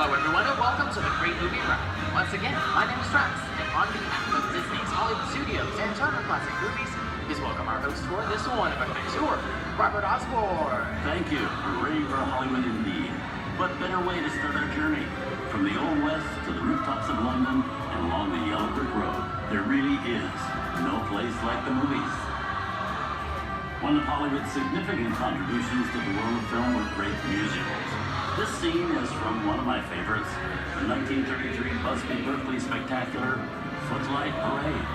Hello everyone and welcome to the Great Movie Run. Once again, my name is Travis, and on behalf of Disney's Hollywood Studios and Turner Classic Movies, please welcome our host for this one-of-a-kind tour, Robert Osborne. Thank you. Hooray for Hollywood indeed. What better way to start our journey? From the Old West to the rooftops of London and along the Yellow Brick Road, there really is no place like the movies. One of Hollywood's significant contributions to the world of film were great musicals. This scene is from one of my favorites, the 1933 Busby Berkeley spectacular, Footlight Parade.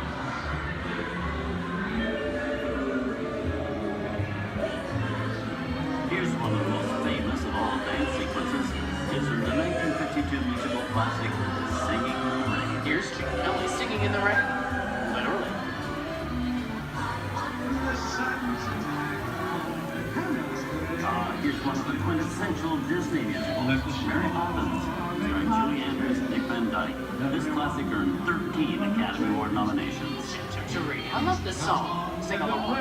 Here's one of the most famous of all dance sequences. It's from the 1952 musical classic, Singing in the Rain. Here's Chicken Ellie singing in the rain. Literally. Here's one of the quintessential Disney musicals, Mary Poppins, starring Julie Andrews and Dick Van Dyke. This classic earned 13 Academy Award nominations. I love this song. Sing along.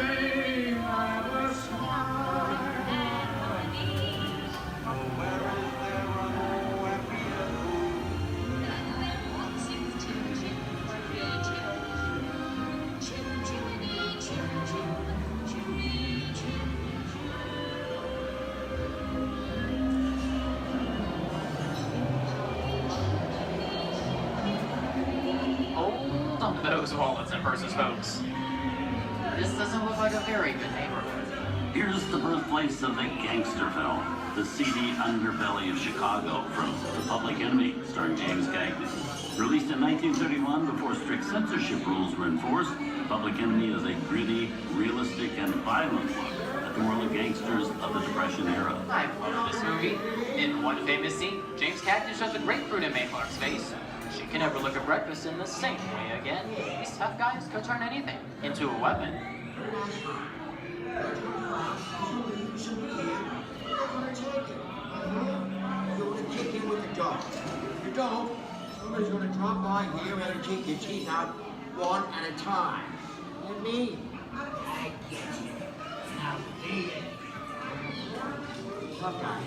Those wallets and purses, folks. This doesn't look like a very good neighborhood. Here's the birthplace of the gangster film, the seedy underbelly of Chicago from The Public Enemy, starring James Cagney. Released in 1931 before strict censorship rules were enforced, Public Enemy is a gritty, realistic, and violent look at the world of gangsters of the Depression era. I love this movie. In one famous scene, James Cagney shows a grapefruit in Mae Clark's face. She can never look at breakfast in the same way again. These tough guys could turn anything into a weapon. You want to kick in with the dog. If you don't, somebody's going to drop by here and take your teeth out one at a time. And me, I get you. Now eat it. Tough guy,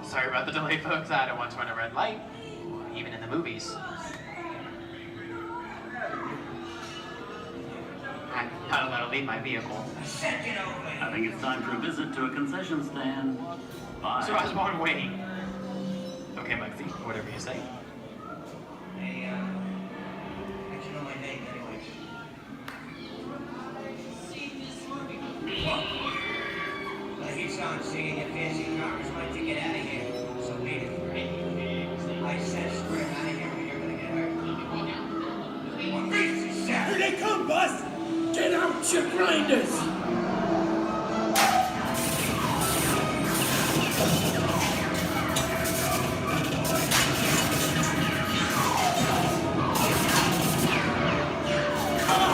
Sorry about the delay, folks. I don't want to run a red light, even in the movies. I gotta let her leave my vehicle. I think it's time for a visit to a concession stand. Bye. So Osborne, wait. Okay, Muggsy, whatever you say. Hey, how'd you know my name anyway? I hear someone singing your fancy cars like to get out of here. So wait it for it. I said square out of here or you're gonna get hurt. One reason, Here they come, Bus! Get out your grinders!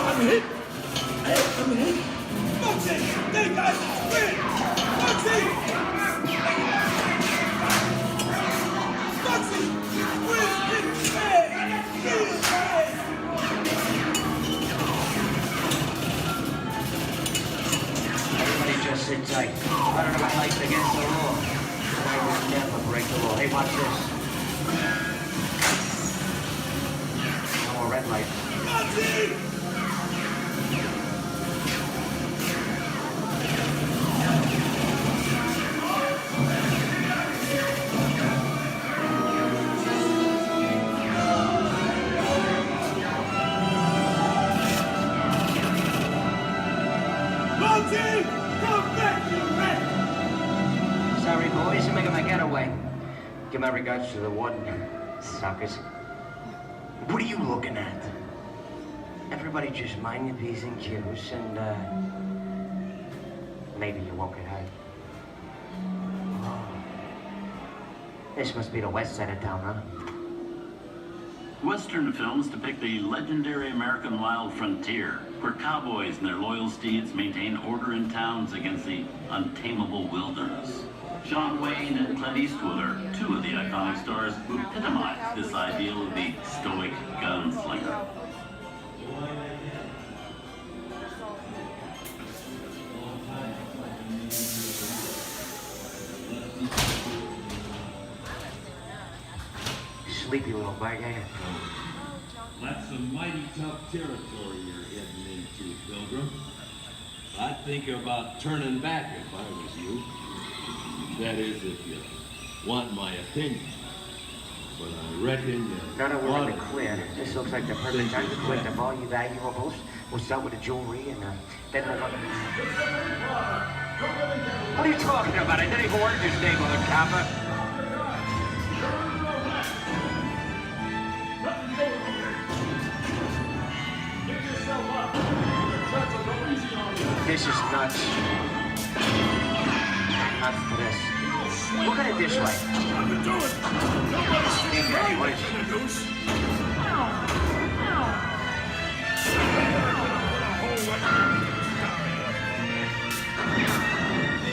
I'm hit! Hey, I'm hit! Bugsy! They got sprint! Bugsy! Bugsy! Where's his head? His head! Hey, watch this. No more red light. Sorry, boys, I'm making my getaway. Give my regards to the warden, suckers. What are you looking at? Everybody just mind your P's and Q's, and, maybe you won't get hurt. Oh. This must be the west side of town, huh? Western films depict the legendary American wild frontier, where cowboys and their loyal steeds maintain order in towns against the untamable wilderness. John Wayne and Clint Eastwood are two of the iconic stars who epitomize this ideal of the stoic gunslinger. Sleepy little bag, ain't it? That's some mighty tough territory you're heading into, Pilgrim. I'd think about turning back if I was you. That is, if you want my opinion. But I reckon Now that we're in the clear, this looks like the perfect time to collect up all your valuables. We'll start with the jewelry and then we'll... What are you talking about? I didn't even work this neighborhood, copper. This is nuts. Nuts for this. Look at it this way. Hey, Daddy, what is it?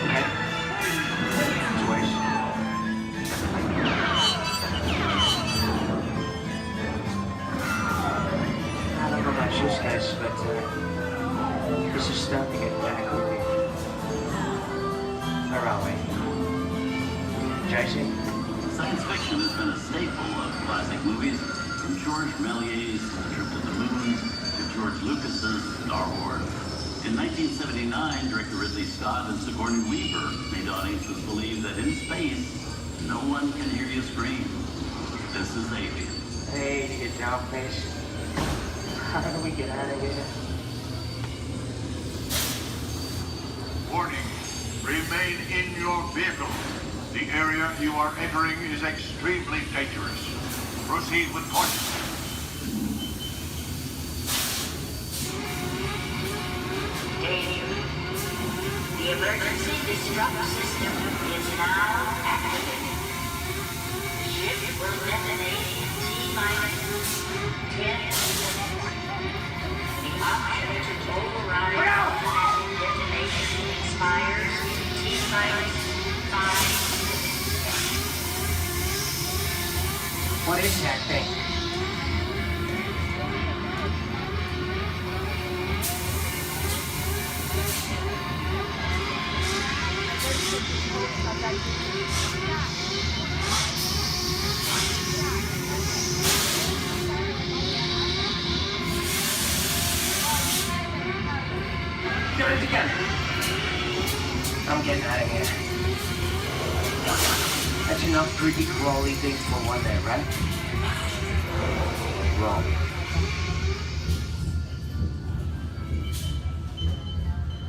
Okay. Choice. I don't know about you guys, but this is starting to get kind of creepy. Where are we? Jason? Science fiction has been a staple of classic movies, from George Méliès's Trip to the Moon to George Lucas's Star Wars. In 1979, director Ridley Scott and Sigourney Weaver made audiences believe that in space, no one can hear you scream. This is Alien. Hey, you get down, face. How do we get out of here? Warning, remain in your vehicle. The area you are entering is extremely dangerous. Proceed with caution. Danger. The emergency disrupt system is now activated. The ship will detonate in T-minus 10 seconds. The option to override automatic detonation expires T-minus 5. What is that thing? Get it together. I'm getting out of here. That's enough creepy crawly things for one day, right? Wrong.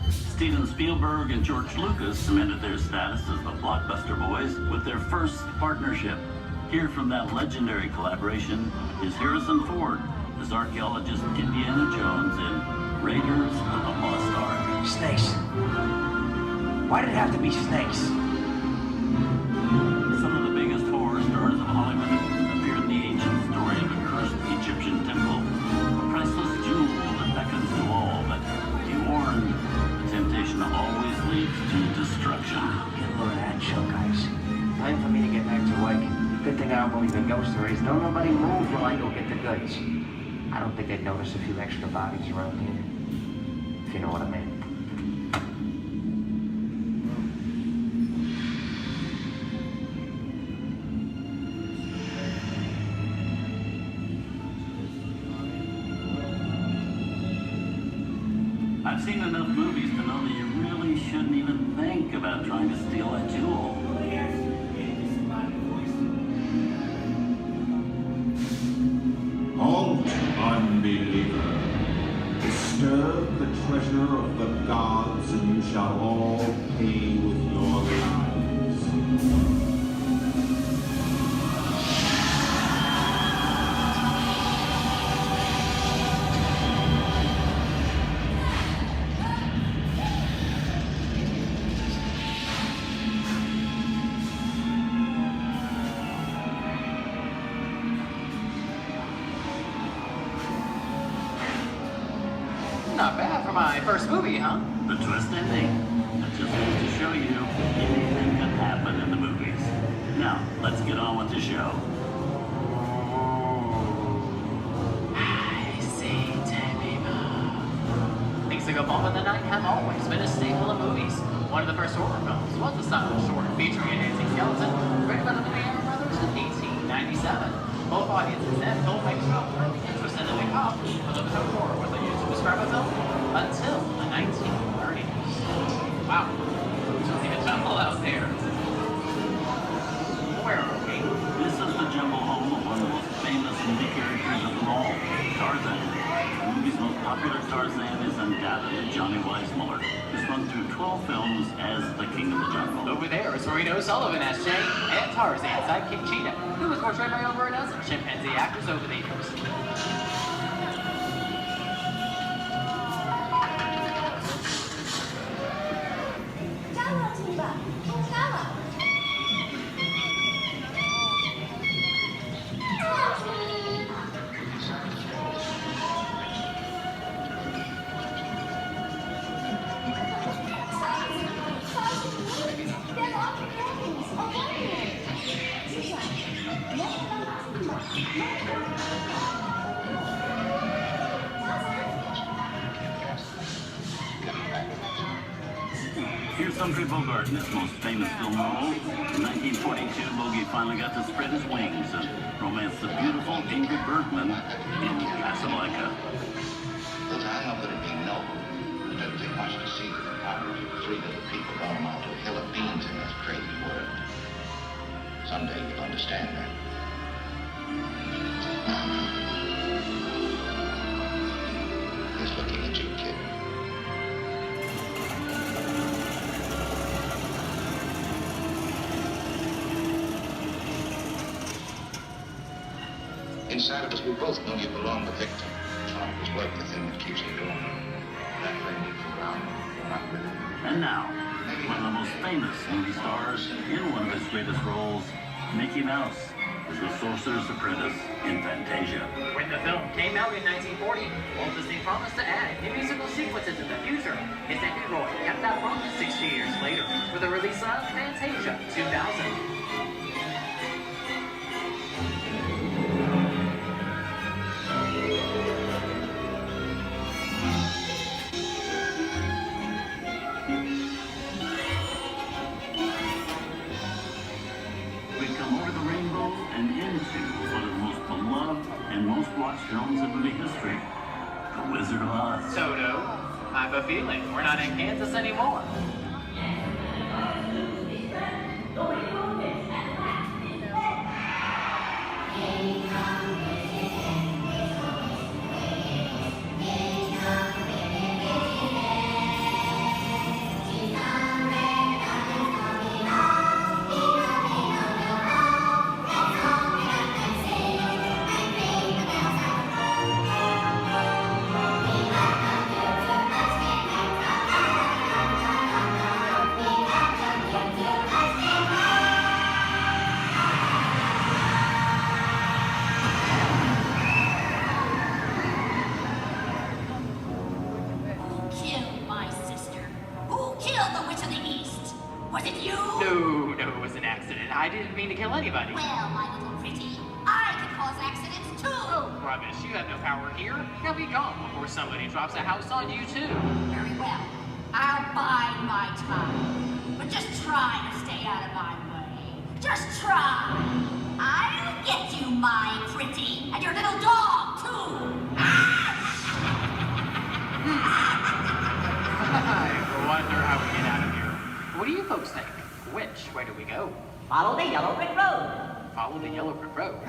Steven Spielberg and George Lucas cemented their status as the blockbuster boys with their first partnership. Here from that legendary collaboration is Harrison Ford as archaeologist Indiana Jones in Raiders of the Lost Ark. Snakes. Why did it have to be snakes? Some of the biggest horror stars of Hollywood appear in the ancient story of a cursed Egyptian temple, a priceless jewel that beckons to all, but be warned, the temptation always leads to destruction. Get a load of that show, guys. Time for me to get back to work. Good thing I don't believe in ghost stories. Don't nobody move while I go get the goods. I don't think they'd notice a few extra bodies around here. If you know what I mean. I've seen enough movies to know that you really shouldn't even think about trying to steal a jewel. Halt, unbeliever. Disturb the treasure of the gods, and you shall all pay with your lives. Not bad for my first movie, huh? The twist ending. That just goes to show you anything can happen in the movies. Now, let's get on with the show. I see, Things that go bump in the night have always been a staple of movies. One of the first horror films was a silent short featuring a dancing skeleton, written by the Banner Brothers in 1897. Both audiences and filmmakers felt really interested in the cop, but the term horror was used to describe a film until the 1930s. Wow, it's really a jungle out there. Where are we? This is the jungle home of one of the most famous movie characters of them all, Tarzan. The movie's most popular Tarzan is undoubtedly Johnny Weissmuller, who's run through 12 films as the King of the Jungle. Over there is Marino Sullivan as Jay, and Tarzan sidekick Cheetah, who was portrayed by over a dozen chimpanzee actors over the years. Here's Humphrey Bogart in his most famous film role. In 1942, Bogey finally got to spread his wings and romance the beautiful Ingrid Bergman in Casablanca. Look, I'm not going to be noble. It doesn't take much to see that the power of 3 little people don't amount to a hill of beans in this crazy world. Someday you'll understand that. He's looking at you, kid. Inside of us, we both know you belong to Victor. It was work, the thing that keeps you going. That thing you can run, you're not with it. And now, one of the most famous movie stars in one of his greatest roles, Mickey Mouse, is the Sorcerer's Apprentice in Fantasia. When the film came out in 1940, Walt Disney promised to add new musical sequences in the future. His nephew Roy kept that promise 60 years later with the release of Fantasia 2000. And most watched films in movie history, The Wizard of Oz. Toto, I have a feeling we're not in Kansas anymore. I didn't mean to kill anybody. Well, my little pretty, I can cause accidents too. Oh, rubbish. You have no power here. You'll be gone before somebody drops a house on you, too. Very well. I'll bide my time. But just try to stay out of my way. Just try. I'll get you, my pretty. And your little dog, too. take. Which way do we go? Follow the yellow brick road. Follow the yellow brick road.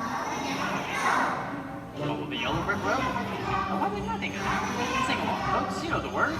Follow the yellow brick road. Now, what are we running? Sing along, folks. You know the words.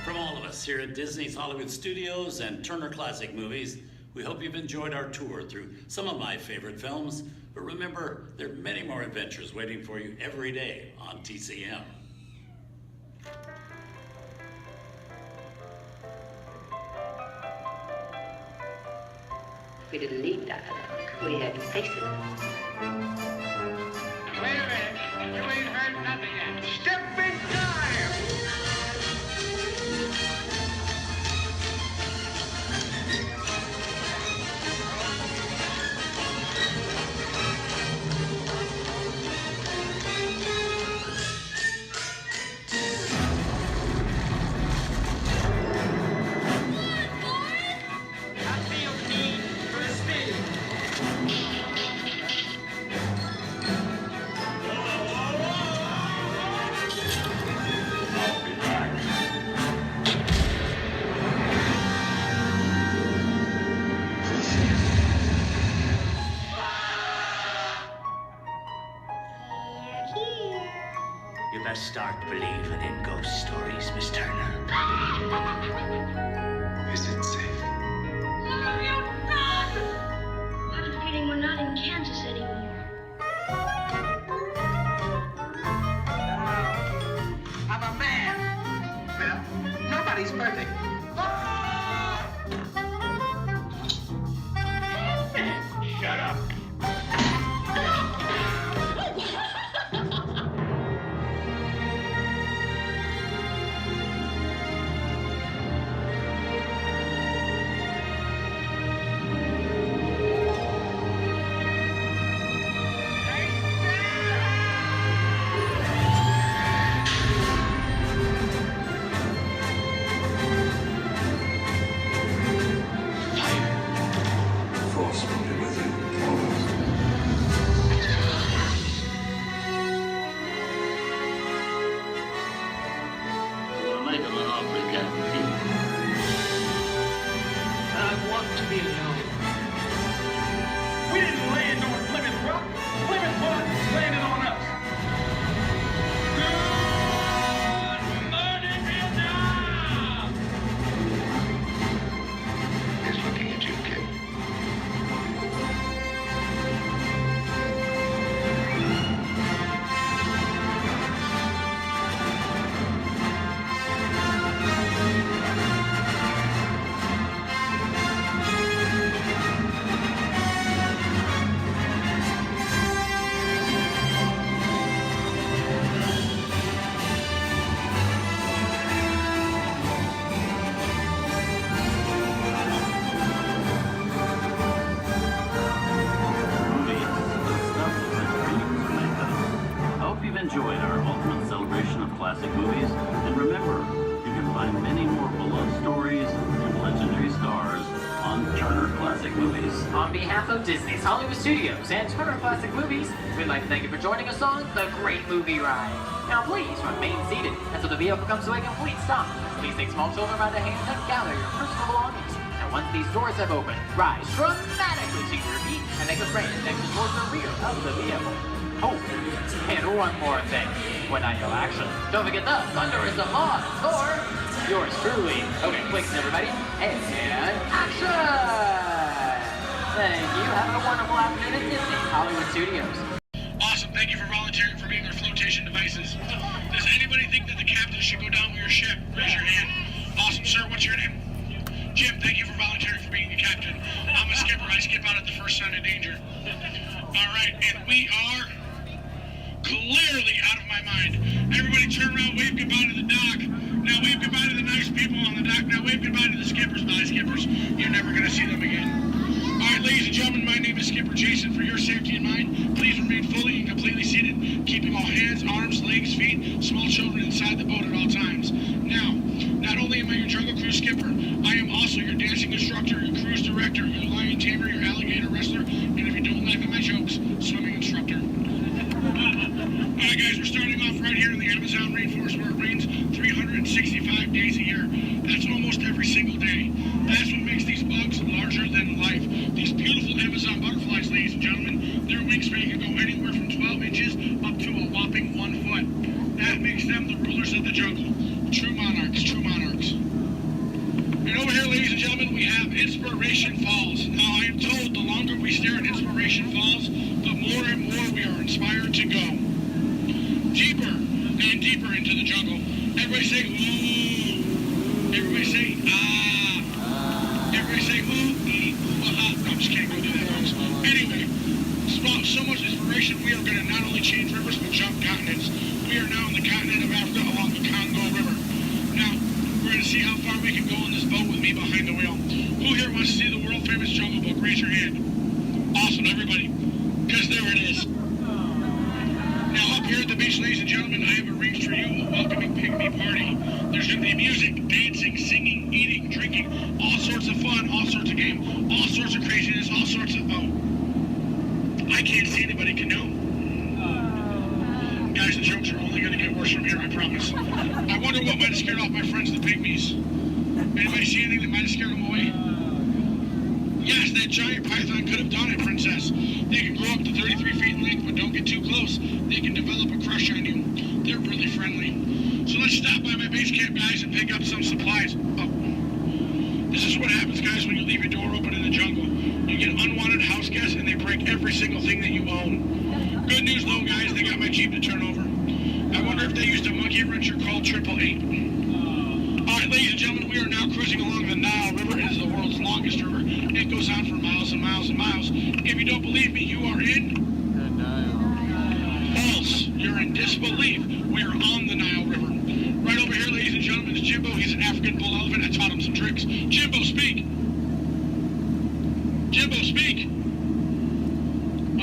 From all of us here at Disney's Hollywood Studios and Turner Classic Movies, we hope you've enjoyed our tour through some of my favorite films. But remember, there are many more adventures waiting for you every day on TCM. We didn't need that. We had to face it. Wait a minute. You ain't heard nothing yet. Step in time! You best start believing in ghost stories, Miss Turner. Is it safe? No, you run! I have a feeling we're not in Kansas anymore. I'm a man. Well, nobody's perfect. Shut up. I want to be alone. We didn't land on Plymouth Rock. Plymouth Rock landed on us. Good morning, Vietnam! He's looking at you, kid. Enjoyed our ultimate celebration of classic movies, and remember, you can find many more beloved stories and legendary stars on Turner Classic Movies. On behalf of Disney's Hollywood Studios and Turner Classic Movies, we'd like to thank you for joining us on The Great Movie Ride. Now please remain seated until the vehicle comes to a complete stop. Please take small children by the hand and gather your personal belongings. And once these doors have opened, rise dramatically to your feet and make a brand exit towards the rear of the vehicle. Oh, and one more thing. When I yell action, don't forget the thunder is upon for yours truly. Okay, quick, everybody, and action! Thank you. Have a wonderful afternoon at Disney's Hollywood Studios. Awesome. Thank you for volunteering for being our flotation devices. Does anybody think that the captain should go down with your ship? Raise your hand. Awesome, sir. What's your name? Jim, thank you for volunteering for being the captain. I'm a skipper. I skip out at the first sign of danger. All right, and we are clearly out of my mind. Everybody turn around, wave goodbye to the dock. Now wave goodbye to the nice people on the dock. Now wave goodbye to the skippers. Bye, skippers. You're never going to see them again. All right, ladies and gentlemen, my name is Skipper Jason. For your safety and mine, please remain fully and completely seated, keeping all hands, arms, legs, feet, small children inside the boat at all times. Now, not only am I your jungle cruise skipper, I am also your dancing instructor, your cruise director, your lion tamer, your alligator wrestler, and if you don't laugh at my jokes, swimming instructor. All right, guys, we're starting off right here in the Amazon rainforest where it rains 365 days a year. That's almost every single day. That's what makes these bugs larger than life. These beautiful Amazon butterflies, ladies and gentlemen, their wingspan can go anywhere from 12 inches up to a whopping 1 foot. That makes them the rulers of the jungle. True monarchs, true monarchs. And over here, ladies and gentlemen, we have Inspiration Falls. Now, I am told the longer we stare at Inspiration Falls, the more and more we are inspired to go deeper and deeper into the jungle. Everybody say, ooh. Everybody say, ah. Everybody say, ooh, ee, ooh, ah. No, I'm just kidding. Go do that, folks. Anyway, so much inspiration, we are going to not only change rivers, but jump continents. We are now in the continent of Africa along the Congo River. Now, we're going to see how far we can go on this boat with me behind the wheel. Who here wants to see the world-famous Jungle Book? Raise your hand. Awesome, everybody. Because there it is. Now, up here at the beach, ladies and gentlemen, I have arranged for you a welcoming pygmy party. There's going to be music, dancing, singing, eating, drinking, all sorts of fun, all sorts of game, all sorts of craziness, all sorts of... Oh, I can't see anybody canoe. Guys, the jokes are only going to get worse from here, I promise. I wonder what might have scared off my friends, the pygmies. Anybody see anything that might have scared them away? Yes, that giant python could have done it, princess. They can grow up to 33 feet in length, but don't get too close. They can develop a crush on you. They're really friendly. So let's stop by my base camp, guys, and pick up some supplies. Oh. This is what happens, guys, when you leave your door open in the jungle. You get unwanted house guests, and they break every single thing that you own. Good news, though, guys, they got my Jeep to turn over. I wonder if they used a monkey wrencher called 888. All right, ladies and gentlemen, we are now cruising along the Nile River. It is the world's longest river. It goes on for miles and miles and miles. If you don't believe me, you are in... the Nile. False. You're in disbelief. We are on the Nile River. Right over here, ladies and gentlemen, is Jimbo. He's an African bull elephant. I taught him some tricks. Jimbo, speak. Jimbo, speak.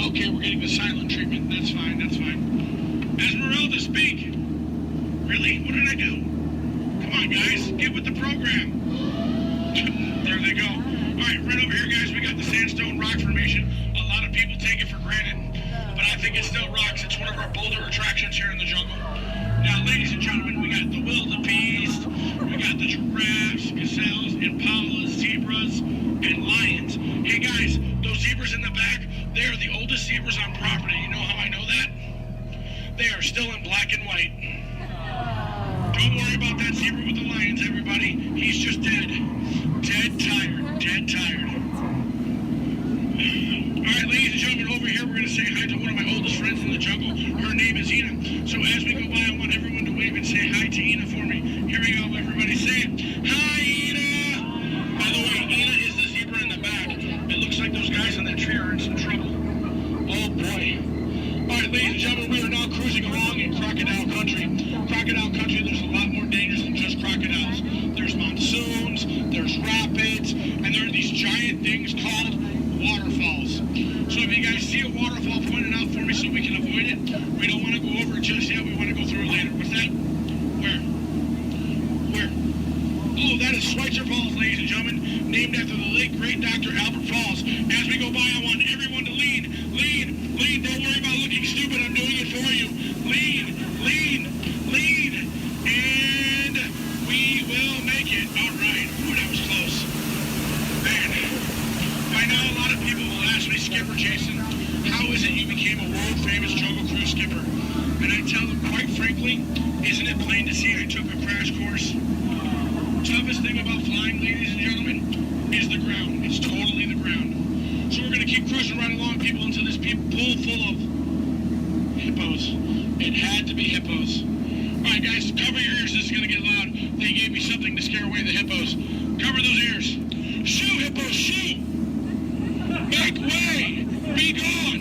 Okay, we're getting the silent treatment. That's fine, that's fine. Esmeralda, speak. Really? What did I do? Come on, guys. Get with the program. There they go. All right, right over here, guys, we got the sandstone rock formation. A lot of people take it for granted, but I think it still rocks. It's one of our bolder attractions here in the jungle. Now, ladies and gentlemen, we got the wildebeest, we got the giraffes, gazelles, impalas, zebras, and lions. Hey, guys, those zebras in the back, they are the oldest zebras on property. You know how I know that? They are still in black and white. Don't worry about that zebra with the lions, everybody. He's just dead. Dead tired. Dead tired. All right, ladies and gentlemen, over here, we're going to say hi to one of my oldest friends in the jungle. Her name is Ina. So as we go by, I want everyone to wave and say hi to Ina for me. Here we go, everybody. Say it. Hi, Ina. By the way, Ina is the zebra in the back. It looks like those guys on that tree are in some trouble. Oh, boy. All right, ladies and gentlemen, we are now cruising along in crocodile country. Crocodile country, there's a lot more dangers than just crocodiles. There's monsoons, there's rapids, and there are these giant things called waterfalls. So if you guys see a waterfall, point it out for me so we can avoid it. We don't want to go over it just yet. We want to go through it later. What's that? Where? Where? Oh, that is Schweitzer Falls, ladies and gentlemen, named after the late, great Dr. Albert Falls. As we go by, I want everyone to lean. Lean. Lean. Don't worry about looking stupid. I'm doing it for you. Lean. Lean. Lean. And we will make it. All right. Ooh, that was close. skipper. And I tell him, quite frankly, isn't it plain to see I took a crash course? Toughest thing about flying, ladies and gentlemen, is the ground. It's totally the ground. So we're going to keep cruising right along, people, until this pool full of hippos. It had to be hippos. All right, guys, cover your ears. This is going to get loud. They gave me something to scare away the hippos. Cover those ears. Shoo, hippos, shoo! Make way! Be gone!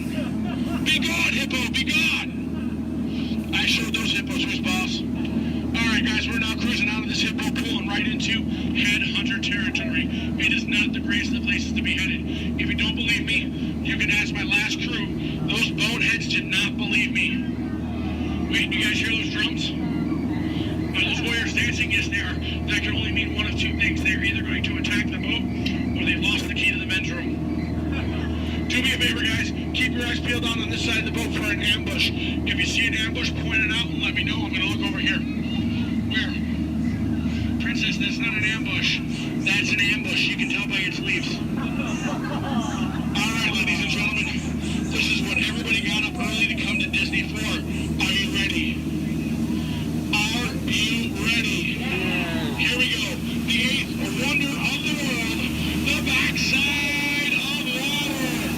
Be gone, hippo, be gone! I showed those hippos who's boss. All right, guys, we're now cruising out of this hippo pool and right into headhunter territory. It is not the greatest of places to be headed. If you don't believe me, you can ask my last crew. Those boneheads did not believe me. Wait, you guys hear those drums? Are those warriors dancing? Yes, they are. That can only mean one of two things. They're either going to attack the boat or they've lost the key to the men's room. Do me a favor, guys. Keep your eyes peeled out on this side of the boat for an ambush. If you see an ambush, point it out and let me know. I'm going to look over here. Where? Princess, that's not an ambush. That's an ambush. You can tell by its leaves. All right, ladies and gentlemen. This is what everybody got up early to come to Disney for. Are you ready? Are you ready? Here we go. The eighth wonder of the world. The backside of water.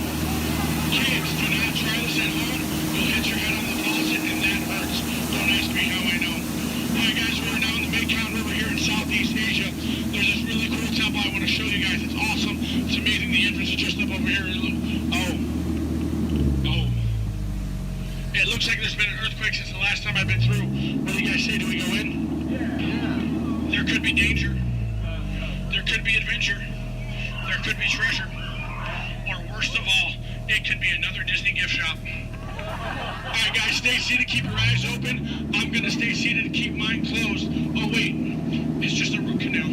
Kids, do not try this at home. You'll hit your head on the faucet and that hurts. Don't ask me how I know. Alright guys, we're now in the Mekong River here in Southeast Asia. There's this really cool temple I want to show you guys. It's awesome. It's amazing. The entrance is just up over here. It looks like there's been an earthquake since the last time I've been through. What do you guys say? Do we go in? Yeah. There could be danger. There could be adventure. There could be treasure. Or worst of all, it could be another Disney gift shop. Alright guys, stay seated, keep your eyes open. I'm gonna stay seated and keep mine closed. Oh wait, it's just a root canal.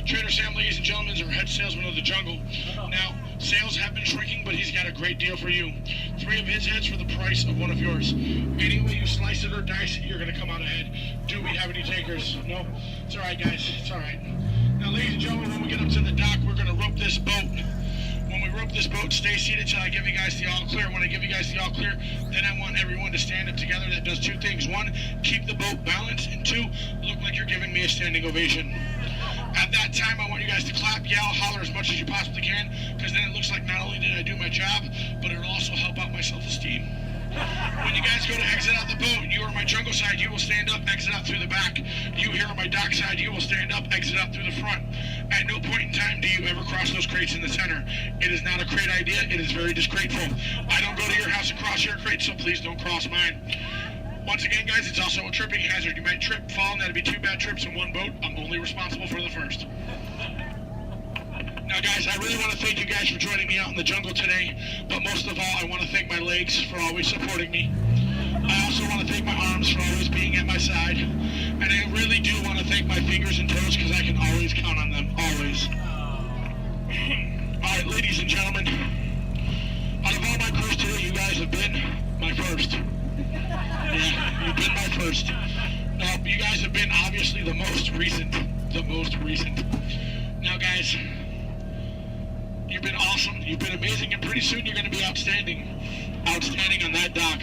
Trader Sam, ladies and gentlemen, is our head salesman of the jungle. Now, sales have been shrinking, but he's got a great deal for you. 3 of his heads for the price of 1 of yours. Any way you slice it or dice it, you're going to come out ahead. Do we have any takers? No? It's all right, guys. It's all right. Now, ladies and gentlemen, when we get up to the dock, we're going to rope this boat. When we rope this boat, stay seated till I give you guys the all clear. When I give you guys the all clear, then I want everyone to stand up together. That does 2 things. 1, keep the boat balanced, and 2, look like you're giving me a standing ovation. At that time, I want you guys to clap, yell, holler as much as you possibly can, because then it looks like not only did I do my job, but it'll also help out my self-esteem. When you guys go to exit out the boat, you are my jungle side, you will stand up, exit out through the back. You here on my dock side, you will stand up, exit out through the front. At no point in time do you ever cross those crates in the center. It is not a crate idea. It is very disgraceful. I don't go to your house and cross your crate, so please don't cross mine. Once again, guys, it's also a tripping hazard. You might trip, fall, and that'd be 2 bad trips in one boat. I'm only responsible for the first. Now, guys, I really want to thank you guys for joining me out in the jungle today, but most of all, I want to thank my legs for always supporting me. I also want to thank my arms for always being at my side, and I really do want to thank my fingers and toes because I can always count on them, always. All right, ladies and gentlemen, out of all my crews today, you guys have been my first. Yeah, you've been my first. You guys have been obviously the most recent. Now, guys, you've been awesome, you've been amazing, and pretty soon you're going to be outstanding on that dock.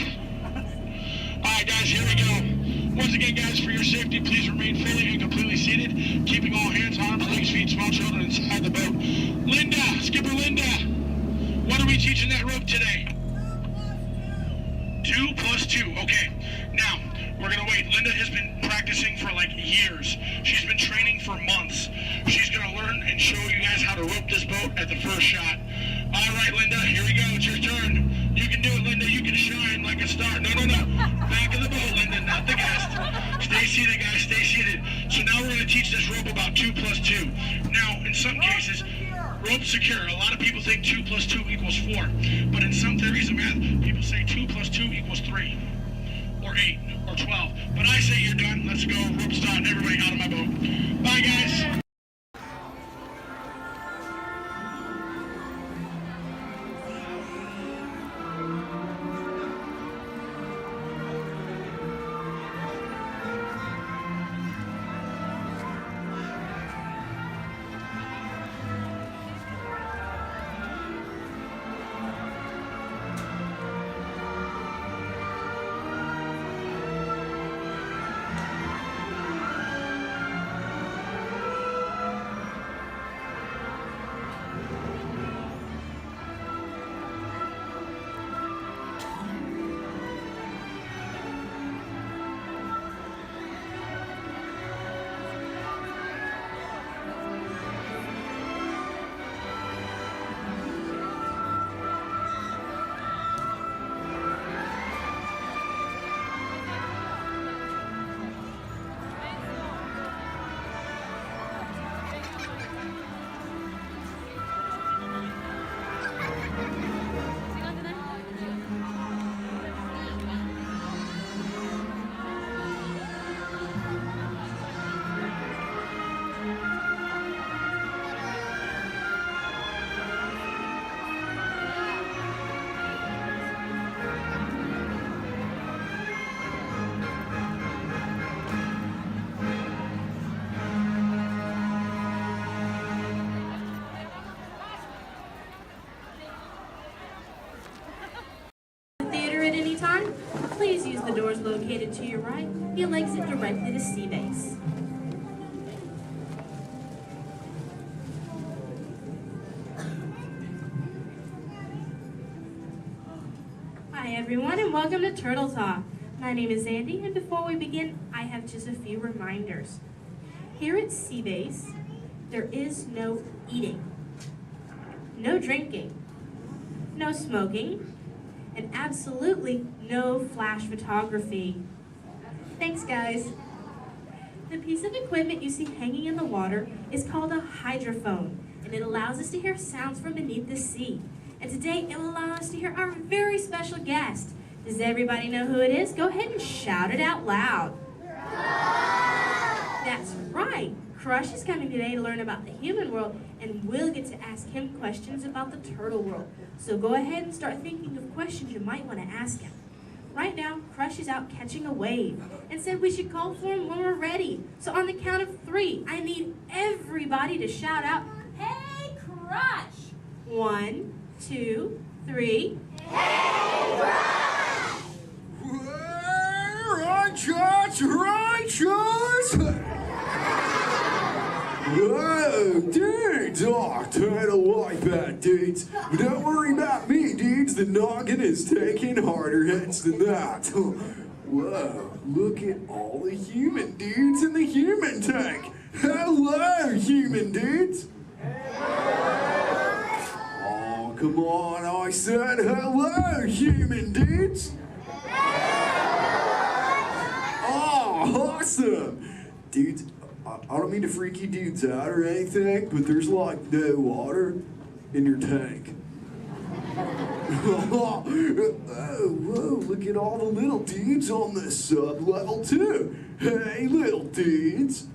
Alright guys, here we go. Once again, guys, for your safety, please remain fully and completely seated, keeping all hands, arms, legs, feet, small children inside the boat. Linda, Skipper Linda, what are we teaching that rope today? 2 plus 2, okay. Now, we're gonna wait. Linda has been practicing for like years. She's been training for months. She's gonna learn and show you guys how to rope this boat at the first shot. All right, Linda, here we go. It's your turn. You can do it, Linda. You can shine like a star. No. Back of the boat, Linda, not the guest. Stay seated, guys. Stay seated. So now we're gonna teach this rope about 2 plus 2. Now, in some cases, rope secure. A lot of people think 2 plus 2 equals 4. But in some theories of math, people say 2 plus 2 equals 3. Or 8. Or 12. But I say you're done. Let's go. Rope start. Everybody out of my boat. Bye, guys. Please use the doors located to your right. You'll exit directly to Sea Base. Hi everyone and welcome to Turtle Talk. My name is Andy and before we begin, I have just a few reminders. Here at Sea Base, there is no eating, no drinking, no smoking, and absolutely no flash photography. Thanks, guys. The piece of equipment you see hanging in the water is called a hydrophone, and it allows us to hear sounds from beneath the sea. And today, it will allow us to hear our very special guest. Does everybody know who it is? Go ahead and shout it out loud. That's right. Crush is coming today to learn about the human world, and we'll get to ask him questions about the turtle world. So go ahead and start thinking of questions you might want to ask him. Right now, Crush is out catching a wave and said we should call for him when we're ready. So on the count of 3, I need everybody to shout out, "Hey, Crush!" 1, 2, 3. Hey, Crush! Righteous! Whoa, dudes! Oh, turtle like that, dudes. But don't worry about me, dudes. The noggin is taking harder hits than that. Whoa, look at all the human dudes in the human tank. Hello, human dudes. Oh, come on, I said hello, human dudes. Oh, awesome. Dudes, I don't mean to freak you dudes out or anything, but there's like no water in your tank. Oh, whoa, look at all the little dudes on this sub-level too. Hey, little dudes.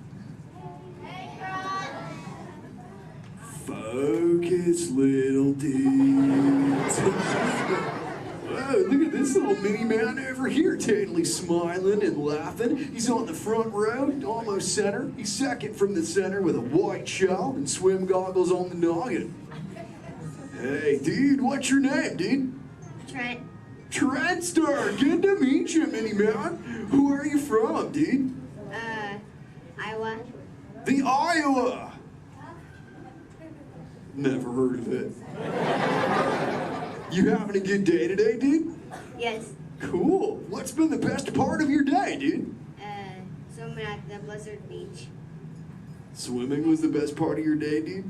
Focus, little dudes. Whoa, look at this little mini man over here, totally smiling and laughing. He's on the front row, almost center. He's second from the center with a white shell and swim goggles on the noggin. Hey, dude, what's your name, dude? Trent. Trent Star, good to meet you, mini man. Who are you from, dude? Iowa. The Iowa. Never heard of it. You having a good day today, dude? Yes. Cool. What's been the best part of your day, dude? Swimming at the Blizzard Beach. Swimming was the best part of your day, dude?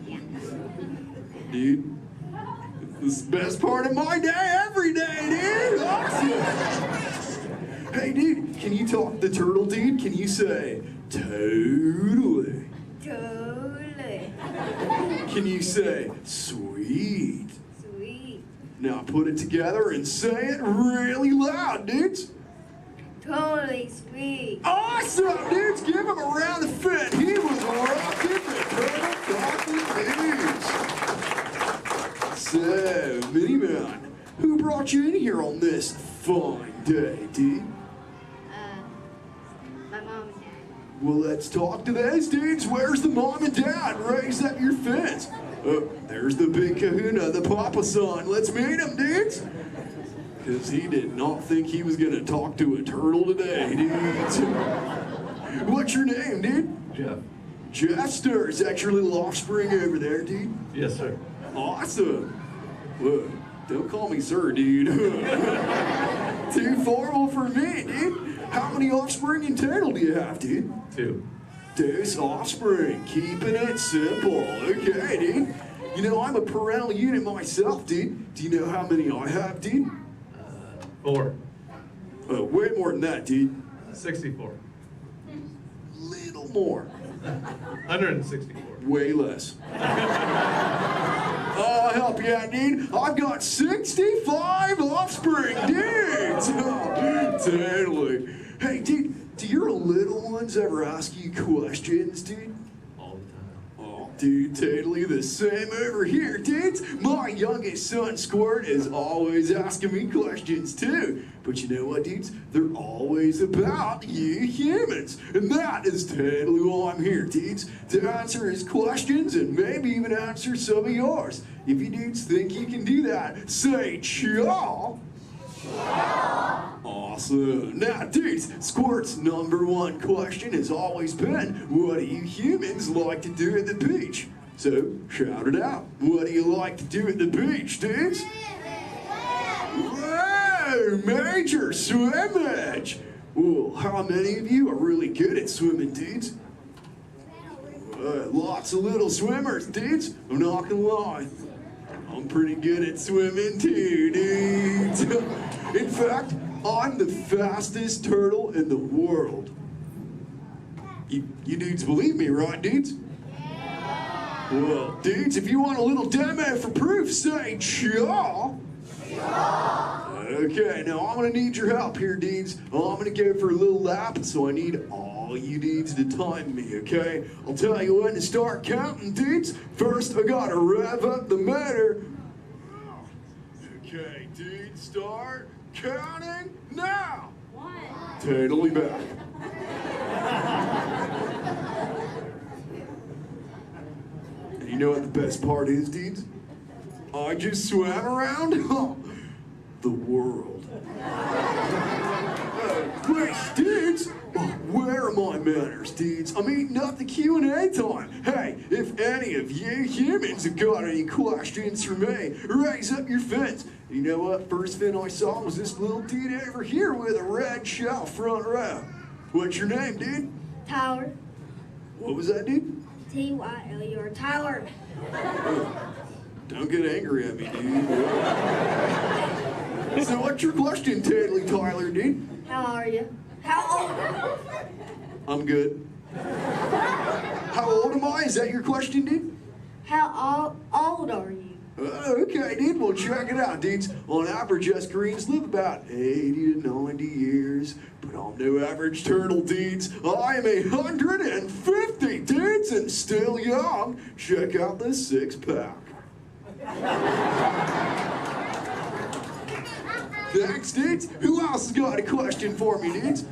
Yeah. Dude, this is the best part of my day every day, dude! Awesome! Hey, dude, can you talk the turtle, dude? Can you say, totally? Totally. Can you say, sweet? Sweet. Now put it together and say it really loud, dudes. Totally sweet. Awesome, dudes! Give him a round of fit. He was rocking the Turtle Coffee News. So, Mini Man, who brought you in here on this fine day, dude? My mom and dad. Well, let's talk to those dudes. Where's the mom and dad? Raise up your fence. Oh, there's the big kahuna, the papa son. Let's meet him, dudes. Because he did not think he was going to talk to a turtle today, dudes. What's your name, dude? Jeff. Jester. Is that your little offspring over there, dude? Yes, sir. Awesome. Whoa, don't call me sir, dude. Too formal for me, dude. How many offspring in total do you have, dude? 2. Deuce offspring, keeping it simple. Okay, dude. You know, I'm a parental unit myself, dude. Do you know how many I have, dude? 4. Way more than that, dude. 64. Little more. 164. Way less. I'll help you out, dude. I've got 65 offspring, dudes. Totally. Hey, dude, do your little ones ever ask you questions, dude? All the time. Oh, dude, totally the same over here, dudes. My youngest son, Squirt, is always asking me questions, too. But you know what, dudes? They're always about you humans. And that is totally why I'm here, dudes. To answer his questions and maybe even answer some of yours. If you dudes think you can do that, say chaw. Awesome. Now, dudes, Squirt's #1 question has always been, what do you humans like to do at the beach? So, shout it out. What do you like to do at the beach, dudes? Whoa, major swimmage! Well, how many of you are really good at swimming, dudes? Lots of little swimmers, dudes. I'm not gonna lie. I'm pretty good at swimming too, dudes. In fact, I'm the fastest turtle in the world. You dudes believe me, right, dudes? Well, dudes, if you want a little demo for proof, say chaw. Okay, now I'm gonna need your help here, dudes. I'm gonna go for a little lap, so I need all you dudes to time me, okay? I'll tell you when to start counting, dudes. First, I gotta rev up the motor. Okay, dudes, start counting now. 1. Totally back. And you know what the best part is, dudes? I just swam around the world. Wait, dudes, where are my manners, dudes? I'm eating up the Q&A time. Hey, if any of you humans have got any questions for me, raise up your fins. You know what? First fin I saw was this little dude over here with a red shell front row. What's your name, dude? Tower. What was that, dude? T-Y-L, you're Tyler. Don't get angry at me, dude. So what's your question, Tadley Tyler, dude? How are you? How old are you? I'm good. How old am I? Is that your question, dude? How old are you? Okay, dude. Well, check it out, dudes. On average, us Greens live about 80 to 90 years. But I'm no average turtle, dudes. I am 150, dudes, and still young. Check out this six-pack. Thanks, dudes. Who else has got a question for me, dudes?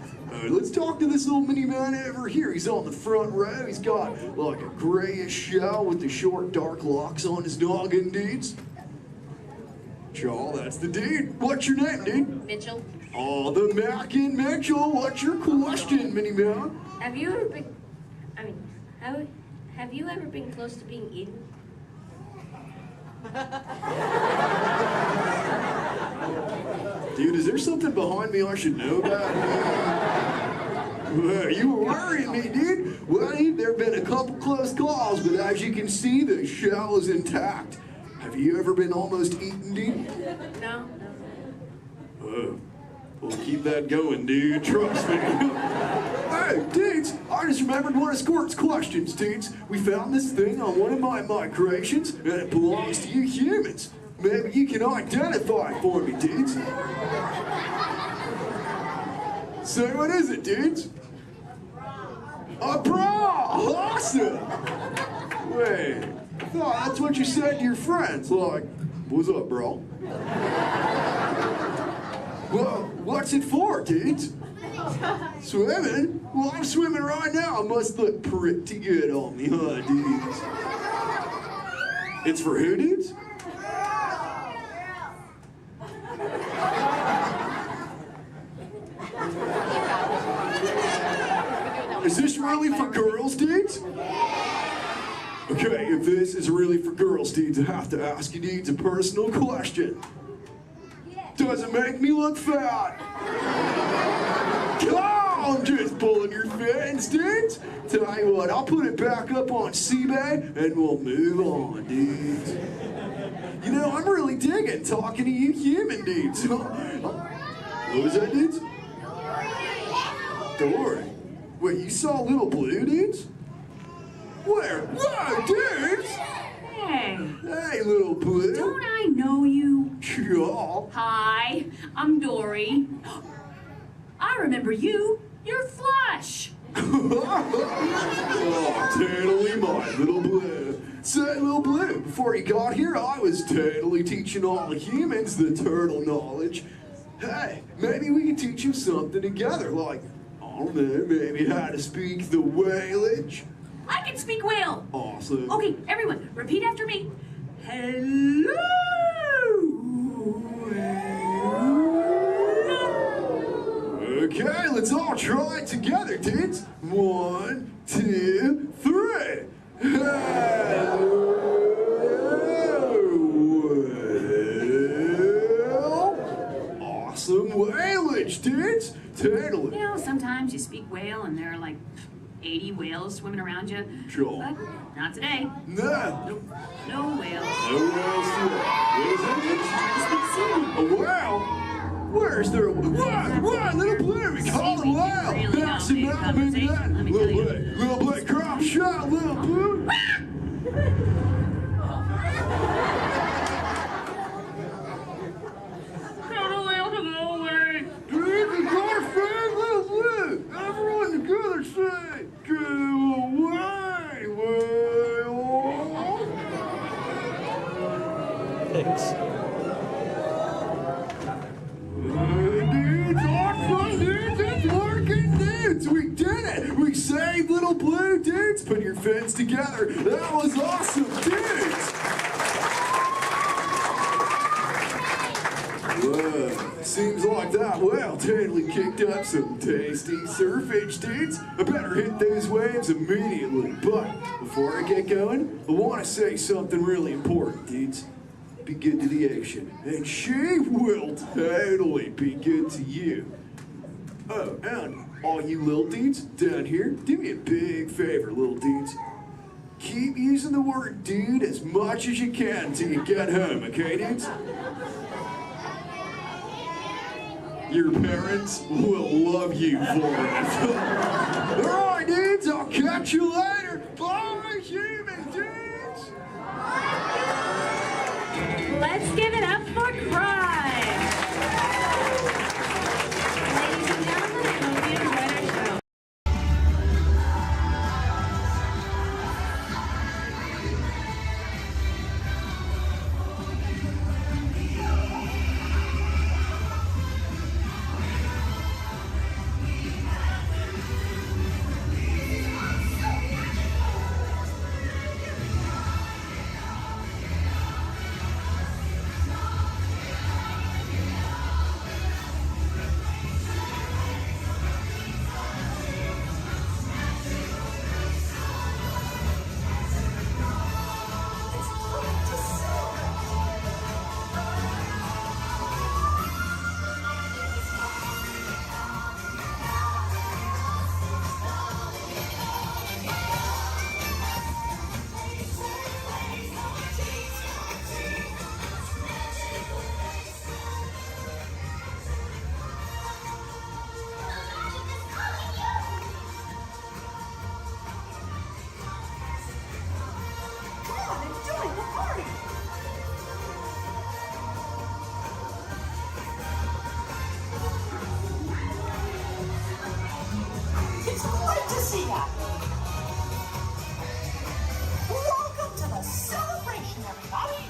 Let's talk to this little mini man over here. He's on the front row. He's got like a grayish shell with the short, dark locks on his noggin, dudes. Chaw, that's the dude. What's your name, dude? Mitchell. Oh, the Mackin Mitchell. What's your question, mini man? Have you ever been, have you ever been close to being eaten? Dude, is there something behind me I should know about? Well, you were worrying me, dude. Well, there have been a couple close calls, but as you can see, the shell is intact. Have you ever been almost eaten, dude? No. We'll keep that going, dude. Trust me. Hey, dudes, I just remembered one of Squirt's questions, dudes. We found this thing on one of my migrations, and it belongs to you humans. Maybe you can identify it for me, dudes. So what is it, dudes? A bra! Awesome! Wait, I thought that's what you said to your friends. Like, what's up, bro? Well, what's it for, dudes? Swimming? Well, I'm swimming right now. It must look pretty good on me, huh, dudes? It's for who, dudes? Is this really for girls, dudes? Okay, if this is really for girls, dudes, I have to ask you, dudes, a personal question. Does it make me look fat? Oh, I'm just pulling your fins, dudes. Tell you what, I'll put it back up on eBay and we'll move on, dudes. You know, I'm really digging talking to you human dudes. What was that, dudes? Dory. Wait, you saw Little Blue, dudes? Where? Whoa, dudes! Hey. Hey, Little Blue. Don't I know you? Yeah. Hi, I'm Dory. I remember you. You're Flush. Oh, totally my Little Blue. Say, Little Blue, before you got here, I was totally teaching all the humans the turtle knowledge. Hey, maybe we can teach you something together, like, I don't know, maybe how to speak the whalage. I can speak whale. Awesome. Okay, everyone, repeat after me. Hello. Okay, let's all try it together, dudes. 1, 2, 3. Hello. Awesome whalage, dudes. Totally. You know, sometimes you speak whale and there are like 80 whales swimming around you. Sure. But not today. No. Nope. No whales. No whales today. What is that? A whale? Where's there a whale? What? Little Blue, we call it a whale. That's a mountain, that. Little Blue, crop shot, Little Blue. Everyone together say, go away, whale. Thanks. Dudes, awesome, dudes, it's working, dudes. We did it. We saved Little Blue, dudes. Put your fins together. That was awesome, dudes. Whoa, seems like that whale totally kicked up some tasty surfage, dudes. I better hit those waves immediately. But before I get going, I want to say something really important, dudes. Be good to the ocean, and she will totally be good to you. Oh, and All you little dudes down here, do me a big favor, little dudes. Keep using the word dude as much as you can until you get home, okay, dudes? Your parents will love you for it. All right, dudes, I'll catch you later. Bye, human dudes. Let's give it up for Crime. Ladies and gentlemen, I hope you enjoyed our show. It's great to see ya! Welcome to the celebration, everybody!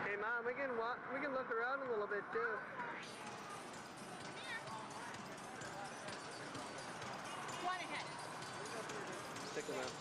Hey, Mom, we can look around a little bit too. Go on ahead. Stick them out.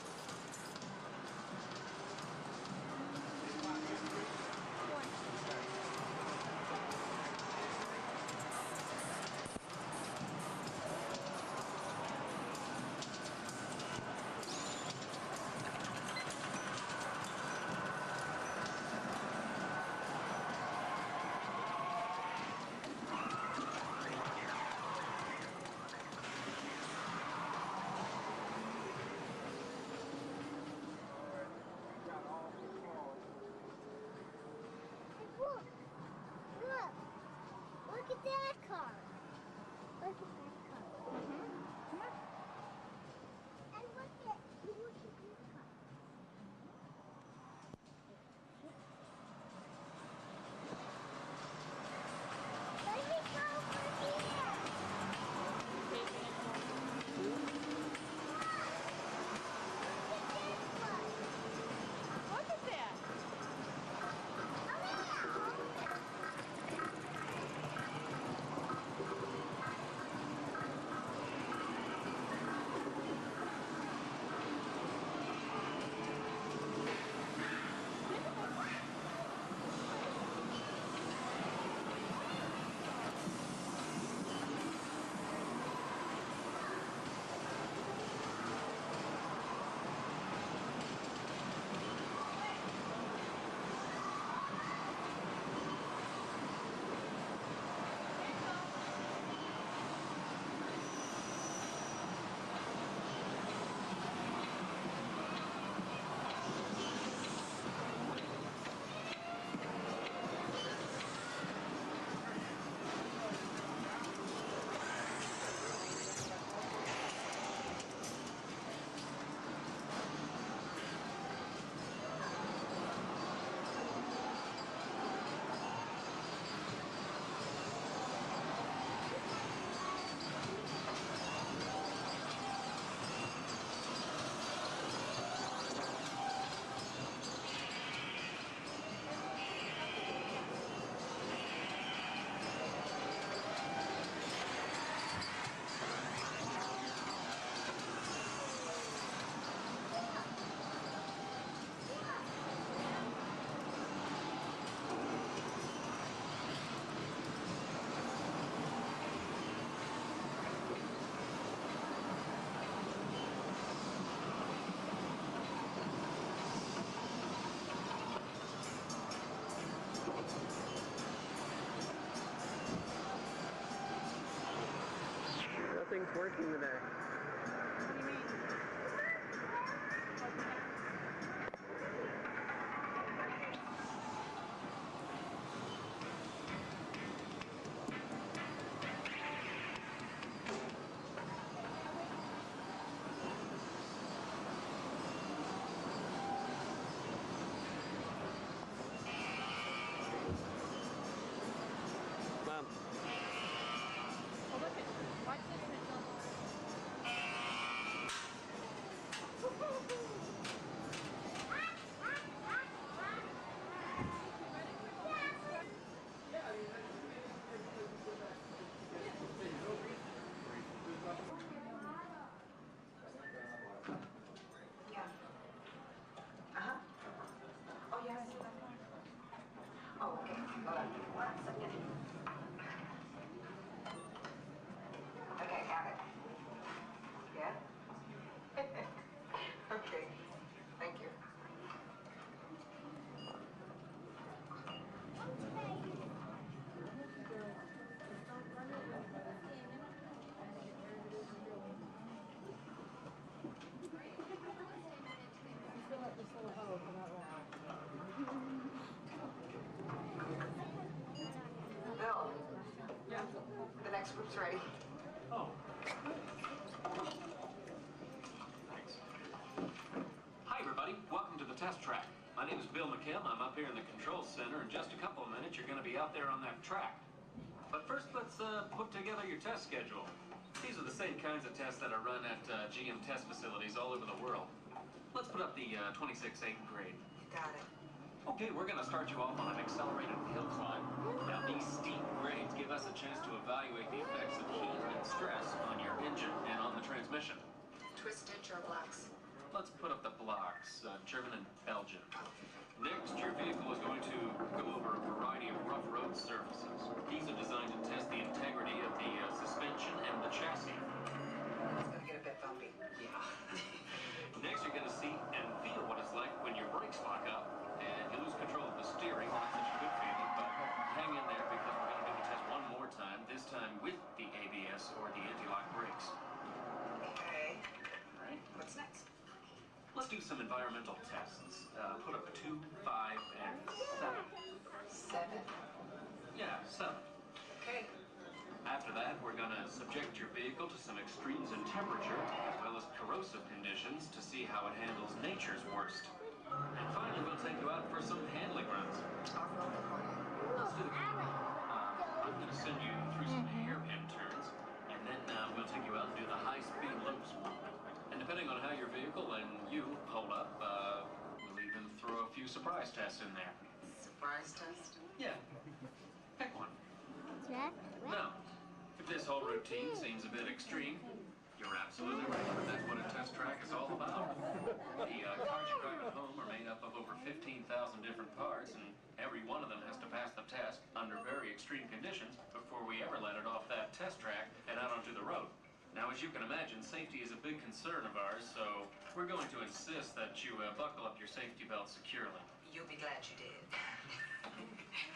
been twerking today? Mom. Oh, look at, watch this, Mitchell. Yeah. Uh-huh. Oh, yeah, I see that. Oh, okay. Hold on. 1 second. Okay, got it. Yeah? Okay. Thank you. Bill. Yeah. The next group's ready. Oh. Thanks. Hi, everybody. Welcome to the test track. My name is Bill McKim. I'm up here in the control center. In just a couple of minutes, you're going to be out there on that track. But first, let's put together your test schedule. These are the same kinds of tests that are run at GM test facilities all over the world. Let's put up the 26-8 grade. Got it. Okay, we're going to start you off on an accelerated hill climb. Now, these steep grades give us a chance to evaluate the effects of heat and stress on your engine and on the transmission. Twisted or blocks? Let's put up the blocks, German and Belgian. Next, your vehicle is going to go over a variety of rough road surfaces. These are designed to test the integrity of the suspension and the chassis. It's going to get a bit bumpy. Yeah. Next, you're going to see and feel what it's like when your brakes lock up and you lose control of the steering. Not such a good feeling, but hang in there because we're going to do the test one more time, this time with the ABS or the anti-lock brakes. Okay. All right. What's next? Let's do some environmental tests. Put up 2, 5, and 7. 7? Yeah, 7. Okay. After that, we're going to subject your vehicle to some extremes in temperature, as well as corrosive conditions, to see how it handles nature's worst. And finally, we'll take you out for some handling runs. Off-road component. Let's do the I'm going to send you through some hairpin turns, and then we'll take you out and do the high-speed loops. And depending on how your vehicle and you hold up, we'll even throw a few surprise tests in there. Surprise test? Yeah. Pick one. Jack? Now, if this whole routine seems a bit extreme, you're absolutely right, but that's what a test track is all about. The cars you drive at home are made up of over 15,000 different parts, and every one of them has to pass the test under very extreme conditions before we ever let it off that test track and out onto the road. Now, as you can imagine, safety is a big concern of ours, so we're going to insist that you buckle up your safety belt securely. You'll be glad you did.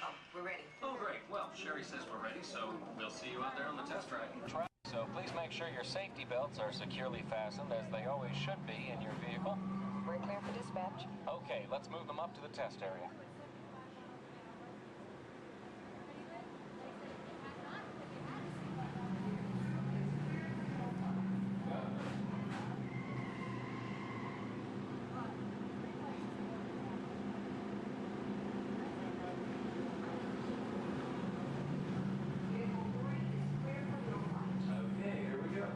Oh, we're ready. Oh, great. Well, Sherry says we're ready, so we'll see you out there on the test track. So please make sure your safety belts are securely fastened, as they always should be in your vehicle. We're clear for dispatch. Okay, let's move them up to the test area. Okay, here we go.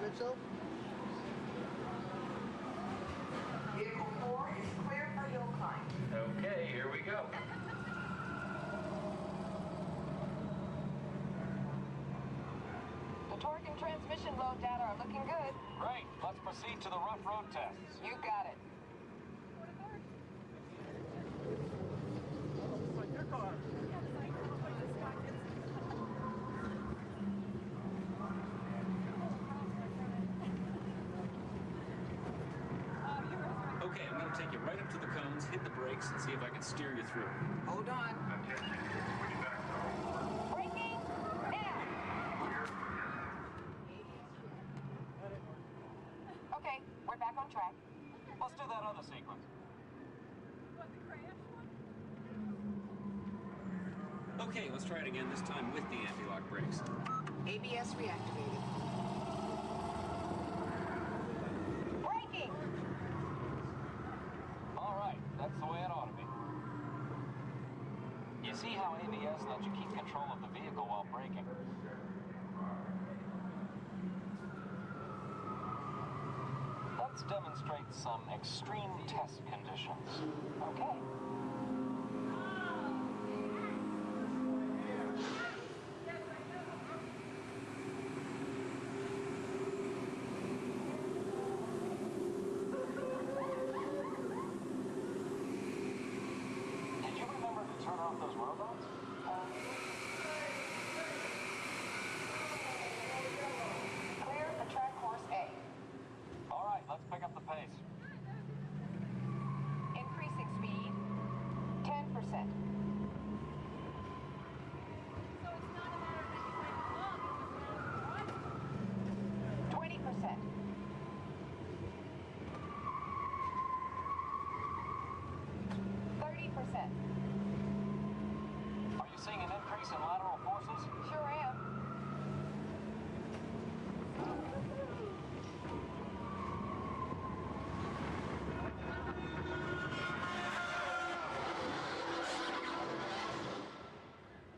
Mitchell? Vehicle 4 is clear for hill climb. Okay, here we go. The torque and transmission load data are looking good. Great, let's proceed to the rough road tests. You got it. It's like your car. Okay, I'm going to take you right up to the cone buttons, hit the brakes, and see if I can steer you through. Hold on. Braking now. Okay, we're back on track. Let's do that other sequence. Okay, let's try it again, this time with the anti-lock brakes. ABS reactivated. Braking. All right, that's the way it ought to be. You see how ABS lets you keep control of the vehicle while braking? Let's demonstrate some extreme test conditions. Okay. Did you remember to turn off those robots? Clear the track course A. All right, let's pick up the pace. Increasing speed 10%. So it's not a matter of just playing along, it's 20%. 30%. Are you seeing an increase in lateral forces? Sure am.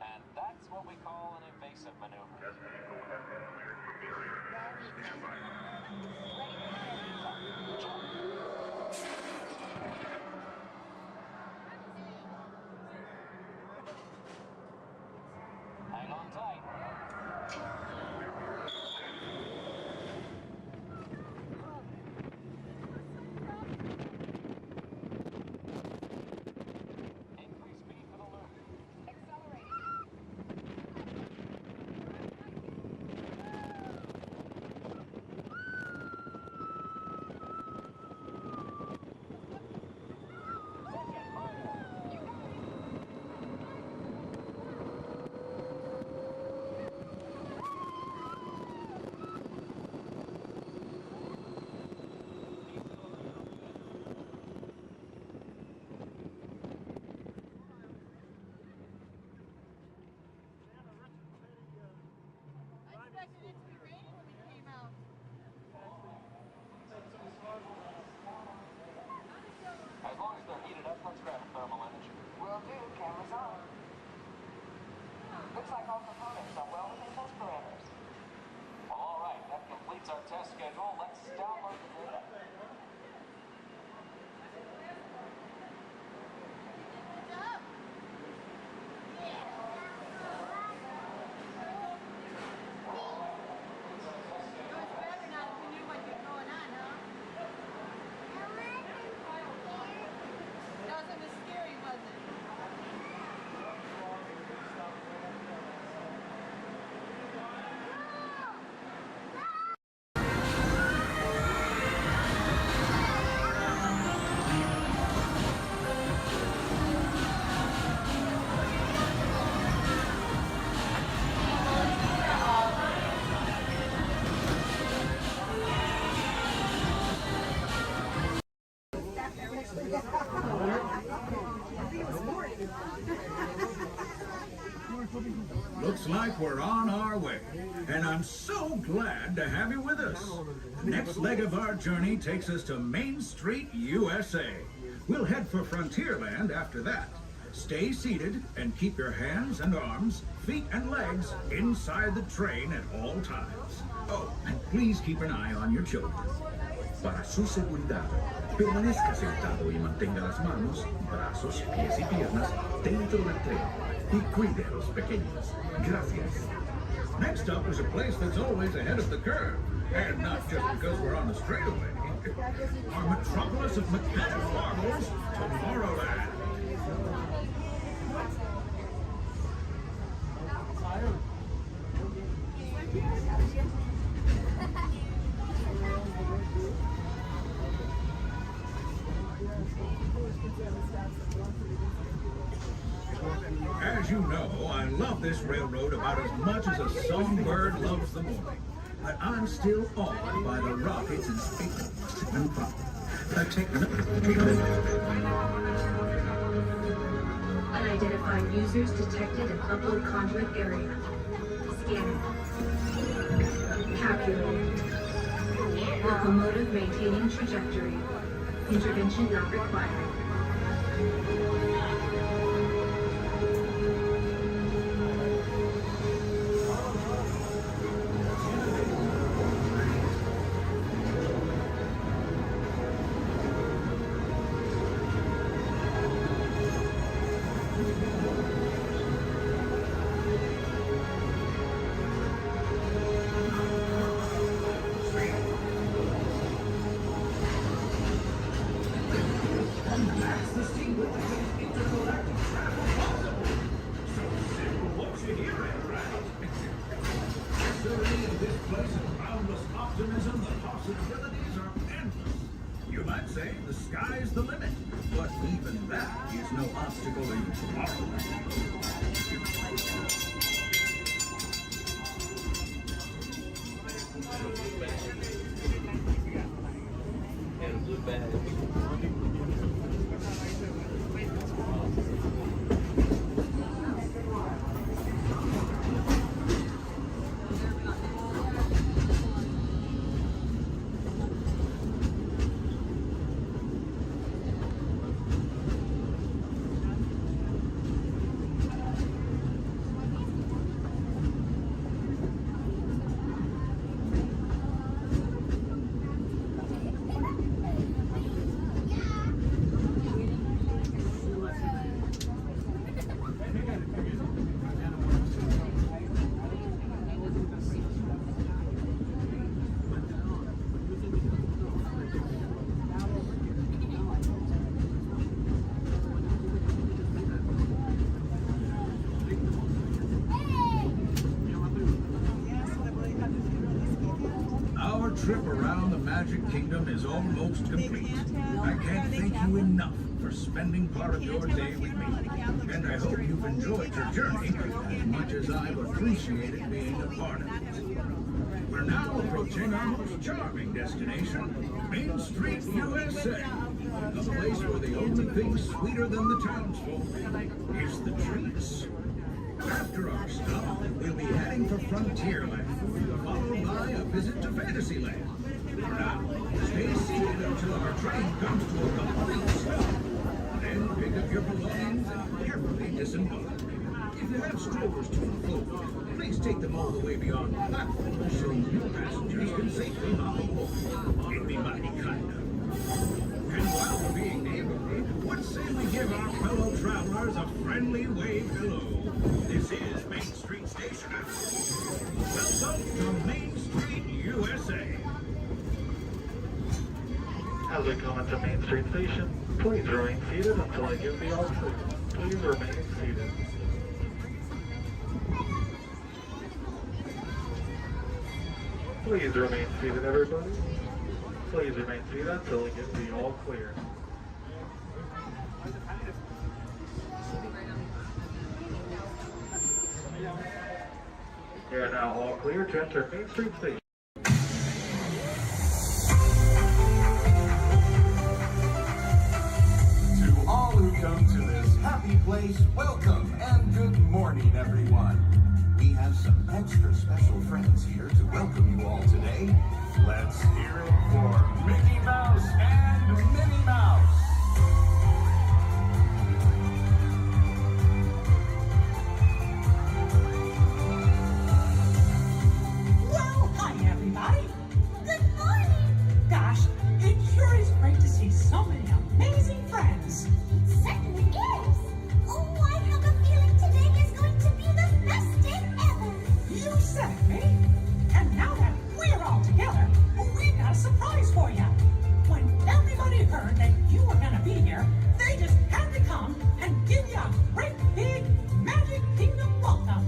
And that's what we call an evasive maneuver. Hang on tight. Increase speed for the loop. I expected it to be raining when we came out. As long as they're heated up, let's grab a thermal image. Will do. Cameras on. Looks like all components are well within test parameters. Well, all right, that completes our test schedule. Let's download the data. Good job. It was better now if you knew what was going on, huh? Wasn't as scary, was it? Looks like we're on our way, and I'm so glad to have you with us. The next leg of our journey takes us to Main Street, USA. We'll head for Frontierland after that. Stay seated and keep your hands and arms, feet and legs inside the train at all times. Oh, and please keep an eye on your children. Para su seguridad, permanezca sentado y mantenga las manos, brazos, pies y piernas dentro del tren y cuide a los pequeños. Gracias. Next up is a place that's always ahead of the curve, and not just because we're on the straightaway. Our metropolis of mechanical marvels, Tomorrowland. As you know, I love this railroad about as much as a songbird loves the morning. But I'm still awed by the rockets and space and Unidentified users detected in upload conduit area. Scanning. Calculating. Locomotive maintaining trajectory. Intervention not required. You might say the sky's the limit, but even that is no obstacle in Tomorrowland. Our trip around the Magic Kingdom is almost complete. I can't thank you enough for spending part of your day with me. And I hope you've enjoyed your journey as much as I've appreciated being a part of it. We're now approaching our most charming destination, Main Street, USA. A place where the only thing sweeter than the townsfolk is the treats. After our stop, we'll be heading for Frontierland, followed by a visit to Fantasyland. For now, stay seated until our train comes to a complete stop. Then pick up your belongings and carefully disembark. If you have strollers to unfold, please take them all the way beyond the platform so new passengers can safely hop aboard. It'd be mighty kind of. And while we're being neighborly, what say we give our fellow travelers a friendly wave hello? This is Main Street Station. Welcome to Main Street, USA. As we come into Main Street Station, please remain seated until I give the all clear. Please remain seated. Please remain seated, everybody. Please remain seated until we get the all clear. We are now all clear to enter Main Street Station. To all who come to this happy place, welcome and good morning, everyone. We have some extra special friends here to welcome you all today. Let's hear it for Mickey Mouse and Minnie Mouse. Well, hi everybody. Good morning. Gosh, it sure is great to see so many amazing friends. It certainly is. Oh, I have a feeling today is going to be the best day ever. You said it, Minnie. And now that we're all together, we've got a surprise for you. When everybody heard that you were going to be here, they just had to come and give you a great big Magic Kingdom welcome.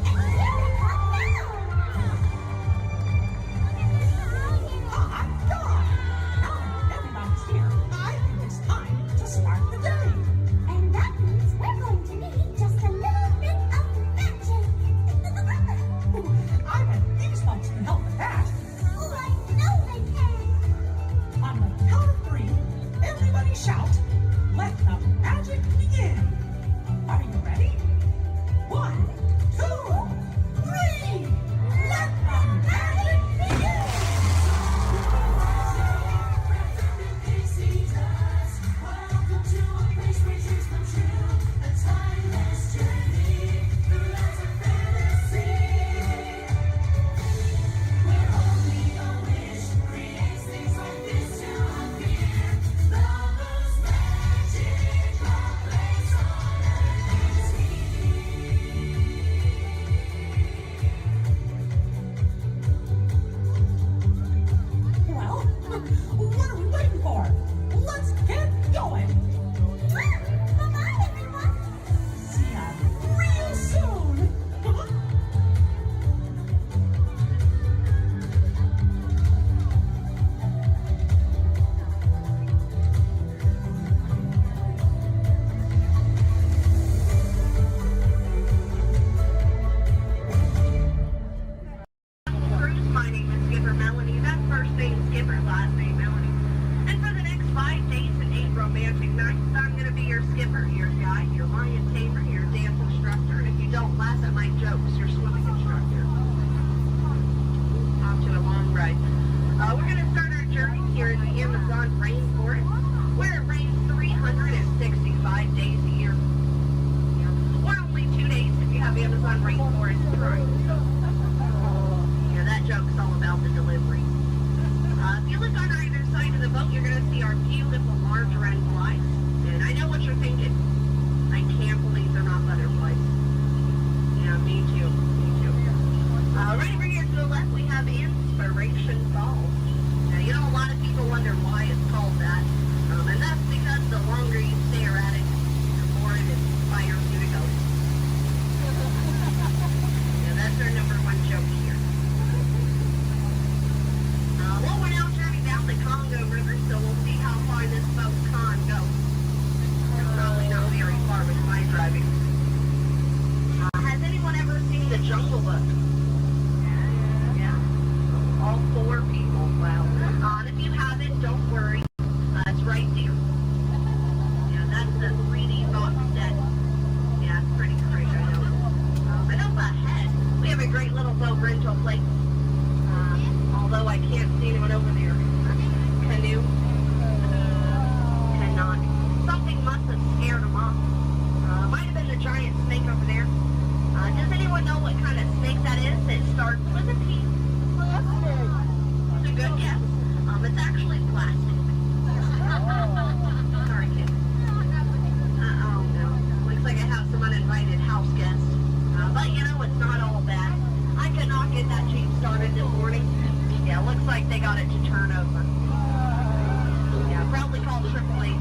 And here we come now. Hot dog! Now that everybody's here, I think it's time to rainforest drive. Yeah, that joke's all about the delivery. If you look on either side of the boat, you're going to see our beautiful large red flies. And I know what you're thinking. I can't believe they're not butterflies. Yeah, me too. Me too. Right over here to the left, we have Inspiration Falls. Now, you know, a lot of people wonder why it's called that. And that's because the longer you stare at it, the more it inspires you to go. Yeah, that's our number one joke here. Well, we're now turning down the Congo River, so we'll see how far this boat can go. Probably not very far with my driving. Has anyone ever seen The Jungle Book? Yeah. All 4 people. Wow. And if you haven't, don't worry. It's right there. Yeah, that's the 3D box set. Yeah, it's pretty great, I know. And up ahead, we have a great little boat rental place. Although I can't see anyone over there. Canoe. Cannot. Something must have scared them off. Might have been the giant snake over there. Does anyone know what kind of snake that is? It starts with a P. It's a good guess. It's actually plastic. Sorry, kid. Oh no. Looks like I have some uninvited house guests. But you know, it's not all bad. I could not get that Jeep started this morning. Yeah, looks like they got it to turn over. Yeah, probably called AAA.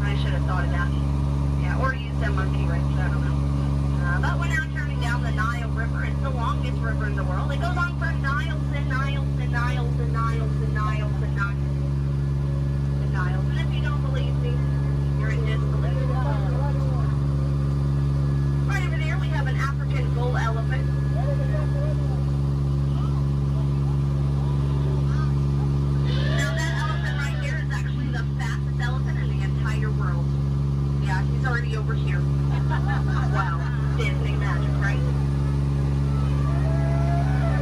I should have thought of that. Yeah, or used a monkey wrench, I don't know. But we're now turning down the Nile River. It's the longest river in the world. It goes on for miles and miles and miles and miles and miles and miles and miles. And if you don't believe me, you're in disbelief. Right over there, we have an African bull elephant. Now that elephant right there is actually the fastest elephant in the entire world. Yeah, he's already over here. Wow, Disney magic, right?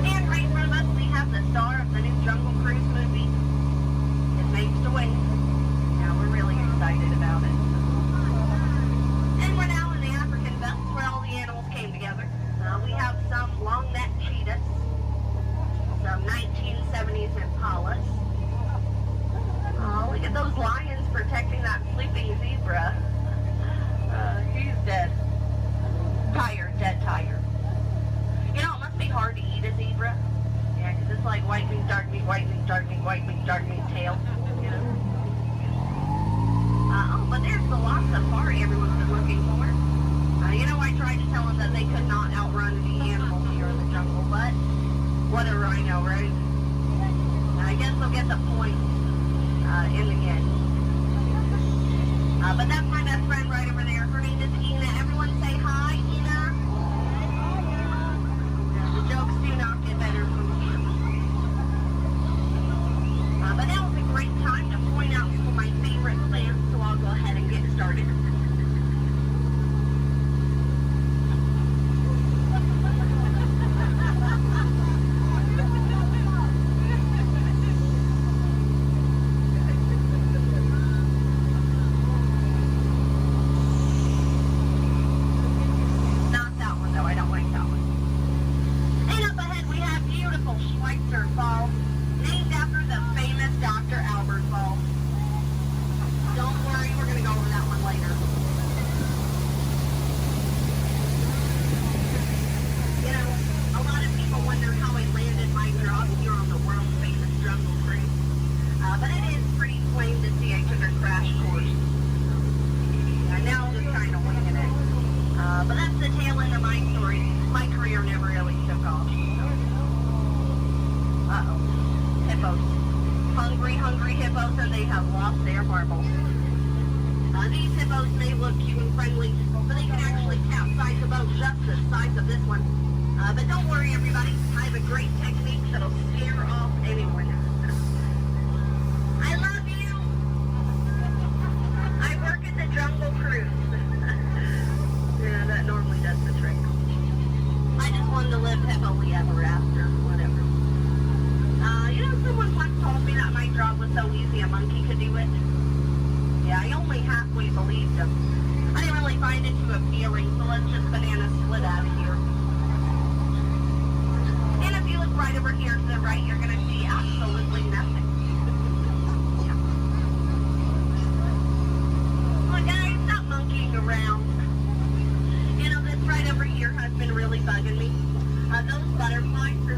And right in front of us, we have the star of the new Jungle Cruise movie. It makes the way. Yeah, we're really excited about it. And we're now in the African belt where all the animals came together. We have some long-necked cheetahs, some 1970s impalas. Oh, look at those lions protecting that sleeping zebra. He's dead. Tired, dead tired. You know, it must be hard to eat a zebra. Yeah, because it's like white meat, dark meat, white meat, dark meat, white meat, dark meat tail. You know? Oh, but there's the lost safari everyone's been looking for. You know, I tried to tell them that they could not outrun the animals here in the jungle, but what a rhino, right? I guess they'll get the point in the end. But that's my best friend right over there. Her name is Ina. Everyone say hi, Ina. The jokes do not get better from here. But that was a great time to point out some of my favorite plants, so I'll go ahead and get started.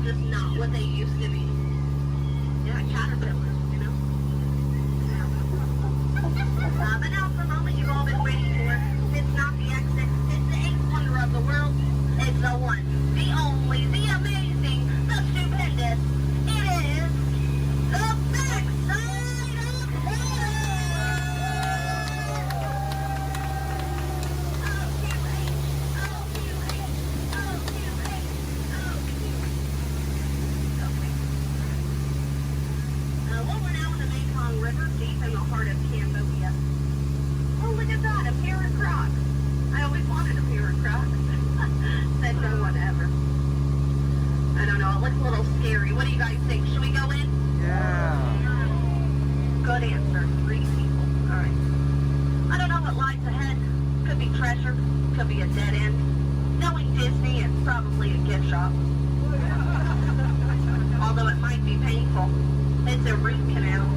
They're just not what they used to be. Yeah, caterpillars, you know? But now for the moment you've all been waiting for. It's not the exit. It's the eighth wonder of the world. It's the one, the only, the amazing, the stupendous. It is the backside of heaven! Well, we're now in the Mekong River, deep in the heart of Cambodia. Oh, look at that, a pair of Crocs. I always wanted a pair of Crocs. Said no one ever. I don't know, it looks a little scary. What do you guys think? Should we go in? Yeah. Good answer. 3 people. All right. I don't know what lies ahead. Could be treasure. Could be a dead end. Knowing Disney, it's probably a gift shop. Although it might be painful. It's a root canal.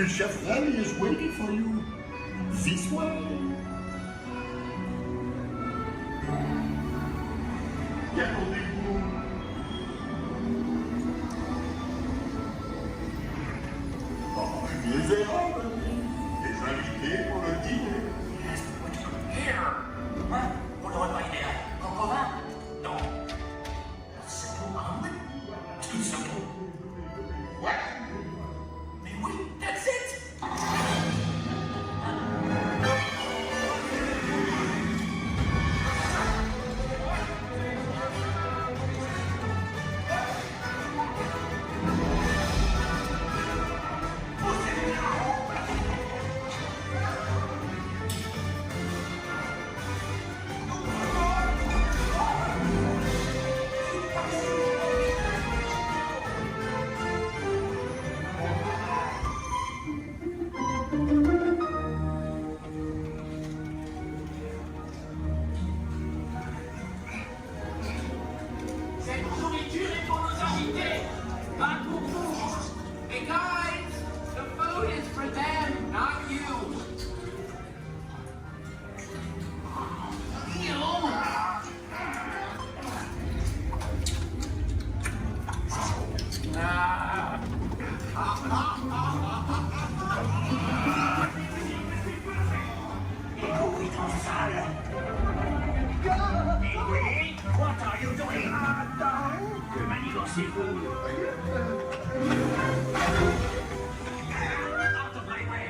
Chef Remy is waiting for you. This way. Gardez-vous. Oh, les erreurs, les invités pour le dîner. Here. Hein? On l'aurait pas idée. Coco vin? Non. C'est tout humble? Tout simple. What? Mais oui, that's it. Cette nourriture est pour nos invités, pas pour vous. Hey guys, the food is for them, not you. What are you doing? Que manigancez-vous? Out of my way!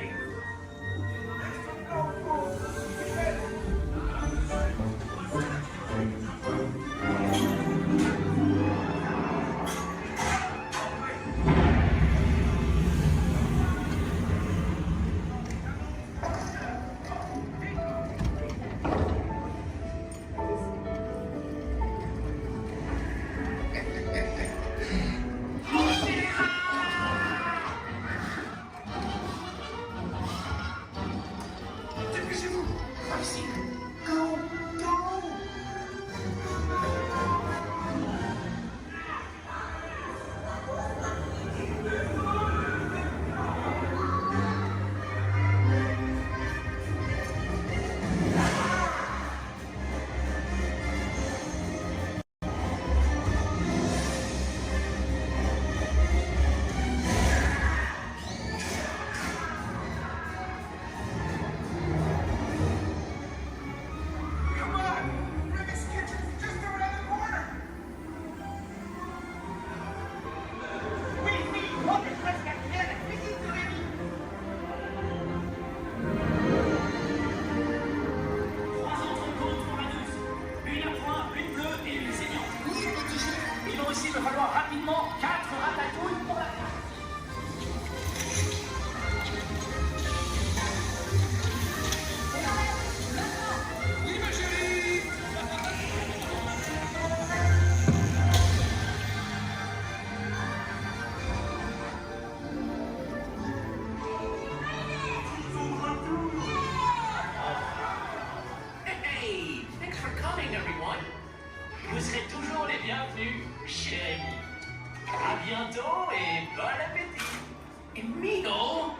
Vous serez toujours les bienvenus chez Amy. À bientôt et bon appétit. Amigo.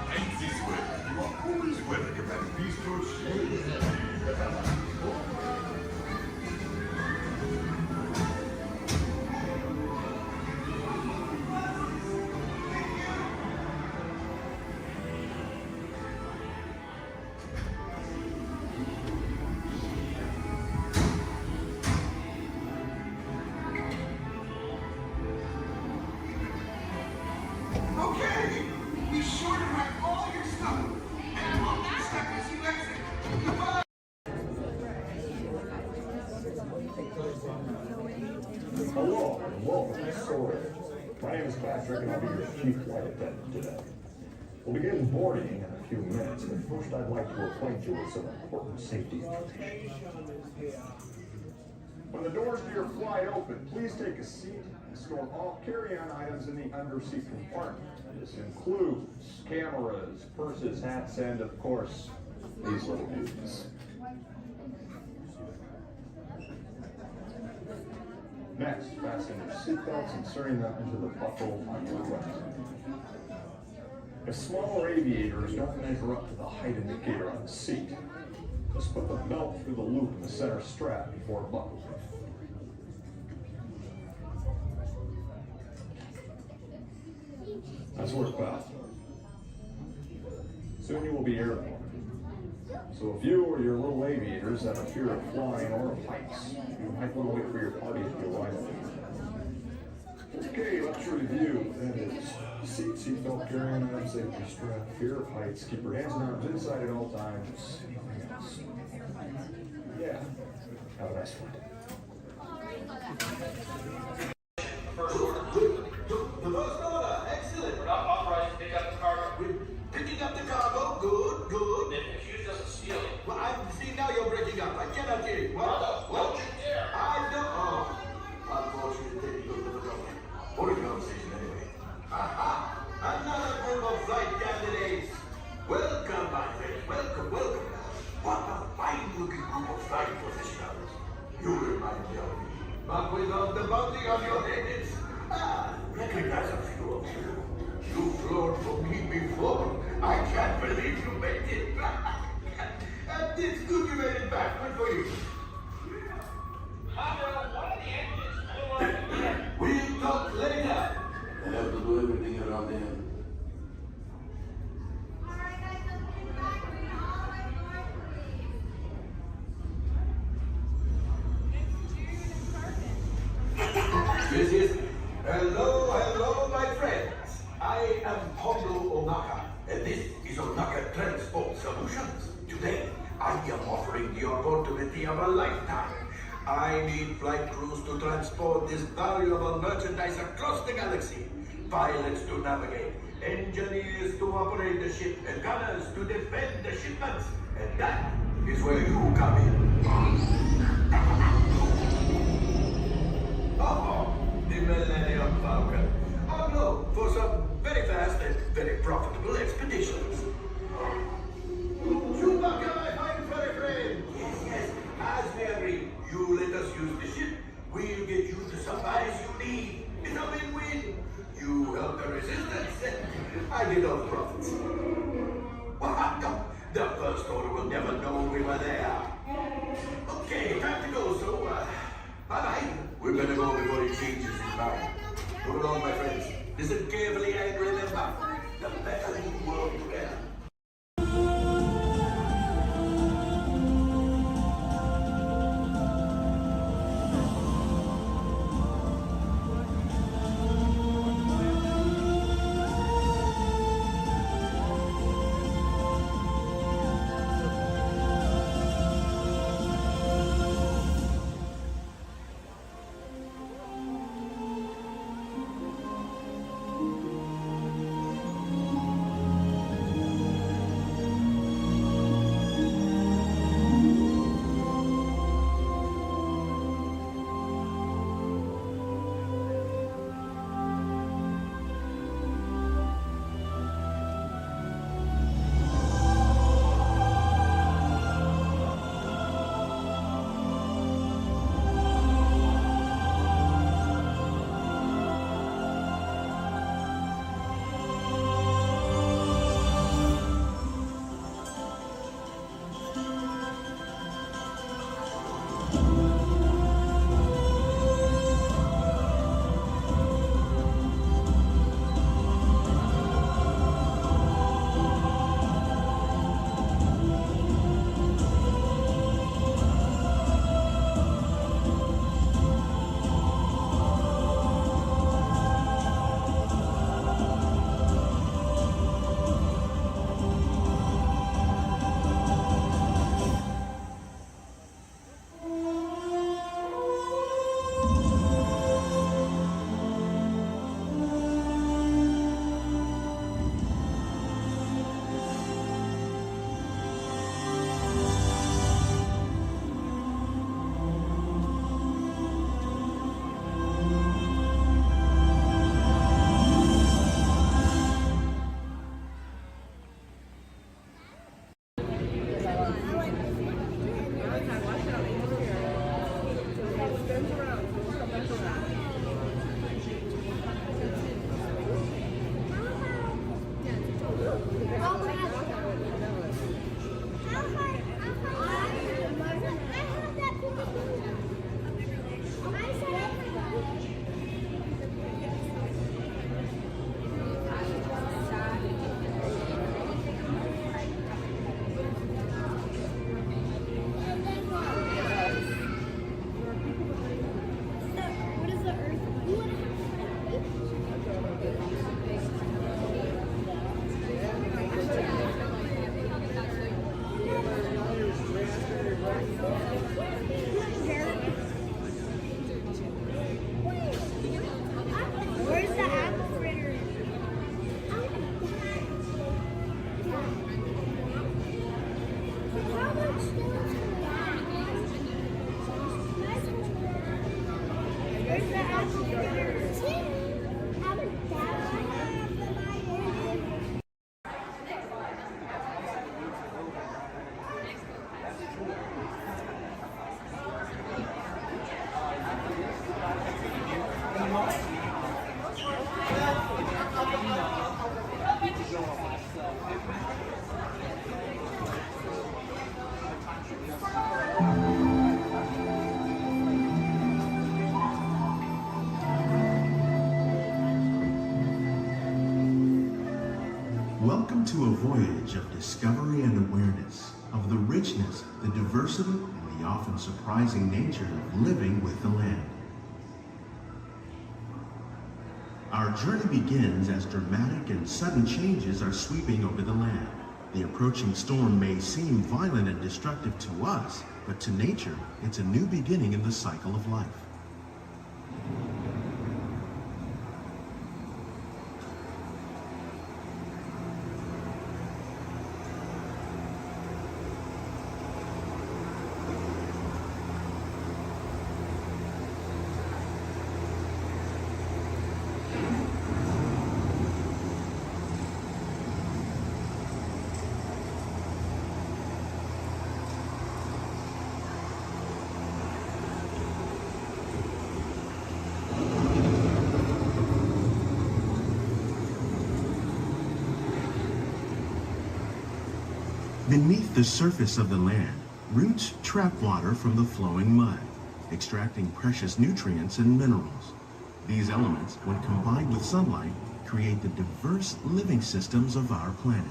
And this way, you are always welcome at Bistro Shade. Okay, be sure to pack all your stuff and lock your stuff as you exit. Goodbye. Hello and welcome to Storage. My name is Patrick and I'll be your chief flight attendant today. We'll begin boarding in a few minutes, but first I'd like to acquaint you with some important safety information. When the doors to your flight open, please take a seat and store all carry-on items in the under-seat compartment. This includes cameras, purses, hats, and of course, these little dudes. Next, fasten your seatbelts, inserting them into the buckle on your left. If smaller aviators don't measure up to the height indicator on the seat, just put the belt through the loop in the center strap before buckling. Nice work, pal. Soon you will be airborne. So if you or your little aviators have a fear of flying or of heights, you might want to wait for your party to arrive. Okay, let's review. That is seatbelt, carrying on, safety strap, fear of heights, keep your hands and arms inside at all times. Anything else? Yeah. Have a nice flight. First order. The first order. Excellent. We're not authorized to pick up the cargo. We're picking up the cargo. Good, good. They've accused us of stealing. Well, see, now you're breaking up. I cannot hear you. What? Don't you dare. I don't. Oh. Unfortunately, you don't know. What a conversation anyway. Aha! Another group of flight candidates. Welcome, my friends. Welcome, welcome. What a fine-looking group of flight professionals. You remind me of me. But without the bounty on your heads. Recognize a few of you. You flown for me before. I can't believe you made it back. And it's good you made it back. Good for you. We'll talk later. I have to do everything around him. Yes. Hello, my friends. I am Hondo Onaka, and this is Onaka Transport Solutions. Today, I am offering the opportunity of a lifetime. I need flight crews to transport this valuable merchandise across the galaxy. Pilots to navigate, engineers to operate the ship, and gunners to defend the shipments. And that is where you come in. Oh, the Millennium Falcon. Oh no, for some very fast and very profitable expeditions. Chewbacca, my fine furry friend. Yes. As we agreed, you let us use the ship. We'll get you the supplies you need. It's a win-win. You help the resistance. I get all the profits. What? No, the First Order will never know we were there. Okay, time to go, so, bye-bye. We better go before he changes his mind. Hold on, my friends. Listen carefully and remember, the better you work together. Welcome to a voyage of discovery and awareness of the richness, the diversity, and the often surprising nature of living with the land. Our journey begins as dramatic and sudden changes are sweeping over the land. The approaching storm may seem violent and destructive to us, but to nature, it's a new beginning in the cycle of life. Beneath the surface of the land, roots trap water from the flowing mud, extracting precious nutrients and minerals. These elements, when combined with sunlight, create the diverse living systems of our planet.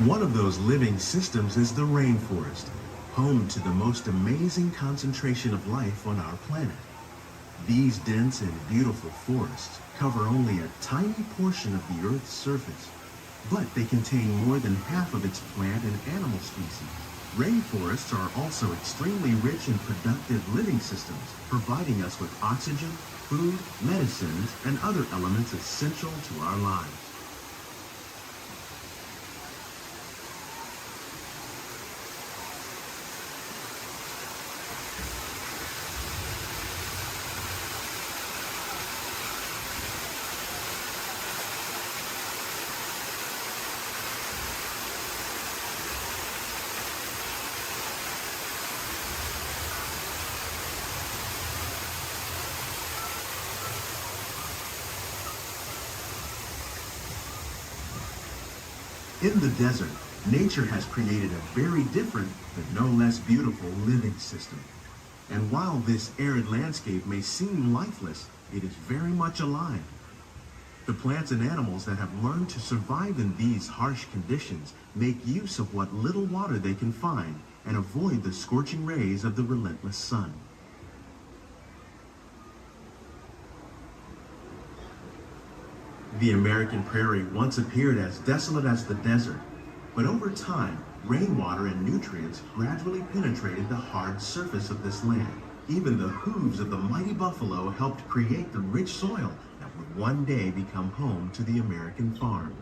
One of those living systems is the rainforest, home to the most amazing concentration of life on our planet. These dense and beautiful forests cover only a tiny portion of the Earth's surface, but they contain more than half of its plant and animal species. Rainforests are also extremely rich in productive living systems, providing us with oxygen, food, medicines, and other elements essential to our lives. In the desert, nature has created a very different, but no less beautiful living system. And while this arid landscape may seem lifeless, it is very much alive. The plants and animals that have learned to survive in these harsh conditions make use of what little water they can find and avoid the scorching rays of the relentless sun. The American prairie once appeared as desolate as the desert, but over time, rainwater and nutrients gradually penetrated the hard surface of this land. Even the hooves of the mighty buffalo helped create the rich soil that would one day become home to the American farm.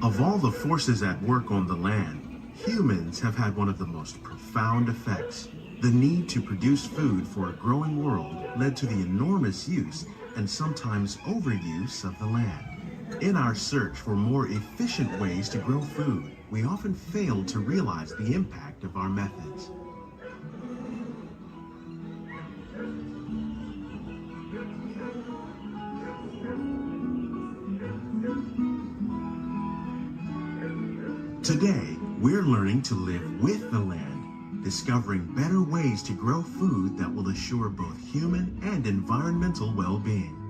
Of all the forces at work on the land, humans have had one of the most profound effects. The need to produce food for a growing world led to the enormous use and sometimes overuse of the land. In our search for more efficient ways to grow food, we often fail to realize the impact of our methods. Today, we're learning to live with the land, discovering better ways to grow food that will assure both human and environmental well-being.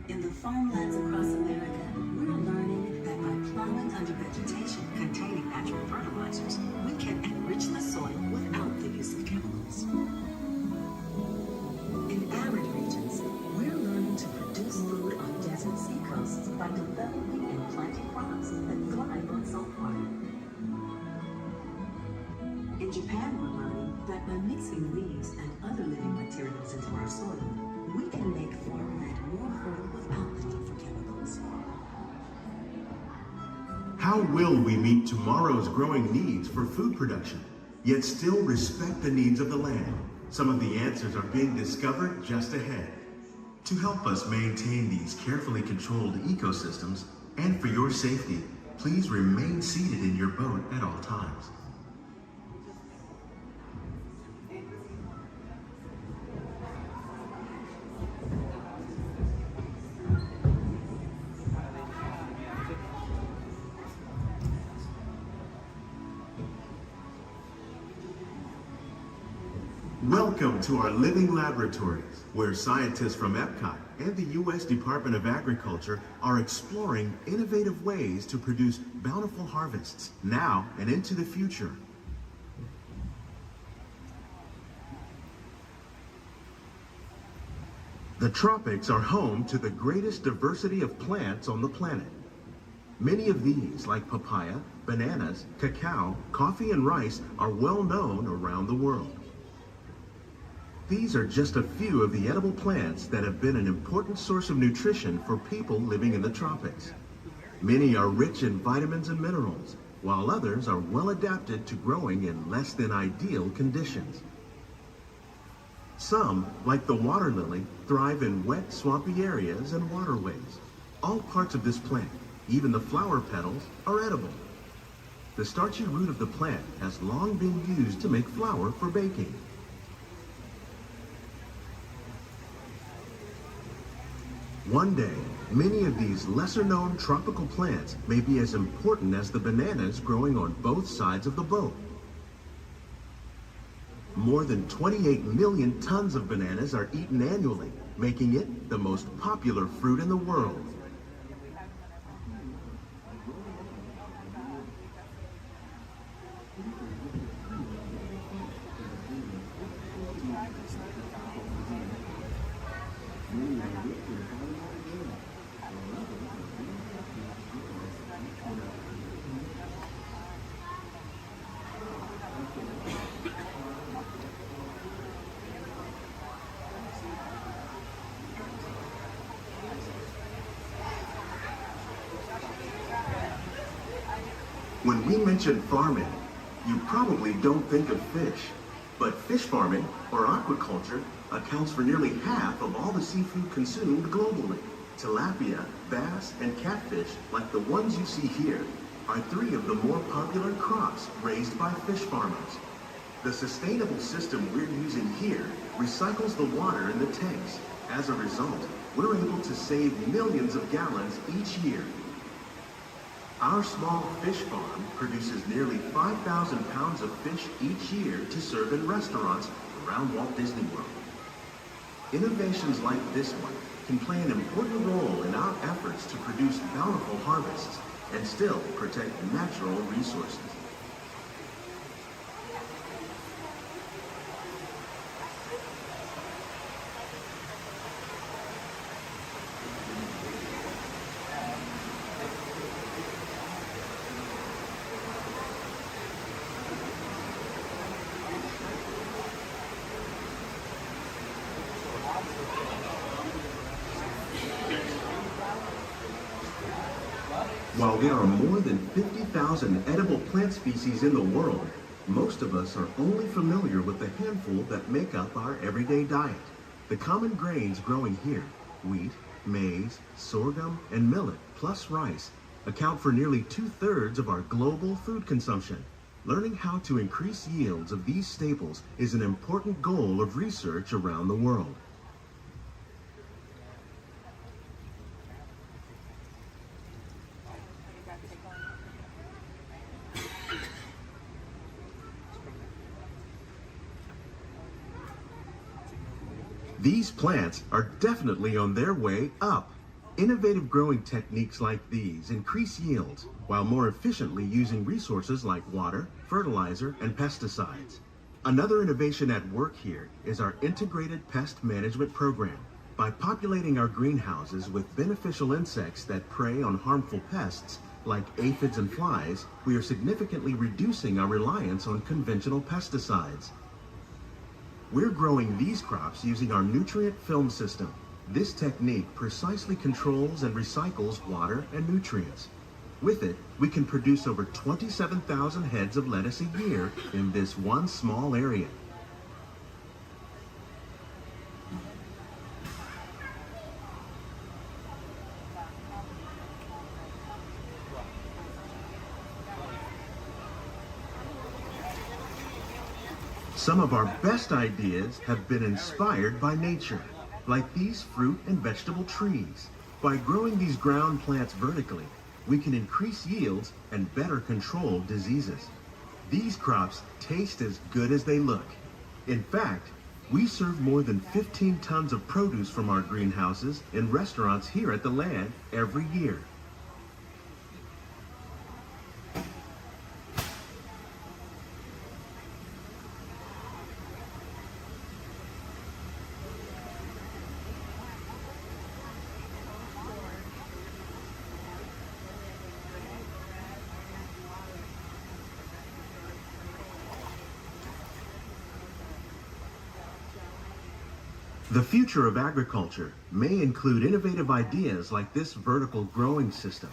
In the farmlands across America, we're learning that by plowing under vegetation containing natural fertilizers, we can enrich the soil without the use of chemicals. In arid regions, we're learning to produce food on desert seacoasts by developing and planting crops that thrive on salt water. In Japan, we're learning that by mixing leaves and other living materials into our soil, we can make farmland more fertile without the need for chemicals. How will we meet tomorrow's growing needs for food production, yet still respect the needs of the land? Some of the answers are being discovered just ahead. To help us maintain these carefully controlled ecosystems, and for your safety, please remain seated in your boat at all times. Welcome to our living laboratories, where scientists from Epcot and the U.S. Department of Agriculture are exploring innovative ways to produce bountiful harvests now and into the future. The tropics are home to the greatest diversity of plants on the planet. Many of these, like papaya, bananas, cacao, coffee, and rice, are well known around the world. These are just a few of the edible plants that have been an important source of nutrition for people living in the tropics. Many are rich in vitamins and minerals, while others are well adapted to growing in less than ideal conditions. Some, like the water lily, thrive in wet, swampy areas and waterways. All parts of this plant, even the flower petals, are edible. The starchy root of the plant has long been used to make flour for baking. One day, many of these lesser-known tropical plants may be as important as the bananas growing on both sides of the boat. More than 28 million tons of bananas are eaten annually, making it the most popular fruit in the world. When we mention farming, you probably don't think of fish. But fish farming, or aquaculture, accounts for nearly half of all the seafood consumed globally. Tilapia, bass, and catfish, like the ones you see here, are three of the more popular crops raised by fish farmers. The sustainable system we're using here recycles the water in the tanks. As a result, we're able to save millions of gallons each year. Our small fish farm produces nearly 5,000 pounds of fish each year to serve in restaurants around Walt Disney World. Innovations like this one can play an important role in our efforts to produce bountiful harvests and still protect natural resources. While there are more than 50,000 edible plant species in the world, most of us are only familiar with the handful that make up our everyday diet. The common grains growing here, wheat, maize, sorghum, and millet, plus rice, account for nearly 2/3 of our global food consumption. Learning how to increase yields of these staples is an important goal of research around the world. These plants are definitely on their way up. Innovative growing techniques like these increase yields while more efficiently using resources like water, fertilizer, and pesticides. Another innovation at work here is our integrated pest management program. By populating our greenhouses with beneficial insects that prey on harmful pests like aphids and flies, we are significantly reducing our reliance on conventional pesticides. We're growing these crops using our nutrient film system. This technique precisely controls and recycles water and nutrients. With it, we can produce over 27,000 heads of lettuce a year in this one small area. Some of our best ideas have been inspired by nature, like these fruit and vegetable trees. By growing these ground plants vertically, we can increase yields and better control diseases. These crops taste as good as they look. In fact, we serve more than 15 tons of produce from our greenhouses in restaurants here at the land every year. The future of agriculture may include innovative ideas like this vertical growing system.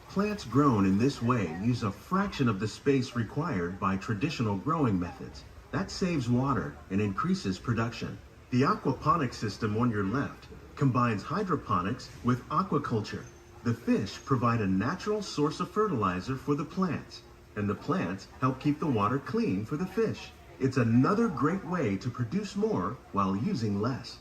Plants grown in this way use a fraction of the space required by traditional growing methods. That saves water and increases production. The aquaponics system on your left combines hydroponics with aquaculture. The fish provide a natural source of fertilizer for the plants, and the plants help keep the water clean for the fish. It's another great way to produce more while using less.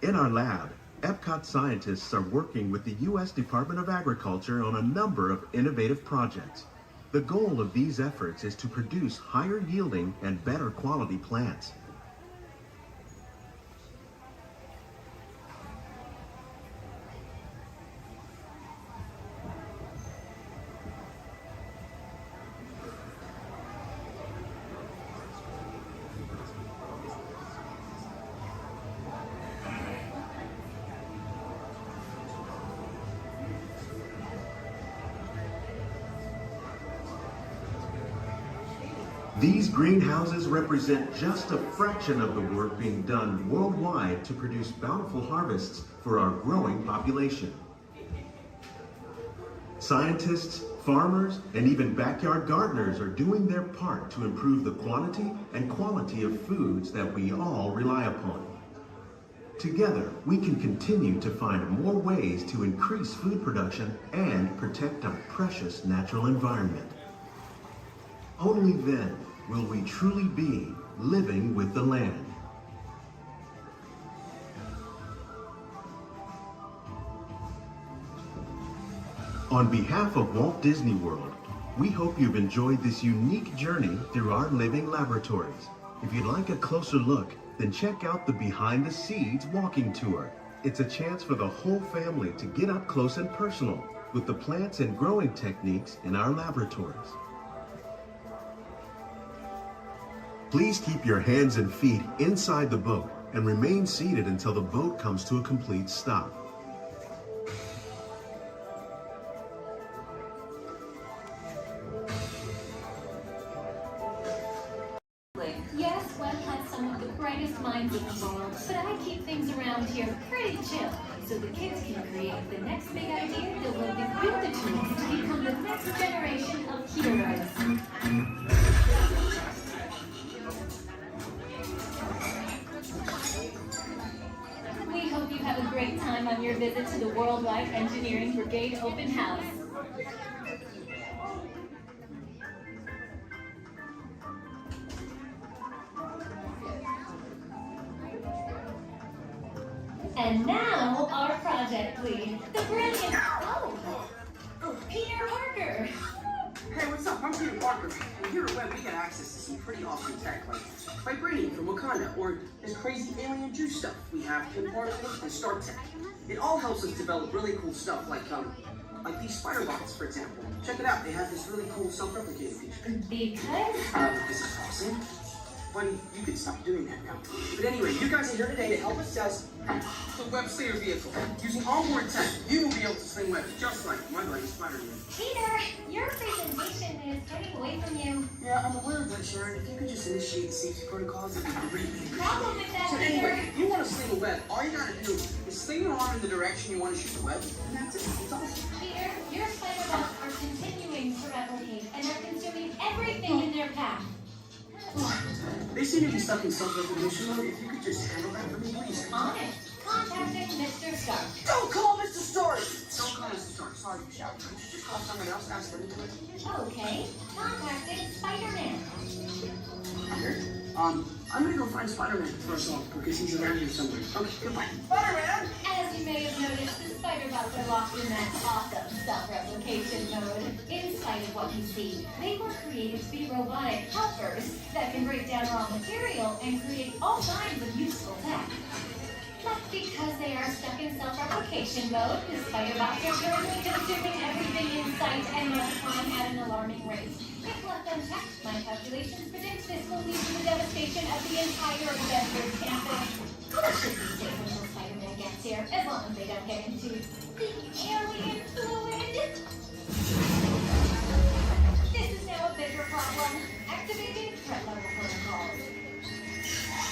In our lab, Epcot scientists are working with the U.S. Department of Agriculture on a number of innovative projects. The goal of these efforts is to produce higher yielding and better quality plants. These greenhouses represent just a fraction of the work being done worldwide to produce bountiful harvests for our growing population. Scientists, farmers, and even backyard gardeners are doing their part to improve the quantity and quality of foods that we all rely upon. Together, we can continue to find more ways to increase food production and protect our precious natural environment. Only then will we truly be living with the land. On behalf of Walt Disney World, we hope you've enjoyed this unique journey through our living laboratories. If you'd like a closer look, then check out the Behind the Seeds walking tour. It's a chance for the whole family to get up close and personal with the plants and growing techniques in our laboratories. Please keep your hands and feet inside the boat and remain seated until the boat comes to a complete stop. Yes, Walt has some of the brightest minds in the world, but I keep things around here pretty chill, so the kids can create the next big idea that will equip the tools to become the next generation of heroes. visit to the Worldwide Engineering Brigade Open House. And now, our project lead, the brilliant, Peter Parker. Hey, what's up? I'm Peter Parker. And here at Web, we get access to some pretty awesome tech, like vibranium from Wakanda, or this crazy alien juice stuff. We have Kim particles and Star Tech. It all helps us develop really cool stuff, like these spider bots, for example. Check it out. They have this really cool self-replicating feature. Because? This is awesome. Buddy, you can stop doing that now. But anyway, you guys are here today to help us test the Web Slayer vehicle. Using onboard tech, you will be able to sling webs just like my buddy Spider-Man. Peter, your presentation is getting away from you. Yeah, I'm aware of that, Sharon. If you could just initiate the safety protocols, it'd be great. Problem with that, So Peter. anyway, if you want to sling a web, all you gotta do is sling your arm in the direction you want to shoot the web, and that's it. It's awesome. Peter, your spider bots are continuing to replicate and are consuming everything in their path. They seem to be stuck in self-replication mode. If you could just handle that for me, please. On it. Contacting Mr. Stark. Don't call Mr. Stark! Don't call Mr. Stark. Sorry, Michelle. Could you just call someone else? Ask them to do it. Okay. Contacting Spider-Man. Here. I'm gonna go find Spider-Man first off, because he's around here somewhere. Okay, goodbye. Spider-Man! As you may have noticed, the spider bots are locked in that awesome self-replication mode. In spite of what you see, they were created to be robotic helpers that can break down raw material and create all kinds of useful tech. But because they are stuck in self-replication mode, the spider bots are currently consuming everything in sight and multiplying at an alarming rate. If left unchecked, my calculations predict this will lead to the devastation of the entire Avengers campus. That should be safe until Spider-Man gets here, as long as they don't get into the alien fluid. This is now a bigger problem. Activating threat level protocols.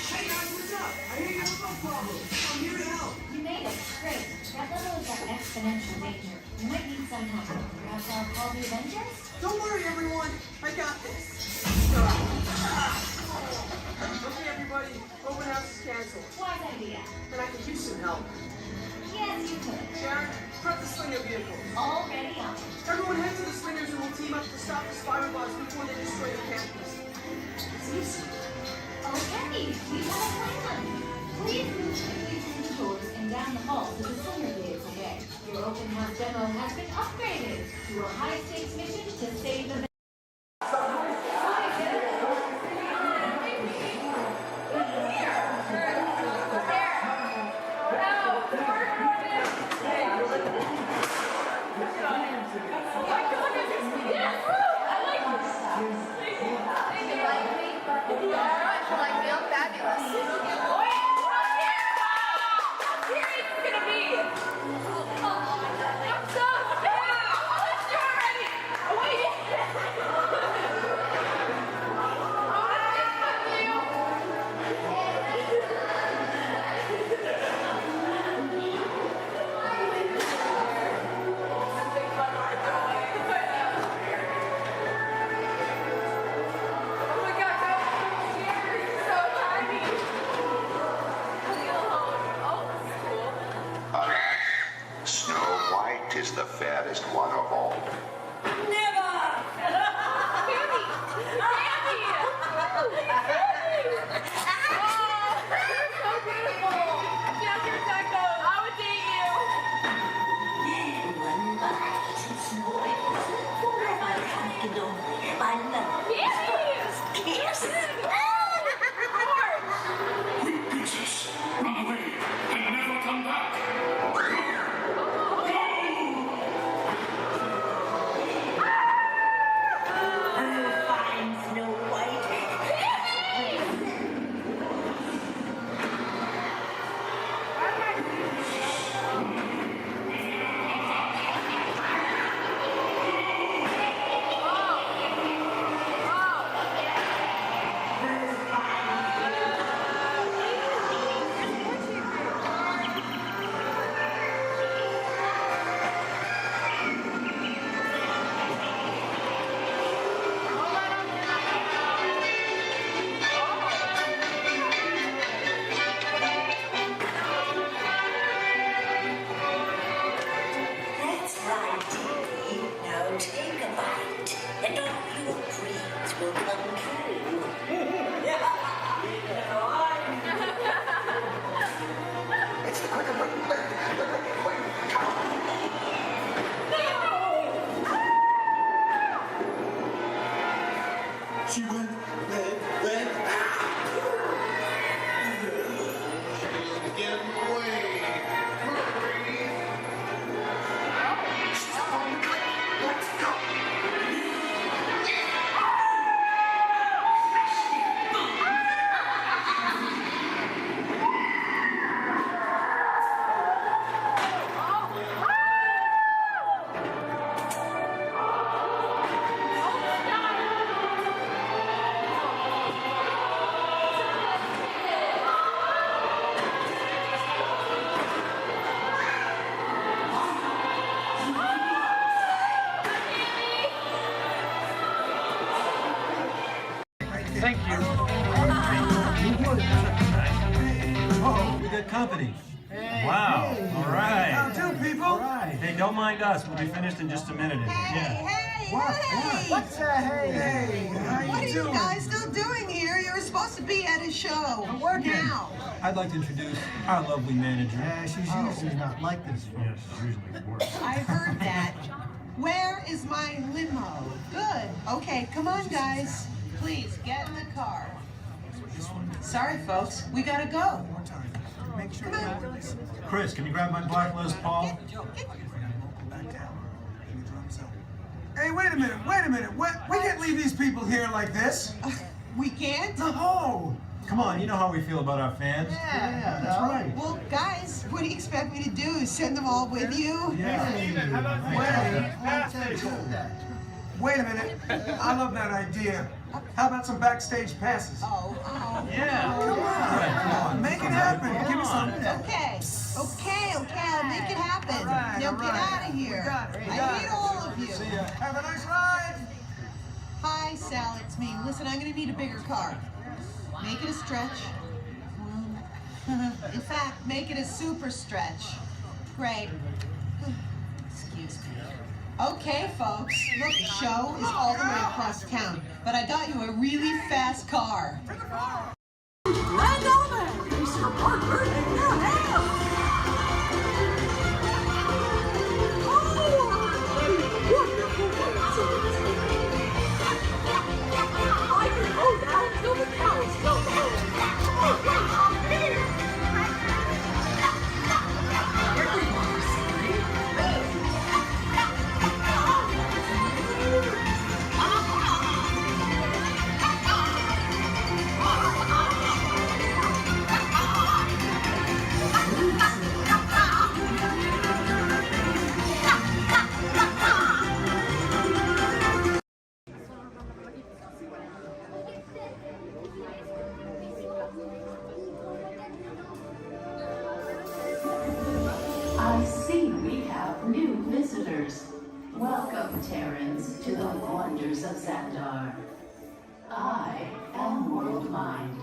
Hey guys, what's up? I hear you have no problem. I'm here to help. You made it. Great. Threat level is at exponential danger. You might need some help. Perhaps I'll call the Avengers? Don't worry, everyone. I got this. Okay, everybody. Open house is canceled. Wise idea. And I could use some help. Yes, you could. Sharon, prep the slinger vehicle. Already on. Everyone head to the slingers and we'll team up to stop the spider bots before they destroy the campus. It's easy. Okay, we have a plan. Please move quickly through the doors and down the hall to the slinger vehicle bay. Your open house demo has been upgraded to a high-stakes mission to save the Wait! She went, She's getting away. Hurry. She's on the way. Let's go. Thank you. Oh, we got company. Wow. All right. How do, people? All right. Hey, don't mind us. We'll be finished in just a minute. What's that? Hey, how What are you you doing? guys still doing here? You're supposed to be at a show. I'm working. Now. I'd like to introduce our lovely manager. Yeah, she's usually not like this. Yes, she's usually worse. I heard that. Where is my limo? Good. Okay, come on, guys. Please, get in the car. Sorry, folks. We gotta go. Make sure Come on. Chris, can you grab my black Les Paul? Hey, wait a minute. We can't leave these people here like this. We can't? No. Come on, you know how we feel about our fans. Yeah, that's right. Well, guys, what do you expect me to do? Send them all with you? Wait a minute. I love that idea. How about some backstage passes? Oh. Yeah. Come on. Make it happen. Give me something. Okay, I'll make it happen. Now get out of here. I hate all of you. See ya. Have a nice ride. Hi, Sal, it's me. Listen, I'm gonna need a bigger car. Make it a stretch. In fact, make it a super stretch. Great. Excuse me. Okay, folks. Look, the show is all the way across town, but I got you a really fast car. Grand Element, Mr. Parker, and your ham. Wonderful coincidence. I can go down till the cows come home. Oh, wait, I'm here. Everyone's sleeping. I see we have new visitors. Welcome, Terrans, to the wonders of Xandar. I am World Mind,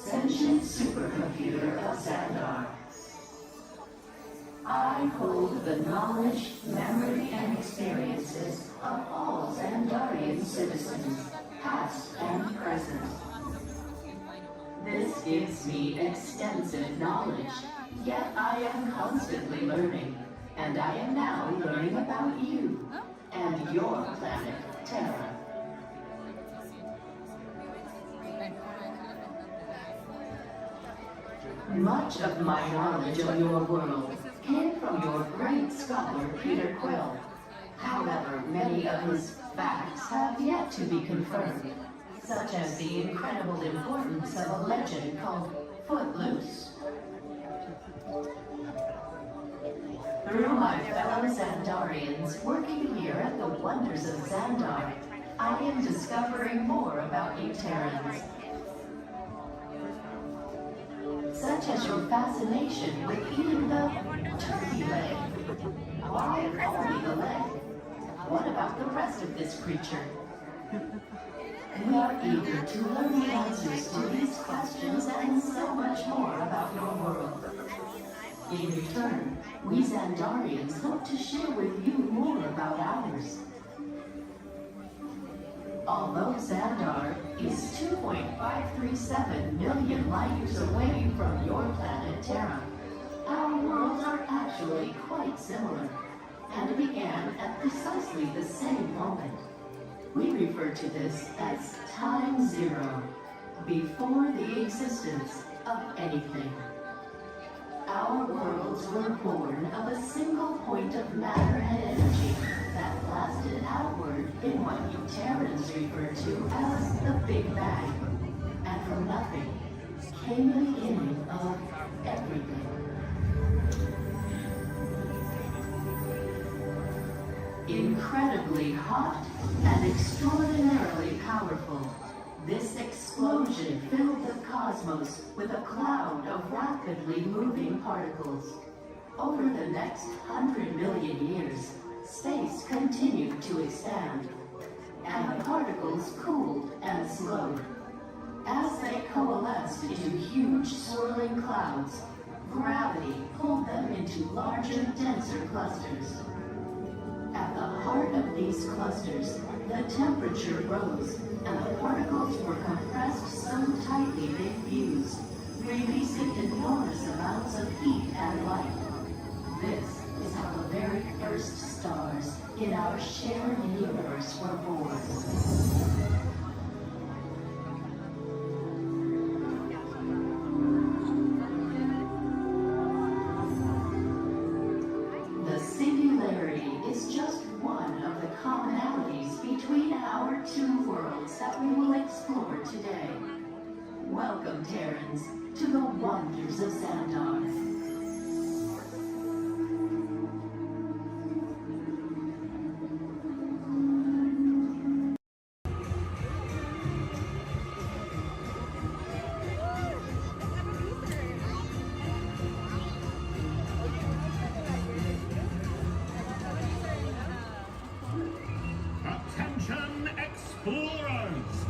sentient supercomputer of Xandar. I hold the knowledge, memory, and experiences of all Xandarian citizens, past and present. This gives me extensive knowledge, yet I am constantly learning, and I am now learning about you and your planet, Terra. Much of my knowledge of your world came from your great scholar, Peter Quill. However, many of his facts have yet to be confirmed, such as the incredible importance of a legend called Footloose. Through my fellow Xandarians working here at the wonders of Xandar, I am discovering more about you Terrans. Such as your fascination with eating the turkey leg. Why only the leg? What about the rest of this creature? We are eager to learn the answers to these questions and so much more about your world. In return, we Xandarians hope to share with you more about ours. Although Xandar is 2.537 million light years away from your planet Terra, our worlds are actually quite similar, and began at precisely the same moment. We refer to this as time zero, before the existence of anything. Our worlds were born of a single point of matter and energy that blasted outward in what you Terrans refer to as the Big Bang. And from nothing came the beginning of everything. Incredibly hot and extraordinarily powerful, this explosion filled the cosmos with a cloud of rapidly moving particles. Over the next 100 million years, space continued to expand, and the particles cooled and slowed. As they coalesced into huge swirling clouds, gravity pulled them into larger, denser clusters. At the heart of these clusters, the temperature rose, and the particles were compressed so tightly they fused, releasing enormous amounts of heat and light. This is how the very first stars in our shared universe were born. The singularity is just one of the commonalities between our two worlds that we will explore today. Welcome, Terrans, to the wonders of Xandar. Attention explorers!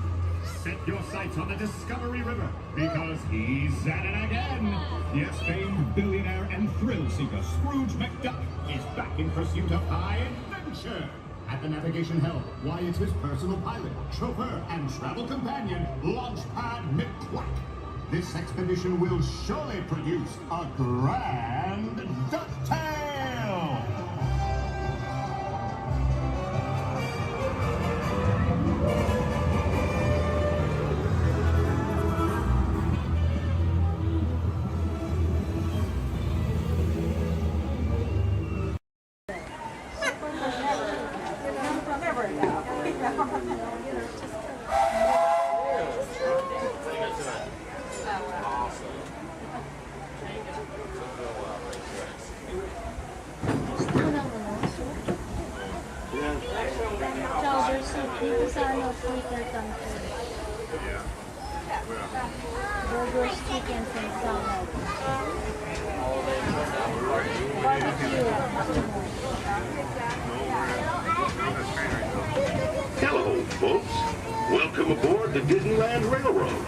Set your sights on the Discovery River, because he's at it again! Yes, famed billionaire and thrill seeker Scrooge McDuck is back in pursuit of high adventure! At the navigation helm, why, it's his personal pilot, chauffeur, and travel companion, Launchpad McQuack. This expedition will surely produce a grand ducktail! Burgers, chicken, and salad. Barbecue. Hello, folks. Welcome aboard the Disneyland Railroad.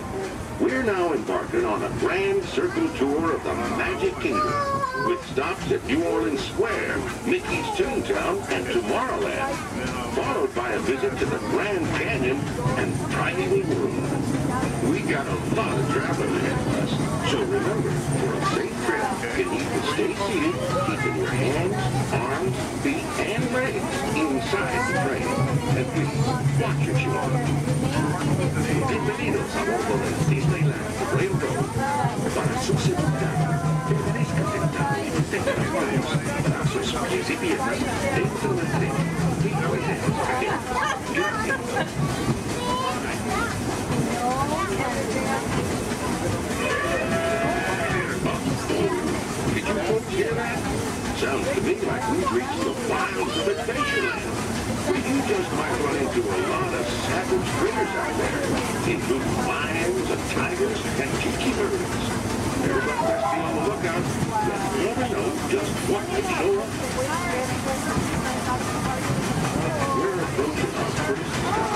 We're now embarking on a grand circle tour of the Magic Kingdom, with stops at New Orleans Square, Mickey's Toontown, and Tomorrowland, followed by a visit to the Grand Canyon and Tiny World. We got a lot of traveling ahead of us, so remember, for a safe trip, you need to stay seated, keeping your hands, arms, feet, and legs inside the train. And please, watch your shoulder. Bienvenidos a bordo del Disneyland Railroad. Para su seguridad, permanezca sentado y mantenga las manos, brazos, pies y piernas dentro del tren. Keep your hands in. Gracias. Did you folks hear that? Sounds to me like we've reached the wilds of Adventureland. You just might run into a lot of savage critters out there, including lions and tigers and tiki birds. Everybody must be on the lookout. You never know just what could show up. We're approaching our first stop.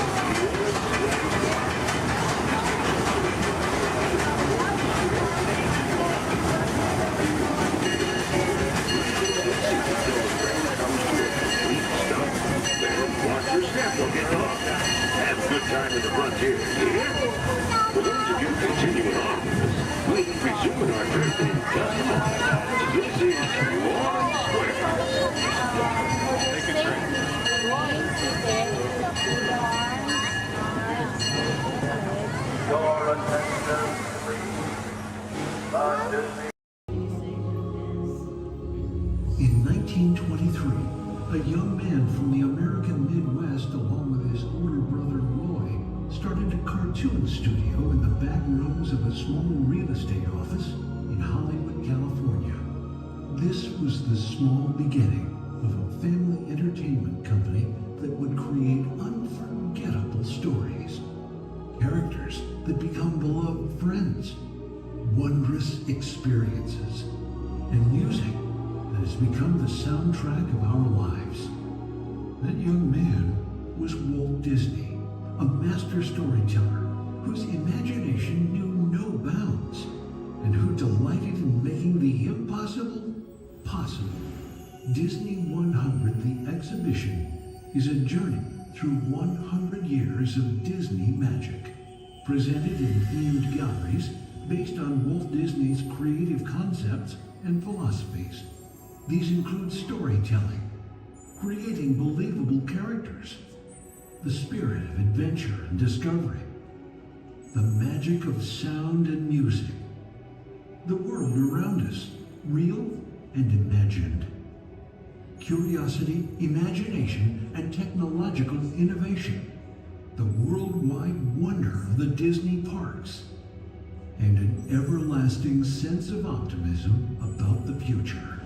Watch your step, don't get off. Have a good time at the frontier, yeah? For those of you continuing on with us, we'll be resuming our trip in just a moment. This is New Orleans Square. Take a drink. cartoon studio in the back rooms of a small real estate office in Hollywood, California. This was the small beginning of a family entertainment company that would create unforgettable stories, characters that become beloved friends, wondrous experiences, and music that has become the soundtrack of our lives. That young man was Walt Disney, a master storyteller whose imagination knew no bounds and who delighted in making the impossible possible. Disney 100, the exhibition, is a journey through 100 years of Disney magic, presented in themed galleries based on Walt Disney's creative concepts and philosophies. These include storytelling, creating believable characters, the spirit of adventure and discovery, the magic of sound and music, the world around us, real and imagined, curiosity, imagination, and technological innovation, the worldwide wonder of the Disney parks, and an everlasting sense of optimism about the future.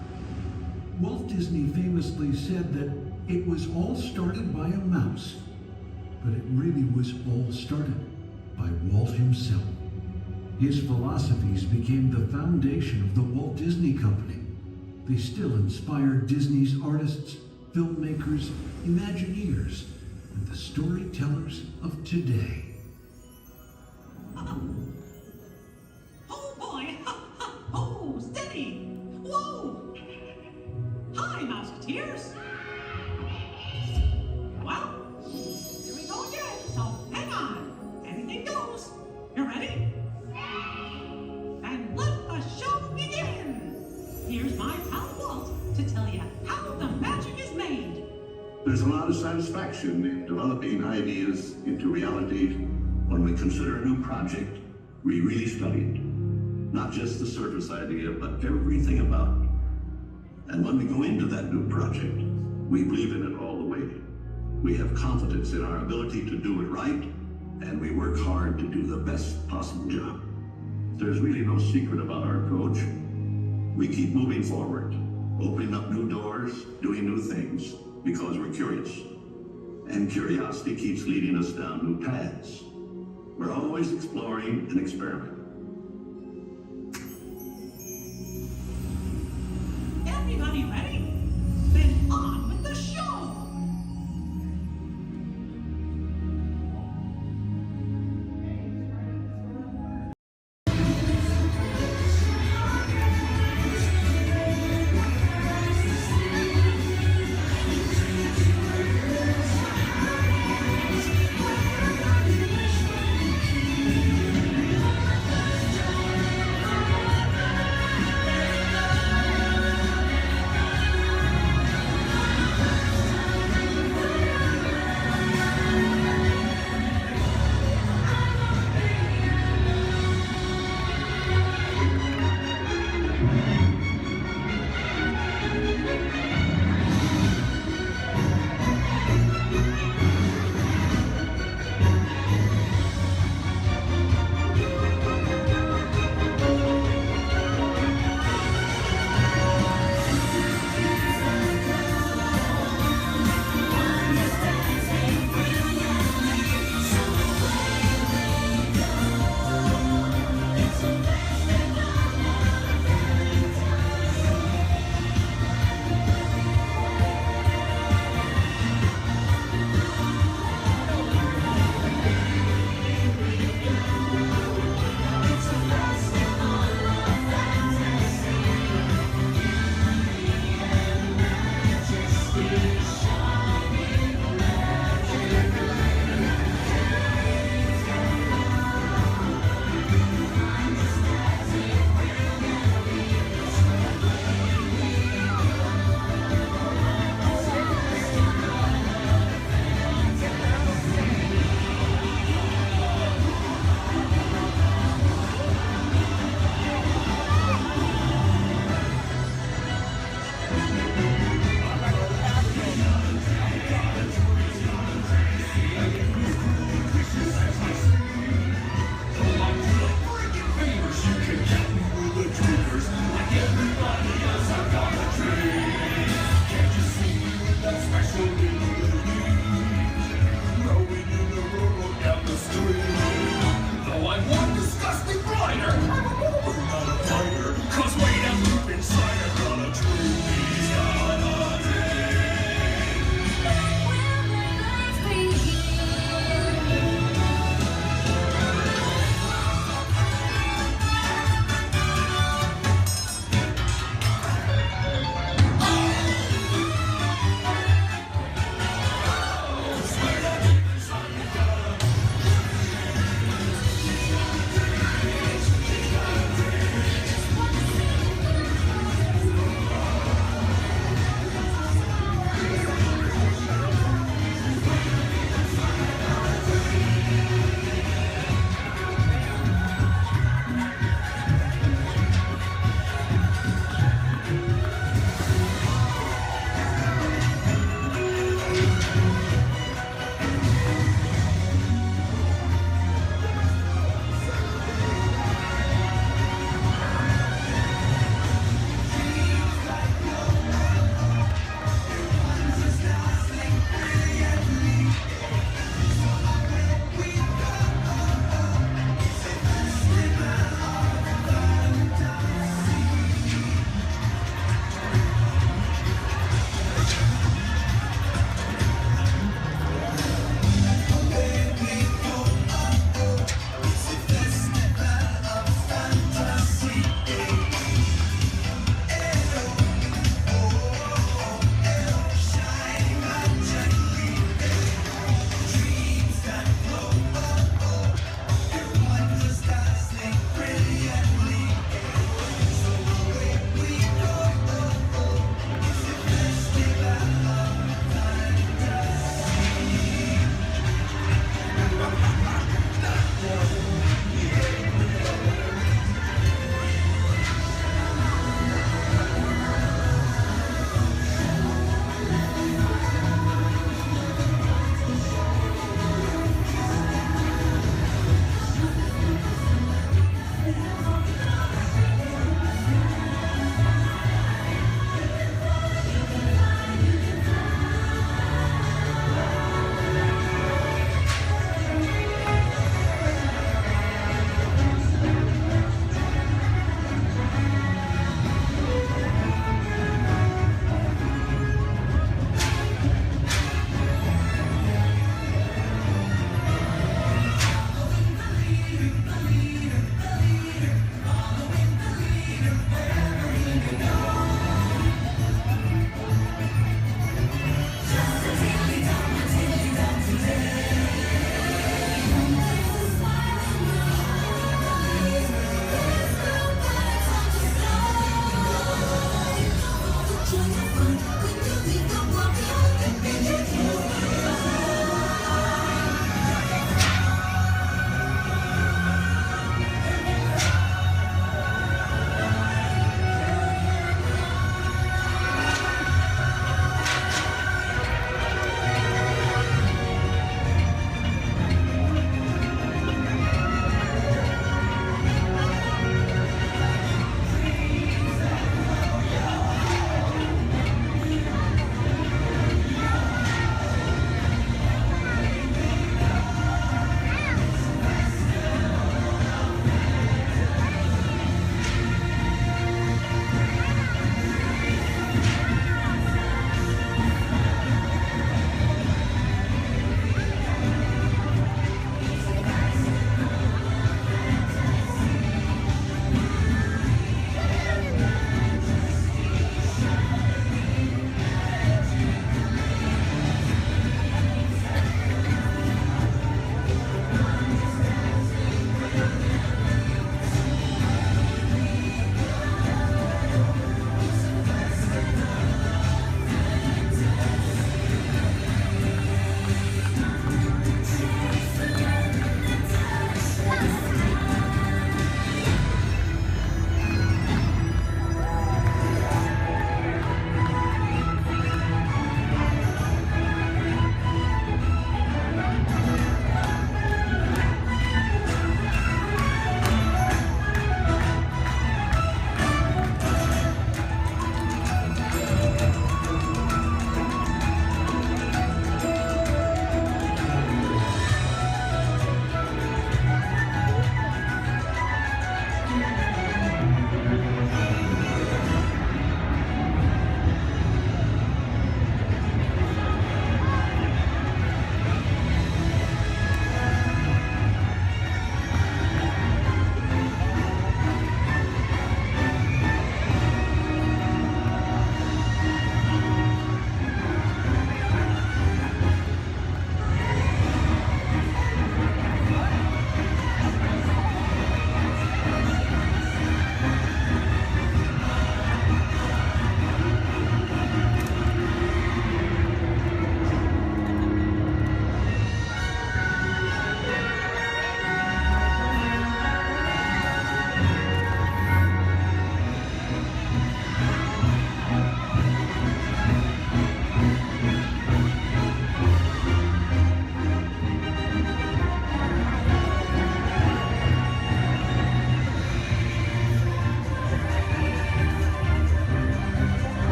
Walt Disney famously said that it was all started by a mouse, but it really was all started by Walt himself. His philosophies became the foundation of the Walt Disney Company. They still inspire Disney's artists, filmmakers, Imagineers, and the storytellers of today. Oh boy! Oh, steady! Whoa! Hi, Mouseketeers! Well, here we go again, so hang on. Anything goes. You ready? And let the show begin! Here's my pal Walt to tell you how the magic is made. There's a lot of satisfaction in developing ideas into reality when we consider a new project we really studied. Not just the surface idea, but everything about it. And when we go into that new project, we believe in it all the way. We have confidence in our ability to do it right, and we work hard to do the best possible job. There's really no secret about our approach. We keep moving forward, opening up new doors, doing new things, because we're curious. And curiosity keeps leading us down new paths. We're always exploring and experimenting. Everybody ready? Then on with the show!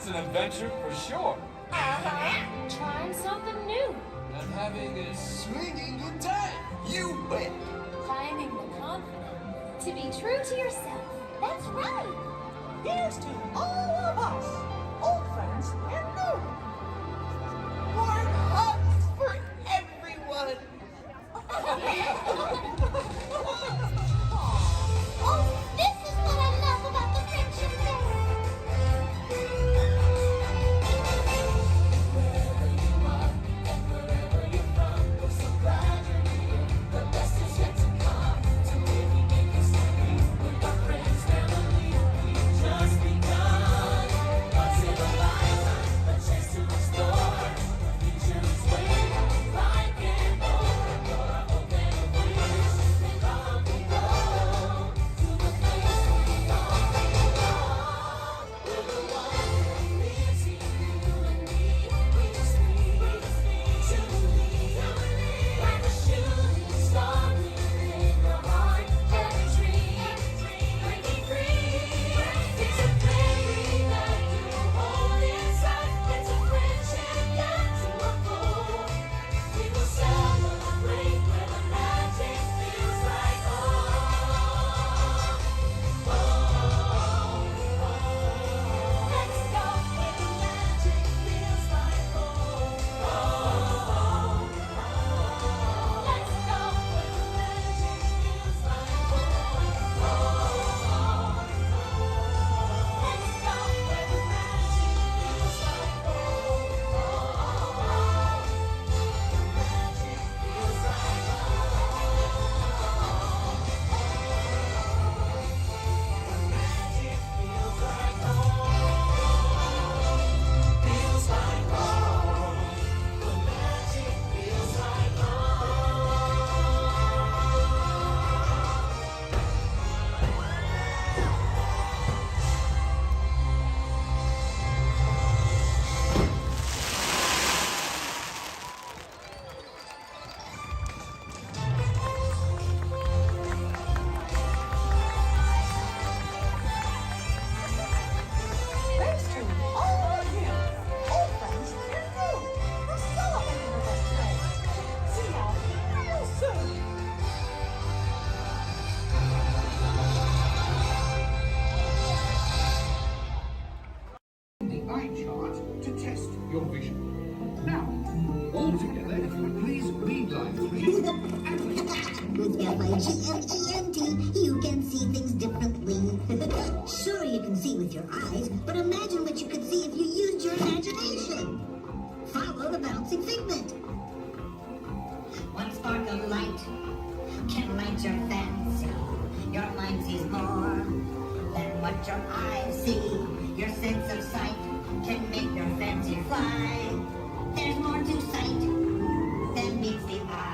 That's an adventure for sure. Trying something new. And having a swinging good time. You bet. Finding the confidence to be true to yourself. That's right. Here's to all of us, old friends and new. Warm hugs for everyone. Oh, this is what I love about the friendship fair. Wherever you are and wherever you're from, we're so glad you're here. The best is yet to come. So here we make history with our friends, family. We've just begun. Once in a lifetime, a chance to explore. The future is waiting, like an open door. Open wish, and off we go to the place we all belong. We're the ones missing you and me. We just need to believe, like a shooting star within your heart. Every dream, breaking free. It's a baby that you hold inside. It's a friendship that to unfold. We will celebrate where the magic feels like home. Let's go where the magic feels like home. Let's go where the magic feels like home. Let's go where the magic feels like home. Feels like home. The magic feels like Thanks to all of you, old friends and new, for celebrating with us today. See y'all real soon. The eye chart to test your vision. Now, all together, if you would please read line 3 and With F-I-G-M-E-N-T, you can see things differently. Sure, you can see with your eyes, but imagine what you could see if you used your imagination. Follow the bouncing figment. One spark of light can light your fancy. Your mind sees more than what your eyes see. Your sense of sight can make your fancy fly. There's more to sight than meets the eye.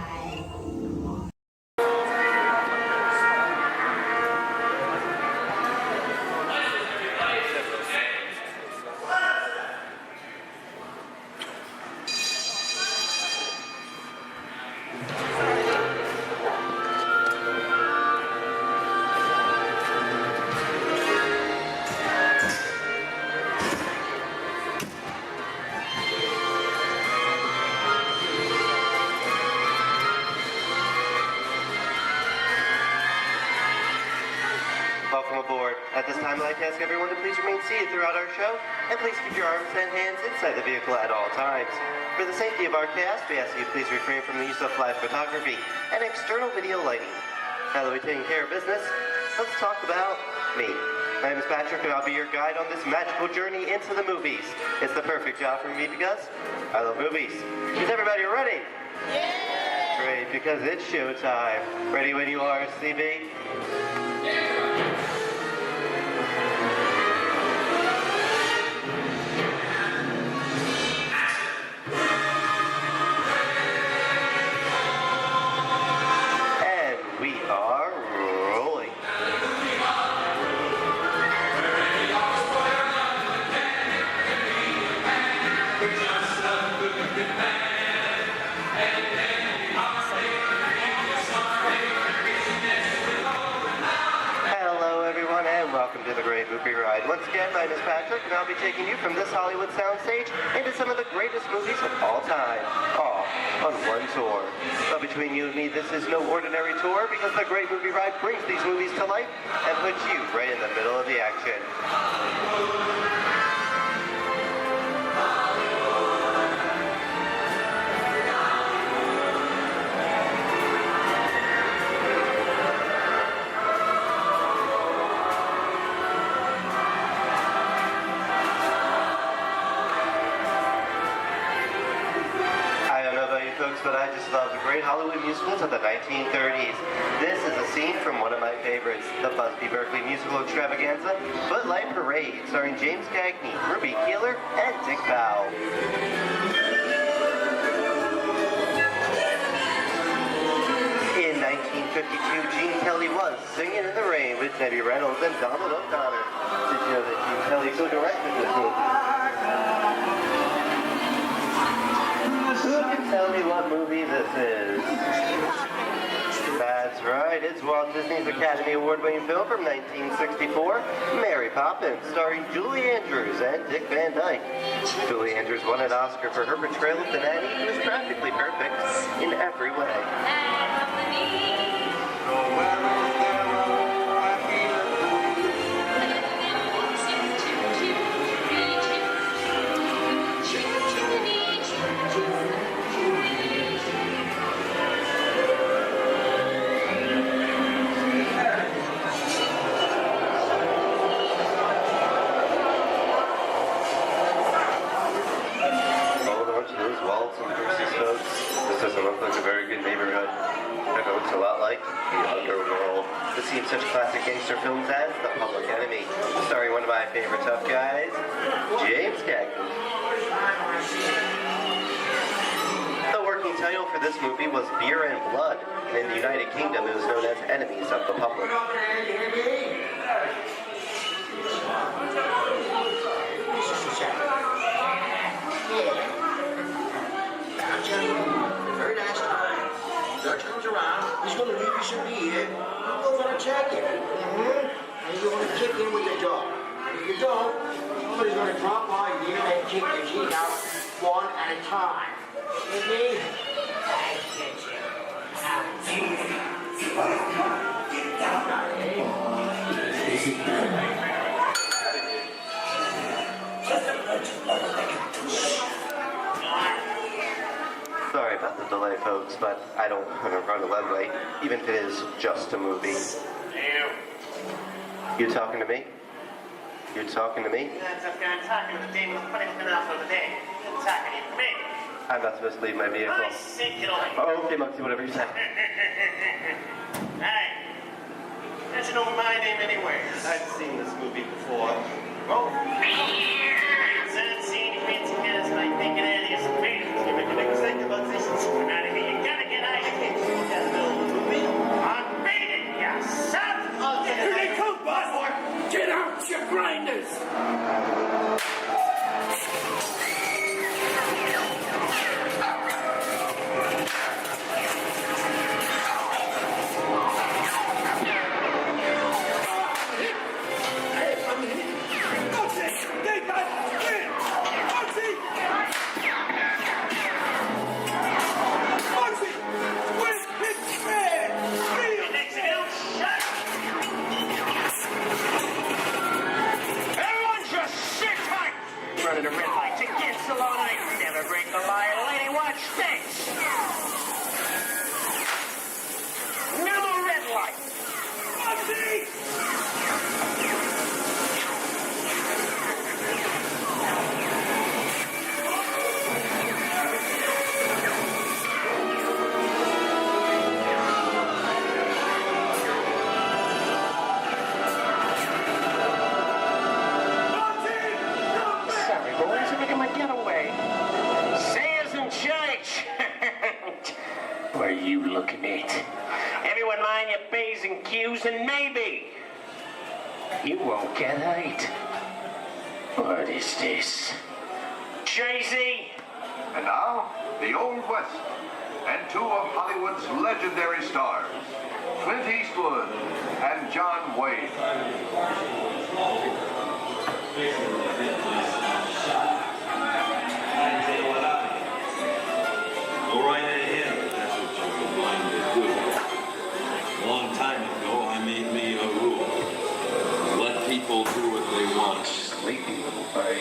Welcome aboard. At this time, I'd like to ask everyone to please remain seated throughout our show, and please keep your arms and hands inside the vehicle at all times. For the safety of our cast, we ask you please refrain from the use of flash photography and external video lighting. Now that we've taken care of business, let's talk about me. My name is Patrick, and I'll be your guide on this magical journey into the movies. It's the perfect job for me because I love movies. Is everybody ready? Yeah! Great, because it's showtime. Ready when you are, CB? be taking you from this Hollywood soundstage into some of the greatest movies of all time, all on one tour. But between you and me, this is no ordinary tour because the Great Movie Ride brings these movies to life and puts you right in the middle of the action. But I just love the great Hollywood musicals of the 1930s. This is a scene from one of my favorites, the Busby Berkeley musical extravaganza, Footlight Parade, starring James Cagney, Ruby Keeler, and Dick Powell. In 1952, Gene Kelly was Singing in the Rain with Debbie Reynolds and Donald O'Connor. Did you know that Gene Kelly co-directed this movie? Who can tell me what movie this is? That's right, it's Walt Disney's Academy Award-winning film from 1964, Mary Poppins, starring Julie Andrews and Dick Van Dyke. Julie Andrews won an Oscar for her portrayal of the nanny, who is practically perfect in every way. Such classic gangster films as The Public Enemy, starring one of my favorite tough guys, James Cagney. The working title for this movie was Beer and Blood, and in the United Kingdom it was known as Enemies of the Public. Very nice time. Dutch comes around, he's gonna leave you some beer. Go for a jacket. And you're gonna kick in with the dog. If you don't, somebody's gonna drop by here and kick your teeth out one at a time. With me? I get Sorry about the delay, folks, but I don't want to run a red light, even if it is just a movie. You talking to me? You talking to me? That's okay, I'm talking to the demon punishment out for the day. You're talking to me. I'm not supposed to leave my vehicle. I see, get away. Oh, okay, Monkey, whatever you say. Hey, how'd you know my name anyway? I've seen this movie before. Oh, it's that scene you made to get us by thinking out of your space. You make a big mistake about this and screwing out of here. You gotta get out of here. You can't that middle of the movie. I'm beating you, son! Here they come, boss! Get out, you grinders! Running a red light against the law night. Never break the law, lady. Watch this. No more red light. What are you looking at? Everyone mind your P's and Q's, and maybe you won't get hurt. What is this? Jay-Z? And now, the Old West, and two of Hollywood's legendary stars, Clint Eastwood and John Wayne. sleepy little thing.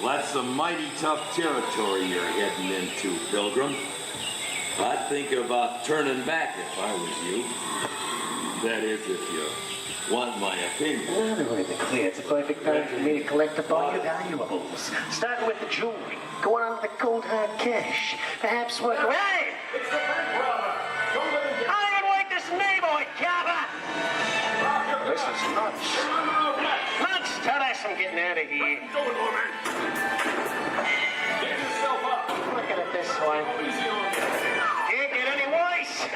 Well, that's some mighty tough territory you're heading into, Pilgrim. I'd think about turning back if I was you. That is, if you want my opinion. Well, to make it clear, it's a perfect time for me to collect up all your valuables. Starting with the jewelry, going on to the cold hard cash. Perhaps work around. Hey! It's the bank robber. Don't let him get... I don't like this neighborhood, Cabba! This is nuts. Nuts! Tell us I'm getting out of here. What are you doing, woman? Get yourself up. Looking at this one. Easy on me. Can't get any worse.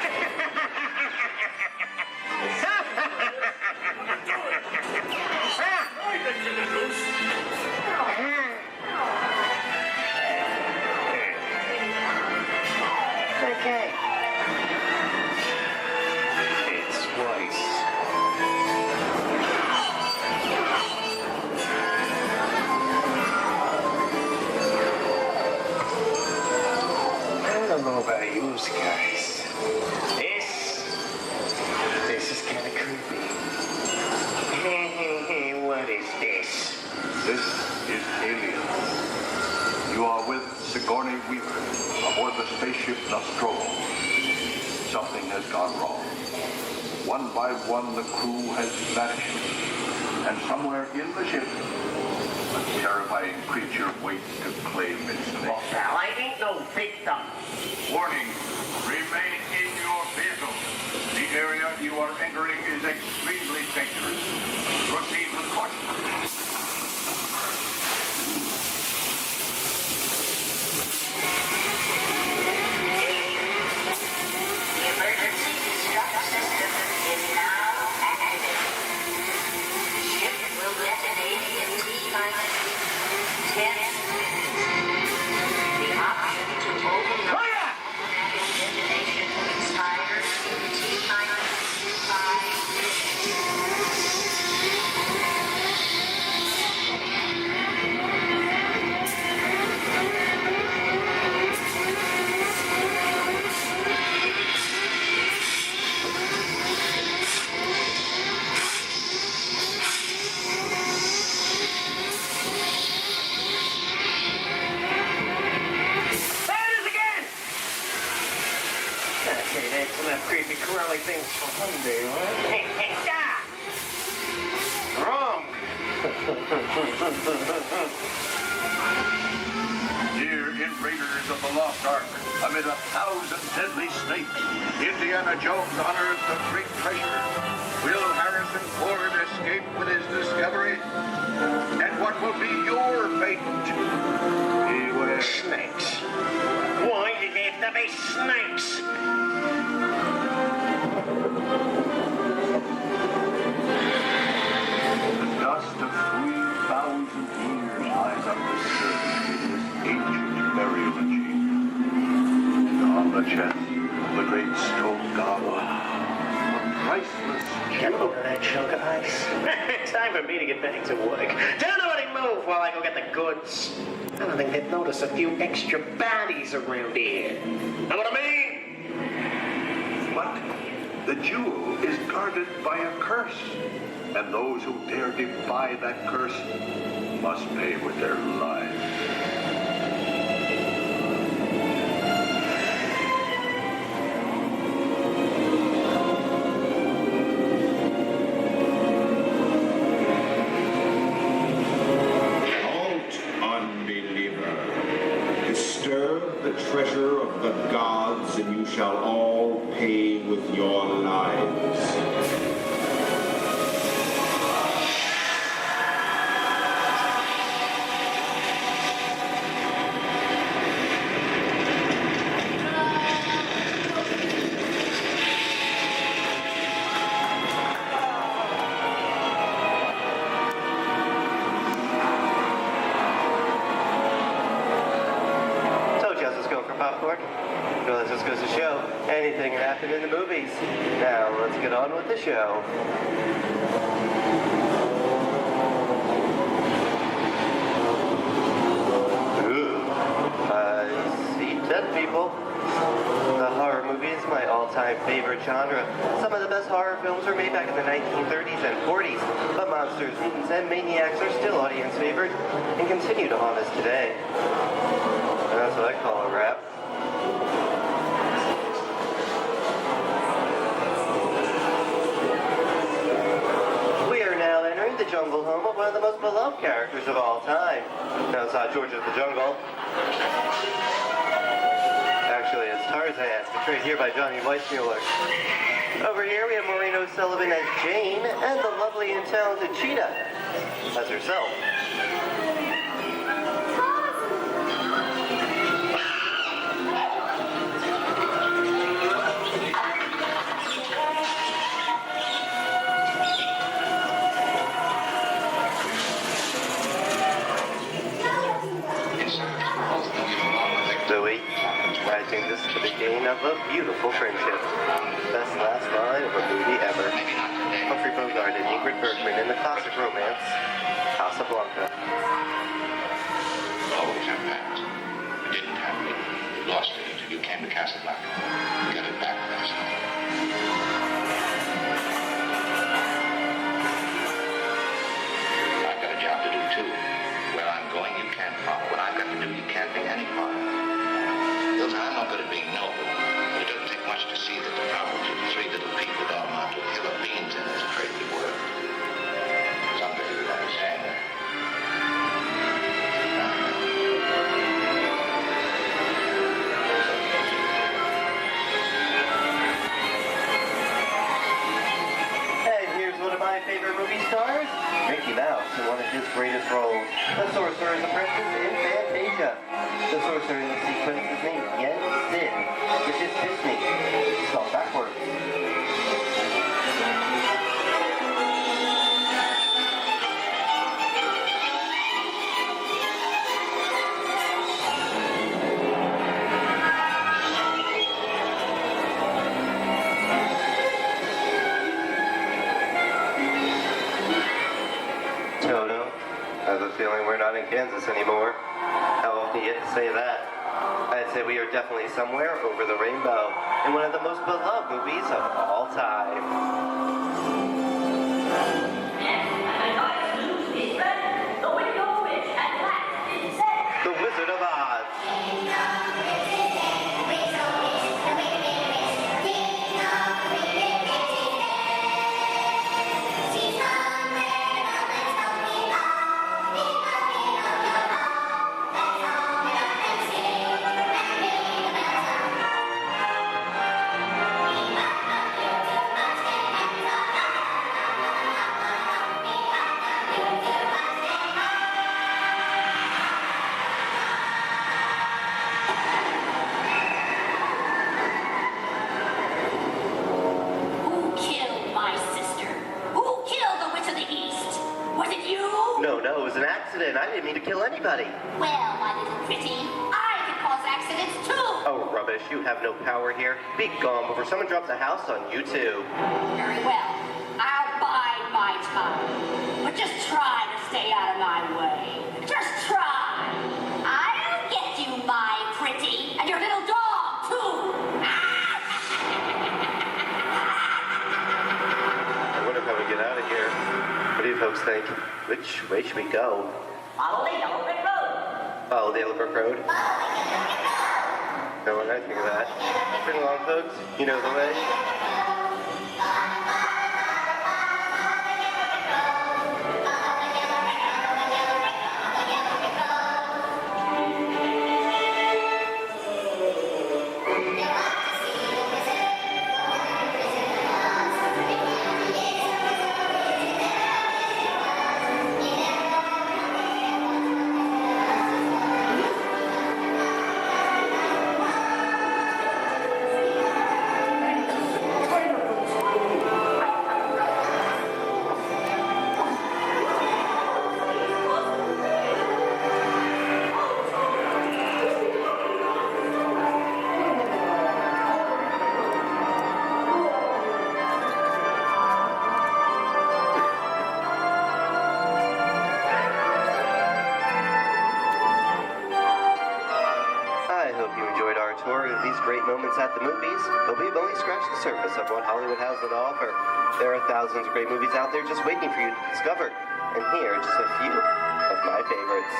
I think you're the goose. Okay. It's twice. I don't know about you guys. This is kind of creepy. What is this? This is Alien. You are with Sigourney Weaver aboard the spaceship Nostromo. Something has gone wrong. One by one, the crew has vanished. And somewhere in the ship, a terrifying creature waits to claim its name. Well, I ain't no victim. Warning, remain in your vehicle. The area you are entering is extremely dangerous. Proceed with caution. Emergency destruct system is now activated. Ship will detonate in T-minus 10. The option to override automatic detonation expires in T-minus 5 minutes. Okay, that's enough creepy crawly things for one day, right? Wrong. Here in Raiders of the Lost Ark, amid 1,000 deadly snakes, Indiana Jones unearthed a great treasure. Will Harrison Ford escape with his discovery? And what will be your fate? Beware. Snakes. Why did they have to be snakes? The dust of 3,000 years lies on the surface in this ancient burial chamber. And on the chest of the great stone goblet, a priceless Get jewel. over that chunk of ice. Time for me to get back to work. Don't nobody move while I go get the goods. I don't think they'd notice a few extra bodies around here. Know what I mean? But the jewel is guarded by a curse. And those who dare defy that curse must pay with their lives. Disturb the treasure of the gods, and you shall all pay with your lives. Popcorn. So this just goes to show anything can happen in the movies. Now let's get on with the show. Ooh, I see dead people. The horror movie is my all-time my favorite genre. Some of the best horror films were made back in the 1930s and 40s, but monsters, mutants, and maniacs are still audience favorite and continue to haunt us today. And that's what I call a wrap. We are now entering the jungle home of one of the most beloved characters of all time. No, it's not George of the Jungle. Actually, it's Tarzan, portrayed here by Johnny Weissmuller. Over here, we have Maureen O'Sullivan as Jane, and the lovely and talented Cheetah as herself. Louis, I think this is the beginning of a beautiful friendship. Best last line of a movie ever. Humphrey Bogart and Ingrid Bergman in the classic romance, Casablanca. Always have that. You didn't have it. You lost it until you came to Casablanca. You got it back last night. I've got a job to do too. Where I'm going, you can't follow. What I've got to do, you can't be any part of. Hilton, I'm no good at being noble, but it doesn't take much to see that the problems of three little people don't amount to a hill of beans in this crazy world. Someday you'll understand that. And here's one of my favorite movie stars, Mickey Mouse, in one of his greatest roles, the Sorcerer's Apprentice in Fantasia. The sorcerer in the sequence is named Yen Sid, which is Disney, spelled backwards. Toto, I have a feeling we're not in Kansas anymore. How often do you get to say that? I'd say we are definitely somewhere over the rainbow in one of the most beloved movies of all time. The Wizard of Oz. Who killed my sister? Who killed the Witch of the East? Was it you? No, it was an accident. I didn't mean to kill anybody. Well, my little pretty, I can cause accidents too. Oh, rubbish. You have no power here. Be gone before someone drops a house on you, too. Very well. I'll bide my time. But just try to stay out of my way. Just try. I'll get you, my pretty, and your little dog, too. I wonder how we get out of here. What do you folks think? Which way should we go? Follow the yellow brick road. Follow the Yellow Brick Road? No one I think of that. Bring along, folks. You know the way. tour of these great moments at the movies, but we've only scratched the surface of what Hollywood has to offer. There are thousands of great movies out there just waiting for you to discover. And here are just a few of my favorites.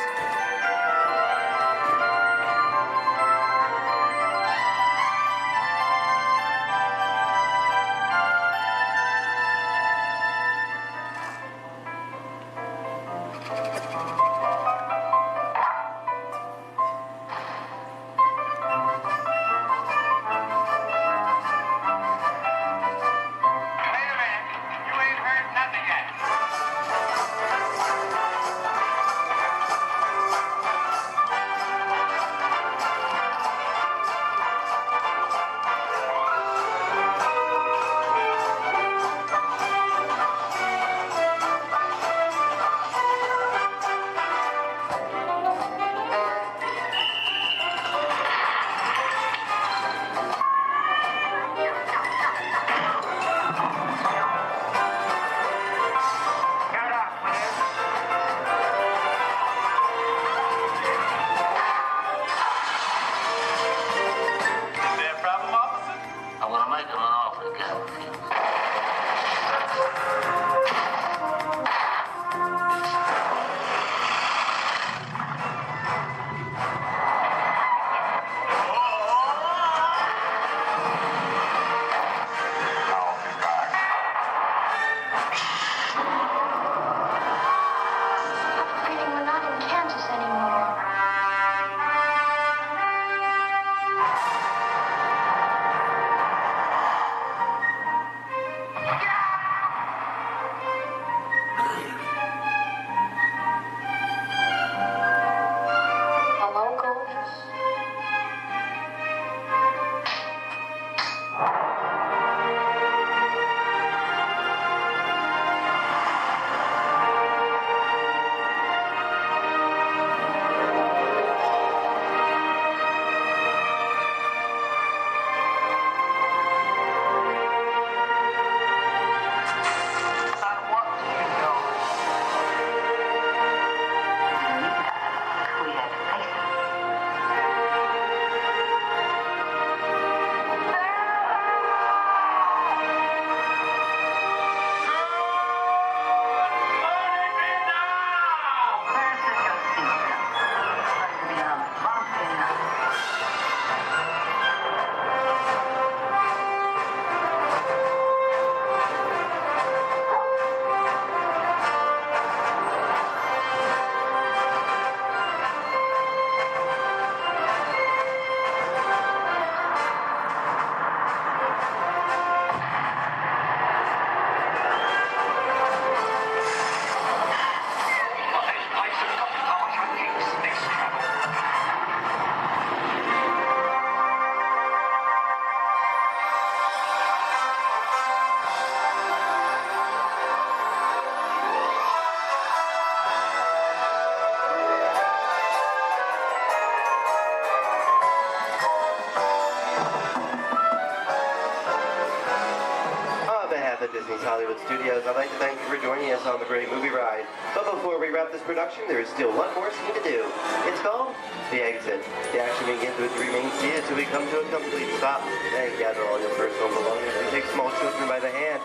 Disney's Hollywood Studios, I'd like to thank you for joining us on the Great Movie Ride. But before we wrap this production, there is still one more scene to do. It's called The Exit. The action begins with three main scenes until we come to a complete stop. Then gather all your personal belongings and take small children by the hand.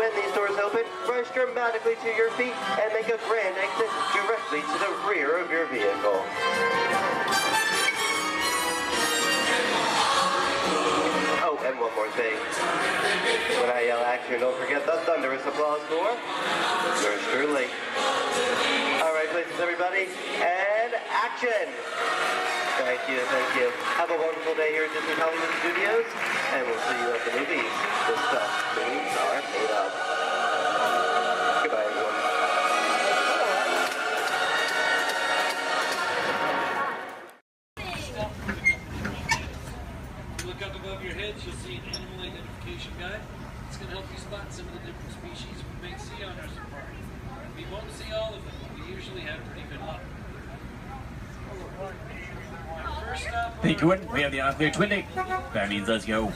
When these doors open, rush dramatically to your feet and make a grand exit directly to the rear of your vehicle. Oh, and one more thing. When I yell action, don't forget the thunderous applause for yours truly. All right, places, everybody, and action! Thank you, thank you. Have a wonderful day here at Disney Hollywood Studios, and we'll see you at the movies. The stuff movies are made of. Goodbye, everyone. Look up above your heads, you'll see an animal identification guide. It's going to help you spot some of the different species we may see on our safari. We won't see all of them, but we usually have pretty good luck. First up, Hey, Gordon, we have the off-clear twin day. That means let's go.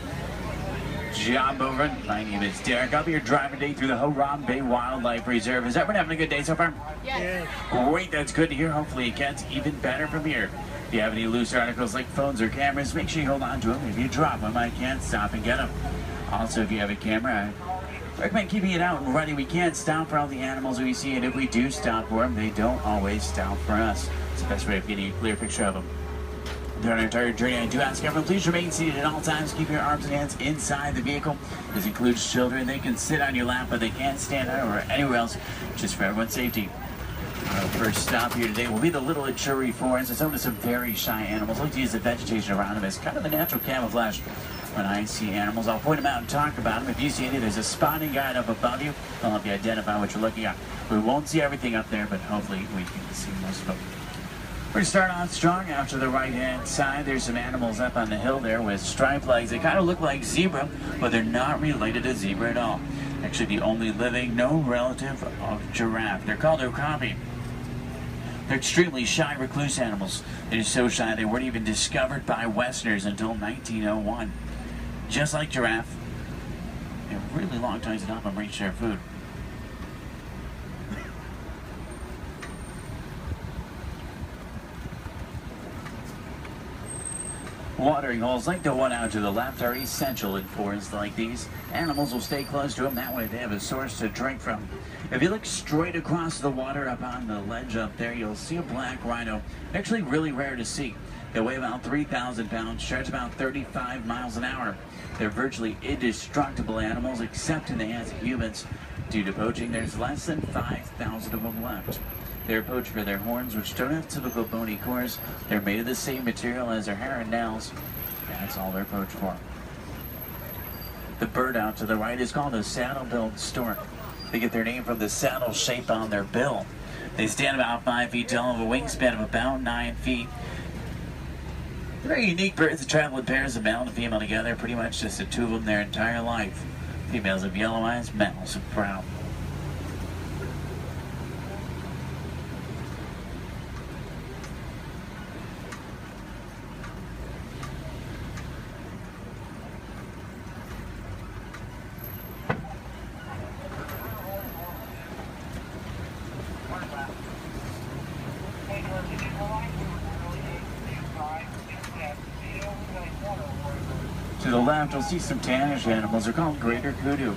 Job over. My name is Derek. I'll be your driver today through the Harambe Wildlife Reserve. Is everyone having a good day so far? Yes. Great, that's good to hear. Hopefully it gets even better from here. If you have any loose articles like phones or cameras, make sure you hold on to them. If you drop them, I can't stop and get them. Also, if you have a camera, I recommend keeping it out and ready. We can't stop for all the animals we see, and if we do stop for them, they don't always stop for us. It's the best way of getting a clear picture of them. During our entire journey, I do ask everyone, please remain seated at all times. Keep your arms and hands inside the vehicle. This includes children. They can sit on your lap, but they can't stand out or anywhere else, just for everyone's safety. Our first stop here today will be the Little Ituri Forest. It's home to some very shy animals. I like to use the vegetation around them as kind of a natural camouflage. When I see animals, I'll point them out and talk about them. If you see any, there's a spotting guide up above you. I'll help you identify what you're looking at. We won't see everything up there, but hopefully we can see most of them. We're going to start on strong out to the right-hand side. There's some animals up on the hill there with striped legs. They kind of look like zebra, but they're not related to zebra at all. Actually, the only living, no relative of giraffe. They're called okapi. They're extremely shy, recluse animals. They're so shy they weren't even discovered by Westerners until 1901. Just like giraffe, they have really long tongues to help them reach their food. Watering holes like the one out to the left are essential in forests like these. Animals will stay close to them, that way they have a source to drink from. If you look straight across the water up on the ledge up there, you'll see a black rhino. Actually really rare to see. They weigh about 3,000 pounds, charge about 35 miles an hour. They're virtually indestructible animals except in the hands of humans. Due to poaching, there's less than 5,000 of them left. They're poached for their horns, which don't have typical bony cores. They're made of the same material as their hair and nails. That's all they're poached for. The bird out to the right is called a saddle-billed stork. They get their name from the saddle shape on their bill. They stand about 5 feet tall, have a wingspan of about 9 feet. They're very unique birds that travel in pairs of male and female together, pretty much just the two of them their entire life. Females have yellow eyes, males have brown. To the left, you'll see some tannish animals. They're called greater kudu.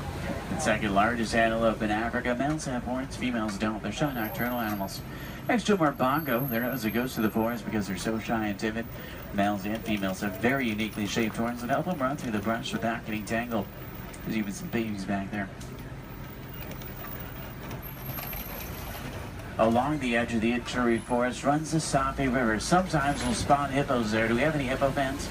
The second largest antelope in Africa. Males have horns, females don't. They're shy nocturnal animals. Next to them are bongo. They're known as the ghosts of the forest because they're so shy and timid. Males and females have very uniquely shaped horns that help them run through the brush without getting tangled. There's even some babies back there. Along the edge of the Ituri Forest runs the Sape River. Sometimes we'll spawn hippos there. Do we have any hippo fans?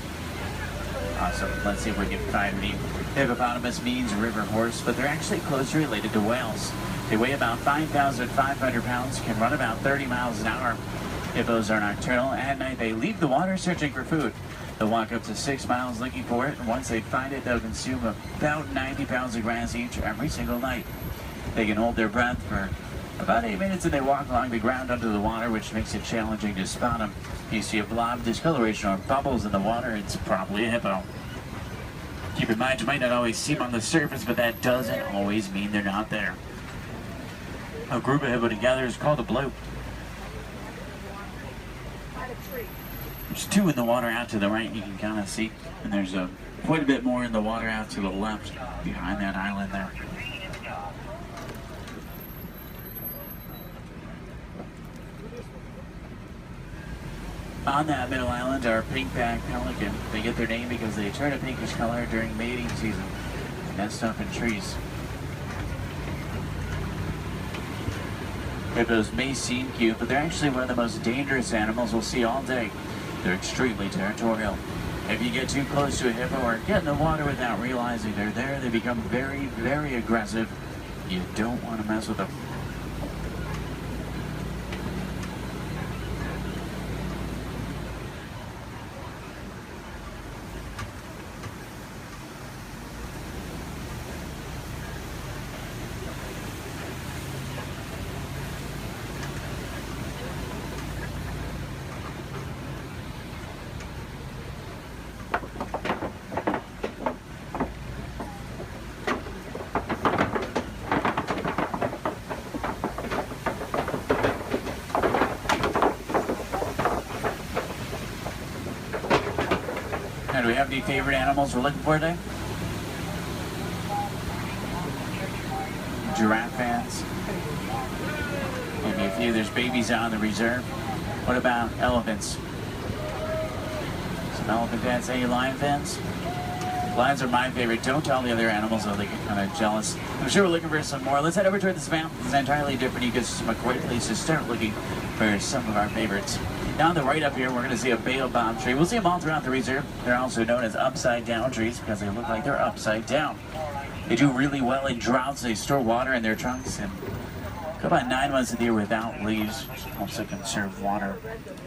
Awesome. Let's see if we can find any. Hippopotamus means river horse, but they're actually closely related to whales. They weigh about 5,500 pounds, can run about 30 miles an hour. Hippos are nocturnal. At night, they leave the water searching for food. They'll walk up to 6 miles looking for it, and once they find it, they'll consume about 90 pounds of grass each every single night. They can hold their breath for about 8 minutes, and they walk along the ground under the water, which makes it challenging to spot them. If you see a blob, discoloration, or bubbles in the water, it's probably a hippo. Keep in mind, you might not always see them on the surface, but that doesn't always mean they're not there. A group of hippo together is called a bloop. There's two in the water out to the right, you can kind of see, and there's quite a bit more in the water out to the left behind that island there. On that middle island are pink-backed pelican. They get their name because they turn a pinkish color during mating season. They nest up in trees. Hippos may seem cute, but they're actually one of the most dangerous animals we'll see all day. They're extremely territorial. If you get too close to a hippo or get in the water without realizing they're there, they become very, very aggressive. You don't want to mess with them. And do we have any favorite animals we're looking for today? Giraffe fans. Maybe a few. There's babies out on the reserve. What about elephants? Some elephant fans. Any lion fans? Lions are my favorite. Don't tell the other animals, though they get kind of jealous. I'm sure we're looking for some more. Let's head over toward this map. It's an entirely different ecosystem. A great place to start looking for some of our favorites. Now on the right up here, we're going to see a baobab tree. We'll see them all throughout the reserve. They're also known as upside down trees because they look like they're upside down. They do really well in droughts. They store water in their trunks and go about 9 months of the year without leaves, which helps to conserve water.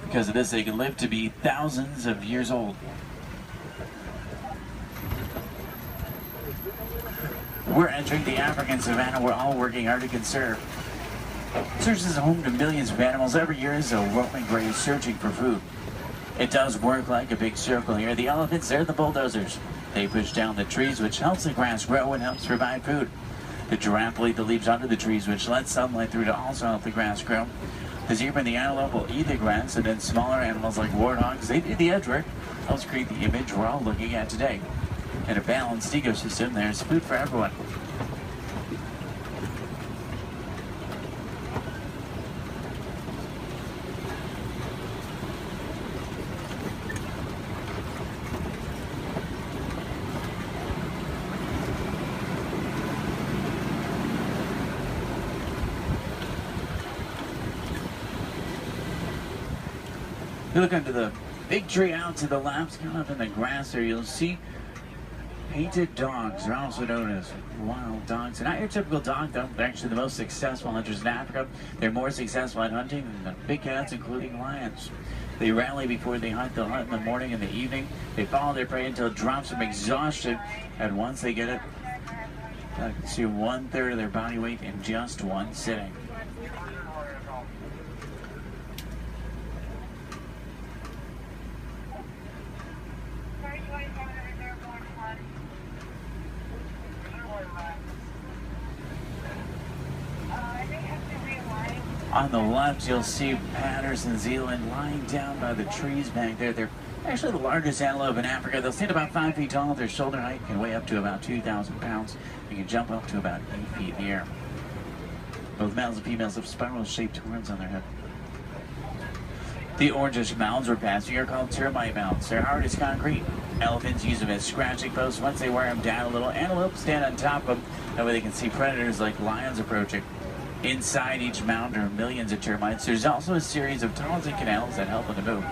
Because of this, they can live to be thousands of years old. We're entering the African savanna we're all working hard to conserve. Serves as a home to millions of animals. Every year is a roaming grave searching for food. It does work like a big circle here. The elephants, they're the bulldozers. They push down the trees, which helps the grass grow and helps provide food. The giraffe will eat the leaves under the trees, which lets sunlight through to also help the grass grow. The zebra and the antelope will eat the grass, and then smaller animals like warthogs, they do the edge work. Helps create the image we're all looking at today. In a balanced ecosystem, there's food for everyone. You look under the big tree out to the left, kind of in the grass there, you'll see painted dogs. They're also known as wild dogs. They're not your typical dog, though. They're actually the most successful hunters in Africa. They're more successful at hunting than the big cats, including lions. They rally before they hunt. They'll hunt in the morning and the evening. They follow their prey until it drops from exhaustion. And once they get it, they consume 1/3 of their body weight in just one sitting. On the left, you'll see Patterson Zealand lying down by the trees back there. They're actually the largest antelope in Africa. They'll stand about 5 feet tall. Their shoulder height can weigh up to about 2,000 pounds. They can jump up to about 8 feet in the air. Both males and females have spiral-shaped horns on their head. The orangish mounds we're passing are called termite mounds. They're hard as concrete. Elephants use them as scratching posts. Once they wear them down a little, antelopes stand on top of them. That way they can see predators like lions approaching. Inside each mound are millions of termites. There's also a series of tunnels and canals that help them to move.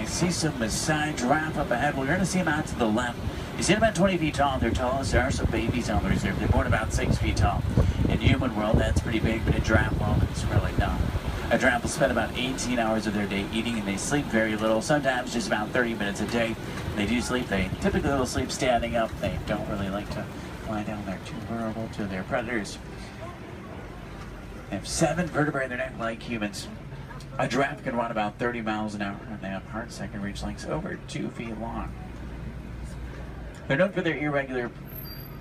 See some Maasai giraffe up ahead. We're going to see them out to the left. You see them about 20 feet tall. They're tallest. There are some babies on the reserve. They're born about 6 feet tall. In human world, that's pretty big, but in giraffe world, it's really not. A giraffe will spend about 18 hours of their day eating, and they sleep very little, sometimes just about 30 minutes a day. When they do sleep, they typically will sleep standing up. They don't really like to lie down. They're too vulnerable to their predators. They have 7 vertebrae in their neck like humans. A giraffe can run about 30 miles an hour, and they have hearts that can reach lengths over 2 feet long. They're known for their irregular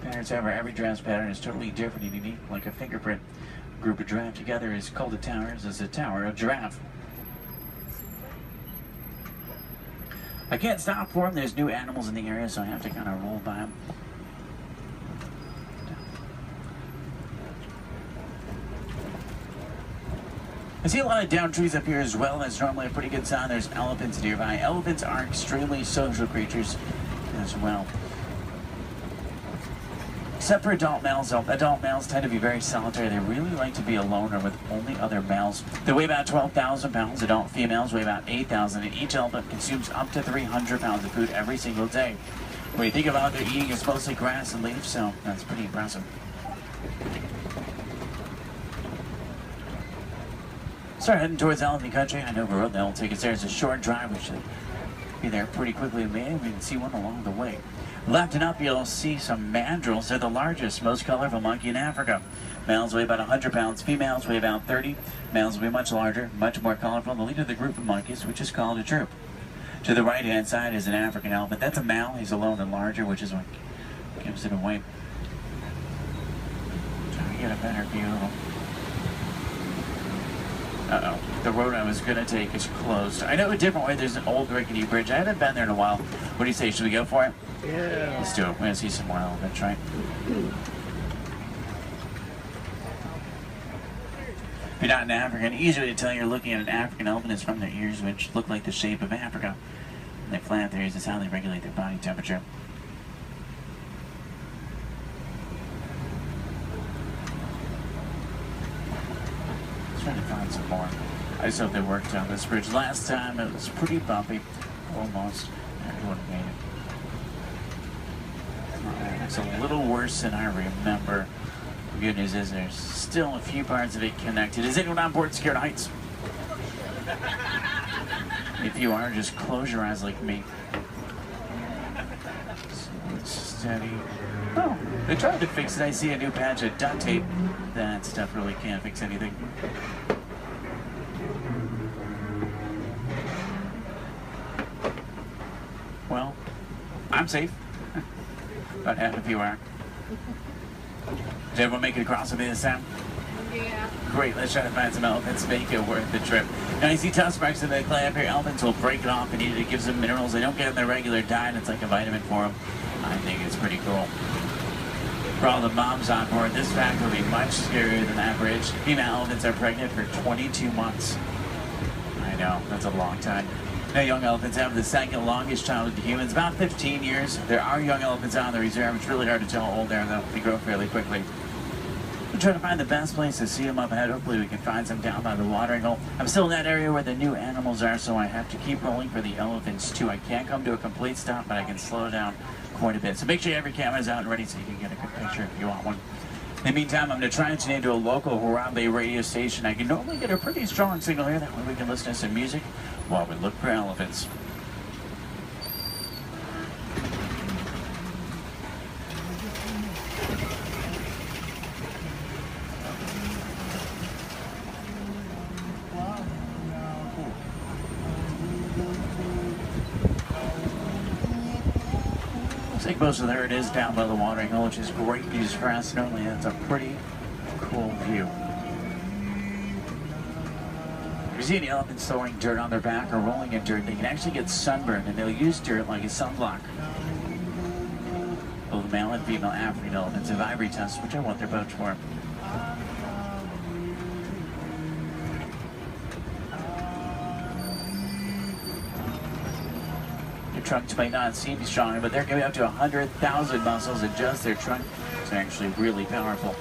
patterns. However, every giraffe's pattern is totally different and unique, like a fingerprint. A group of giraffe together is called a tower. This is a tower of giraffe. I can't stop for them. There's new animals in the area, so I have to kind of roll by them. I see a lot of downed trees up here as well. That's normally a pretty good sign. There's elephants nearby. Elephants are extremely social creatures as well. Except for adult males, though. Adult males tend to be very solitary. They really like to be alone or with only other males. They weigh about 12,000 pounds. Adult females weigh about 8,000, and each elephant consumes up to 300 pounds of food every single day. When you think about their eating, it's mostly grass and leaves, so that's pretty impressive. Start heading towards elephant country. I know the road that will take us there. It's a short drive. We should be there pretty quickly. Maybe we can see one along the way. Left and up, you'll see some mandrills. They're the largest, most colorful monkey in Africa. Males weigh about 100 pounds. Females weigh about 30. Males will be much larger, much more colorful. The leader of the group of monkeys, which is called a troop. To the right-hand side is an African elephant. That's a male. He's alone and larger, which is what gives it away. Trying to get a better view of him. Uh-oh. The road I was going to take is closed. I know a different way. There's an old rickety bridge. I haven't been there in a while. What do you say? Should we go for it? Yeah. Let's do it. We're going to see some more elephants, right? If you're not an African, easy way to tell you're looking at an African elephant is from their ears, which look like the shape of Africa. And they flap their ears. Is how they regulate their body temperature. Trying to find some more. I just hope they worked on this bridge. Last time it was pretty bumpy. Almost. Everyone made it. It's a little worse than I remember. The good news is there's still a few parts of it connected. Is anyone on board Scared Heights? If you are, just close your eyes like me. Steady. Oh, they tried to fix it. I see a new patch of duct tape. That stuff really can't fix anything. Well, I'm safe. About half of you are. Did everyone make it across with me this time? Yeah. Great, let's try to find some elephants, make it worth the trip. Now you see tusk marks in the clay up here. Elephants will break it off and eat it. It gives them minerals they don't get in their regular diet. It's like a vitamin for them. I think it's pretty cool. For all the moms on board, this fact will be much scarier than that bridge. Female elephants are pregnant for 22 months. I know, that's a long time. Now, young elephants have the second longest childhood to humans, about 15 years. There are young elephants on the reserve. It's really hard to tell how old they are, though. They grow fairly quickly. We're trying to find the best place to see them up ahead. Hopefully we can find some down by the watering hole. I'm still in that area where the new animals are, so I have to keep rolling for the elephants, too. I can't come to a complete stop, but I can slow down quite a bit. So make sure you have your cameras out and ready so you can get a good picture if you want one. In the meantime, I'm going to try and tune into a local Harambe radio station. I can normally get a pretty strong signal here. That way we can listen to some music while we look for elephants. Looks like most of there it is down by the watering hole, which is great news for us. Normally that's a pretty cool view. If you see any elephants throwing dirt on their back or rolling in dirt, they can actually get sunburned, and they'll use dirt like a sunblock. Both male and female African elephants have ivory tusks, which I want their boats for. Their trunks might not seem strong, but they're going to be up to 100,000 muscles in just their trunk. It's actually really powerful.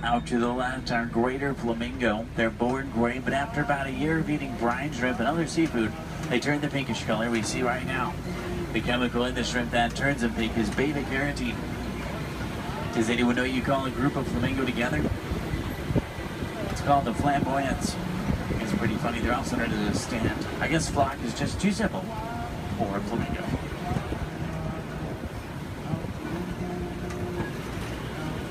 Out to the left are greater flamingo. They're born gray, but after about a year of eating brine shrimp and other seafood, they turn the pinkish color we see right now. The chemical in the shrimp that turns them pink is beta-carotene. Does anyone know you call a group of flamingo together? It's called the flamboyants. It's pretty funny. They're also known as a stand. I guess flock is just too simple for flamingo.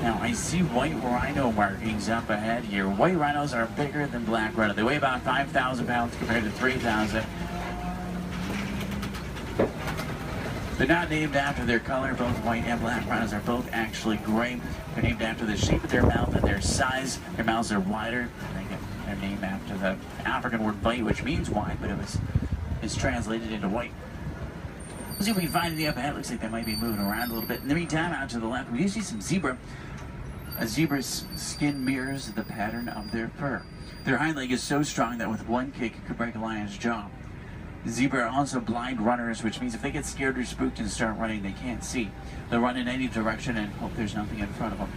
Now, I see white rhino markings up ahead here. White rhinos are bigger than black rhino. They weigh about 5,000 pounds compared to 3,000. They're not named after their color. Both white and black rhinos are both actually gray. They're named after the shape of their mouth and their size. Their mouths are wider. They get their name after the African word bite, which means wide, but it's translated into white. Let's see if we can find it up ahead. Looks like they might be moving around a little bit. In the meantime, out to the left, we do see some zebra. A zebra's skin mirrors the pattern of their fur. Their hind leg is so strong that with one kick it could break a lion's jaw. Zebra are also blind runners, which means if they get scared or spooked and start running, they can't see. They'll run in any direction and hope there's nothing in front of them.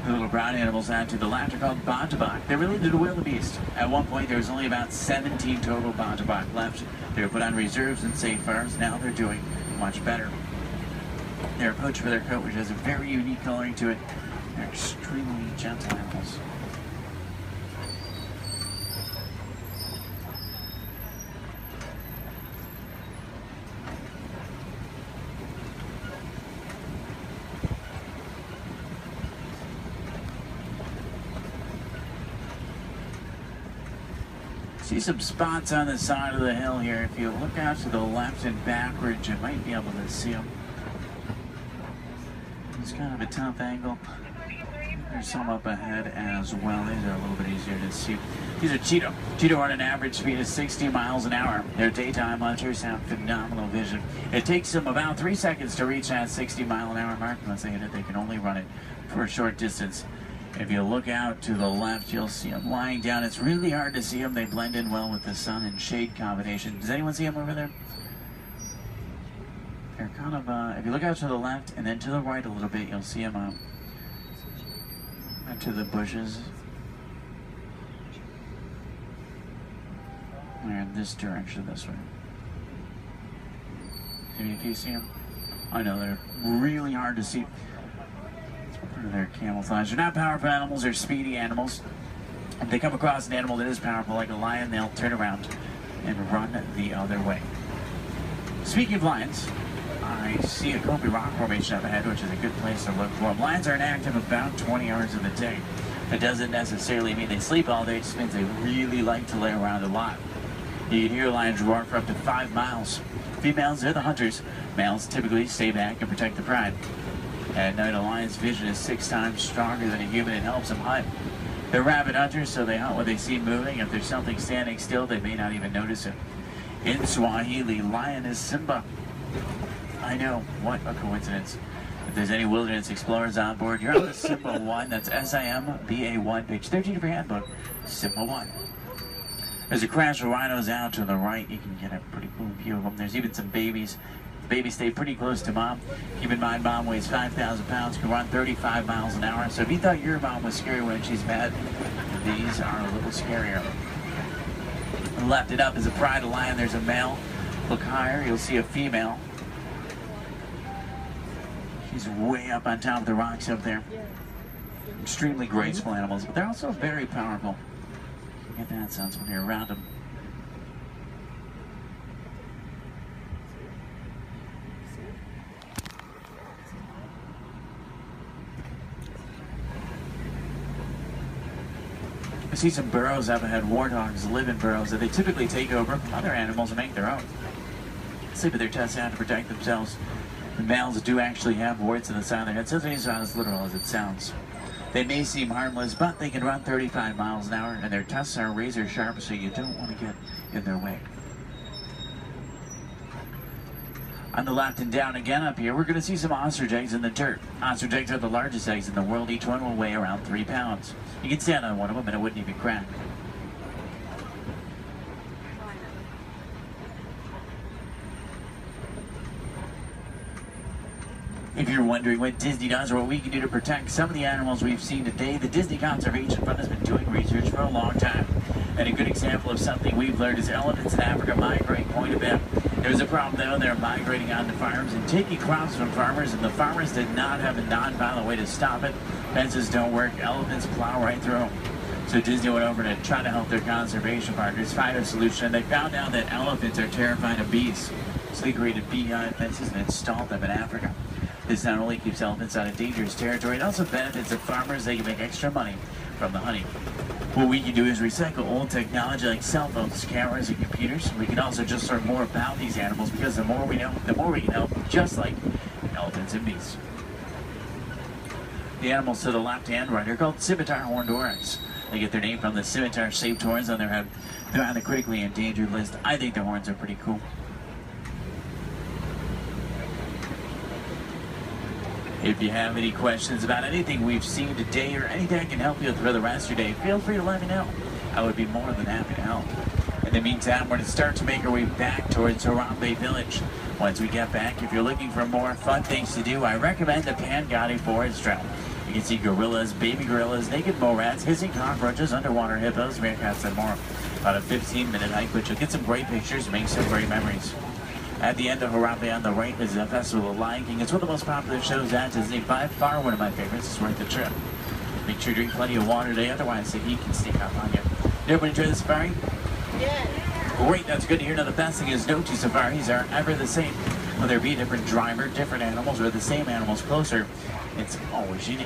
The little brown animals out to the left are called bontebok. They're related to wildebeest. At one point, there was only about 17 total bontebok left. They were put on reserves and safe farms. Now they're doing much better. They're poached for their coat, which has a very unique coloring to it. They're extremely gentle animals. See some spots on the side of the hill here. If you look out to the left and backwards, you might be able to see them. It's kind of a tough angle. There's some up ahead as well. These are a little bit easier to see. These are cheetah. Cheetah run an average speed of 60 miles an hour. Their daytime hunters have phenomenal vision. It takes them about 3 seconds to reach that 60-mile-an-hour mark. Once they hit it, they can only run it for a short distance. If you look out to the left, you'll see them lying down. It's really hard to see them. They blend in well with the sun and shade combination. Does anyone see them over there? They're kind of, if you look out to the left and then to the right a little bit, you'll see them into the bushes. They're in this direction, this way. If you see them, I know they're really hard to see. They're camouflage. They're not powerful animals, they're speedy animals. If they come across an animal that is powerful, like a lion, they'll turn around and run the other way. Speaking of lions, I see a Kobe rock formation up ahead, which is a good place to look for them. Lions are inactive about 20 hours of the day. It doesn't necessarily mean they sleep all day, it just means they really like to lay around a lot. You can hear lions roar for up to 5 miles. Females, they're the hunters. Males typically stay back and protect the pride. At night, a lion's vision is 6 times stronger than a human and helps them hunt. They're rabid hunters, so they hunt what they see moving. If there's something standing still, they may not even notice it. In Swahili, lion is Simba. I know, what a coincidence. If there's any wilderness explorers on board, you're on the Simba 1. That's SIMBA1, page 13 of your handbook, Simba 1. There's a crash of rhinos out to the right. You can get a pretty cool view of them. There's even some babies. The babies stay pretty close to mom. Keep in mind, mom weighs 5,000 pounds, can run 35 miles an hour. So if you thought your mom was scary when she's mad, these are a little scarier. Left it up is a pride of lion. There's a male. Look higher, you'll see a female. She's way up on top of the rocks up there. Extremely graceful animals, but they're also very powerful. You get that sense when you're around them. I see some burrows up ahead. Warthogs live in burrows that they typically take over other animals and make their own. Sleep with their tusks out to protect themselves. The males do actually have warts in the side of their head, so it's not as literal as it sounds. They may seem harmless, but they can run 35 miles an hour, and their tusks are razor sharp, so you don't want to get in their way. On the left and down again up here, we're going to see some ostrich eggs in the dirt. Ostrich eggs are the largest eggs in the world. Each one will weigh around 3 pounds. You can stand on one of them and it wouldn't even crack. If you're wondering what Disney does or what we can do to protect some of the animals we've seen today, the Disney Conservation Fund has been doing research for a long time. And a good example of something we've learned is elephants in Africa migrate quite a bit. There's a problem though, they're migrating onto farms and taking crops from farmers, and the farmers did not have a non-violent way to stop it. Fences don't work, elephants plow right through them. So Disney went over to try to help their conservation partners find a solution. They found out that elephants are terrified of bees. So they created bee-hive fences and installed them in Africa. This not only keeps elephants out of dangerous territory, it also benefits the farmers. They can make extra money from the honey. What we can do is recycle old technology like cell phones, cameras, and computers. We can also just learn more about these animals, because the more we know, the more we can help, just like elephants and bees. The animals to the left and right are called scimitar horned oryx. They get their name from the scimitar-shaped horns on their head. They're on the critically endangered list. I think the horns are pretty cool. If you have any questions about anything we've seen today or anything I can help you with for the rest of your day, feel free to let me know. I would be more than happy to help. In the meantime, we're going to start to make our way back towards Harambe Village. Once we get back, if you're looking for more fun things to do, I recommend the Pangati Forest Trail. You can see gorillas, baby gorillas, naked mole rats, hissing cockroaches, underwater hippos, meerkats, and more. About a 15-minute hike, but you'll get some great pictures and make some great memories. At the end of Harambe on the right is the Festival of Lion King. It's one of the most popular shows at Disney. By far one of my favorites. It's worth the trip. Make sure you drink plenty of water today, otherwise the heat can sneak up on you. Did everyone enjoy the safari? Yeah. Great, that's good to hear. Now the best thing is no two safaris are ever the same. Whether it be a different driver, different animals, or the same animals closer, it's always unique.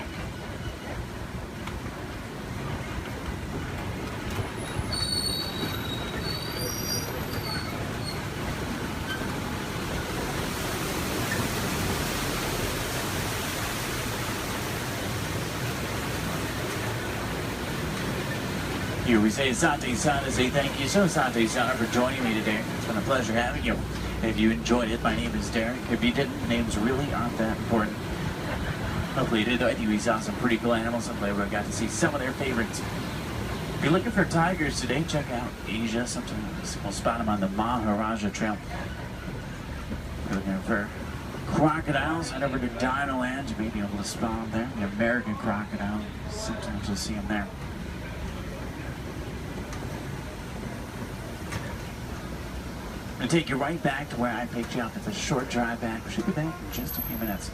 Here we say Asante Sana, say thank you so Asante Sana for joining me today. It's been a pleasure having you. If you enjoyed it, my name is Derek. If you didn't, names really aren't that important. Hopefully you did. I think we saw some pretty cool animals. Hopefully we got to see some of their favorites. If you're looking for tigers today, check out Asia sometimes. We'll spot them on the Maharaja Trail. If you're looking for crocodiles, head over to Dinoland. You may be able to spot them there. The American crocodile. Sometimes you'll see them there. I'm going to take you right back to where I picked you up. It's a short drive back. We should be back in just a few minutes.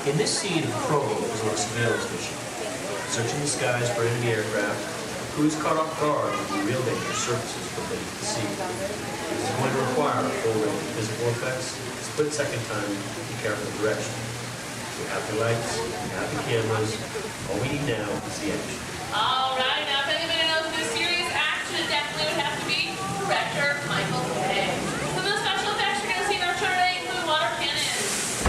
In this scene, the prologue is on a surveillance mission. Searching the skies for enemy aircraft, the crew is caught off guard with the real danger surfaces from beneath the sea. This is going to require a full range of physical effects, split-second time, and careful direction. We have the lights, we have the cameras, all we need now is the action. All right, now if anybody knows this serious action, it definitely would have to be director Michael Bay. Some of the special effects you're going to see in our show today include water cannons,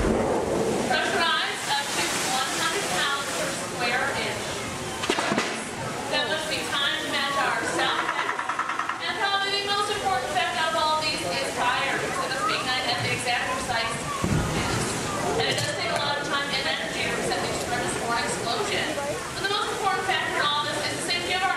pressurized up to 100 pounds per square inch. That must be time to match our sound effects. And probably the most important effect out of all of these is fire, because it must be ignited at the exact precise moment. And it does take a lot of time and energy to set these tremendous for an explosion. But the most important factor in all this is the safety of our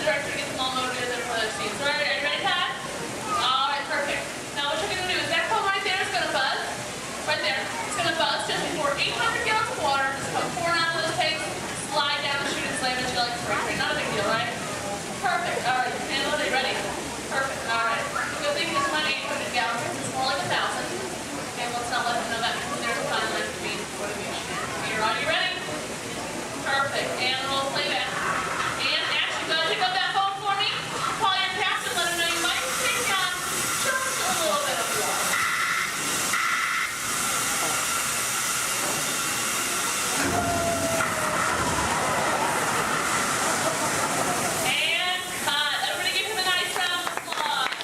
the director to get them all motivated for those scenes. So, are you ready, Todd? All right, perfect. Now, what you're going to do is that phone right there is going to buzz. Right there. It's going to buzz just before 800 gallons of water. Just come pouring out of those tanks, slide down the chute and slam into like a spray train. Not a big deal, right? Perfect. All right, handle it. Are you ready? Perfect. All right. Good thing this is not 800 gallons. It's more like 1,000. Okay, let's not let them know that because there's a fine line between motivation. Here, are you ready? Perfect. And roll playback. And action. Go pick up that phone for me. Call your captain. Let him know you might take on just a little bit of water. And cut. Everybody give him a nice round of applause.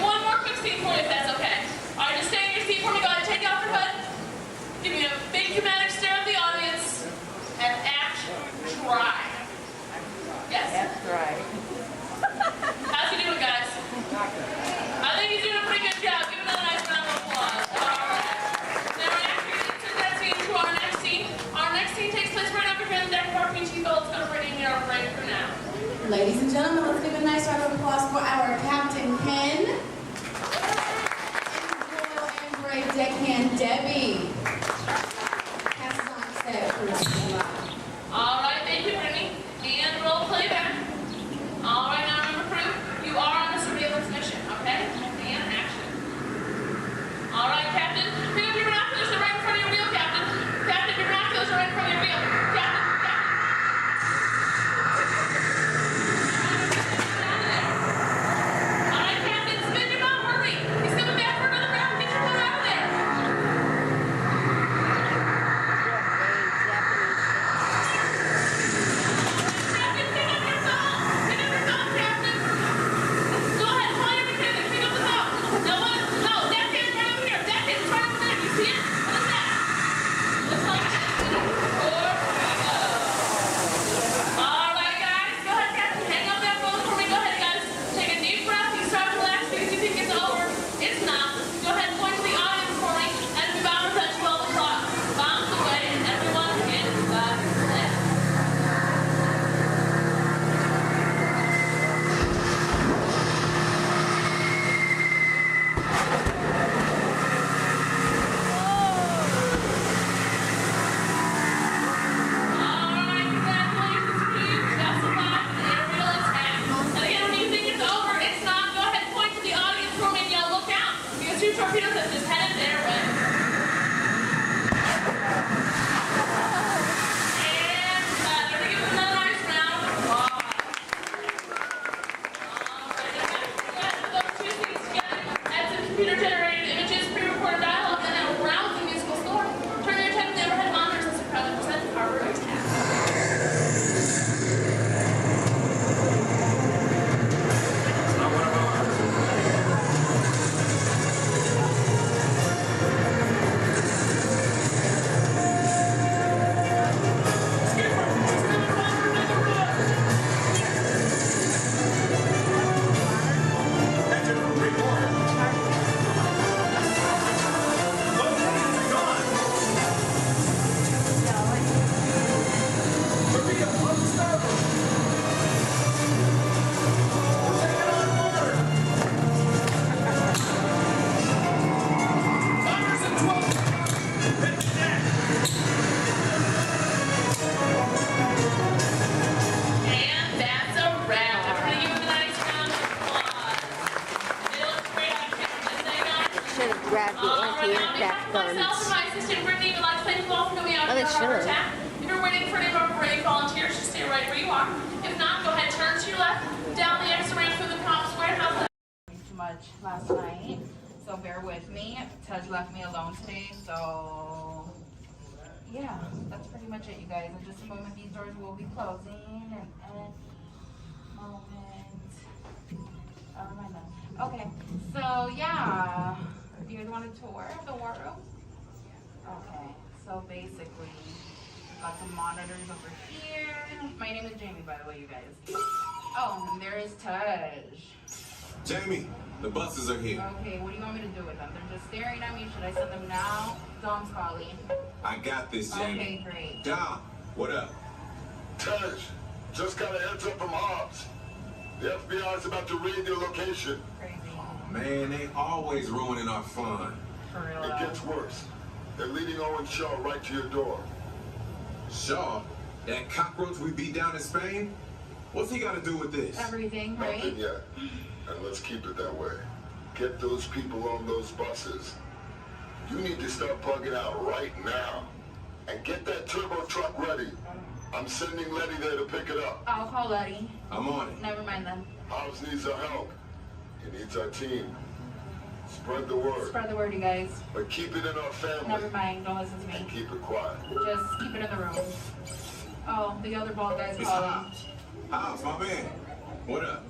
One more quick scene for you if that's okay. All right, just stay in your seat for me. Go ahead, take off your hood. Give me a big humatic stare of the audience. And action. Try. Yes? That's right. How's he doing, guys? I think he's doing a pretty good job. Give him another nice round of applause. All right. Now, after you took that scene to our next scene. Our next scene takes place right over here in the deck parking. Chief Walt is going to bring in your break for now. Ladies and gentlemen, let's give a nice round of applause for our Captain Ken and Royal and Brave Deckhand Debbie. Pass us on set for All right, thank you, Brittany. And roll playback. All right, now remember, crew, you are on a surveillance mission, okay? And action. All right, Captain, pick up your binoculars. They're right in front of your wheel, Captain. Captain, your binoculars are right in front of your wheel. Captain. All right, Captain, spin your mouth, hurry. He's coming back for another round. Get your boat out of there. Captain, pick up your phone. Pick up your phone, Captain. Go ahead, call your mechanic. Pick up the phone. No, that hand's right over here. That hand's right over there. You see it? What is that? Looks like it. All right, guys. Go ahead, Captain. Hang up that phone for me. Go ahead, guys. Take a deep breath. You start to relax because you think it's over. It's not. Go ahead and point to the audience for me. And we bounce at 12 o'clock. Bounce away, and everyone hit the left. Two torpedoes have just headed their way. And they're giving another nice round of applause. Those two things together, add some computer-generated images, pre-recorded dialogue, and then a rousing musical score. Turn your attention to the overhead monitors as we proudly present our road task. anti-aircraft guns. Myself and my assistant Brittany would like to thank you all for coming out Oh, to they our should. attack. If you're waiting for any of our brave volunteers, just stay right where you are. If not, go ahead, turn to your left, down the exit ramp through the cops warehouse. Too much last night, so bear with me. Tej left me alone today, so yeah, that's pretty much it, you guys. In just a moment, these doors will be closing, and okay, so yeah, you guys want a tour of the war room? Okay, so basically, got some monitors over here. My name is Jamie, by the way, you guys. Oh, and there is Tej. Jamie, the buses are here. Okay, what do you want me to do with them? They're just staring at me. Should I send them now? Dom's calling. I got this, Jamie. Okay, great. Dom, What up? Tej, just got a heads up from Hobbs. The FBI is about to raid your location. Man, they always ruining our fun. It gets worse. They're leading Owen Shaw right to your door. Shaw? That cockroach we beat down in Spain? What's he got to do with this? Everything, right? Nothing yet. And let's keep it that way. Get those people on those buses. You need to start bugging out right now. And get that turbo truck ready. I'm sending Letty there to pick it up. I'll call Letty. I'm on it. Never mind then. Hobbs needs our help. He needs our team. Spread the word. Spread the word, you guys. But keep it in our family. Never mind. Don't listen to me. And keep it quiet. Just keep it in the room. Oh, the other bald guy's calling. Hobbs, my man. What up?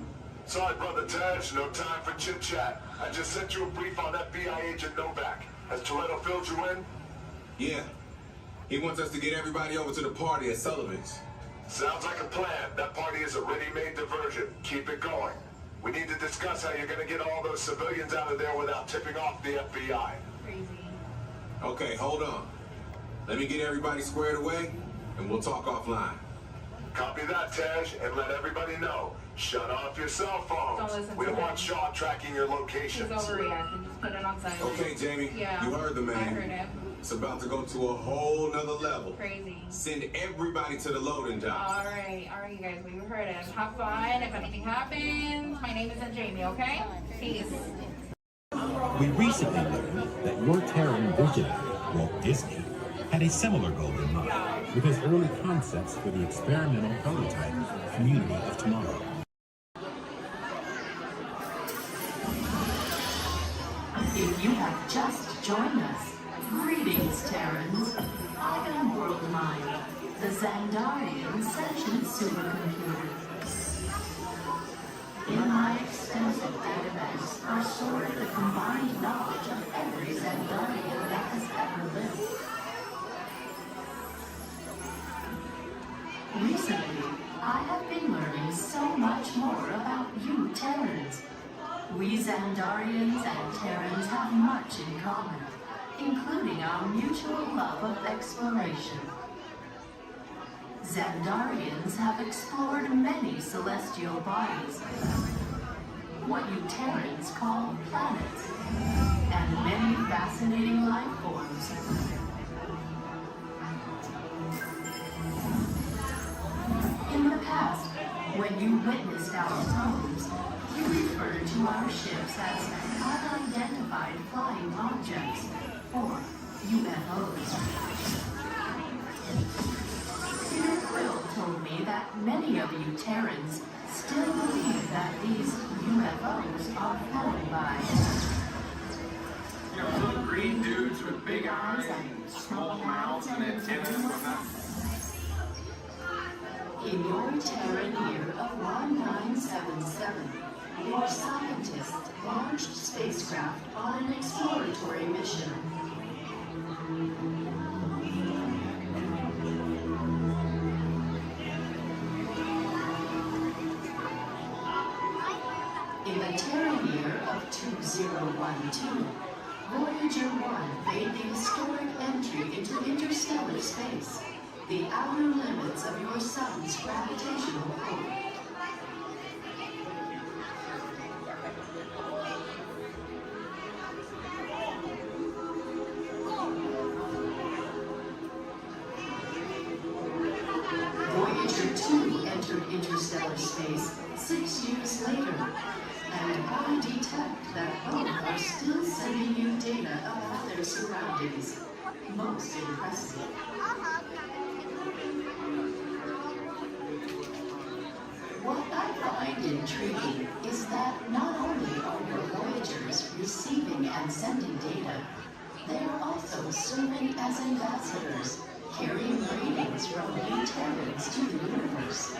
Sorry, Brother Tej. No time for chit-chat. I just sent you a brief on FBI agent Novak. Has Toretto filled you in? Yeah. He wants us to get everybody over to the party at Sullivan's. Sounds like a plan. That party is a ready-made diversion. Keep it going. We need to discuss how you're going to get all those civilians out of there without tipping off the FBI. Crazy. Okay, hold on. Let me get everybody squared away, and we'll talk offline. Copy that, Tej, and let everybody know. Shut off your cell phones. Don't listen We to don't him. want Shaw tracking your He's locations. overreacting. Just put it on silent. Okay, Jamie, Yeah. you heard the man. I heard him. It's about to go to a whole nother level. Crazy. Send everybody to the loading dock. All right, you guys. We heard him. Have fun. If anything happens, my name isn't Jamie. Okay? Peace. We recently learned that your Terran visionary, Walt Disney, had a similar goal in mind with his early concepts for the experimental prototype Community of Tomorrow. If you have just joined us, greetings, Terrans. I am WorldMind, the Xandarian sentient supercomputer. In my extensive database are stored the combined knowledge of every Xandarian that has ever lived. Recently, I have been learning so much more about you Terrans. We Xandarians and Terrans have much in common, including our mutual love of exploration. Xandarians have explored many celestial bodies, what you Terrans call planets, and many fascinating life forms. In the past, when you witnessed our homes, you referred to our ships as unidentified flying objects, or UFOs. Peter Quill told me that many of you Terrans still believe that these UFOs are flown by little green dudes with big eyes and small mouths and antennas. In your Terran year of 1977, your scientists launched spacecraft on an exploratory mission. In the Terran year of 2012, Voyager 1 made the historic entry into interstellar space, the outer limits of your sun's gravitational pull. Voyager 2 entered interstellar space 6 years later, and I detect that both are still sending you data about their surroundings. Most impressive. What I find intriguing is that not only are your Voyagers receiving and sending data, they are also serving as ambassadors, carrying readings from new Terrans to the universe.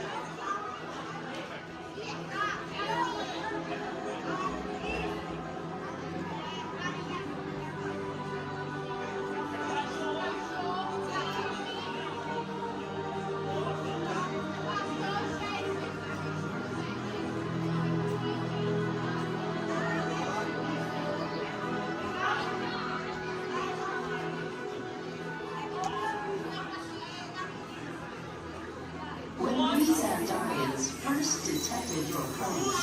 Sandarians first detected your plane,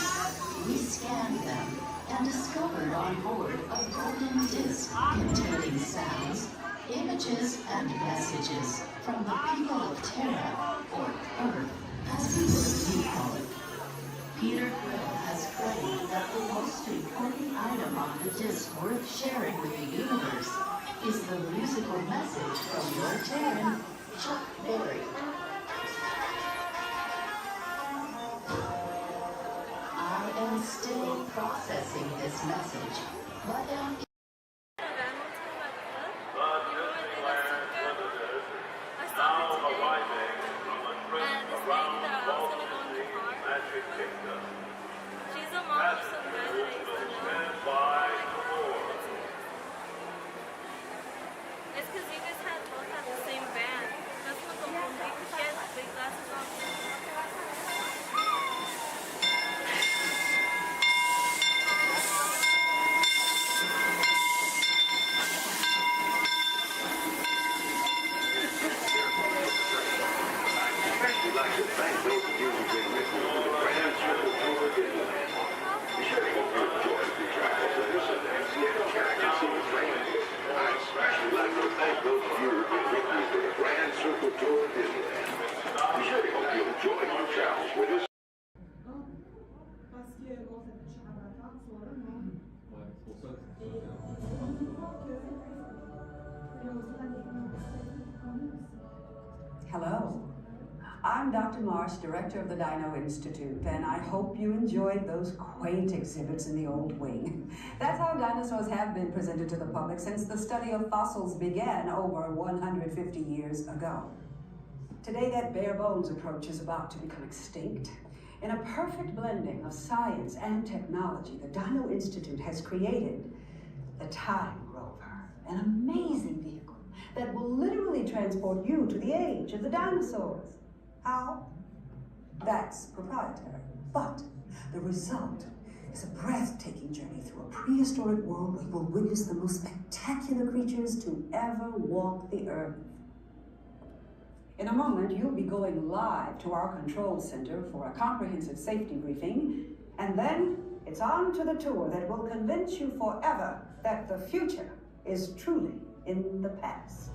we scanned them and discovered on board a golden disc containing sounds, images, and messages from the people of Terra, or Earth, as we would call it. Peter Grill has claimed that the most important item on the disc worth sharing with the universe is the musical message from your Terran, Chuck Berry. I am still processing this message, but am She's a mom of some guy that I used to know. It's because you guys both had the same band. That's what the whole thing. She has big glasses on. We'd like to thank those of you who've been with me for the Grand Circle Tour of Disneyland. We surely hope you enjoyed the travel with us and see the characters in the train. I'd especially like to thank those of you who've been with me for the Grand Circle Tour of Disneyland. We surely hope you enjoyed your travels with us. Hello. I'm Dr. Marsh, director of the Dino Institute, and I hope you enjoyed those quaint exhibits in the old wing. That's how dinosaurs have been presented to the public since the study of fossils began over 150 years ago. Today, that bare bones approach is about to become extinct. In a perfect blending of science and technology, the Dino Institute has created the Time Rover, an amazing vehicle that will literally transport you to the age of the dinosaurs. How? That's proprietary. But the result is a breathtaking journey through a prehistoric world where you will witness the most spectacular creatures to ever walk the earth. In a moment, you'll be going live to our control center for a comprehensive safety briefing, and then it's on to the tour that will convince you forever that the future is truly in the past.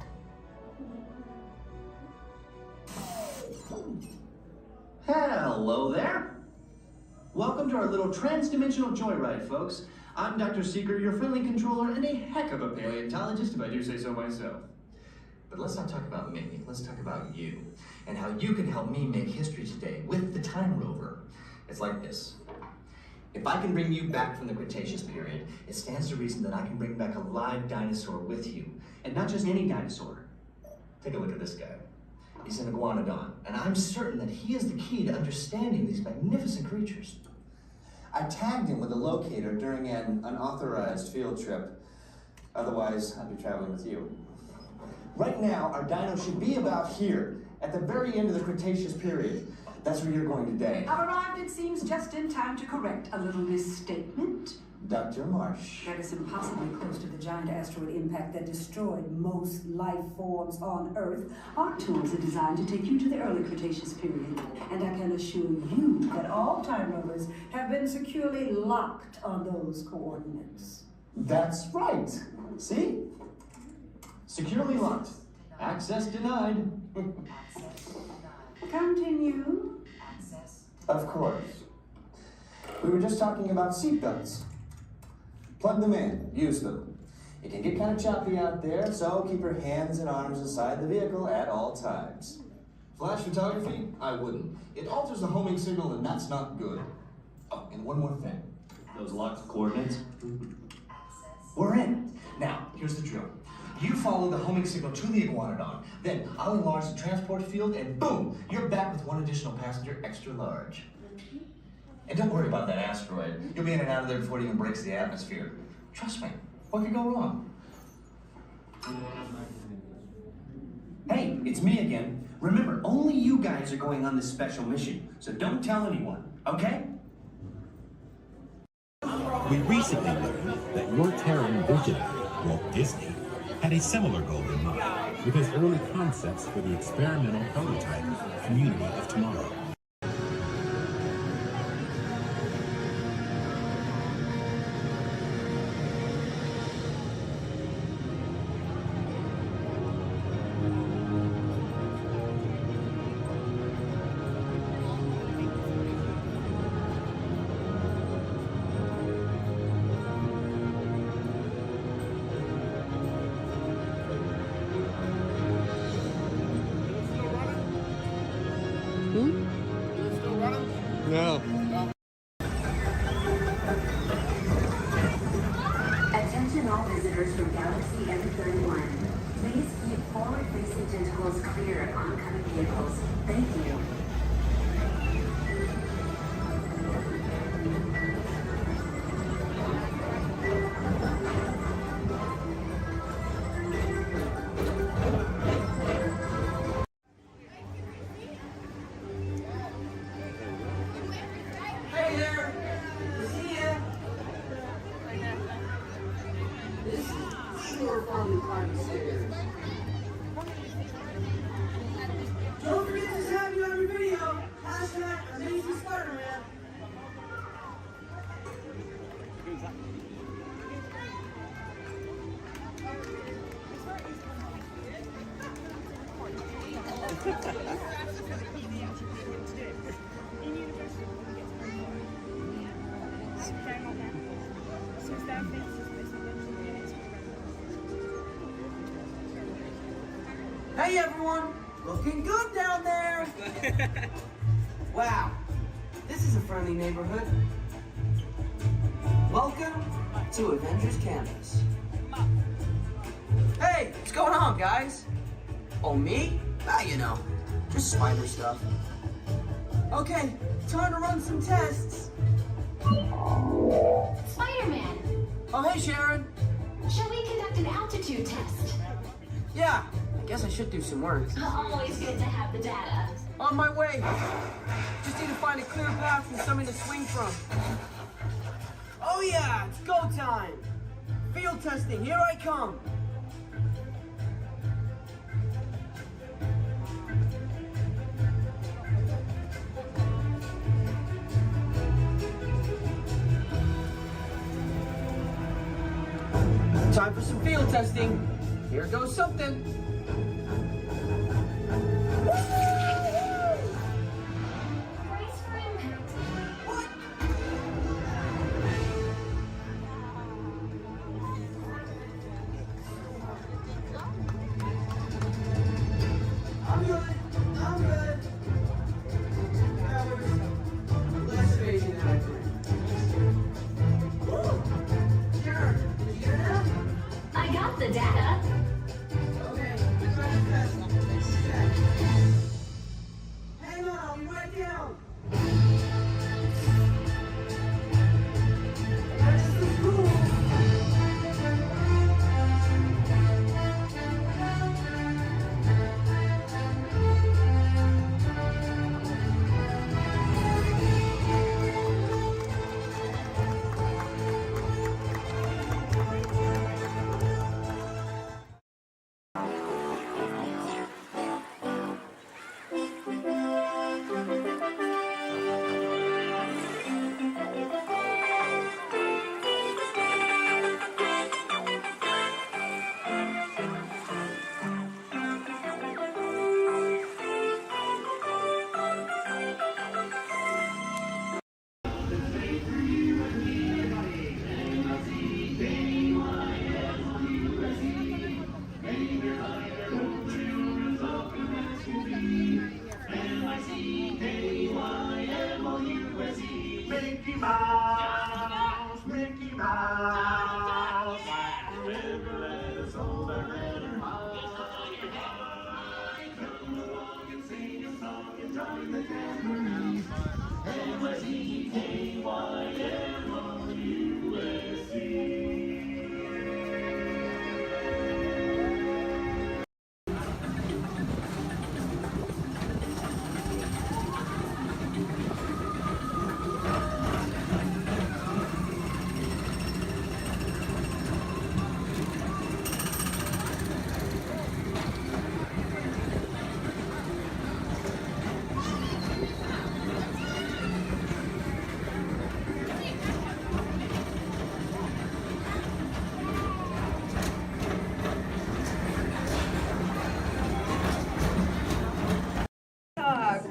Hello there. Welcome to our little trans-dimensional joyride, folks. I'm Dr. Seeker, your friendly controller and a heck of a paleontologist, if I do say so myself. But let's not talk about me, let's talk about you, and how you can help me make history today with the Time Rover. It's like this. If I can bring you back from the Cretaceous period, it stands to reason that I can bring back a live dinosaur with you. And not just any dinosaur. Take a look at this guy. He's an iguanodon, and I'm certain that he is the key to understanding these magnificent creatures. I tagged him with a locator during an unauthorized field trip. Otherwise, I'd be traveling with you. Right now, our dino should be about here, at the very end of the Cretaceous period. That's where you're going today. I've arrived, it seems, just in time to correct a little misstatement. Dr. Marsh. That is impossibly close to the giant asteroid impact that destroyed most life forms on Earth. Our tools are designed to take you to the early Cretaceous period. And I can assure you that all Time Rovers have been securely locked on those coordinates. That's right. See? Securely locked. Access denied. Continue. Of course. We were just talking about seatbelts. Plug them in, use them. It can get kind of choppy out there, so keep your hands and arms inside the vehicle at all times. Flash photography? I wouldn't. It alters the homing signal, and that's not good. Oh, and one more thing. Those locked coordinates? We're in. Now, here's the drill. You follow the homing signal to the iguanodon, then I'll enlarge the transport field, and boom, you're back with one additional passenger extra large. And don't worry about that asteroid. You'll be in and out of there before it even breaks the atmosphere. Trust me, what could go wrong? Hey, it's me again. Remember, only you guys are going on this special mission, so don't tell anyone, okay? We recently learned that your Terran visionary, Walt Disney, had a similar goal in mind with his early concepts for the experimental prototype Community of Tomorrow. No. Attention all visitors from Galaxy M31. Please keep forward-facing tentacles clear of oncoming vehicles. Thank you. Hey there! See ya! This is sure fun time stairs. Don't forget to tag me on your video. Hashtag Amazing Spider-Man. Hey everyone! Looking good down there! Wow, this is a friendly neighborhood. Welcome to Avengers Campus. Hey, what's going on, guys? Oh, me? Ah, you know, just spider stuff. Okay, time to run some tests. Spider-Man, Oh, hey, Sharon. shall we conduct an altitude test? Yeah, I guess I should do some work. Always good to have the data. On my way. Just need to find a clear path and something to swing from. Oh yeah, it's go time. Field testing, here I come. Time for some field testing. Here goes something. Brace for impact. What? I'm good. I'm good. That was less crazy than I thought. Sharon, did you get that? I got the data. Okay, try to test. Check. Hang on, I'll be right down. This is cool. Mickey Mouse, Mickey Mouse. River is over and come along and sing a song and join the jamboree. NYCKYMOUSE.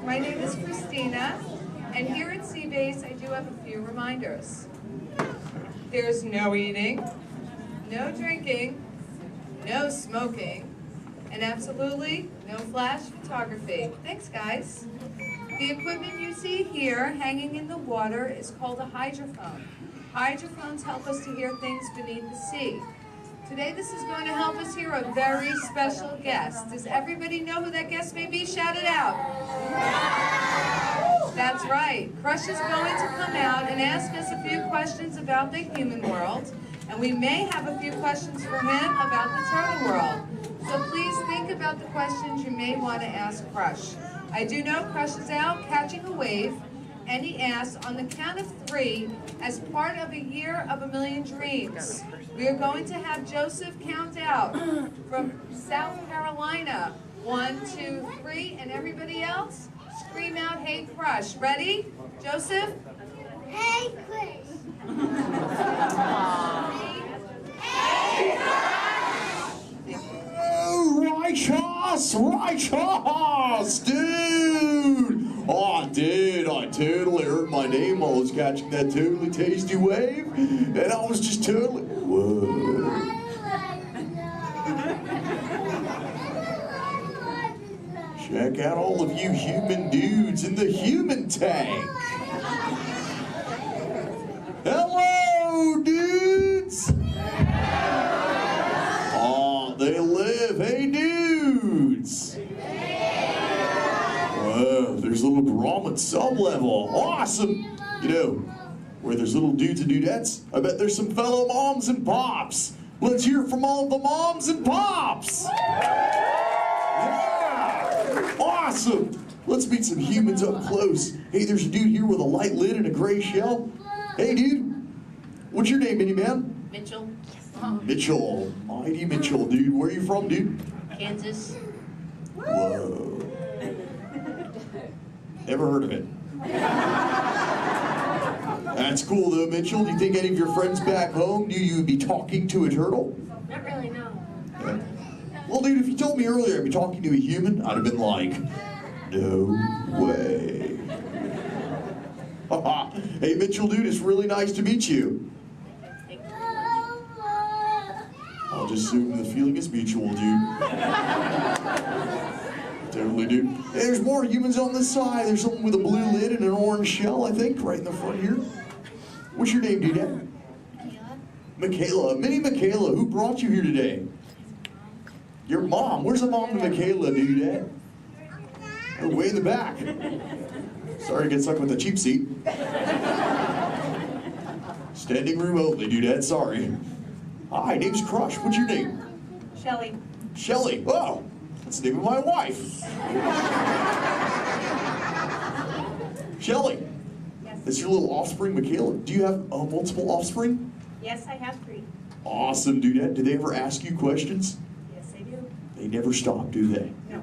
My name is Christina, and here at Seabase I do have a few reminders. There's no eating, no drinking, no smoking, and absolutely No flash photography. Thanks, guys. The equipment you see here hanging in the water is called a hydrophone. Hydrophones help us to hear things beneath the sea. Today this is going to help us hear a very special guest. Does everybody know who that guest may be? Shout it out. That's right. Crush is going to come out and ask us a few questions about the human world, and we may have a few questions for him about the turtle world. So please think about the questions you may want to ask Crush. I do know Crush is out catching a wave, and he asks, on the count of 3, as part of a year of a million dreams, we are going to have Joseph count out from South Carolina. 1, 2, 3, and everybody else, scream out, "Hey Crush." Ready? Joseph? Hey, Chris. Hey Righteous, dude! Oh, dude, I totally heard my name while I was catching that totally tasty wave, and I was just totally, whoa. Check out all of you human dudes in the human tank. Hello, dudes! Oh, they live. Hey, dudes! Whoa, there's a little Brahmin sub-level. Awesome! You know, where there's little dudes and dudettes, I bet there's some fellow moms and pops. Let's hear from all the moms and pops! Yeah! Awesome! Let's meet some humans up close. Hey, there's a dude here with a light lid and a gray shell. Hey, dude. What's your name, mini-man? Mitchell. Mitchell. Mighty Mitchell, dude. Where are you from, dude? Kansas. Whoa. Never heard of it. That's cool, though, Mitchell. Do you think any of your friends back home knew you would be talking to a turtle? Not really, no. Yeah. Well, dude, if you told me earlier I'd be talking to a human, I'd have been like, no way. Hey, Mitchell, dude, it's really nice to meet you. I'll just assume the feeling is mutual, dude. Totally, dude. Hey, there's more humans on this side. There's someone with a blue lid and an orange shell, I think, right in the front here. What's your name, dude? Michaela. Mini Michaela, who brought you here today? Your mom. Where's the mom to Michaela, dude? Oh, way in the back. Sorry to get stuck with the cheap seat. Standing room only, dude. Sorry. Hi, name's Crush. What's your name? Shelly. Shelly. Oh, that's the name of my wife. Shelly. Yes. That's your little offspring, Michaela. Do you have multiple offspring? Yes, I have 3. Awesome, dude. Do they ever ask you questions? Yes, I do. They never stop, do they? No.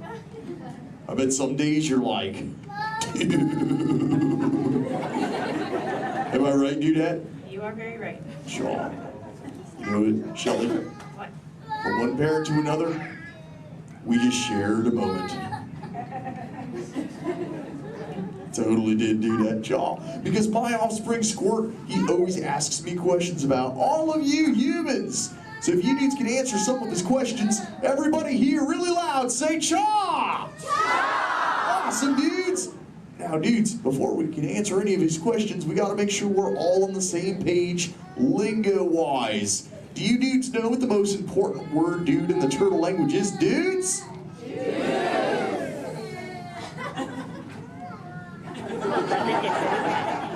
I bet some days you're like, am I right, dudette? You are very right. Sure. You know what, Shelly? What? From one parent to another, we just shared a moment. Totally did do that, y'all. Because my offspring Squirt, he always asks me questions about all of you humans. So if you dudes can answer some of his questions, everybody here really loud say Cha! Cha! Awesome, dudes! Now, dudes, before we can answer any of his questions, we gotta make sure we're all on the same page, lingo-wise. Do you dudes know what the most important word, dude, in the turtle language is, dudes?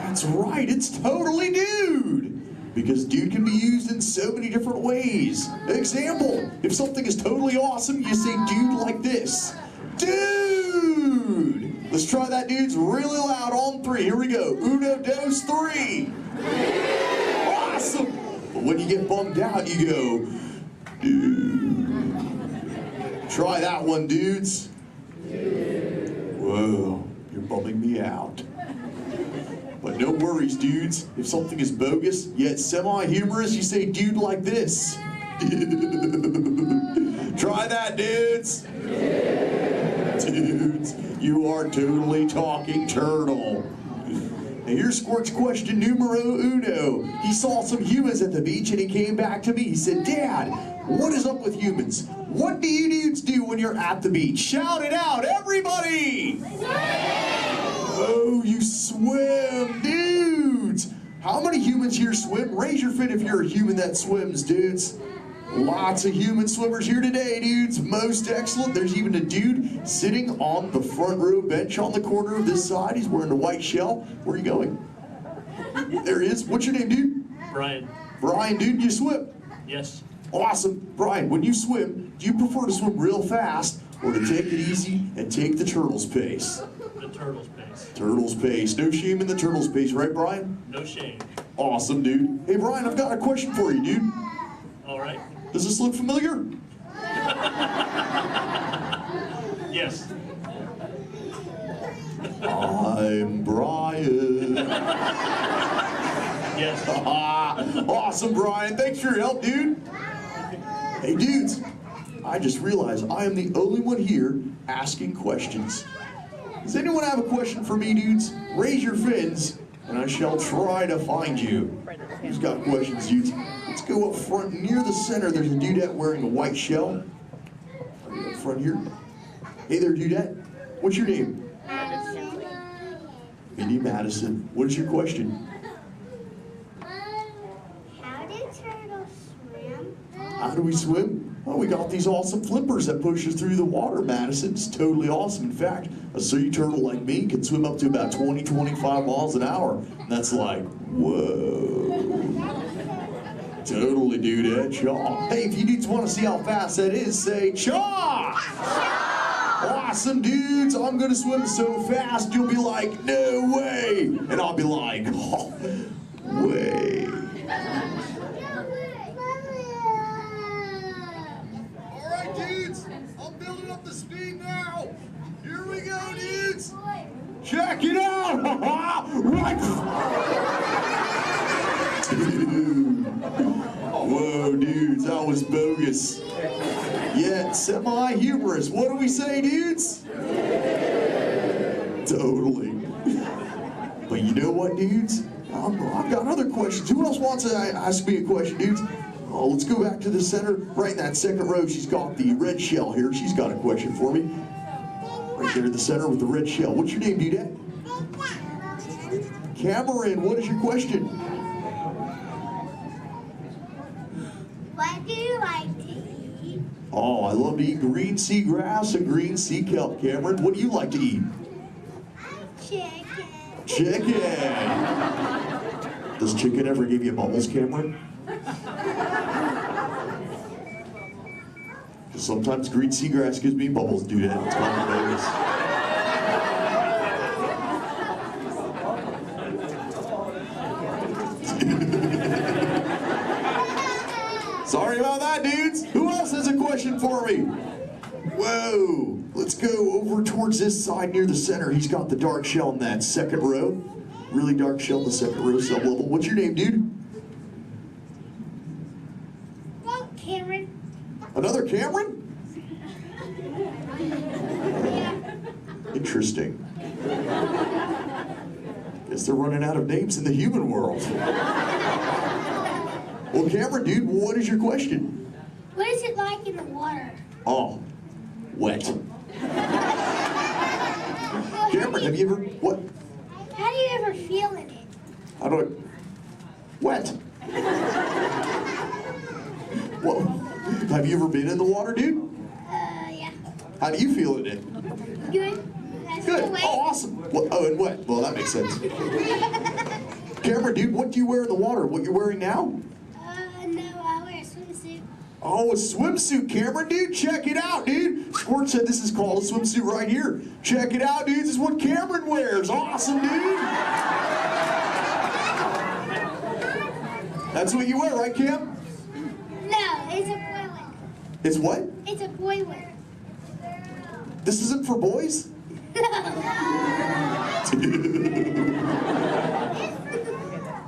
That's right, it's totally dude! Because dude can be used in so many different ways. Example, if something is totally awesome, you say dude like this. Dude! Let's try that, dudes, really loud on 3. Here we go. Uno, dos, 3. Awesome! But when you get bummed out, you go, dude. Try that one, dudes. Whoa, you're bumming me out. But no worries, dudes. If something is bogus, yet semi-humorous, you say dude like this. Try that, dudes. Dudes, you are totally talking turtle. Now here's Squirt's question numero uno. He saw some humans at the beach and he came back to me. He said, Dad, What is up with humans? What do you dudes do when you're at the beach? Shout it out, everybody! Oh, you swim, dudes! How many humans here swim? Raise your fin if you're a human that swims, dudes. Lots of human swimmers here today, dudes. Most excellent. There's even a dude sitting on the front row bench on the corner of this side. He's wearing a white shell. Where are you going? There he is. What's your name, dude? Brian. Brian, dude, you swim? Yes. Awesome. Brian, when you swim, do you prefer to swim real fast or to take it easy and take the turtle's pace? The turtle's pace. Turtle's pace. No shame in the turtle's pace, right, Brian? No shame. Awesome, dude. Hey, Brian, I've got a question for you, dude. All right. Does this look familiar? Yes. I'm Brian. Yes. Awesome, Brian. Thanks for your help, dude. Hey, dudes. I just realized I am the only one here asking questions. Does anyone have a question for me, dudes? Raise your fins, and I shall try to find you. Who's got questions, dudes? Let's go up front near the center. There's a dudette wearing a white shell. Right up front here. Hey there, dudette. What's your name? Madison. Mindy Madison. What is your question? How do turtles swim? How do we swim? Well, we got these awesome flippers that push us through the water, Madison. It's totally awesome. In fact, a sea turtle like me can swim up to about 20, 25 miles an hour. And that's like, whoa. Totally, dude, chaw. Hey, if you dudes want to see how fast that is, say chaw! Awesome, dudes. I'm going to swim so fast, you'll be like, no way. And I'll be like, oh, way. All right, dudes. I'm building up the speed now. Here we go, dudes. Check it out. Right. Dude. Whoa, dudes, that was bogus. Yet semi-humorous. What do we say, dudes? Totally. But you know what, dudes? I've got other questions. Who else wants to ask me a question, dudes? Oh, let's go back to the center. Right in that second row, she's got the red shell here. She's got a question for me. Right there in the center with the red shell. What's your name, dudette? Cameron, what is your question? What do you like to eat? Oh, I love to eat green sea grass and green sea kelp. Cameron, what do you like to eat? Chicken. Chicken. Does chicken ever give you bubbles, Cameron? Because sometimes green seagrass gives me bubbles, dude. It's kind of bogus. Sorry about that, dudes. Who else has a question for me? Whoa. Let's go over towards this side near the center. He's got the dark shell in that second row. Really dark shell in the second row, sub-level. What's your name, dude? Well, Cameron. Another Cameron? Interesting. Guess they're running out of names in the human world. Well, Cameron, dude, what is your question? What is it like in the water? Oh, wet. Cameron, have you ever, what? How do you ever feel in it? How do I, wet. Well, have you ever been in the water, dude? Yeah. How do you feel in it? Good. Good. Oh, awesome. Well, oh, and wet. Well, that makes sense. Cameron, dude, what do you wear in the water? What you're wearing now? No, I wear a swimsuit. Oh, a swimsuit, Cameron, dude. Check it out, dude. Squirt said this is called a swimsuit right here. Check it out, dude. This is what Cameron wears. Awesome, dude. That's what you wear, right, Cam? No, it's a boy wear. It's what? It's a boy wear. This isn't for boys?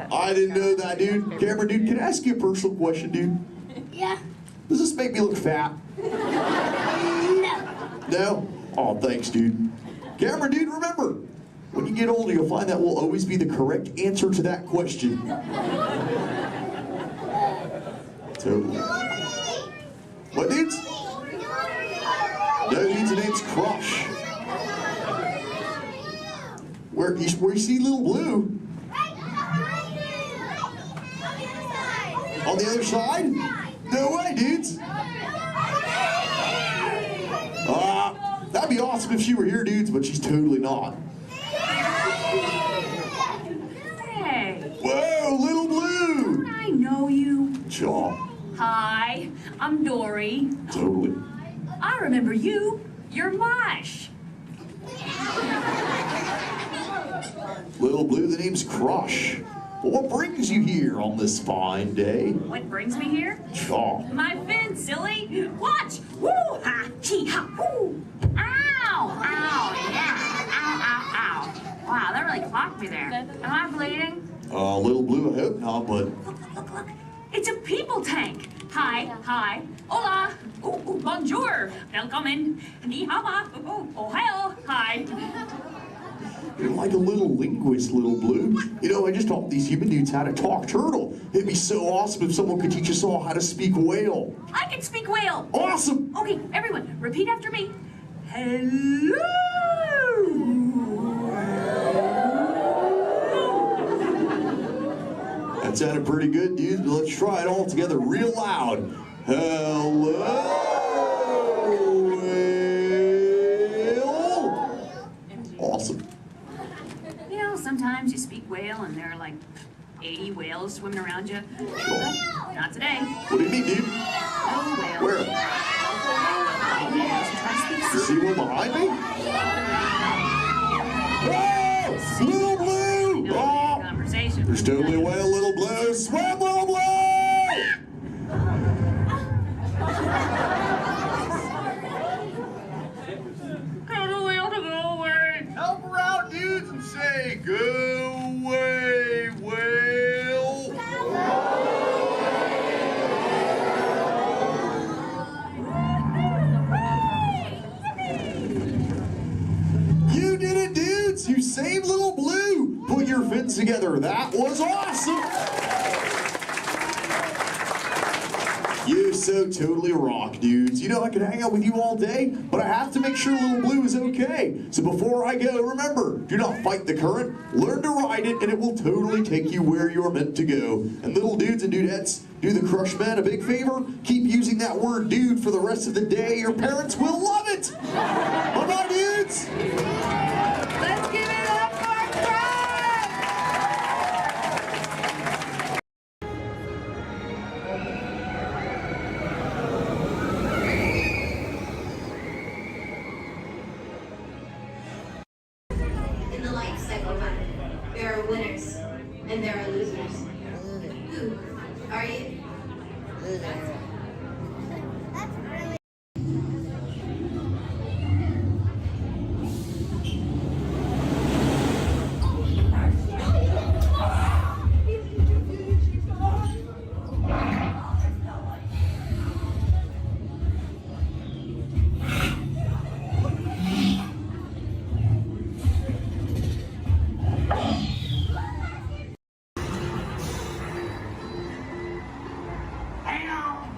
I didn't know that, dude. Cameron, dude, can I ask you a personal question, dude? Yeah. Does this make me look fat? No. No? Oh, thanks, dude. Cameron, dude, remember, when you get older, you'll find that will always be the correct answer to that question. Totally. What, dudes? No, dudes, the name's Crush. Where you see Little Blue? On the other side? No way, dudes. That'd be awesome if she were here, dudes, but she's totally not. Hey. Whoa, Little Blue! Don't I know you? Jaw. Hi, I'm Dory. Totally. I remember you. You're Mosh. Little Blue, the name's Crush. But what brings you here on this fine day? What brings me here? Jaw. My fin, silly. Watch. Woo ha, chee ha, woo. Ow, ow, yeah. Ow, ow, ow. Wow, that really clocked me there. Am I bleeding? Little Blue, I hope not, but... Look. It's a people tank. Hi. Hola. Ooh, bonjour. Welcome. Ni hao ma. Ohio. Hi. You're like a little linguist, Little Blue. You know, I just taught these human dudes how to talk turtle. It'd be so awesome if someone could teach us all how to speak whale. I can speak whale. Awesome. Okay, everyone, repeat after me. Hello. That sounded pretty good, dude. Let's try it all together real loud. Hello. Awesome. You know, sometimes you speak whale and there are like 80 whales swimming around you. Not today. What do you mean, dude? No whale. Where? You see one behind me? Oh! Little Blue! Oh! Conversation. There's totally a whale, Little Blue. Swim, Little Blue! Tell the whale to go away. Help her out, dudes, and say, go away, whale. You did it, dudes. You saved Little Blue. Put your fins together. That was awesome. You so totally rock, dudes. You know, I could hang out with you all day, but I have to make sure Little Blue is okay. So before I go, remember, do not fight the current. Learn to ride it, and it will totally take you where you're meant to go. And little dudes and dudettes, do the Crush Man a big favor. Keep using that word dude for the rest of the day. Your parents will love it. Bye-bye, dudes. Let's give it up for Crush! In the life cycle, there are winners and there are losers. Who are you? Losers. Hang on.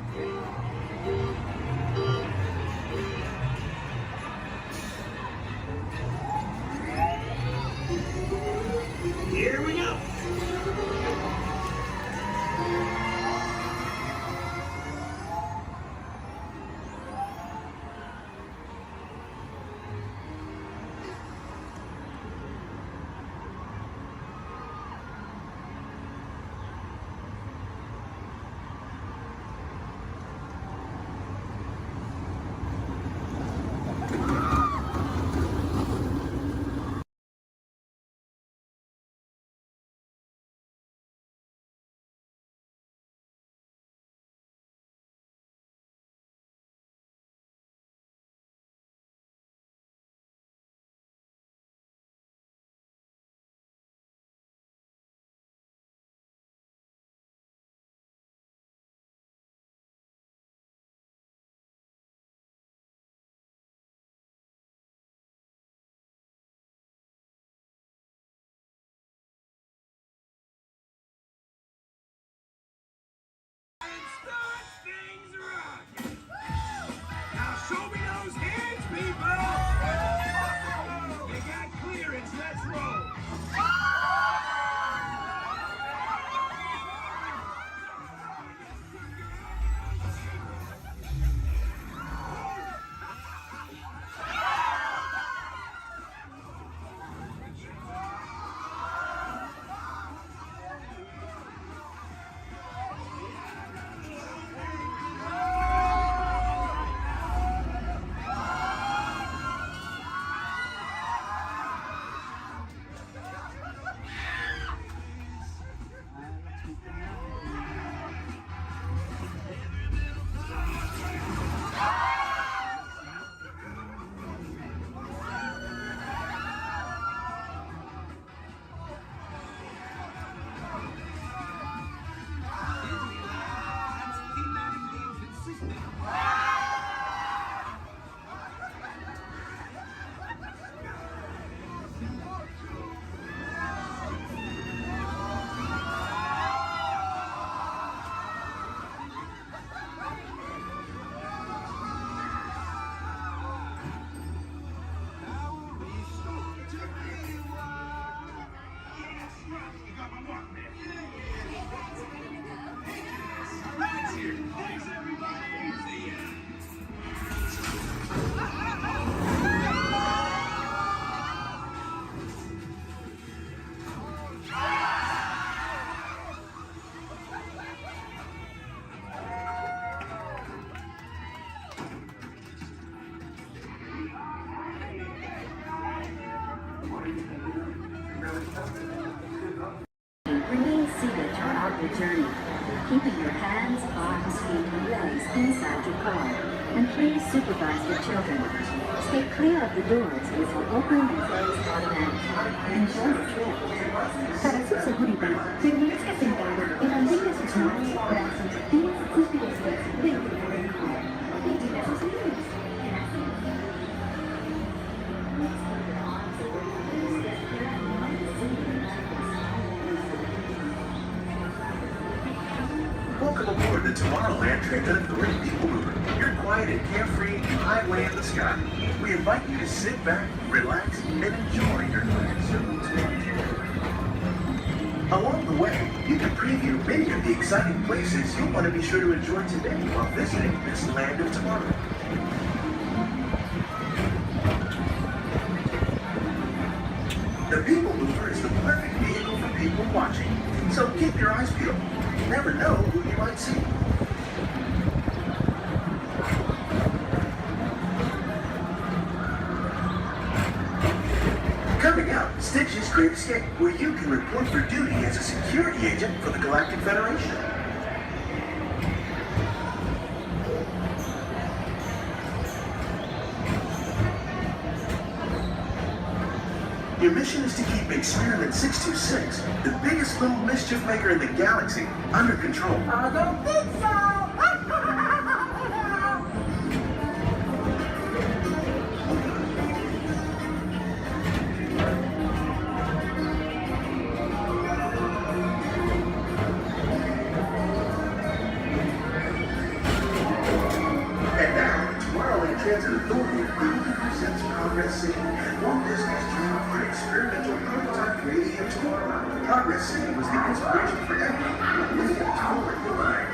Remain seated throughout your journey, keeping your hands, arms, feet, and legs inside your car. And please supervise your children. Stay clear of the doors, which will open and close automatically. Enjoy the trip. Para su seguridad, permanezca sentado y mantenga sus manos, brazos, pies y pies dentro del car. Vigila sus niños. Welcome aboard the Tomorrowland Transit Authority People Mover. You're quiet and carefree, highway in the sky. We invite you to sit back, relax, and enjoy your current circumstance. Along the way, you can preview many of the exciting places you'll want to be sure to enjoy today while visiting this land of tomorrow. The People Mover is the perfect vehicle for people watching, so keep your eyes peeled. You never know who you might see. Coming up, Stitch's Great Escape, where you can report for duty as a security agent for the Galactic Federation. Your mission is to keep Experiment 626, the biggest little mischief maker in the galaxy, under control. I don't think so! And now, Tomorrowland Transit Authority proudly presents Progress City, Walt Disney's dream for an experimental prototype created in tomorrow. Progress City was the inspiration for everything leading us forward in life.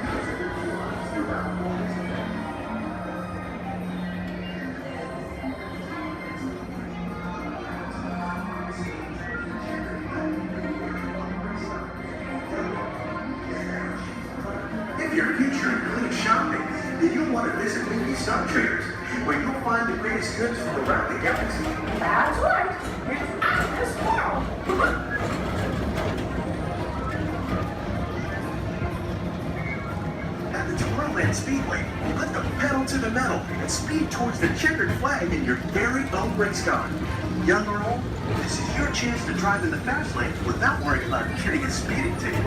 If your future includes shopping, then you'll want to visit Mickey Stock Traders, where you'll find the greatest goods from around the galaxy. That's right! It's out this world! At the Tomorrowland Speedway, put the pedal to the metal and speed towards the checkered flag in your very own race car. Young or old, this is your chance to drive in the fast lane without worrying about getting a speeding ticket.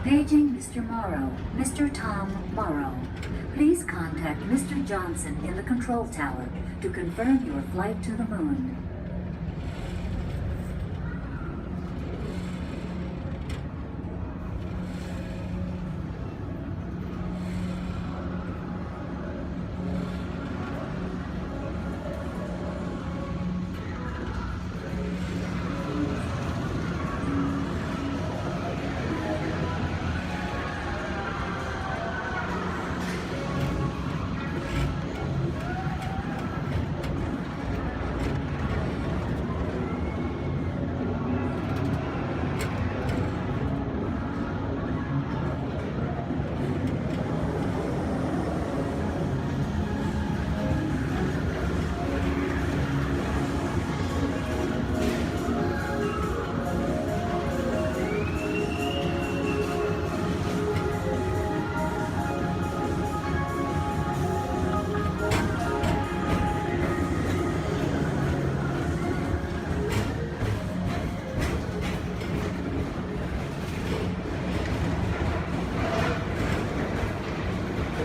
Paging Mr. Morrow, Mr. Tom Morrow. Please contact Mr. Johnson in the control tower to confirm your flight to the moon.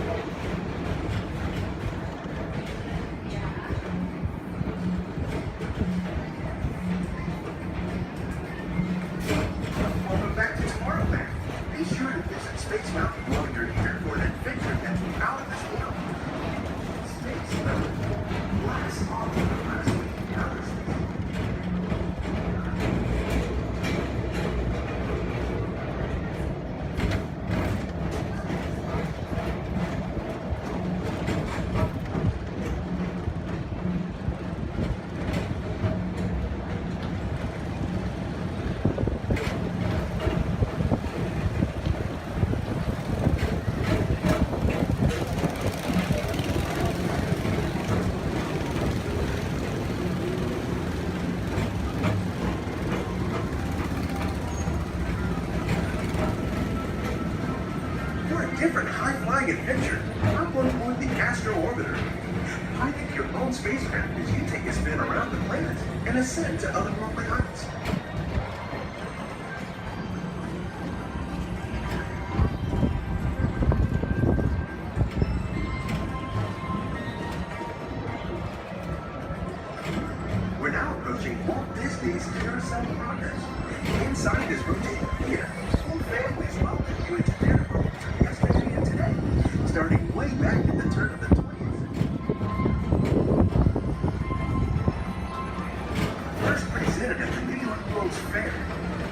Welcome back to Tomorrowland. Be sure to visit Space Mountain while you're here for an adventure that's out of this world. Space Mountain. Blast off the last week outer space. For a different high-flying adventure, hop on board the Astro Orbiter. Pilot your own spacecraft as you take a spin around the planet and ascend to otherworldly heights. We're now approaching Walt Disney's Carousel of Progress. Inside this rotating theater, whole families welcome you into their worlds of yesterday and today, starting way back at the turn of the 20th. First presented at the New York World's Fair,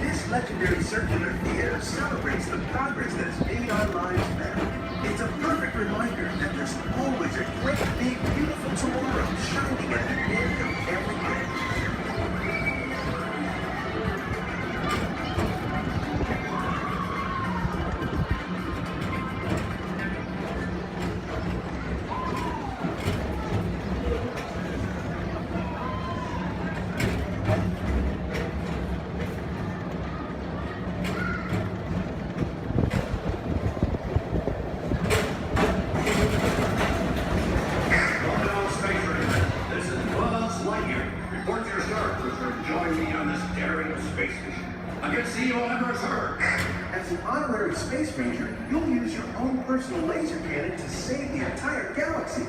this legendary circular theater celebrates the progress that has made our lives better. It's a perfect reminder that there's always a great, big, beautiful tomorrow shining at the end of every day. This is Buzz Lightyear. Report to your star cruiser and join me on this daring space mission. I can see you on Earth. As an honorary space ranger, you'll use your own personal laser cannon to save the entire galaxy.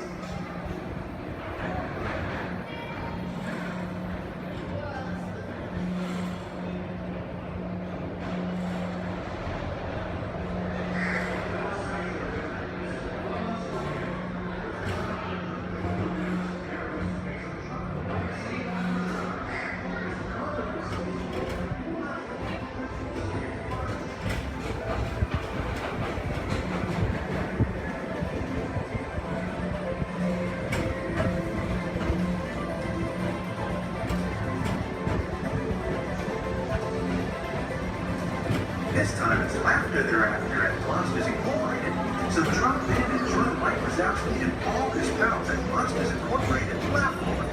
This time it's laughter they're after at Monsters Incorporated. So drop in and join Mike Wazowski and all his pals at Monsters Incorporated platform.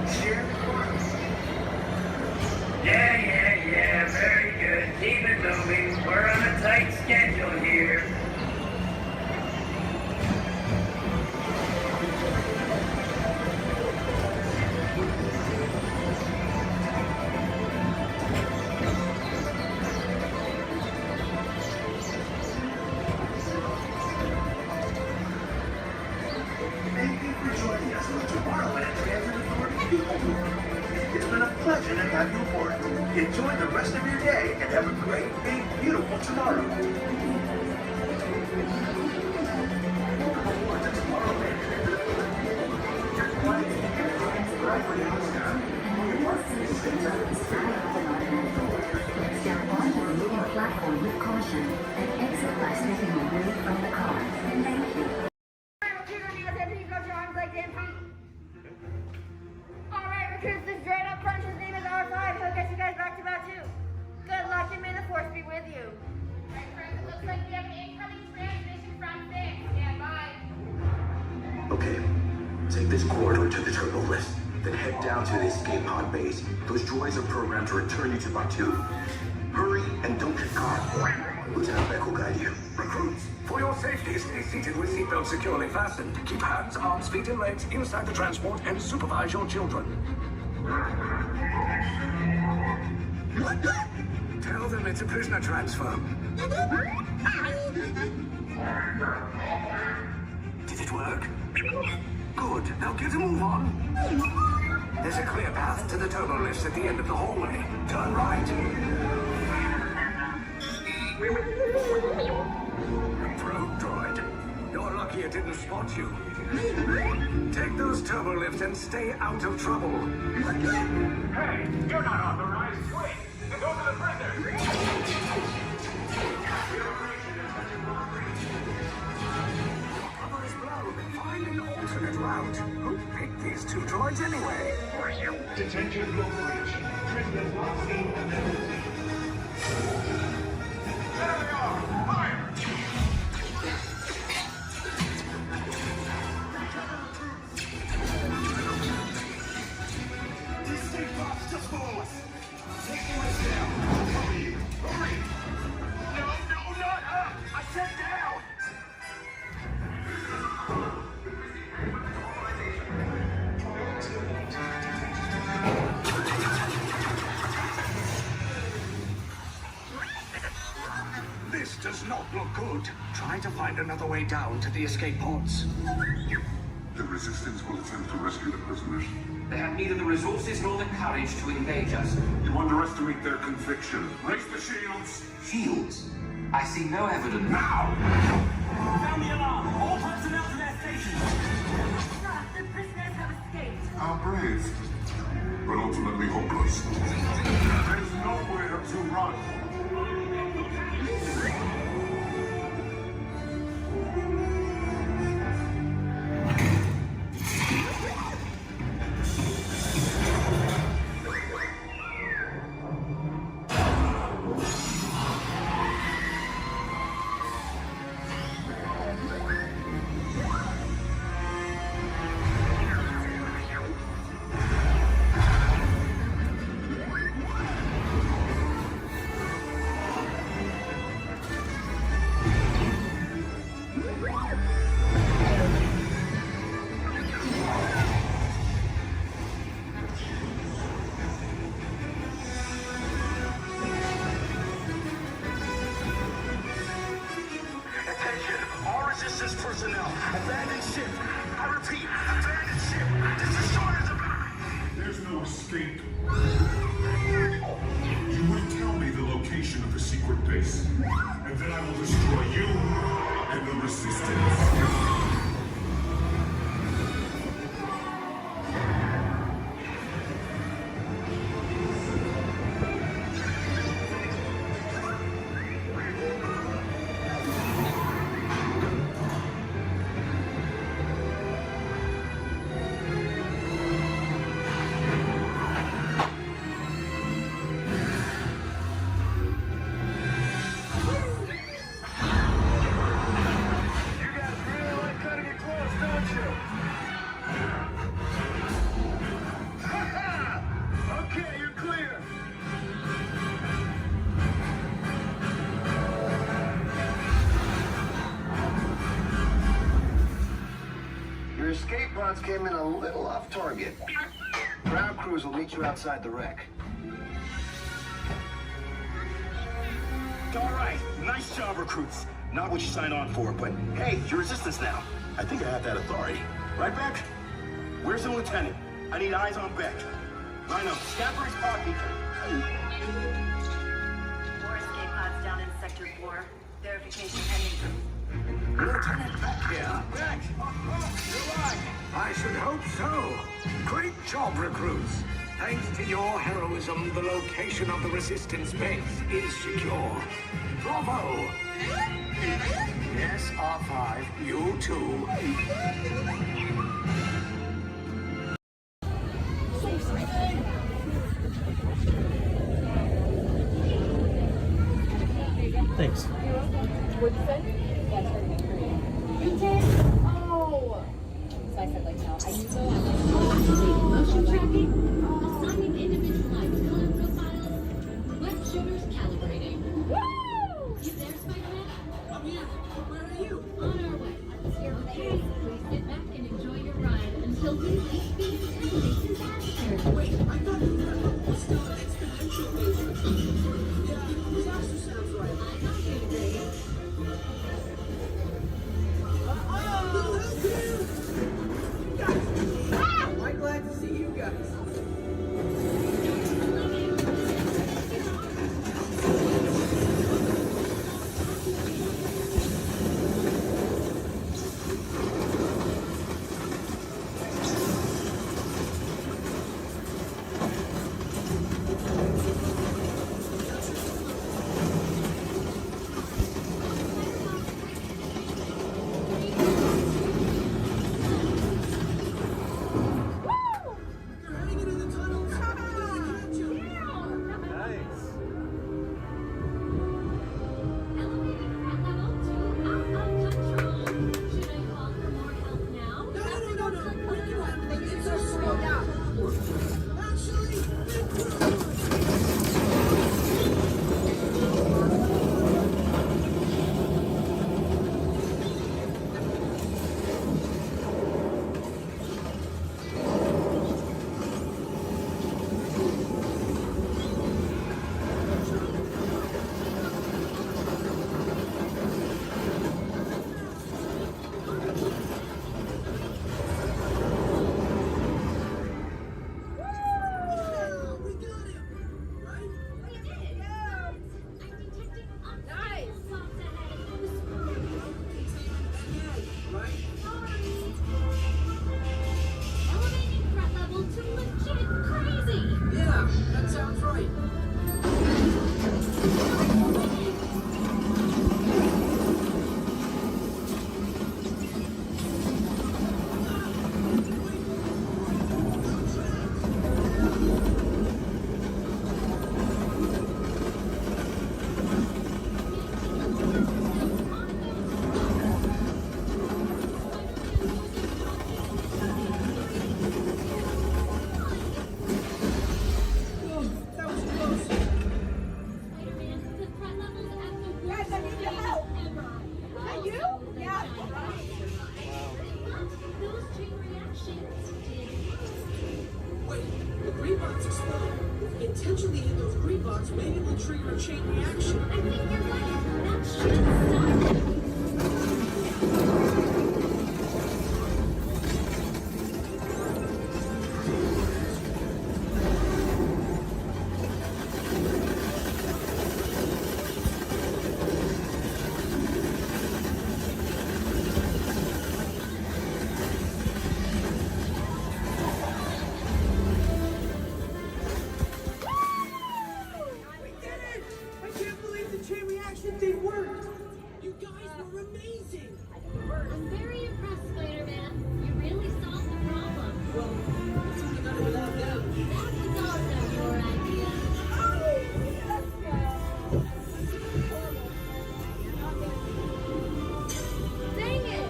Share the fun. Yeah, very good. Keep it moving. We're on a tight schedule here. Thank you for joining us on the Tomorrowland Transit Authority People Tour. It's been a pleasure to have you aboard. Enjoy the rest of your day and have a great, big, beautiful tomorrow. Welcome aboard the Tomorrowland Transit Authority. Your flight is right for the Oscar. Step onto the moving platform with caution and exit by stepping away from the car. Thank you. Alright, recruits, this droid up front, his name is R5. He'll get you guys back to about 2. Good luck and may the force be with you. Alright, friends, it looks like we have an incoming transmission from 6. Stand by. Okay, take this corridor to the turbo lift, then head down to the escape pod base. Those droids are programmed to return you to Batu. Hurry and don't get caught. Lieutenant Beck will guide you. Recruits, for your safety, stay seated with seatbelts securely fastened. Keep hands, arms, feet, and legs inside the transport and supervise your children. Tell them it's a prisoner transfer. work. Good. Now get a move on. There's a clear path to the turbo lifts at the end of the hallway. Turn right. Probe droid. You're lucky it didn't spot you. Take those turbo lifts and stay out of trouble. Hey, you're not authorized. Wait, those are the prisoners. Cover is blown. Find an alternate route. Who picked these two droids anyway? Detention breach. Prisoners not seen and never seen. There they are. Fire! These state bots just follow us. Take the rest down. Hurry! Hurry! No, not up! I said down! This does not look good. Try to find another way down to the escape pods. The Resistance will attempt to rescue the prisoners. They have neither the resources nor the courage to engage us. You underestimate their conviction. Raise the shields! Shields? I see no evidence. Now! Sound the alarm! All personnel to their stations! Sir, the prisoners have escaped. How brave, but ultimately hopeless. There's nowhere to run. Personnel, abandoned ship. I repeat, abandoned ship. This destroyer's about. There's no escape. You will tell me the location of the secret base, and then I will destroy you and the Resistance. Your escape pods came in a little off target. Ground crews will meet you outside the wreck. All right, nice job, recruits. Not what you signed on for, but hey, you're Resistance now. I think I have that authority. Right, Beck? Where's the lieutenant? I need eyes on Beck. Line up, Scapper's pod beacon. 4 escape pods down in Sector 4. Verification pending. Lieutenant Beck here. Beck! You're right. I should hope so. Great job, recruits. Thanks to your heroism, the location of the Resistance base is secure. Bravo! Yes, R5, you too. Thanks. What'd you say? That's her name. You did? Oh! So I said, like, no. I used to Motion tracking, assigning individualized color profiles, web shooters calibrating. Woo! You there, Spider-Man? Yeah. Where are you? On our way. Okay, please sit back and enjoy your ride until we reach the intended disaster. Wait, I thought you were what's the exponential laser? Yeah, disaster sounds right. I got you, Dave. Oh! intentionally hit those green blocks, maybe we'll trigger a chain reaction. I think you're right. That should stop them. I'm very impressed, Spider-Man. You really solved the problem. Well, what's we done without them? That was also your idea. Dang it!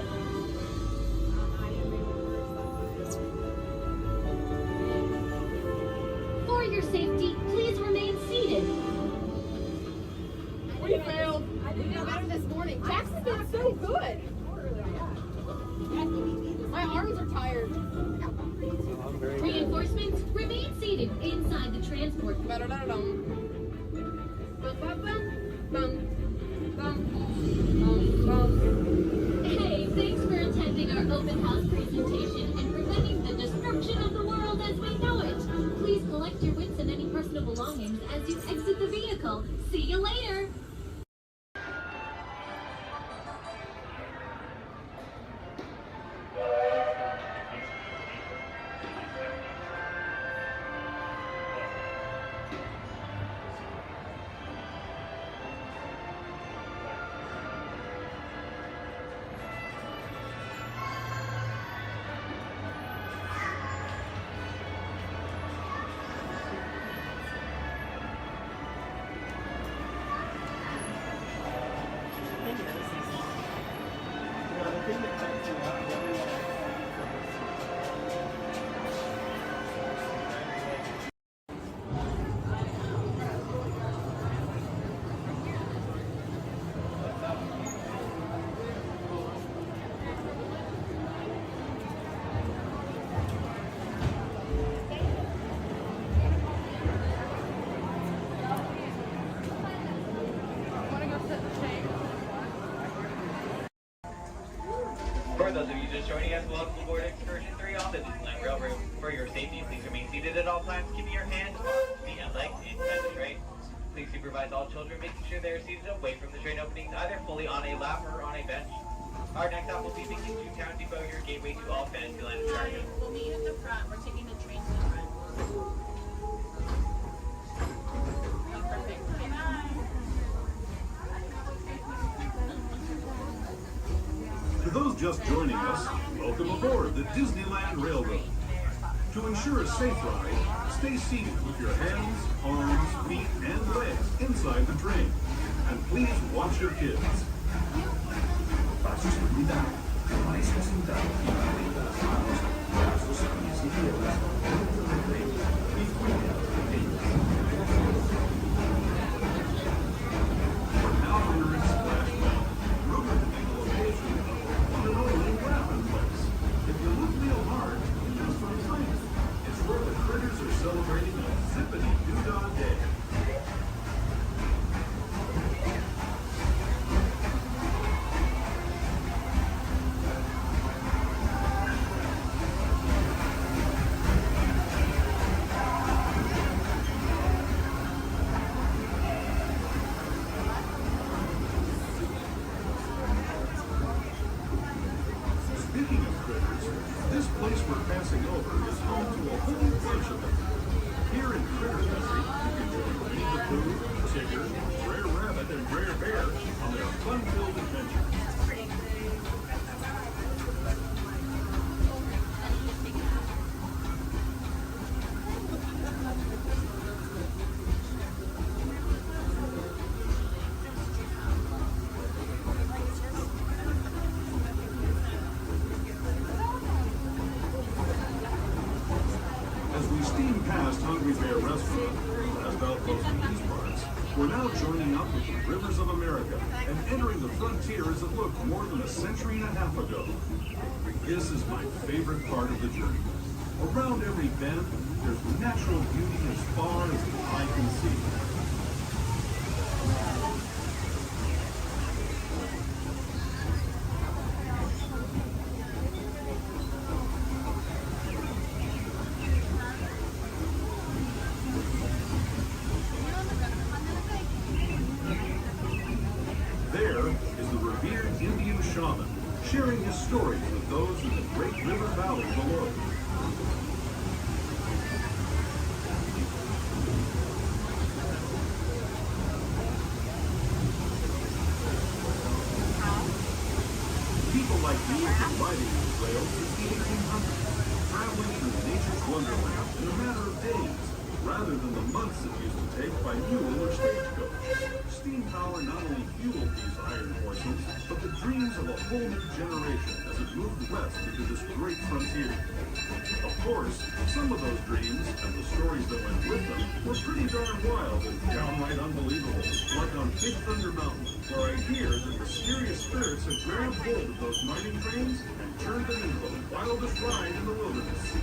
For your safety, please remain seated. We failed. We did better this morning. Jackson's been so good. My arms are tired. Reinforcements, remain seated inside the transport. Hey, thanks for attending our open house presentation and preventing the destruction of the world as we know it. Please collect your wits and any personal belongings as you exit the vehicle. See you later. For those of you just joining us, welcome aboard Excursion 3 on the Disneyland Railroad. For your safety, please remain seated at all times, keeping your hands, feet, and legs inside the train. Please supervise all children, making sure they are seated away from the train openings, either fully on a lap or on a bench. Our next stop will be Mickey to Town Depot, your gateway to all Fantasyland attractions. We'll meet at the front. We're taking the train to the front. Perfect. To those just joining us, welcome aboard the Disneyland Railroad. To ensure a safe ride, stay seated with your hands, arms, feet, and legs inside the train. And please watch your kids. Para su seguridad, permanezca sentado y mantenga las manos, brazos, pies y piernas dentro del tren y cuide a los pequeños. We're now entering Splash Mountain, rumored to be the location of the one and only Grappin' Place. If you look real hard, just for a moment, it's where the critters are celebrating a zippity-doo-dah day. Speaking of critters, this place we're passing over is home to a whole bunch of them. Here in Critter Country, you can join Winnie the Pooh, Tigger, Brer Rabbit, and Brer Bear on their fun-filled adventures. As we steam past Hungry Bear Restaurant, last outpost in these parts, we're now joining up with the rivers of America and entering the frontier as it looked more than a century and a half ago. This is my favorite part of the journey. Around every bend, there's natural beauty as far as the eye can see. There is the revered Indian shaman, sharing his stories with those in the great river valley below. People like me have been riding these rails since the 1800s, traveling through nature's wonderland in a matter of days, rather than the months it used to take by mule or stagecoach. Steam power not only fueled these iron horses, but the dreams of a whole new generation as it moved west into this great frontier. Of course, some of those dreams and the stories that went with them were pretty darn wild and downright unbelievable, like on Big Thunder Mountain, where I hear that mysterious spirits have grabbed hold of those mining trains and turned them into the wildest ride in the wilderness.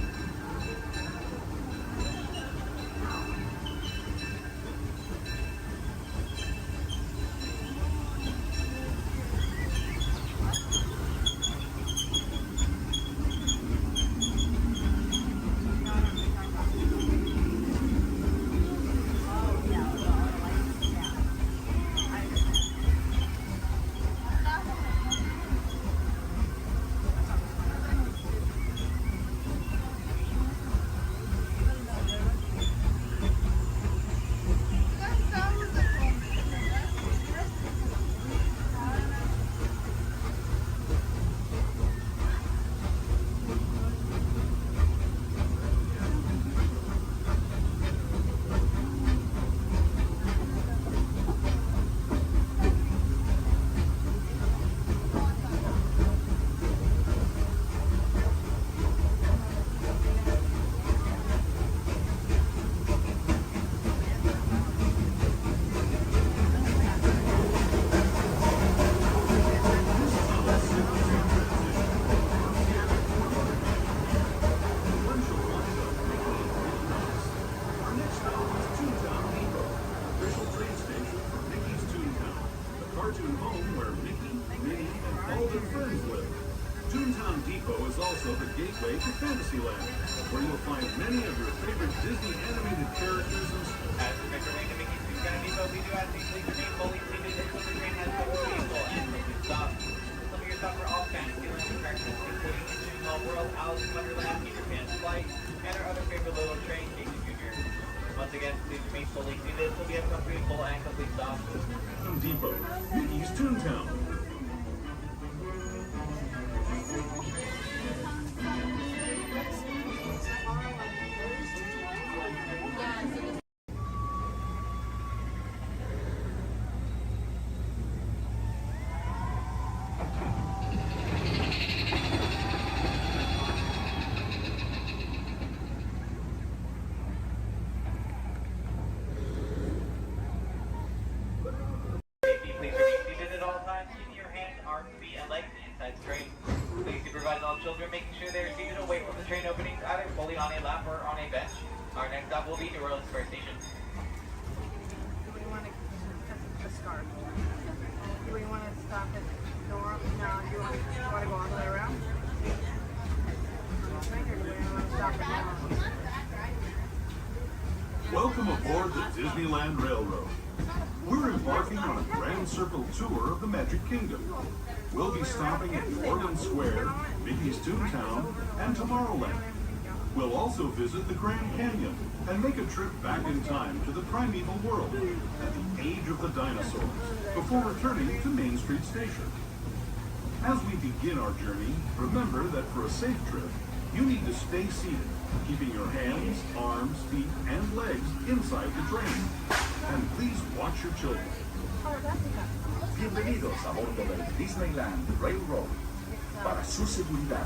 Gateway to Fantasyland, where you'll find many of your favorite Disney animated characters and... As we make our way to Mickey's Toontown Depot, we do ask that you please remain fully seated until the train has been stable and quickly stopped. Some of your stops are all Fantasyland attractions, including Into Small World, Alice in Wonderland, Peter Pan's Flight, and our other favorite little train, Casey Jr. Once again, please remain fully seated until we have come to a full and complete stop. Depot, Mickey's Toontown. Children making sure they're seated away from the train openings, either fully on a lap or on a bench. Our next stop will be New Orleans Square Station. Do we want to the scarf? Do we want to stop at New Orleans? No, do you want to go all the way around? Or do we want to stop at New Orleans? Welcome aboard the Disneyland Railroad. We're embarking on a grand circle tour of the Magic Kingdom. We'll be stopping at New Orleans Square, Mickey's Toontown, and Tomorrowland. We'll also visit the Grand Canyon and make a trip back in time to the primeval world and the age of the dinosaurs before returning to Main Street Station. As we begin our journey, remember that for a safe trip, you need to stay seated, keeping your hands, arms, feet, and legs inside the train. And please watch your children. Bienvenidos a bordo del Disneyland Railroad. Para su seguridad,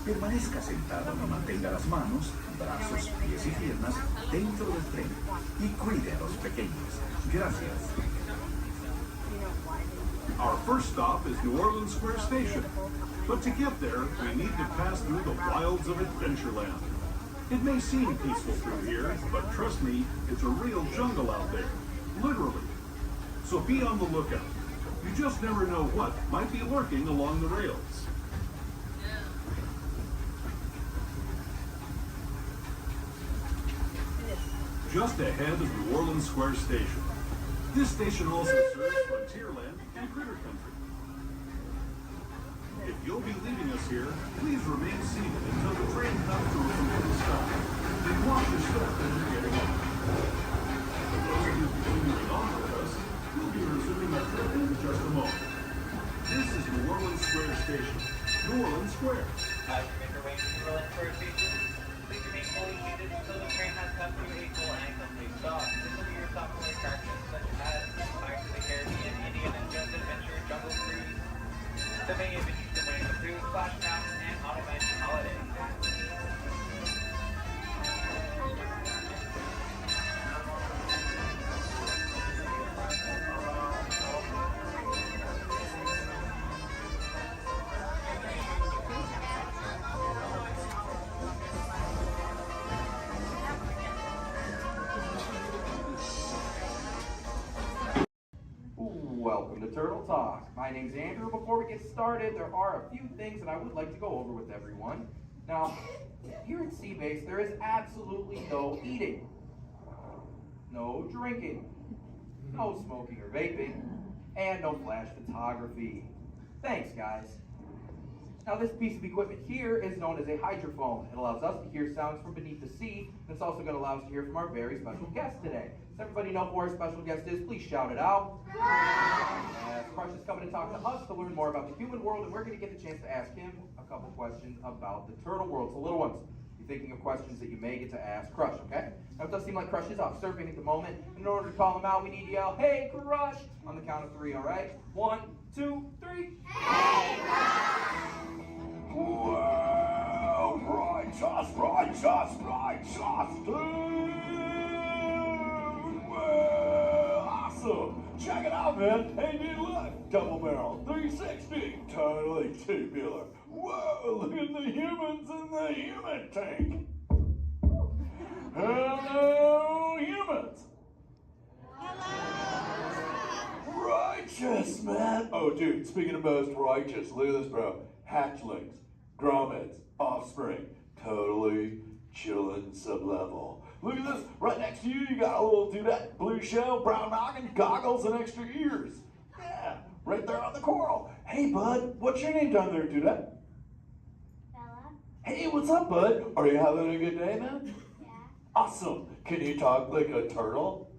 permanezca sentado y mantenga las manos, brazos, pies y piernas dentro del tren y cuide a los pequeños. Gracias. Our first stop is New Orleans Square Station. But to get there, we need to pass through the wilds of Adventureland. It may seem peaceful through here, but trust me, it's a real jungle out there. Literally. So be on the lookout. You just never know what might be lurking along the rails. Just ahead is New Orleans Square Station. This station also serves Frontierland and Critter Country. If you'll be leaving us here, please remain seated until the train comes to a complete stop. Then watch your step as you're getting off. For those of you continuing on with us, we'll be resuming our trip in just a moment. This is New Orleans Square Station. New Orleans Square. As you make your way to New Orleans Square Station, please remain fully seated until the train has come to a full and complete stop. This will be your stop for attractions such as Pirates of the Caribbean, Indiana Jones Adventure, Jungle Cruise, the many adventures in Winnie the Pooh, Splash Mountain, and Autumn Magic Holiday. Welcome to Turtle Talk. My name's Andrew. Before we get started, there are a few things that I would like to go over with everyone. Now, here at Seabase, there is absolutely no eating, no drinking, no smoking or vaping, and no flash photography. Thanks, guys. Now, this piece of equipment here is known as a hydrophone. It allows us to hear sounds from beneath the sea, and it's also going to allow us to hear from our very special guest today. Does everybody know who our special guest is? Please shout it out. Crush is coming to talk to us to learn more about the human world, and we're going to get the chance to ask him a couple questions about the turtle world. So, little ones, you're thinking of questions that you may get to ask Crush, okay? Now, it does seem like Crush is off surfing at the moment. In order to call him out, we need to yell, "Hey, Crush!" on the count of 3, all right? 1, 2, 3. Hey, Crush! Well, righteous, dude! Well, awesome! Check it out, man! Hey, dude, look! Double barrel, 360, totally tubular. Whoa, look at the humans in the human tank! Hello, humans! Righteous, man! Oh, dude, speaking of most righteous, look at this, bro. Hatchlings, grommets, offspring, totally chillin' sub-level. Look at this, right next to you, you got a little dudette, blue shell, brown noggin, goggles, and extra ears. Yeah, right there on the coral. Hey, bud, what's your name down there, dudette? Bella. Hey, what's up, bud? Are you having a good day, man? Yeah. Awesome. Can you talk like a turtle?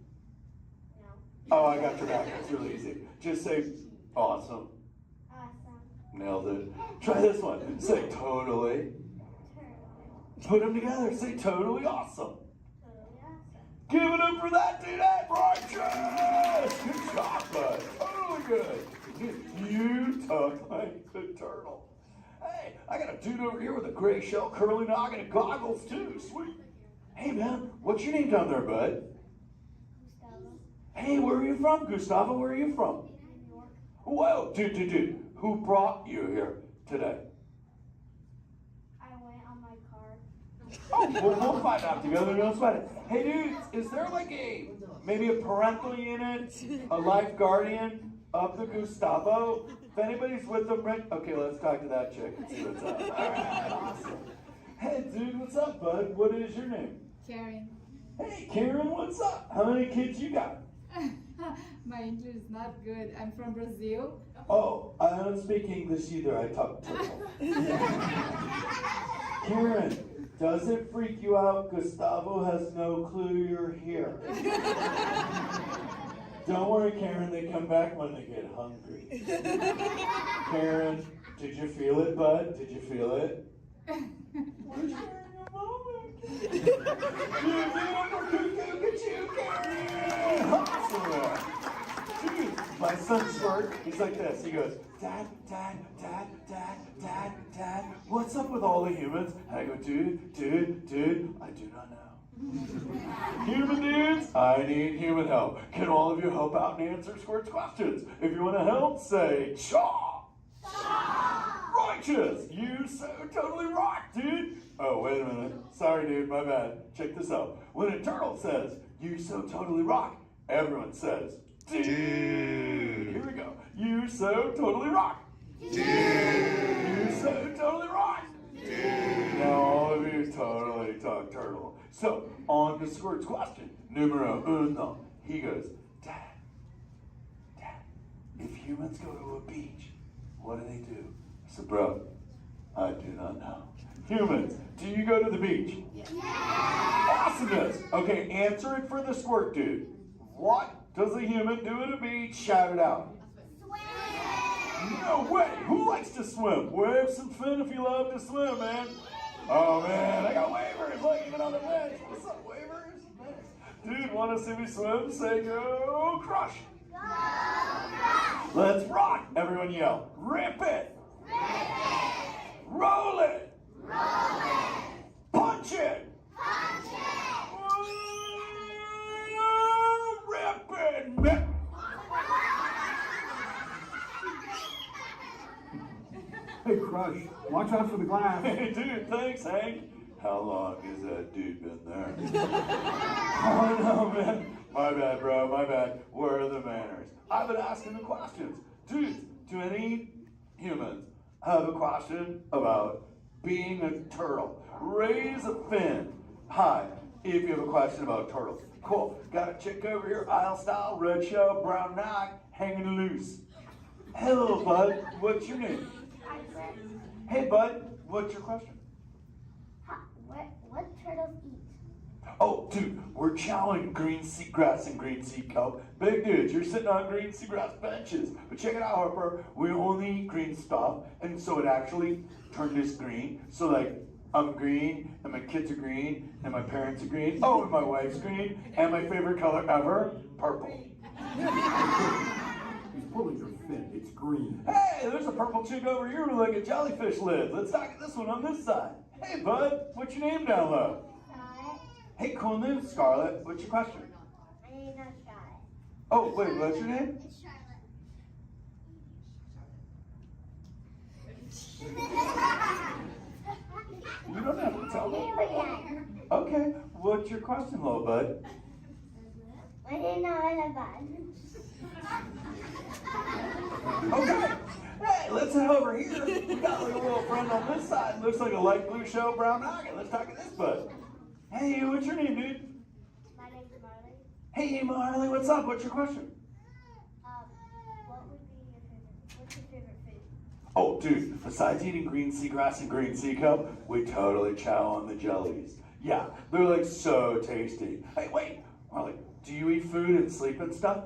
No. Oh, I got your back. It's really easy. Just say, awesome. Awesome. Nailed it. Try this one. Say totally. Put them together. Say totally awesome. Totally awesome. Give it up for that dude. Righteous. Good job, bud. Totally good. You talk like a turtle. Hey, I got a dude over here with a gray shell, curly noggin, and goggles too. Sweet. Hey, man, what's your name down there, bud? Gustavo. Hey, where are you from, Gustavo? Where are you from? New York. Whoa, dude. Who brought you here today? I went on my car. Oh, we'll find out together. Don't sweat it. Hey, dudes, is there like maybe a parental unit, a life guardian of the Gustavo? If anybody's with them, right? Okay, let's talk to that chick and see what's up. All right, awesome. Hey, dude, what's up, bud? What is your name? Karen. Hey, Karen, what's up? How many kids you got? My English is not good. I'm from Brazil. Oh, I don't speak English either. I talk turtle. Karen, does it freak you out? Gustavo has no clue you're here. Don't worry, Karen. They come back when they get hungry. Karen, did you feel it, bud? Did you feel it? We're sharing a moment. Look at you, Karen. Awesome. Dude, my son's short. He's like this. He goes, Dad, what's up with all the humans? And I go, dude, I do not know. Human dudes, I need human help. Can all of you help out and answer Squirt's questions? If you want to help, say, Chaw! Righteous! You so totally rock, dude! Oh, wait a minute. Sorry, dude, my bad. Check this out. When a turtle says, "You so totally rock," everyone says, "Dude." Here we go. You so totally rock. Dude. You so totally rock. Dude. Now all of you totally talk turtle. So, on to Squirt's question. Numero uno. He goes, Dad, if humans go to a beach, what do they do? I said, bro, I do not know. Humans, do you go to the beach? Yeah. Awesomeness. Okay, answer it for the Squirt dude. What does a human do at a beach? Shout it out. Swim. No way. Who likes to swim? Wave some fin if you love to swim, man. Oh man, I got waivers. Look, even on the bench. What's up, waivers? Dude, want to see me swim? Say go crush. Go crush. Let's rock. Everyone yell. Rip it. Rip it. Roll it. Roll it. Punch it. Punch it. Rip it. Rip. Hey, Crush, watch out for the glass. Hey, dude, thanks, Hank. How long has that dude been there? Oh, no, man. My bad, bro, my bad. Where are the manners? I've been asking the questions. Dudes, do any humans have a question about being a turtle? Raise a fin. Hi, if you have a question about turtles. Cool. Got a chick over here, aisle style, red shell, brown knock, hanging loose. Hello, bud. What's your name? Hey, bud. What's your question? What turtles eat? Oh, dude, we're chowing green seagrass and green sea kelp. Big dudes, you're sitting on green seagrass benches. But check it out, Harper. We only eat green stuff, and so it actually turned us green. So, like, I'm green, and my kids are green, and my parents are green. Oh, and my wife's green, and my favorite color ever, purple. He's pulling your fin. It's green. Hey, there's a purple chick over here with like a jellyfish lid. Let's talk to this one on this side. Hey, bud, what's your name down low? Hey, cool name, Scarlett. What's your question? My name's not Charlotte. Oh, wait, what's your name? It's Charlotte. You don't have to tell me. Okay, what's your question, little bud? My name's not bad. Okay. Hey, let's head over here. We got like a little friend on this side. Looks like a light blue shell, brown noggin. Let's talk to this bud. Hey, what's your name, dude? My name's Marley. Hey, Marley, what's up? What's your question? What's your favorite food? Oh, dude, besides eating green seagrass and green sea kelp, we totally chow on the jellies. Yeah, they're like so tasty. Hey, wait, Marley, do you eat food and sleep and stuff?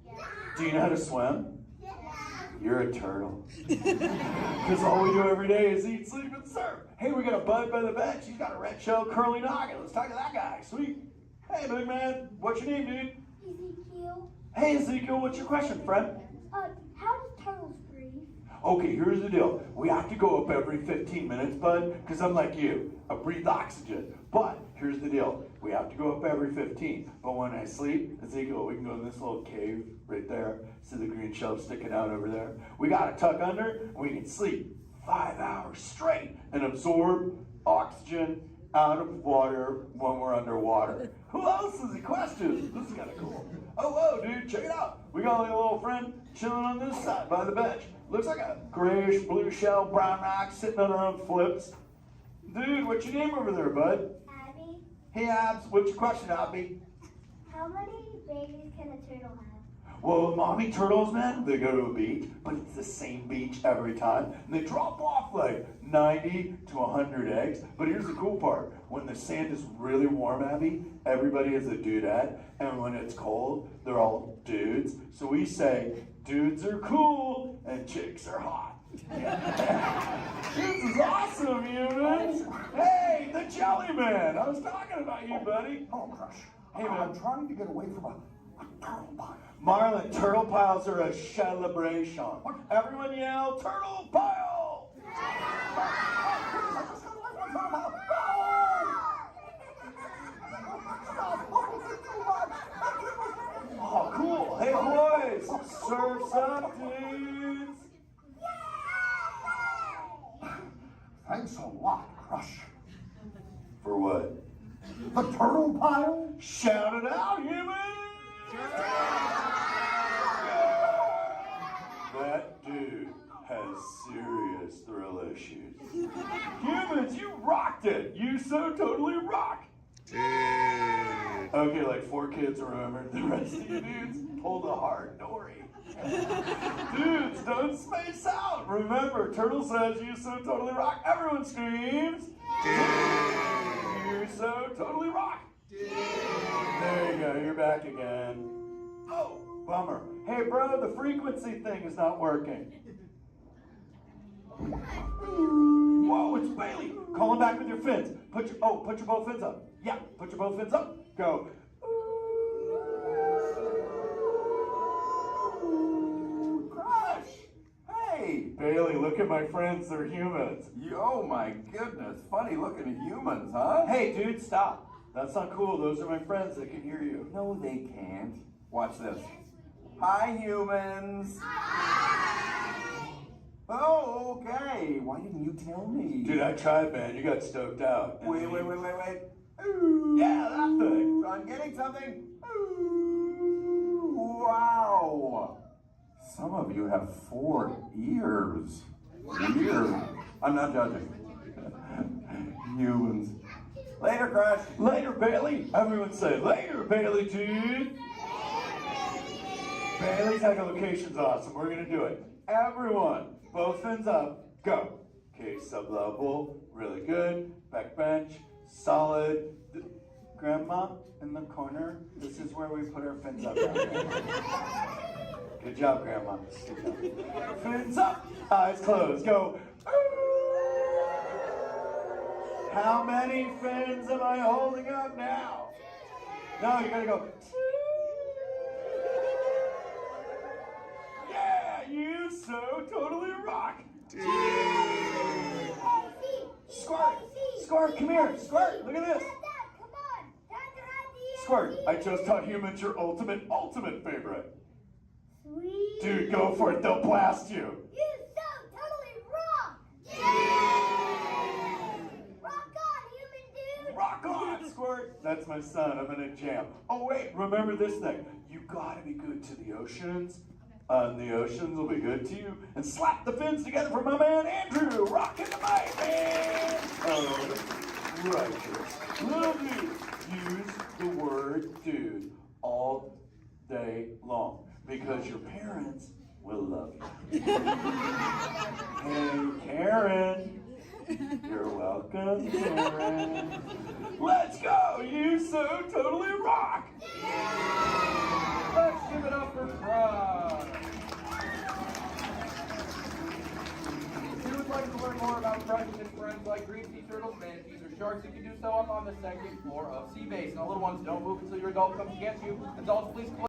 Yeah. Do you know how to swim? Yeah. You're a turtle. Because all we do every day is eat, sleep, and surf. Hey, we got a bud by the bench. He's got a red shell curly noggin. Let's talk to that guy. Sweet. Hey, big man. What's your name, dude? Ezekiel. Hey, Ezekiel. What's your question, friend? How do turtles breathe? Okay, here's the deal. We have to go up every 15 minutes, bud, because I'm like you. I breathe oxygen. But here's the deal. We have to go up every 15. But when I sleep, Ezekiel, we can go in this little cave right there. See the green shell sticking out over there? We got to tuck under, and we can sleep 5 hours straight and absorb oxygen out of water when we're underwater. Who else has a question? This is kind of cool. Oh, whoa, dude, check it out. We got like a little friend chilling on this side by the bench. Looks like a grayish blue shell, brown ox sitting on her own flips. Dude, what's your name over there, bud? Abby. Hey, Abs, what's your question, Abby? How many babies can a turtle have? Well, mommy turtles, man, they go to a beach, but it's the same beach every time. And they drop off like 90 to 100 eggs. But here's the cool part. When the sand is really warm, Abby, everybody is a dudette. And when it's cold, they're all dudes. So we say, dudes are cool and chicks are hot. This is awesome, humans. Hey, the Jelly Man. I was talking about you, buddy. Oh, Crush. Hey, man. I'm trying to get away from a turtle pile. Marlon, turtle piles are a celebration. Everyone yell, turtle pile! Oh, cool. Hey, boys, surf's up, dudes. Thanks a lot, Crush. For what? The turtle pile? Shout it out, humans! That dude has serious thrill issues. Humans, you rocked it! You so totally rock! Okay, like 4 kids remembered. The rest of you dudes pulled a hard Dory. Dudes, don't space out! Remember, Turtle says you so totally rock. Everyone screams! You so totally rock! There you go, you're back again. Oh, bummer. Hey bro, the frequency thing is not working. Whoa, it's Bailey! Call him back with your fins. Put your both fins up. Yeah, put your both fins up. Go. Crush! Hey! Bailey, look at my friends, they're humans. Oh my goodness, funny looking humans, huh? Hey dude, stop. That's not cool, those are my friends that can hear you. No, they can't. Watch this. Hi, humans. Oh, okay. Why didn't you tell me? Dude, I tried, man. You got stoked out. Wait. Ooh. Yeah, that thing. I'm getting something. Ooh. Wow. Some of you have 4 ears. Weird. I'm not judging. Humans. Later, Crush. Later, Bailey. Everyone say, later, Bailey, dude. Bailey's echolocation's awesome. We're going to do it. Everyone, both fins up. Go. Okay, sublevel. Really good. Back bench. Solid. Grandma, in the corner. This is where we put our fins up. Good job, Grandma. Good job. Fins up. Eyes closed. Go. How many fins am I holding up now? No, you gotta go. Yeah, you so totally rock. Squirt, come here. Squirt, look at this. Squirt, I just taught humans your ultimate favorite. Sweet. Dude, go for it. They'll blast you. You so totally rock. Yeah. Rock on, human dude. Rock on, Squirt. That's my son. I'm in a jam. Oh, wait. Remember this thing. You gotta be good to the oceans. And the oceans will be good to you. And slap the fins together for my man Andrew. Rockin' the mic, man. Oh, righteous. Little dude. Use the word dude all day long. Because your parents will love you. Hey, Karen. You're welcome, Karen. Let's go. You so totally rock. Let's give it up for Crush. If you would like to learn more about Crush and his friends like green sea turtles, manatees, or sharks, you can do so up on the second floor of Sea Base. Now, little ones, don't move until your adult comes to get you. Adults, please collect